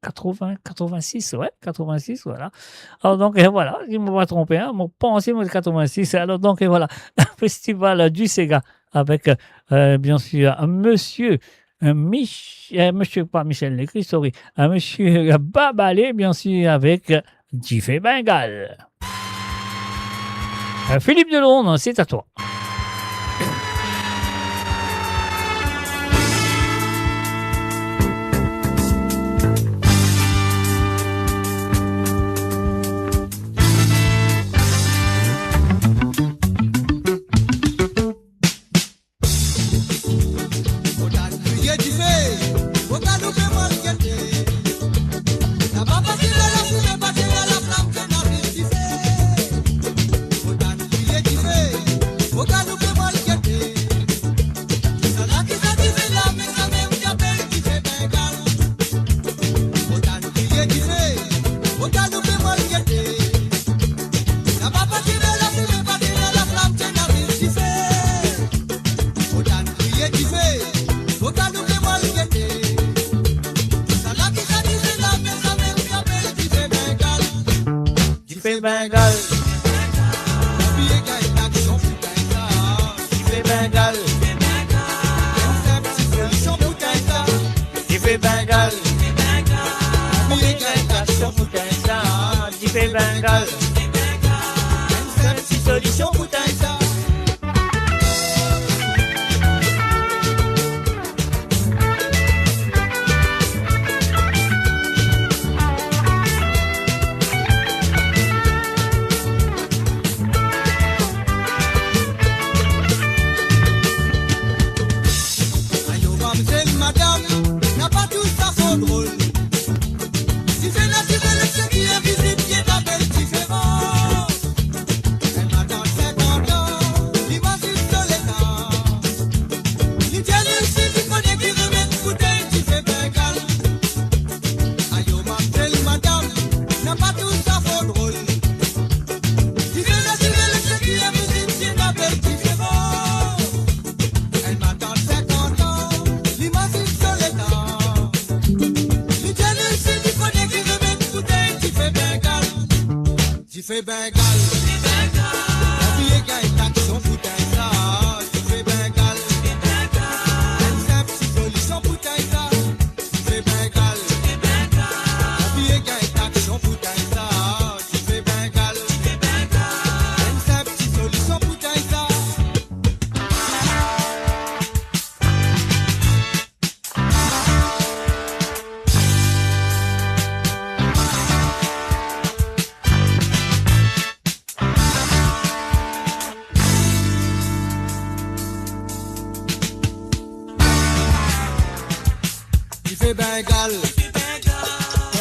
86, ouais, 86, voilà. Alors donc, voilà, je ne me pas trompé, hein, mon pensée, moi, de 86, alors donc, voilà, Festival du Sega, avec, bien sûr, monsieur pas Michel Lécry, sorry, monsieur Babalé, bien sûr, avec Diffé Bengal. Philippe de Londres, c'est à toi.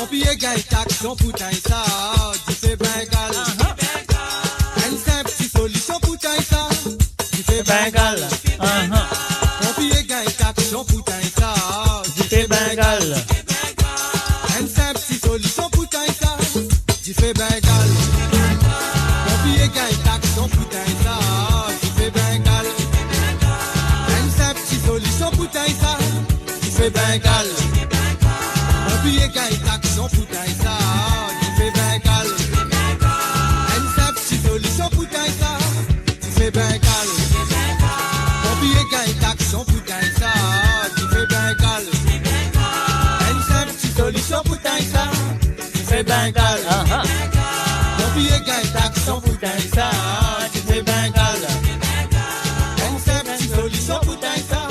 Pompier gagne taxe, son putain ça, tu fais Bengale. Une simple petite solution putain ça, tu fais Bengale. Pompier gagne taxe, son putain ça, tu fais Bengale. Une simple petite solution putain ça, tu fais Bengale. Pompier gagne taxe, son putain ça, tu fais Bengale. Une simple petite solution putain ça, tu fais Bengale. Pompier gagne taxe, son putain ça, tu fais Bengale. Une simple petite solution putain ça, tu fais Bengale. Pompier gagne taxe, son putain ça, tu fais Bengale. Une simple petite solution putain ça, tu fais Bengale. Pompier gagne taxe, son putain ça, tu fais Bengale. Une simple petite solution putain ça,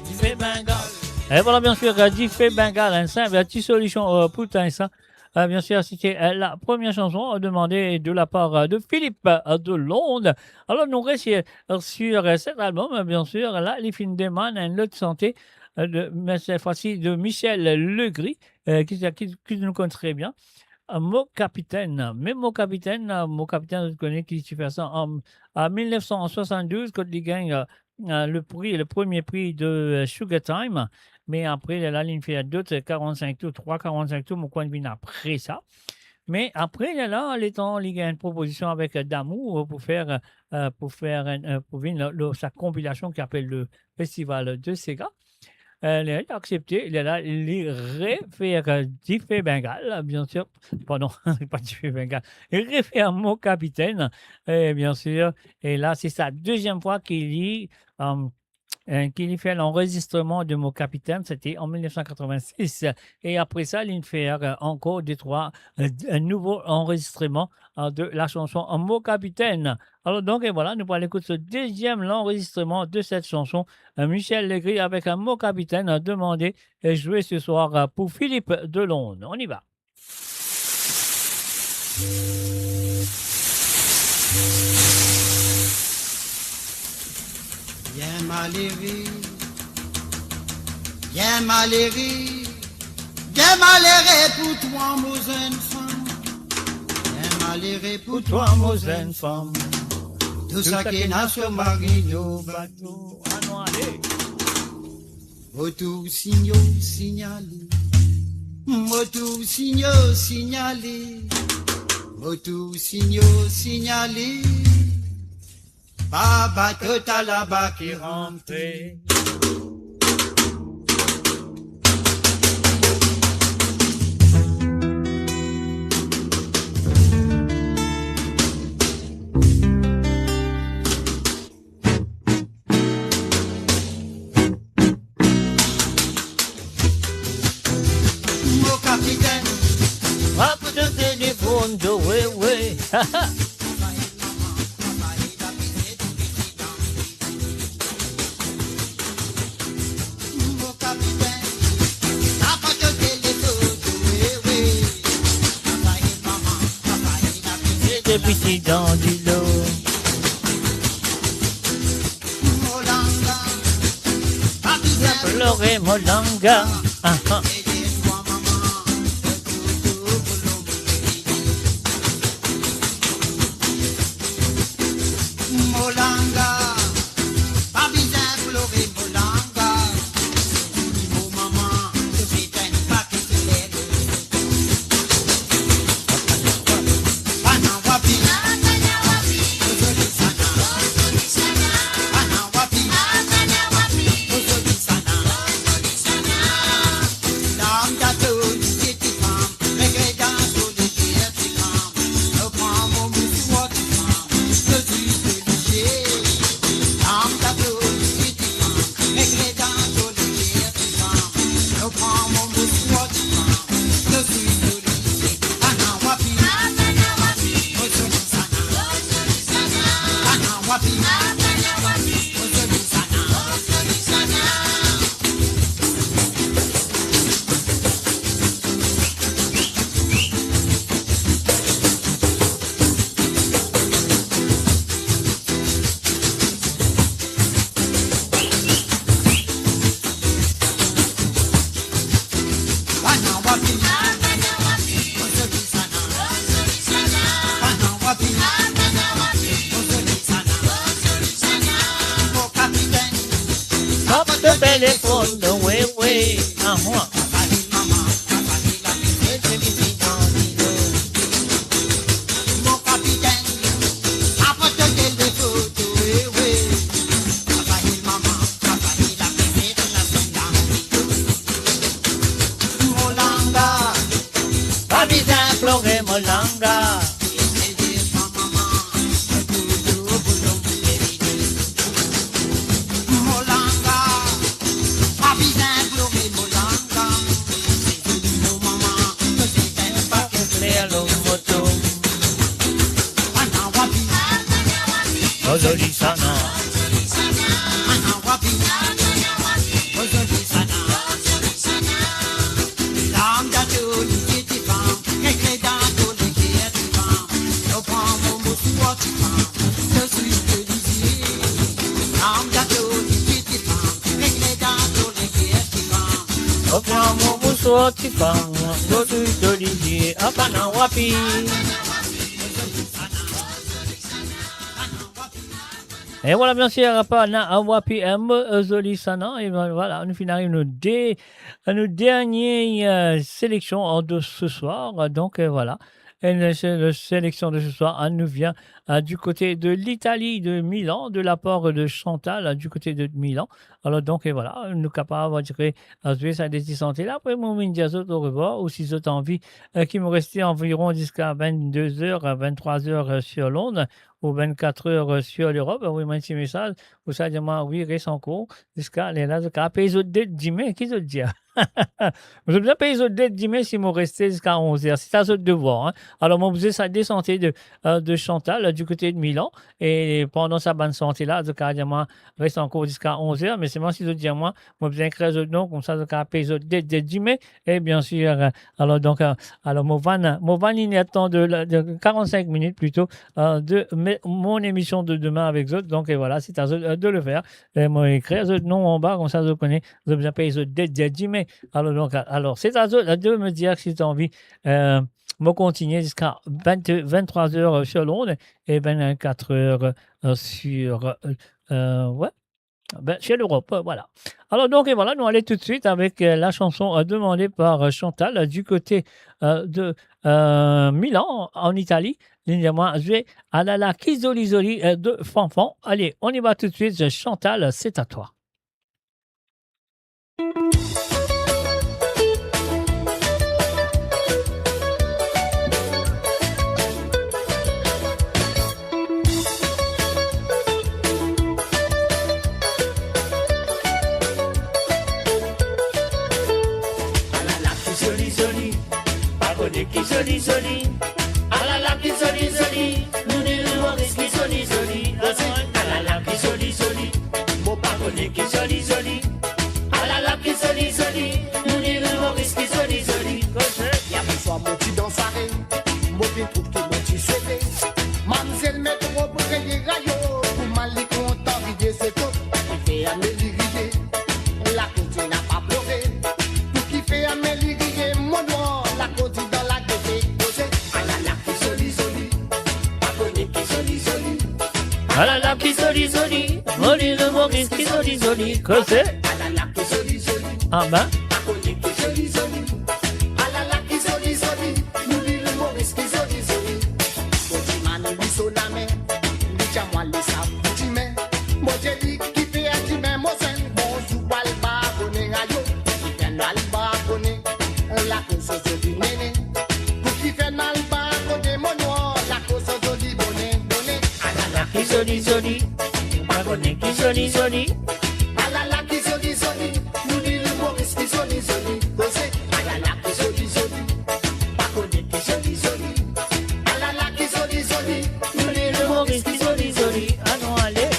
tu fais Bengale. Et voilà, bien sûr, Diffé Bengale, une simple petite solution putain ça. Bien sûr, c'était la première chanson demandée de la part de Philippe de Londres. Alors, nous restons sur cet album, bien sûr, là, les films de Man, une lutte santé, mais cette fois-ci de Michel Legris, qui nous connaît très bien. Mon capitaine, mais mon capitaine, je connais qui fait ça en 1972, quand il gagne le premier prix de Sugar Time. Mais après, la ligne fait d'autres 45 tours, 3,45 tours, mon coin de vin après ça. Mais après, là, il y a une proposition avec Damour pour faire sa compilation qui s'appelle le Festival de Sega. Il a accepté, il a refait Diffé Bengale, bien sûr. Pardon, pas Diffé Bengale. Il refait Mon capitaine, bien sûr. Et là, c'est sa deuxième fois qu'il fait l'enregistrement de Mon capitaine, c'était en 1986. Et après ça, il fait encore un nouveau enregistrement de la chanson Mon capitaine. Alors donc, et voilà, nous allons écouter ce deuxième enregistrement de cette chanson. Michel Legris avec Mon capitaine demandé et joué ce soir pour Philippe de Londres. On y va. Bien malheureux, bien malheureux, bien malheureux pour toi, mon jeune femme. Bien malheureux pour toi, mon jeune femme. Tout ça qui n'a sur marino bateau. Moto signalé, moto signalé, moto signalé. Baba que t'as là-bas qui rentre. Mon capitaine, va pour te téléphone de ouais. Petit dans du lot. Molanga, Pleurer Molanga. Molanga, pas besoin pleurer Molanga. Mon maman, je fais un paquet de lait. Panawapi, Panawapi, Dame gâteau, c'était femme, mais dans sur les pieds, c'est femme. Je prends mon mouchoir, tu prends, je suis obligé. Dame gâteau, c'était femme, mais dans sur les pieds, c'est femme. Je prends mon mouchoir, tu prends, je suis obligé. Panawapi, Panawapi, Panawapi, te téléphone, oui, oui. Ah, moi. Mon capitaine, apporte-t-il des photos, oui, oui. Papa et maman, papa et la petite, la sonda. Molanga, Papi t'implore Molanga. Molanga, papi d'imploré Molanga. C'est du mot maman, que c'est pas que Claire le moto. Anawapi, Ozoli sana. Anawapi, Ozoli sana. Lambda to l'unité fan, récré dans tous les guerres du vent. Je prends mon mot sur votre fan, je suis Olivier. Lambda to l'unité fan, récré dans tous les guerres du vent. Reprends mon bousseau, tu parles. L'autre d'Olivier. Apana wapi. Et voilà, bien sûr, Apana Awapi M. Ozoli Sana. Et voilà, nous finissons nos dernières sélections de ce soir. Donc voilà. Et la sélection de ce soir elle nous vient du côté de l'Italie, de Milan, de la part de Chantal, du côté de Milan. Alors donc, et voilà, nous sommes capables de dire à ce ça des santé là. Après, mon Mindiazo, au revoir. Ou si vous avez envie, qui me restait environ jusqu'à 22h, 23h sur Londres, ou 24h sur l'Europe. Oui, un petit message. Vous savez, moi, oui, reste en cours. Jusqu'à les là, jusqu'à payer les dettes d'email. Qui se dit? Vous avez bien payé les dettes d'email si vous restez jusqu'à 11h. C'est à votre devoir. Hein. Alors, moi, vous avez ça descendait de Chantal, du côté de Milan. Et pendant sa bonne santé là, donc, moi, reste encore jusqu'à 11h. Mais c'est moi, si je dis à moi, moi, vous avez créé le nom, comme ça, donc, à payer les dettes d'email. Et bien sûr, alors, donc, alors, mon van, il attend de 45 minutes plutôt de mon émission de demain avec eux. Donc, et voilà, c'est à eux de le faire. Et moi, écrire le nom en bas, comme ça, je connais. Vous avez bien payé les dettes d'email. Alors, c'est à eux de me dire que si tu as envie, me continuer jusqu'à 23h sur Londres et 24h sur chez l'Europe, voilà. Alors donc, et voilà, nous allons tout de suite avec la chanson demandée par Chantal du côté de Milan, en Italie. Moi, je vais à la Kisoli de Fanfan. Allez, on y va tout de suite. Chantal, c'est à toi. Qui joli joli, ah la la qui joli joli, nous dit le Maurice qui joli joli, ah la la qui joli joli, mon parolier qui joli joli, ah la la qui joli joli, nous dit le Maurice qui joli joli. Y'a besoin mon petit dans soirée, mon petit trouve tout mon petit sauvé, mademoiselle met trop pour gagner rayo, pour mal les content vider c'est tout, qui fait Amélie rider, la côte n'a pas pleuré, pour qui fait Amélie rider, mon noir, la côte dans la ah la la qui joli joli, Molly le Maurice qui joli joli, que c'est? Ah la la qui joli joli, ah ben? qui joli joli, ah la la qui joli joli, nous dit le Maurice qui joli joli. Mon petit man lui sonne la main, lui tient moi les sables petit main. Mon joli qui fait un petit main, mon sen, bon sous balle babonné ayo, qui fait mal babonné, la cause joli néné, pour qui fait mal babonné mon noir, la cause joli bonnet bonnet. Ah la la qui joli joli, babonné qui joli joli. Ah la la qui joli joli, nous dit le Maurice qui joli joli. Ah la la qui joli joli, babonné qui joli joli. Ah la la qui joli joli, nous dit le Maurice qui joli joli. Ah non, allez.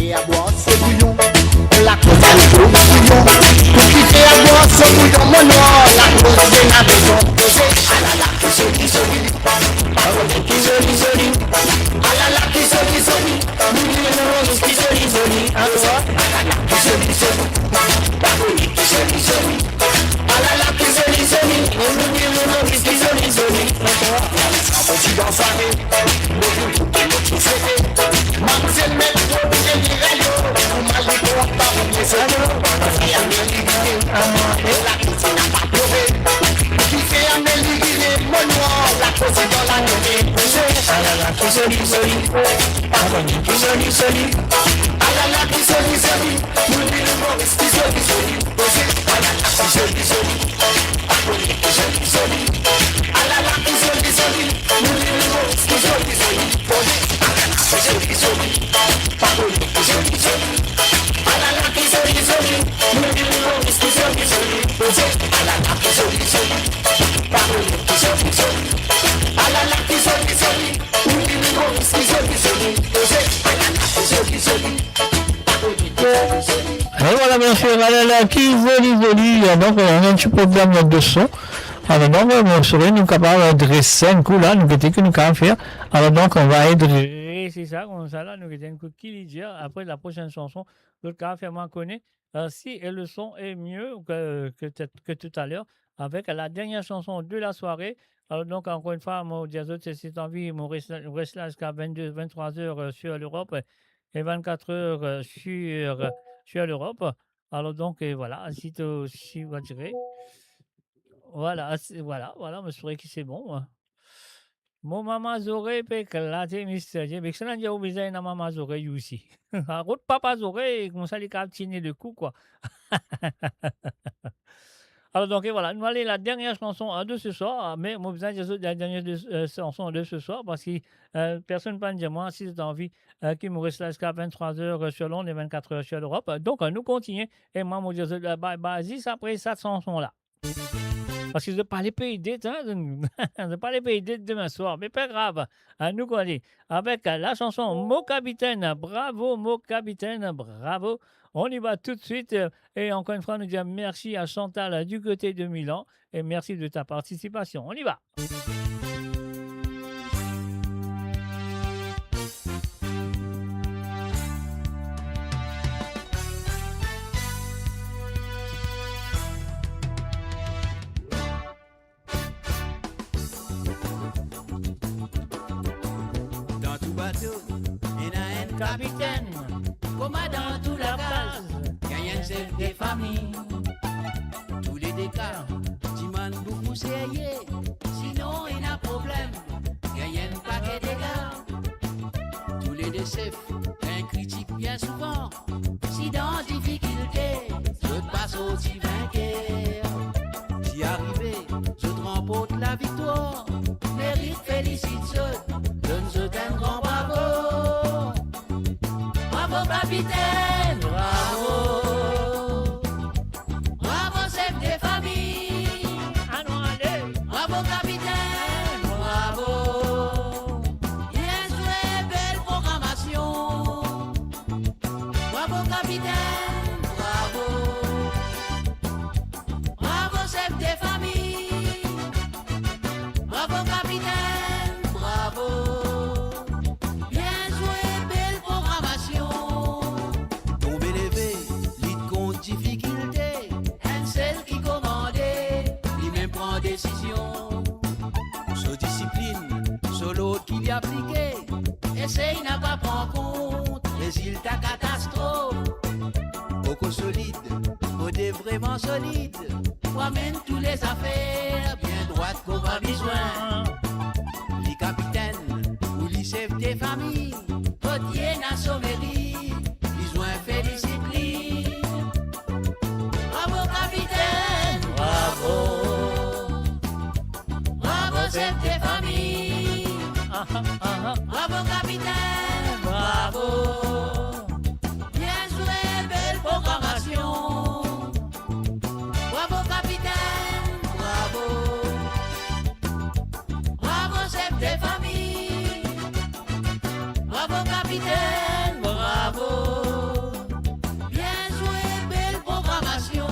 À boire ce bouillon, la cause à l'eau bouillon. Pour quitter à boire ce bouillon, mon noir, la cause de la maison posée. Ah la la, qui joli joli, ah qui joli joli, ah la la, qui joli joli, nous disons qui mais la Christine n'a pas pleuré. Qui fait un déligé, mon noir, la cause dans la nuit. Ah là là, qui joli, joli, pardonne, qui joli, joli. Ah là là, qui joli, joli, nous dit le Maurice, qui joli, joli. Ah là là, qui joli, joli, pardonne, qui joli, joli. Ah là là, qui joli, joli, nous dit le Maurice, qui joli, joli. Ah là là, qui joli, joli, pardonne, qui joli, joli. Ah là là, qui joli, joli, nous dit le Maurice, qui joli, joli. Ah là là, qui joli, joli, pardonne, qui joli, joli. Ah là là, qui joli, joli, nous dit le Maurice, qui joli, joli. Ah là là, qui joli, joli, pardonne, qui joli, joli. Et voilà, bien sûr, là, qui joli. Donc, on a un petit problème de son. Alors, donc, on serait nous capables de dresser un coup là, nous que nous pouvons faire. Alors, donc, on va être. C'est ça, comme ça là, nous avons un coup qui lui dit après la prochaine chanson, l'autre cas fait moi connaît si le son est mieux que tout à l'heure avec la dernière chanson de la soirée. Alors donc encore une fois, mon diazote, c'est envie, mon reste là jusqu'à 23 heures sur l'Europe et 24 heures sur l'Europe. Alors donc voilà, si vous direz, voilà, me souhaite que c'est bon. Mon maman Zoré peut éclater mystérieux. Mais ça n'a pas besoin de maman Zoré aussi. Route papa Zoré, comme ça les captiner le coup quoi. Alors donc voilà, nous allons la dernière chanson de ce soir, mais moi besoin de la dernière chanson de ce soir parce que personne ne peut dire moi si j'ai envie qu'il me reste là jusqu'à 23 heures sur Londres et 24 heures sur l'Europe. Donc nous continuons et moi moi dis basis après cette chanson là. Parce que je ne vais pas les payer date, je ne vais pas les payer date demain soir, mais pas grave. Nous connaissons avec la chanson Mon Capitaine, bravo, Mon Capitaine, bravo. On y va tout de suite. Et encore une fois, nous disons merci à Chantal du côté de Milan et merci de ta participation. On y va. Capitaine, commandant tout la base, gagnant chef des familles. Tous les décars, Timan beaucoup sérieux, sinon il y a problème, gagnant paquet de gars. Tous les décès, un critique bien souvent, si dans difficulté, je passe aussi vainqueur. Si arrivé, je remporte la victoire, mérite félicite, donne-je un grand bravo. Bravo capitaine, bravo. Bravo chef des familles. Bravo capitaine, bravo. Bien joué, belle programmation. Bravo capitaine, bravo. Bravo chef des familles. Bravo capitaine, bravo. Décision, so discipline, so l'autre qui l'y appliqué, essaye n'a pas prendre compte, résultat catastrophe. Beaucoup solide, modé vraiment solide, promène tous les affaires, bien droite qu'on va besoin. Les capitaines, ou les chefs des familles, potiers n'a sommerie, besoin fait discipline. Bravo capitaine, bravo. Chef des familles, bravo capitaine, bravo. Bien joué, belle programmation. Bravo capitaine, bravo. Bravo chef des familles, bravo capitaine, bravo. Bien joué, belle programmation.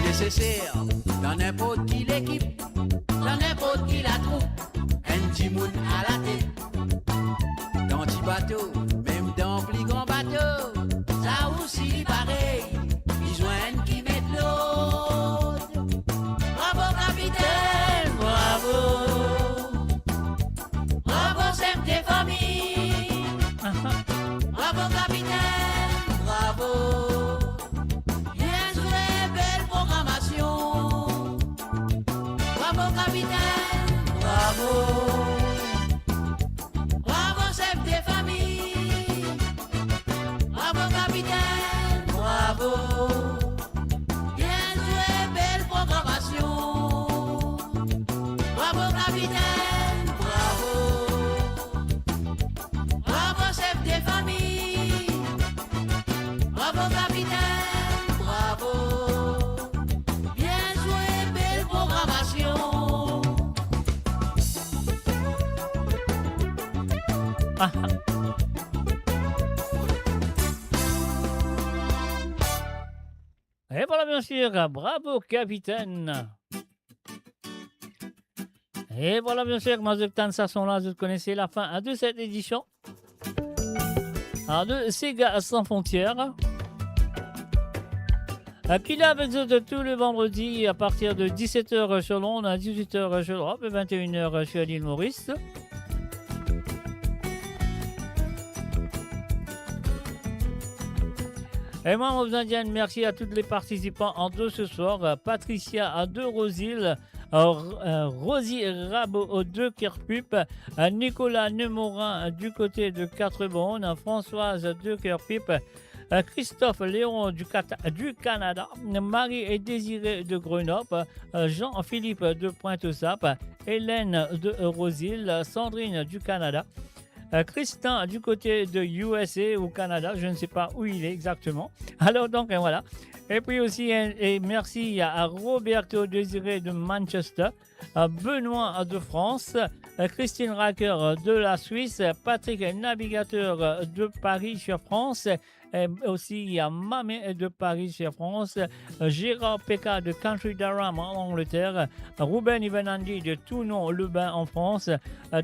Nécessaire dans n'importe qui l'équipe, dans n'importe qui la troupe, un petit monde à la tête. Dans petit bateau, même dans plus grand bateau, ça aussi pareil, besoin capitaine, bravo. Bravo chef de famille, bravo capitaine, bravo. Bien joué, belle programmation. Bravo capitaine, bravo. Bravo chef de famille, bravo capitaine, bravo. Bien joué, belle programmation. Et voilà, bien sûr, bravo, capitaine. Et voilà, bien sûr, Mazeptan Sasson-là, vous connaissez la fin de cette édition de Sega sans frontières. Qui est avec vous tous les vendredis à partir de 17h sur Londres, à 18h sur l'Europe et 21h sur l'île Maurice. Et moi, on vous indienne merci à tous les participants en deux ce soir. Patricia de Rosil, Rosie Rabot de Kerpup, Nicolas Nemorin du côté de Quatre-Bonnes, Françoise de Kerpup, Christophe Léon du Canada, Marie et Désiré de Grenoble, Jean-Philippe de Pointe-aux-Sapes, Hélène de Rosil, Sandrine du Canada, Christin du côté de USA au Canada, je ne sais pas où il est exactement. Alors donc voilà. Et puis aussi, et merci à Roberto Désiré de Manchester, Benoît de France, Christine Racker de la Suisse, Patrick Navigateur de Paris sur France, et aussi il y a Mamé de Paris sur France, Gérard Pekka de Country Durham en Angleterre, Ruben Ivanandi de Toulon-le-Bain en France,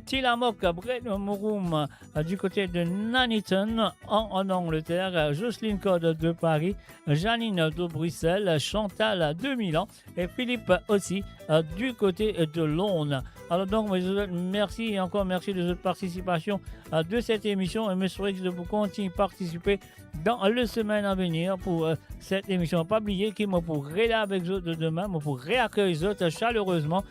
Tilamok Brett Mouroum du côté de Nuneaton en Angleterre, Jocelyne Code de Paris, Janine de Bruxelles, Chantal de Milan et Philippe aussi du côté de Londres. Alors donc, merci et encore merci de votre participation de cette émission et me souhaite que vous continuez à participer dans les semaines à venir pour cette émission. Pas oublier qu'il me pourrait là avec vous de demain, me pourrait accueillir les autres chaleureusement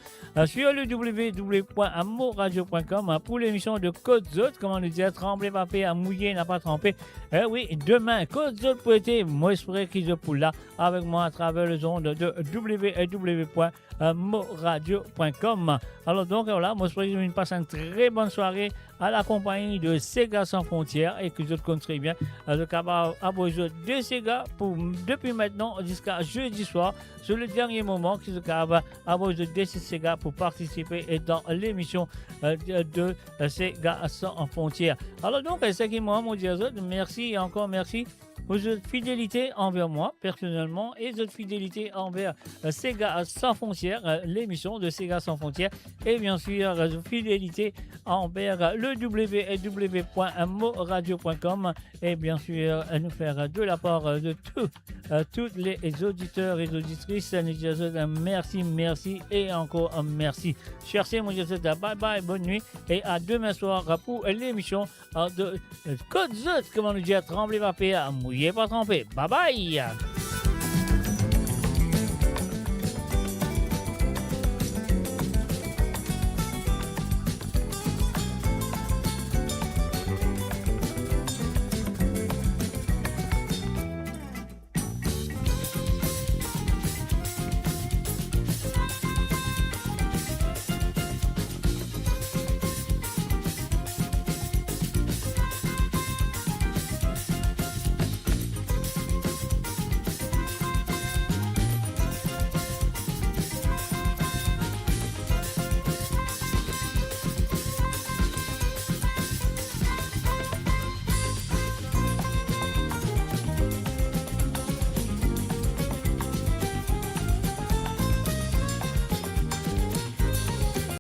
sur le www.moradio.com pour l'émission de Côte Zot, comment nous dire, trembler pas fait, à mouiller n'a pas trempé. Oui, demain, Côte Zot pour été, moi j'espère qu'ils sont là avec moi à travers les ondes de www.moradio.com. Alors donc voilà, moi j'espère que vous passez une très bonne soirée à la compagnie de Sega sans frontières et que vous connaissez bien de capable avoir de Sega pour depuis maintenant jusqu'à jeudi soir. C'est le dernier moment qu'ils sont capables avoir de Sega pour participer dans l'émission de Sega sans frontières. Alors donc, c'est qui moi, mon Dieu, merci et encore merci pour votre fidélité envers moi personnellement et votre fidélité envers Sega sans frontières, l'émission de Sega sans frontières, et bien sûr votre fidélité envers le www.moradio.com et bien sûr nous faire de la part de tous les auditeurs et auditrices. Nous disons merci et encore merci. Cherchez mon Dieu, bye bye, bonne nuit et à demain soir pour l'émission de Côte Zot, comment nous dire, trembler va faire, mouiller pas tremper. Bye bye.